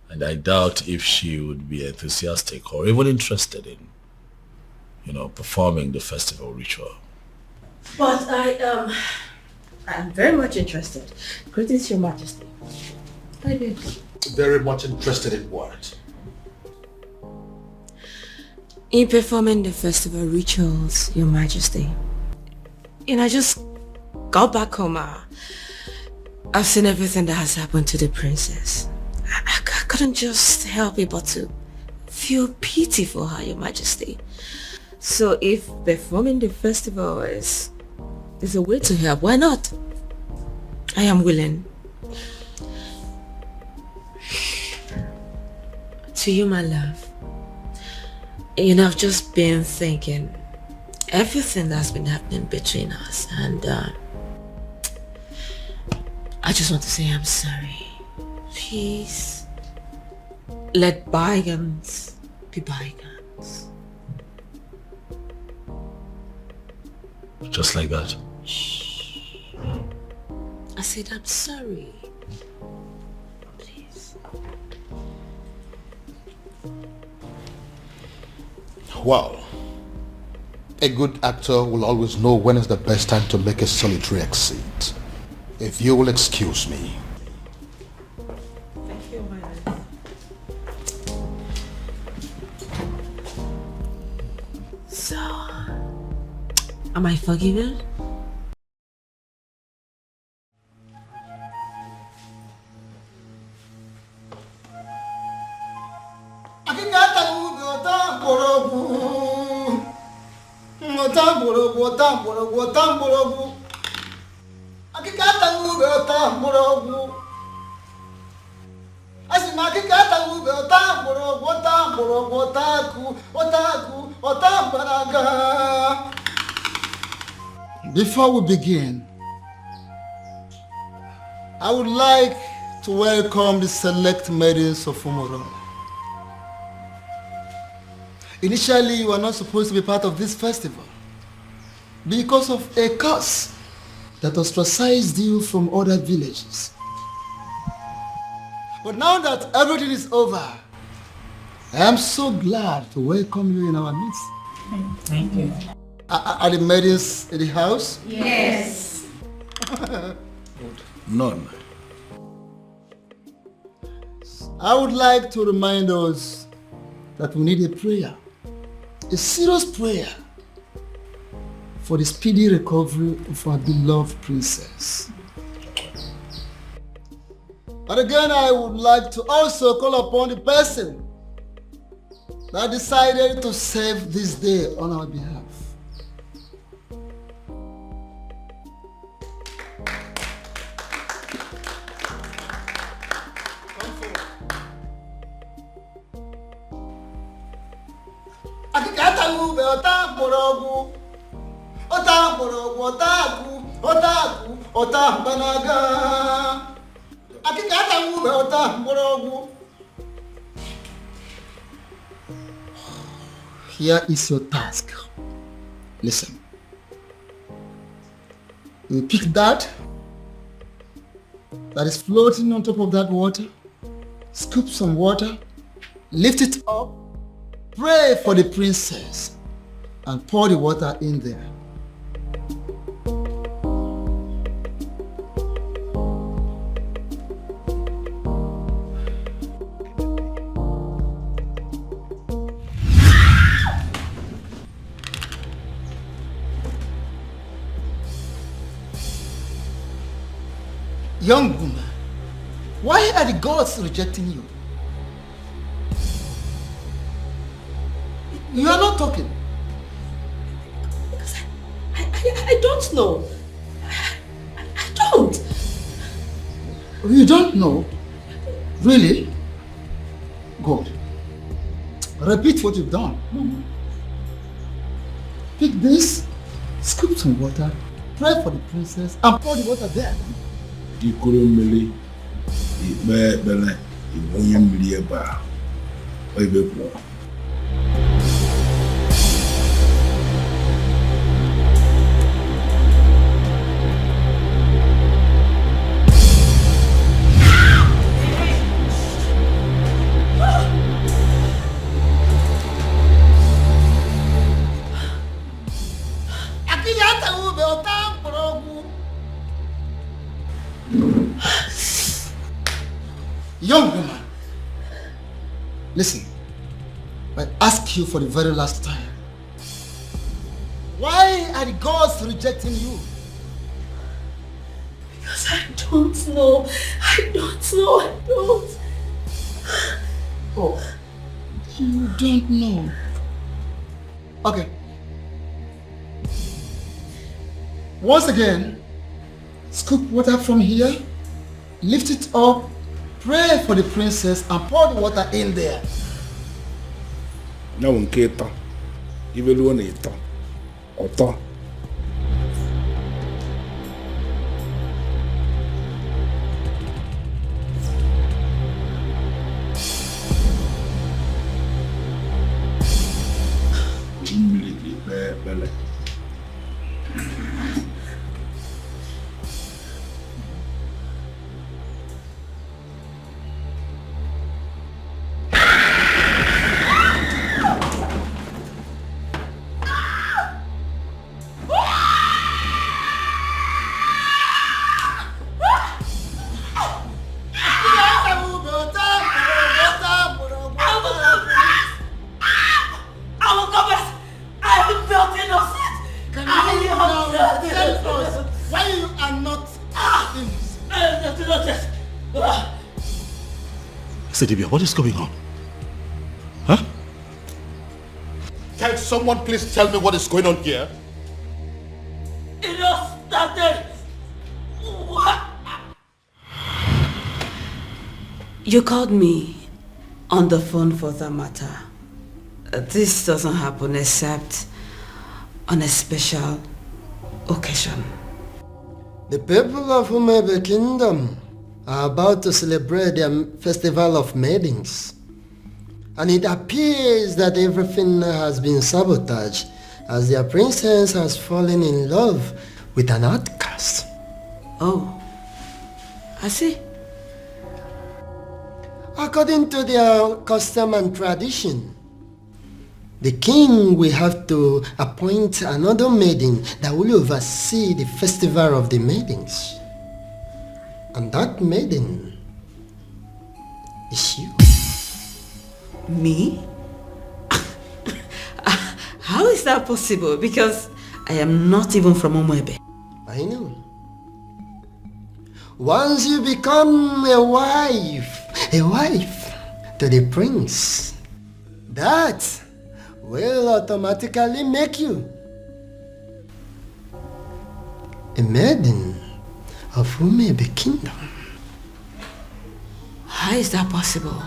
And I doubt if she would be enthusiastic or even interested in, performing the festival ritual. But I'm very much interested. Greetings, Your Majesty. I did. Very much interested in what? In performing the festival rituals, Your Majesty. I just got back home. I've seen everything that has happened to the princess. I couldn't just help it but to feel pity for her, Your Majesty. So if performing the festival is a way to help, why not? I am willing. To you, my love. I've just been thinking everything that's been happening between us, and I just want to say I'm sorry. Please, let bygones be bygones. Just like that. I said I'm sorry. Please. Well, a good actor will always know when is the best time to make a solitary exit. If you will excuse me. Thank you, my love. So, am I forgiven? Before we begin, I would like to welcome the select maidens of Umuron. Initially, you were not supposed to be part of this festival because of a curse that ostracized you from other villages. But now that everything is over, I am so glad to welcome you in our midst. Thank you. Are the maidens in the house? Yes. None. I would like to remind us that we need a prayer, a serious prayer for the speedy recovery of our beloved princess. And again, I would like to also call upon the person that decided to save this day on our behalf. Akikata ube ota morogu. Ota morogu ota banaga. Akikata ube ota morogu. Here is your task. Listen. You pick that is floating on top of that water, scoop some water, lift it up, pray for the princess, and pour the water in there. Young woman, why are the gods rejecting you? You are not talking. Because I don't know. I don't. You don't know? Really? Good. Repeat what you've done. Pick this, scoop some water, pray for the princess, and pour the water there. Ikurumili, Ibele, Ibonyam Lieba, Oibepo. Young woman, listen, I ask you for the very last time. Why are the gods rejecting you? Because I don't know. I don't. Oh, you don't know. Okay. Once again, scoop water from here, lift it up, pray for the princess, and pour the water in there. Now, Keto, even one eater, Otto. Sedibia, what is going on? Huh? Can someone please tell me what is going on here? It all started. What? You called me on the phone for that matter. This doesn't happen except on a special occasion. The people of Umebe Kingdom are about to celebrate their festival of maidens. And it appears that everything has been sabotaged as their princess has fallen in love with an outcast. Oh, I see. According to their custom and tradition, the king will have to appoint another maiden that will oversee the festival of the maidens. And that maiden is you. Me? How is that possible? Because I am not even from Umwebe. I know. Once you become a wife to the prince, that will automatically make you a maiden of Umebe Kingdom. How is that possible?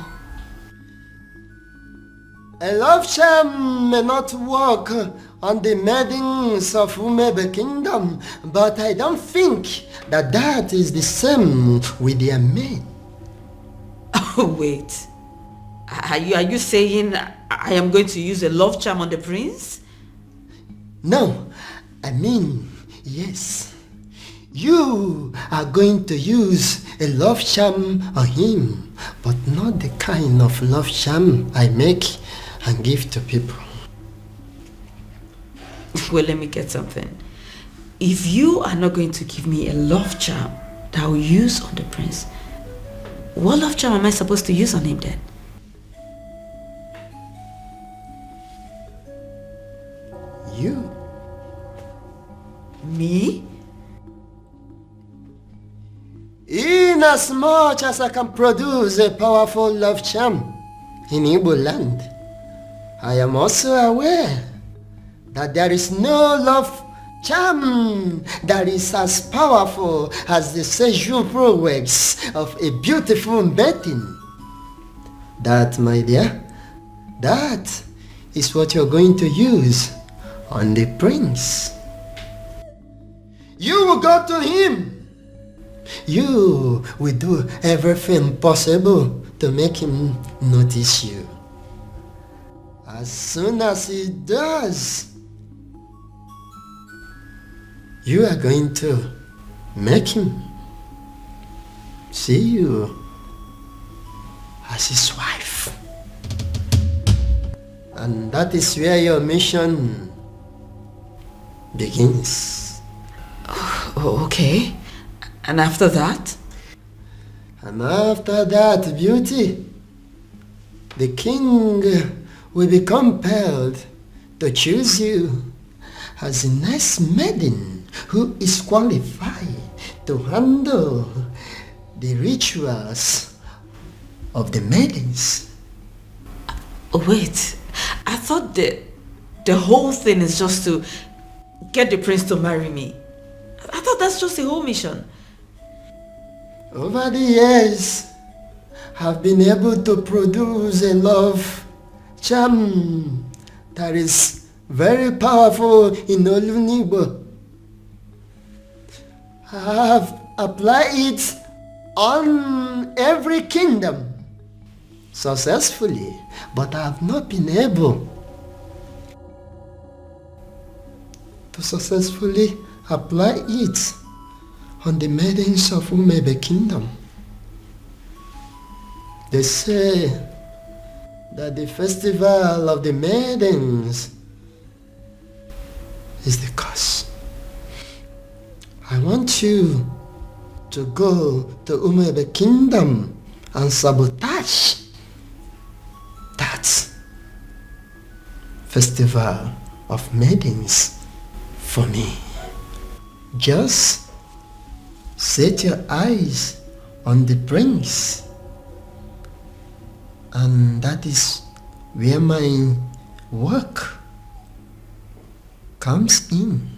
A love charm may not work on the maidens of Umebe Kingdom, but I don't think that is the same with their men. Oh, wait. Are you saying I am going to use a love charm on the prince? No, I mean, yes. You are going to use a love charm on him, but not the kind of love charm I make and give to people. Well, let me get something. If you are not going to give me a love charm that I will use on the prince, what love charm am I supposed to use on him then? You? Me? Inasmuch as I can produce a powerful love charm in Igbo land, I am also aware that there is no love charm that is as powerful as the sexual prowess of a beautiful maiden. That, my dear, that is what you're going to use on the prince. You will go to him. You will do everything possible to make him notice you. As soon as he does, you are going to make him see you as his wife. And that is where your mission begins. Oh, okay. And after that? And after that, beauty, the king will be compelled to choose you as a nice maiden who is qualified to handle the rituals of the maidens. Wait, I thought the whole thing is just to get the prince to marry me. I thought that's just the whole mission. Over the years, I've been able to produce a love charm that is very powerful in Olunibo. I have applied it on every kingdom successfully, but I have not been able to successfully apply it on the maidens of Umebe Kingdom. They say that the festival of the maidens is the cause. I want you to go to Umebe Kingdom and sabotage that festival of maidens for me. Just set your eyes on the prince, and that is where my work comes in.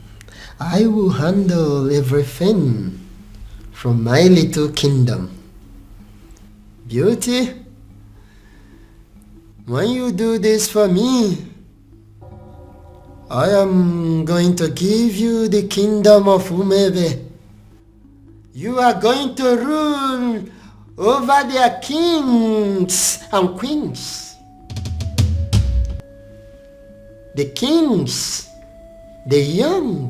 I will handle everything from my little kingdom. Beauty, when you do this for me, I am going to give you the kingdom of Umebe. You are going to rule over their kings and queens. The kings, the young,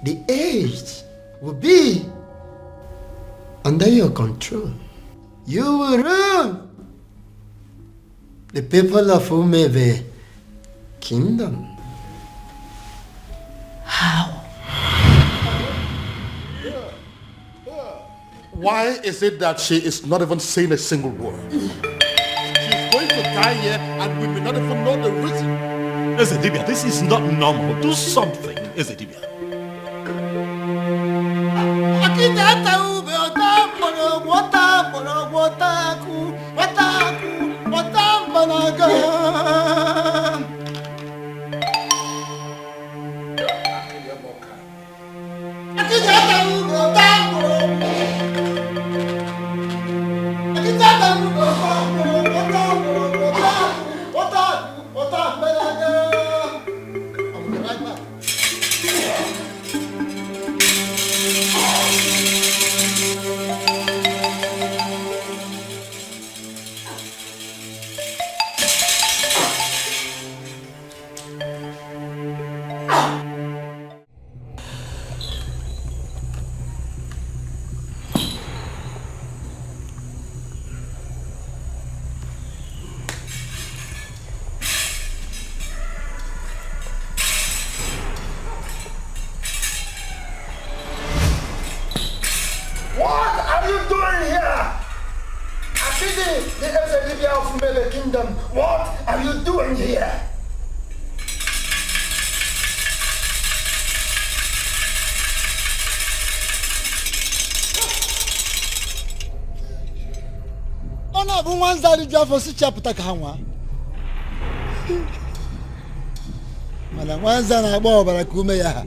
the aged will be under your control. You will rule the people of Umebe Kingdom. How? Why is it that she is not even saying a single word? She's going to die here and we may not even know the reason. Ezedibia, this is not normal. Do something, Ezedibia. Kingdom, what are you doing here? Ona bụ nwa nzari ji afọ si chapụta ka ha nwa. Mana nwa nza na-agba ọbara ka ume ya.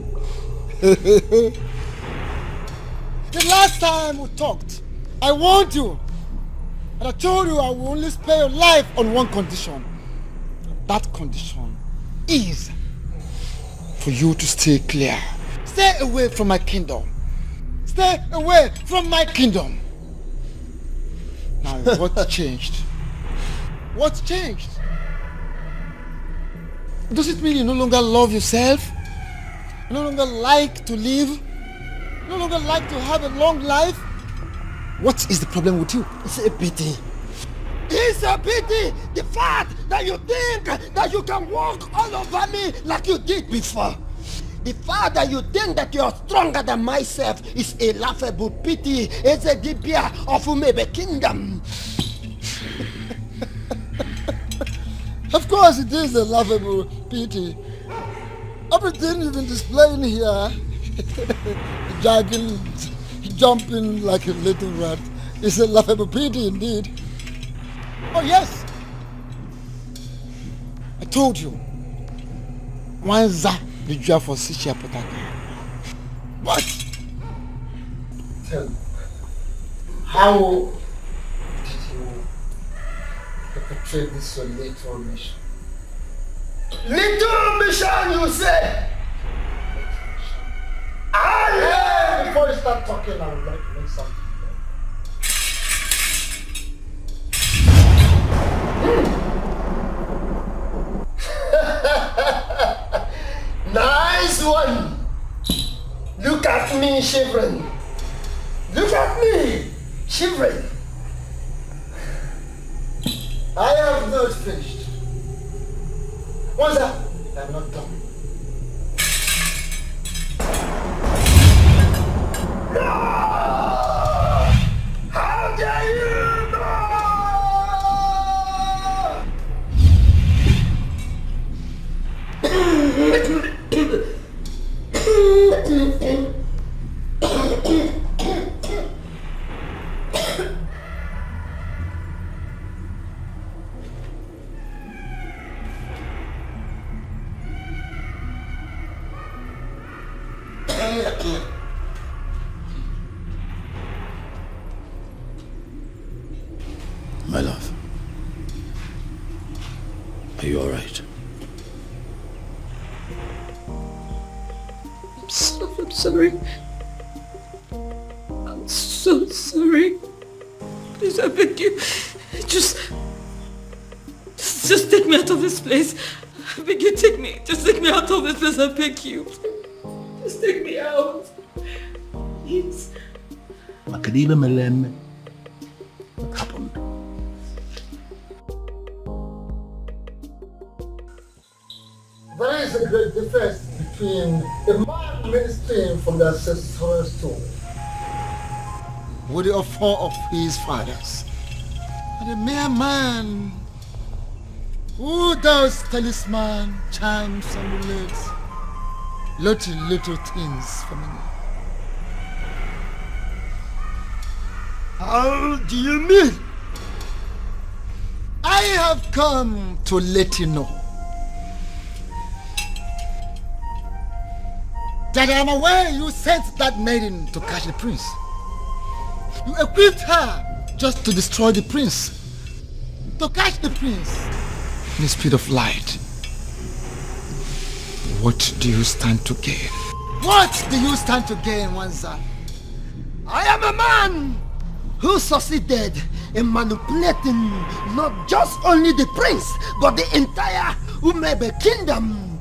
The last time we talked, I warned you. And I told you I will only spare your life on one condition. That condition is for you to stay clear. Stay away from my kingdom. Stay away from my kingdom. Now, what changed? What changed? Does it mean you no longer love yourself? You no longer like to live? You no longer like to have a long life? What is the problem with you? It's a pity. It's a pity! The fact that you think that you can walk all over me like you did before. The fact that you think that you're stronger than myself is a laughable pity. It's a dibia of Umebe Kingdom. Of course it is a laughable pity. Everything you've been displaying here, jogging, jumping like a little rat, is a laughable pity indeed. Oh yes! I told you. Wanza the job for Sichia Potaka. What? Tell me, how did you perpetrate this your little mission? Little mission, you say? Before you start talking, I would like to make something. Nice one! Look at me shivering. Look at me shivering. I have not finished. What's that? I'm not done. No! How dare you! My love, are you all right? I'm sorry. I'm so sorry. Please, I beg you. Just take me out of this place. I beg you, take me. Just take me out of this place, I beg you. Just take me out. Please. Makadiba Melem. What happened? There is a great difference between a man ministering from the ancestral stone with the offer of his fathers, and a mere man who does talisman, charms, amulets, little things for me. How do you mean? I have come to let you know that I am aware you sent that maiden to catch the prince. You equipped her just to destroy the prince, to catch the prince in the speed of light. What do you stand to gain? What do you stand to gain, Wanza? I am a man who succeeded in manipulating not just only the prince, but the entire Umebe Kingdom.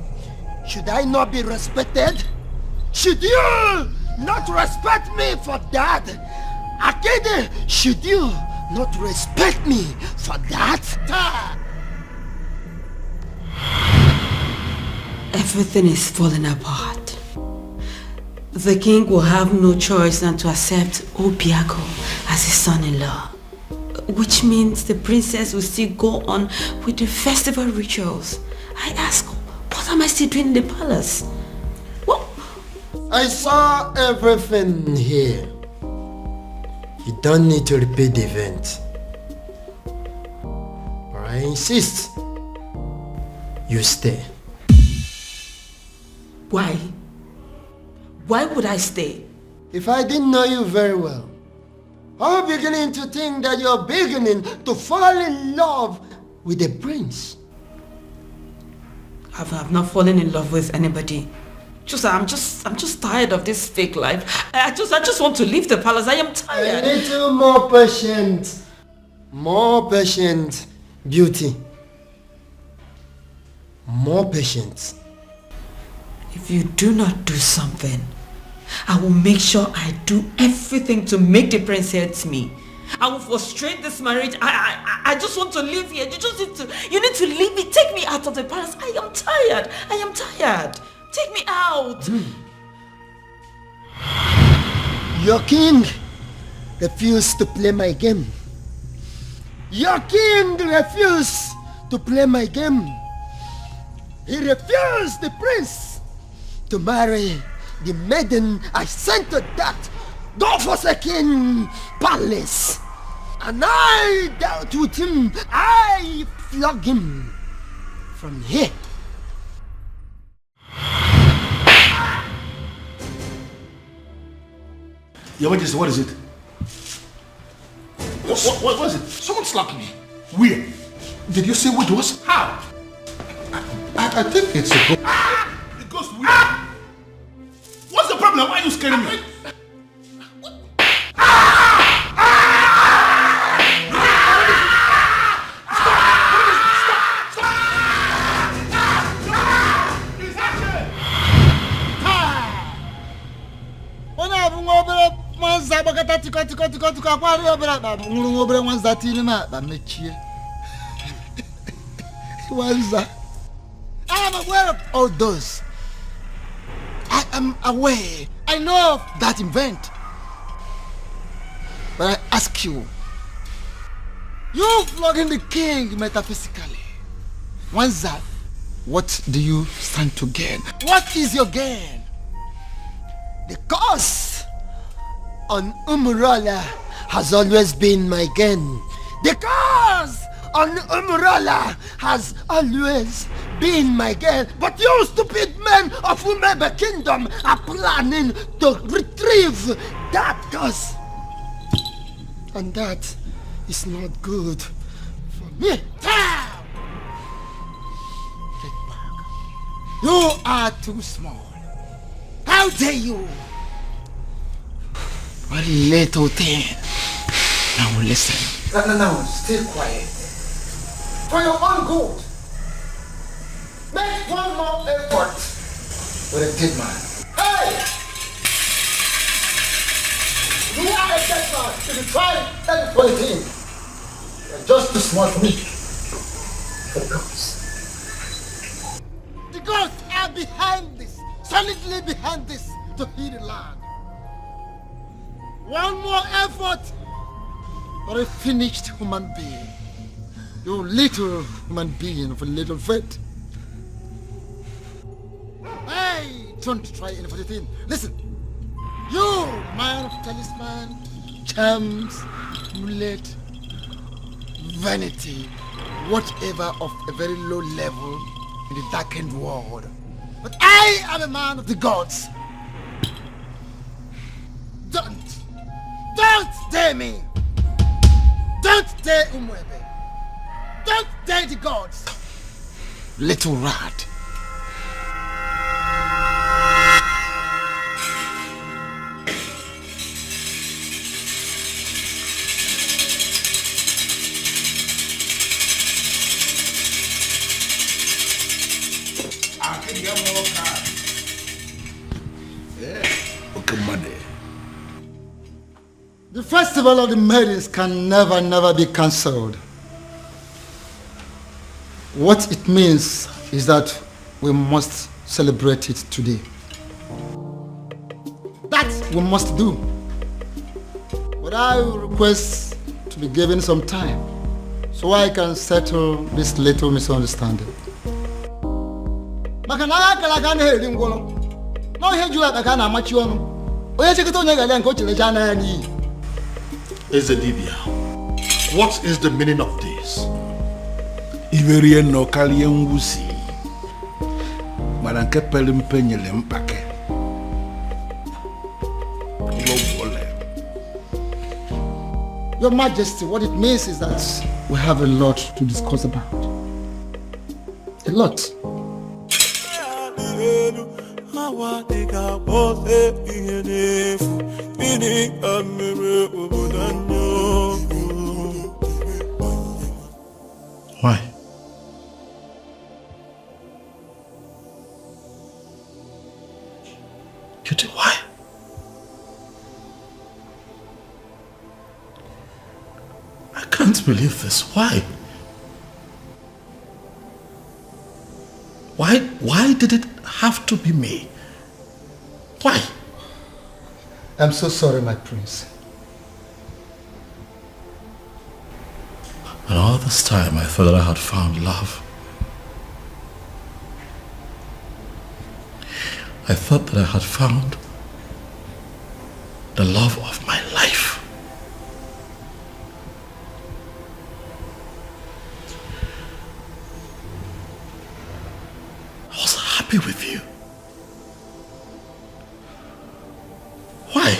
Should I not be respected? Should you not respect me for that? Akede, should you not respect me for that? Everything is falling apart. The king will have no choice than to accept Obiako as his son-in-law. which means the princess will still go on with the festival rituals. I ask, what am I still doing in the palace? What? I saw everything here. You don't need to repeat the event. But I insist you stay. Why? Why would I stay? If I didn't know you very well, I'm beginning to think that you're beginning to fall in love with the prince. I've not fallen in love with anybody. I'm just tired of this fake life. I just want to leave the palace. I am tired. A little more patient. More patient, beauty. More patient. If you do not do something, I will make sure I do everything to make the prince hate me. I will frustrate this marriage. I just want to live here. You need to leave me. Take me out of the palace. I am tired. I am tired. Take me out. Your king refused to play my game. Your king refused to play my game. He refused the prince to marry the maiden I sent to that God-forsaken palace. And I dealt with him. I flogged him from here. Your Majesty, what is it? What was it? Someone slapped me. Where? Did you say what it was? How? I think it's a ghost. A ghost where? What's the problem? Why are you scaring me? I am aware of all those. I am aware. I know of that event. But I ask you, you flogging the king metaphysically. Once that, what do you stand to gain? What is your gain? The curse on Umurala has always been my gain. The curse on Umurala has always been my gain. But you stupid men of Umebe Kingdom are planning to retrieve that curse. And that is not good for me. You are too small. How dare you? What little thing. Now listen. No, stay quiet. For your own good. Make one more effort with a dead man. Hey! You are a dead man. If you try anything, you're just too small for me. For gods. The gods are behind this, solidly behind this, to heal the land. One more effort for a finished human being. You little human being of a little faith. Hey, don't try anything. Listen, you man of talisman, charms, amulet, vanity, whatever of a very low level in the darkened world. But I am a man of the gods. Don't dare me. Don't dare Umwebe. Don't dare the gods. Little rat. The festival of the maidens can never be cancelled. What it means is that we must celebrate it today. That we must do. But I will request to be given some time so I can settle this little misunderstanding. Ezedibia, what is the meaning of this? Iverie no kalien wusi. Maranke pelimpe nyele mpake. Your Majesty, what it means is that we have a lot to discuss about. A lot. Why? Cutie, why? I can't believe this. Why? Why did it have to be me? Why? I'm so sorry, my prince. And all this time I thought that I had found love. I thought that I had found the love of my life. I was happy with you. Why?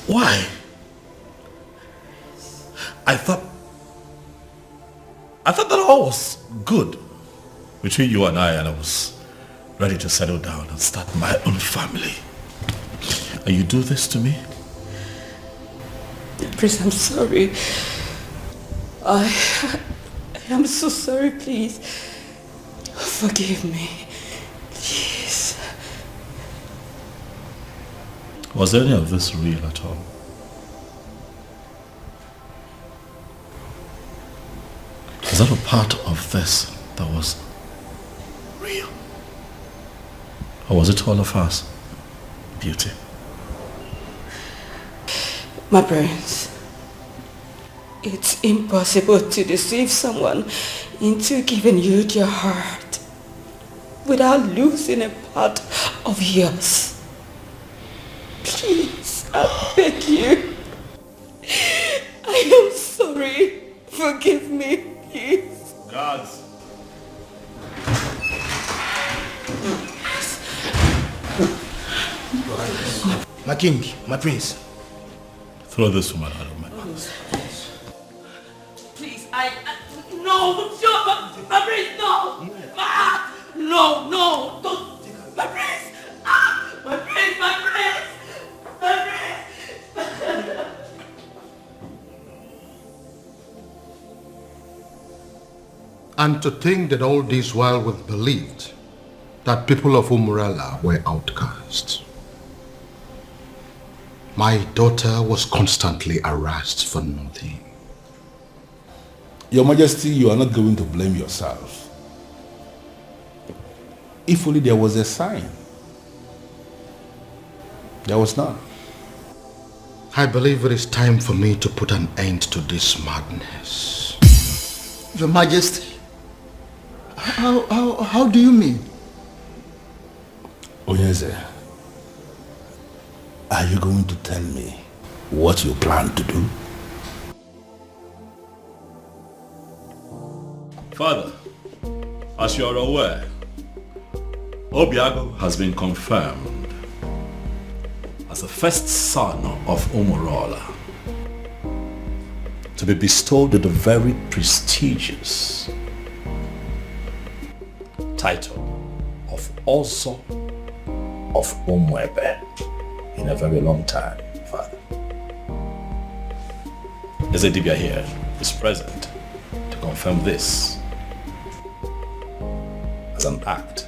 Why? I thought that all was good between you and I was ready to settle down and start my own family. And you do this to me? Prince, I'm sorry. I am so sorry, please. Forgive me. Please. Was any of this real at all? Is that a part of this that was real? Or was it all of us? Beauty. My prince, it's impossible to deceive someone into giving you their heart without losing a part of yours. Please, I beg you. I am sorry. Forgive me, please. Guards. My king, my prince. Throw this woman out of my house. Please, no, my prince, no. No, don't. My prince, my prince, my prince, my prince. And to think that all this while we believed that people of Umbrella were outcasts. My daughter was constantly harassed for nothing. Your Majesty, you are not going to blame yourself. If only there was a sign. There was none. I believe it is time for me to put an end to this madness. Your Majesty, how do you mean? Onyeze, are you going to tell me what you plan to do? Father, as you are aware, Obiago has been confirmed as the first son of Umurola to be bestowed with the very prestigious title of Ozo of Umwebe in a very long time, Father. Ezedibia here is present to confirm this as an act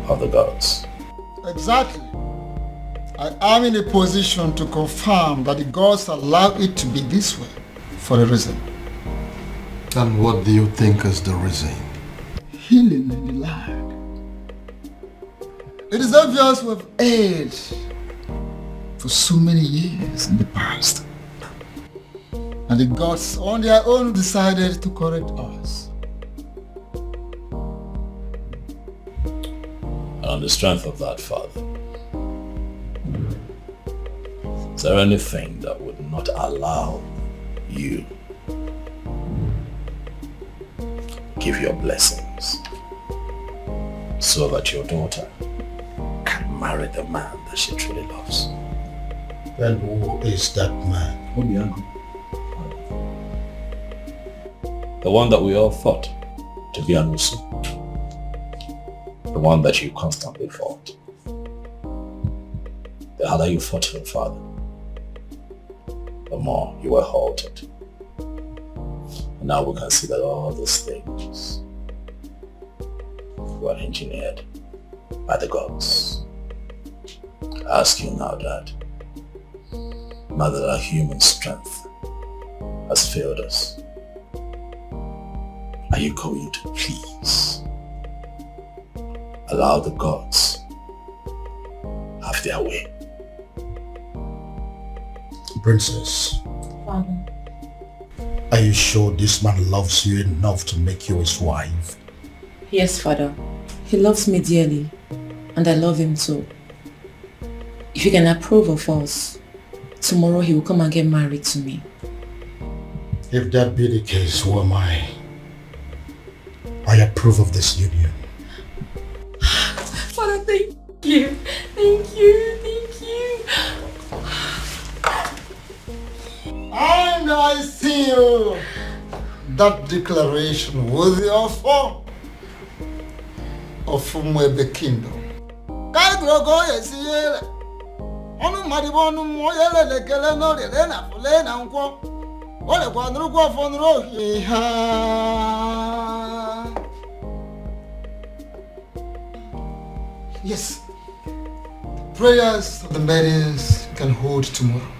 of the gods. Exactly. I am in a position to confirm that the gods allow it to be this way for a reason. And what do you think is the reason? Healing in the land. It is obvious we have erred for so many years in the past. And the gods on their own decided to correct us. And on the strength of that, Father, is there anything that would not allow you give your blessings so that your daughter can marry the man that she truly loves? Then who is that man? The one that we all thought to be Anusu. The one that you constantly fought. The harder you fought him, Father, the more you were halted. And now we can see that all these things were engineered by the gods. I ask you now, Dad, now that our human strength has failed us, are you going to please allow the gods have their way? Princess, Father. Are you sure this man loves you enough to make you his wife? Yes, Father. He loves me dearly, and I love him too. If you can approve of us, tomorrow he will come and get married to me. If that be the case, who am I? I approve of this union. Father, thank you. Thank you. Thank you. And I seal that declaration with the offer of Umwebe Kingdom. Yes, prayers of the maidens can hold tomorrow.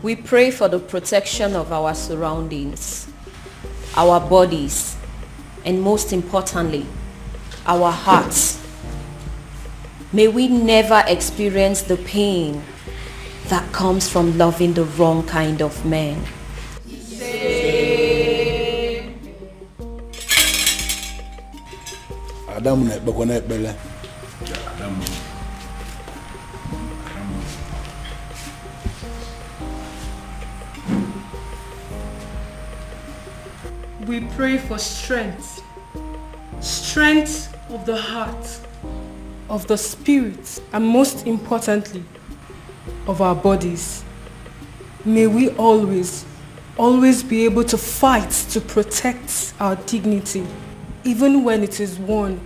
We pray for the protection of our surroundings, our bodies, and most importantly, our hearts. May we never experience the pain that comes from loving the wrong kind of man. We pray for strength of the heart, of the spirit, and most importantly, of our bodies. May we always be able to fight to protect our dignity, even when it is won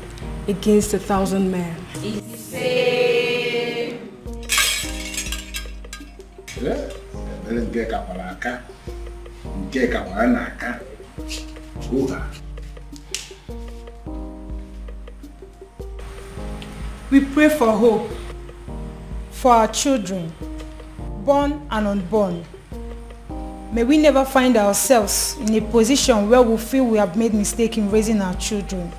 against 1,000 men. We pray for hope for our children, born and unborn. May we never find ourselves in a position where we feel we have made mistakes in raising our children.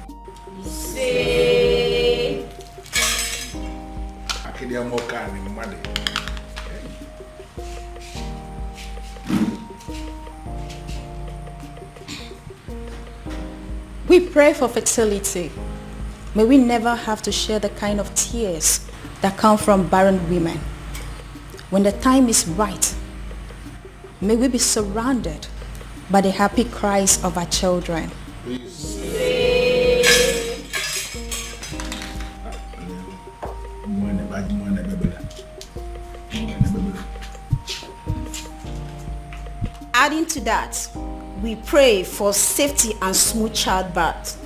We pray for fertility. May we never have to share the kind of tears that come from barren women. When the time is right, may we be surrounded by the happy cries of our children. Adding to that, we pray for safety and smooth childbirth.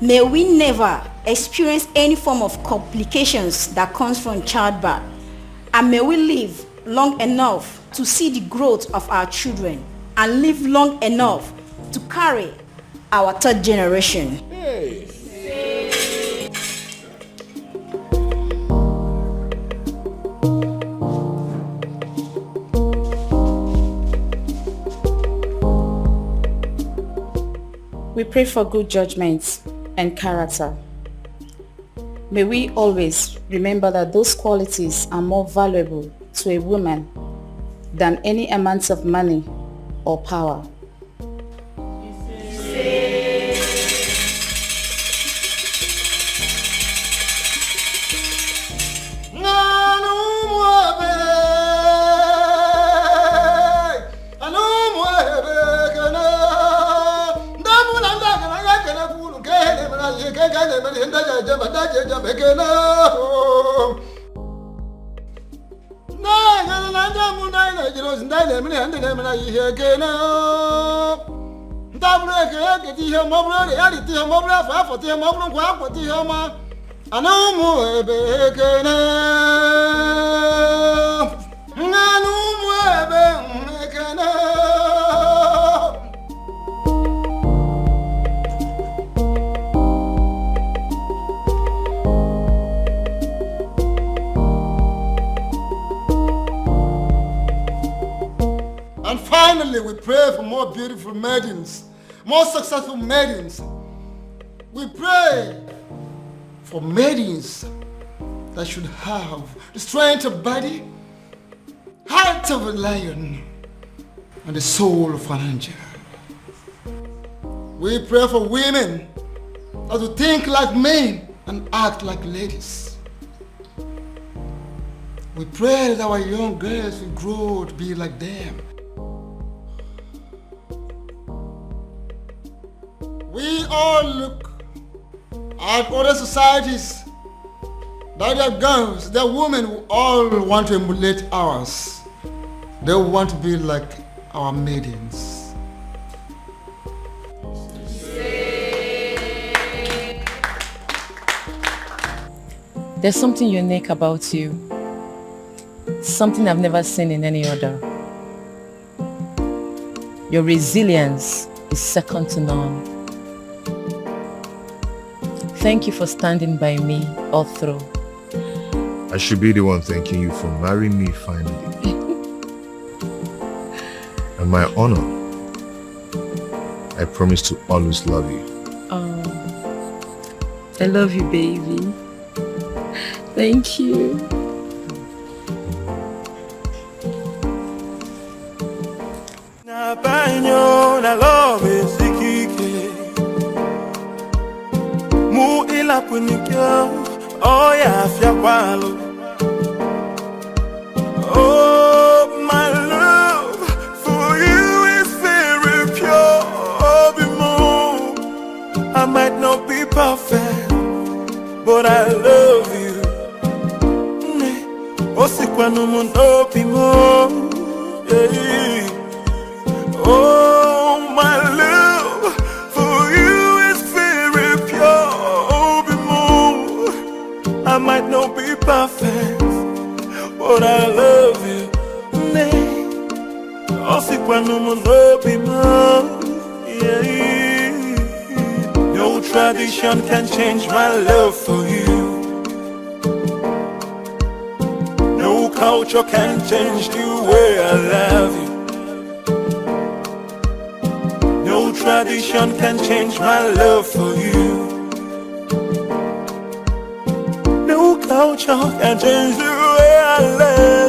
May we never experience any form of complications that comes from childbirth, and may we live long enough to see the growth of our children and live long enough to carry our third generation. We pray for good judgment and character. May we always remember that those qualities are more valuable to a woman than any amount of money or power. And finally, we pray for more beautiful maidens, more successful maidens. We pray for maidens that should have the strength of body, heart of a lion, and the soul of an angel. We pray for women that will think like men and act like ladies. We pray that our young girls will grow to be like them. We all look at other societies that their girls, their women who all want to emulate ours. They want to be like our maidens. There's something unique about you. Something I've never seen in any other. Your resilience is second to none. Thank you for standing by me all through. I should be the one thanking you for marrying me finally. And my honor, I promise to always love you. Oh, I love you, baby. Thank you. Na banyo na love sikike mu ila punikyo oh ya afya kwalo. Oh my love for you is very pure. Oh bimo, I might not be perfect, but I love you. Osikwa no mundo bimo. Oh, my love for you is very pure. Oh, bimo, I might not be perfect, but I love you. Osikwa no mundo bimo. No tradition can change my love for you. No culture can change the way I love you. No tradition can change my love for you. No culture can change the way I love you.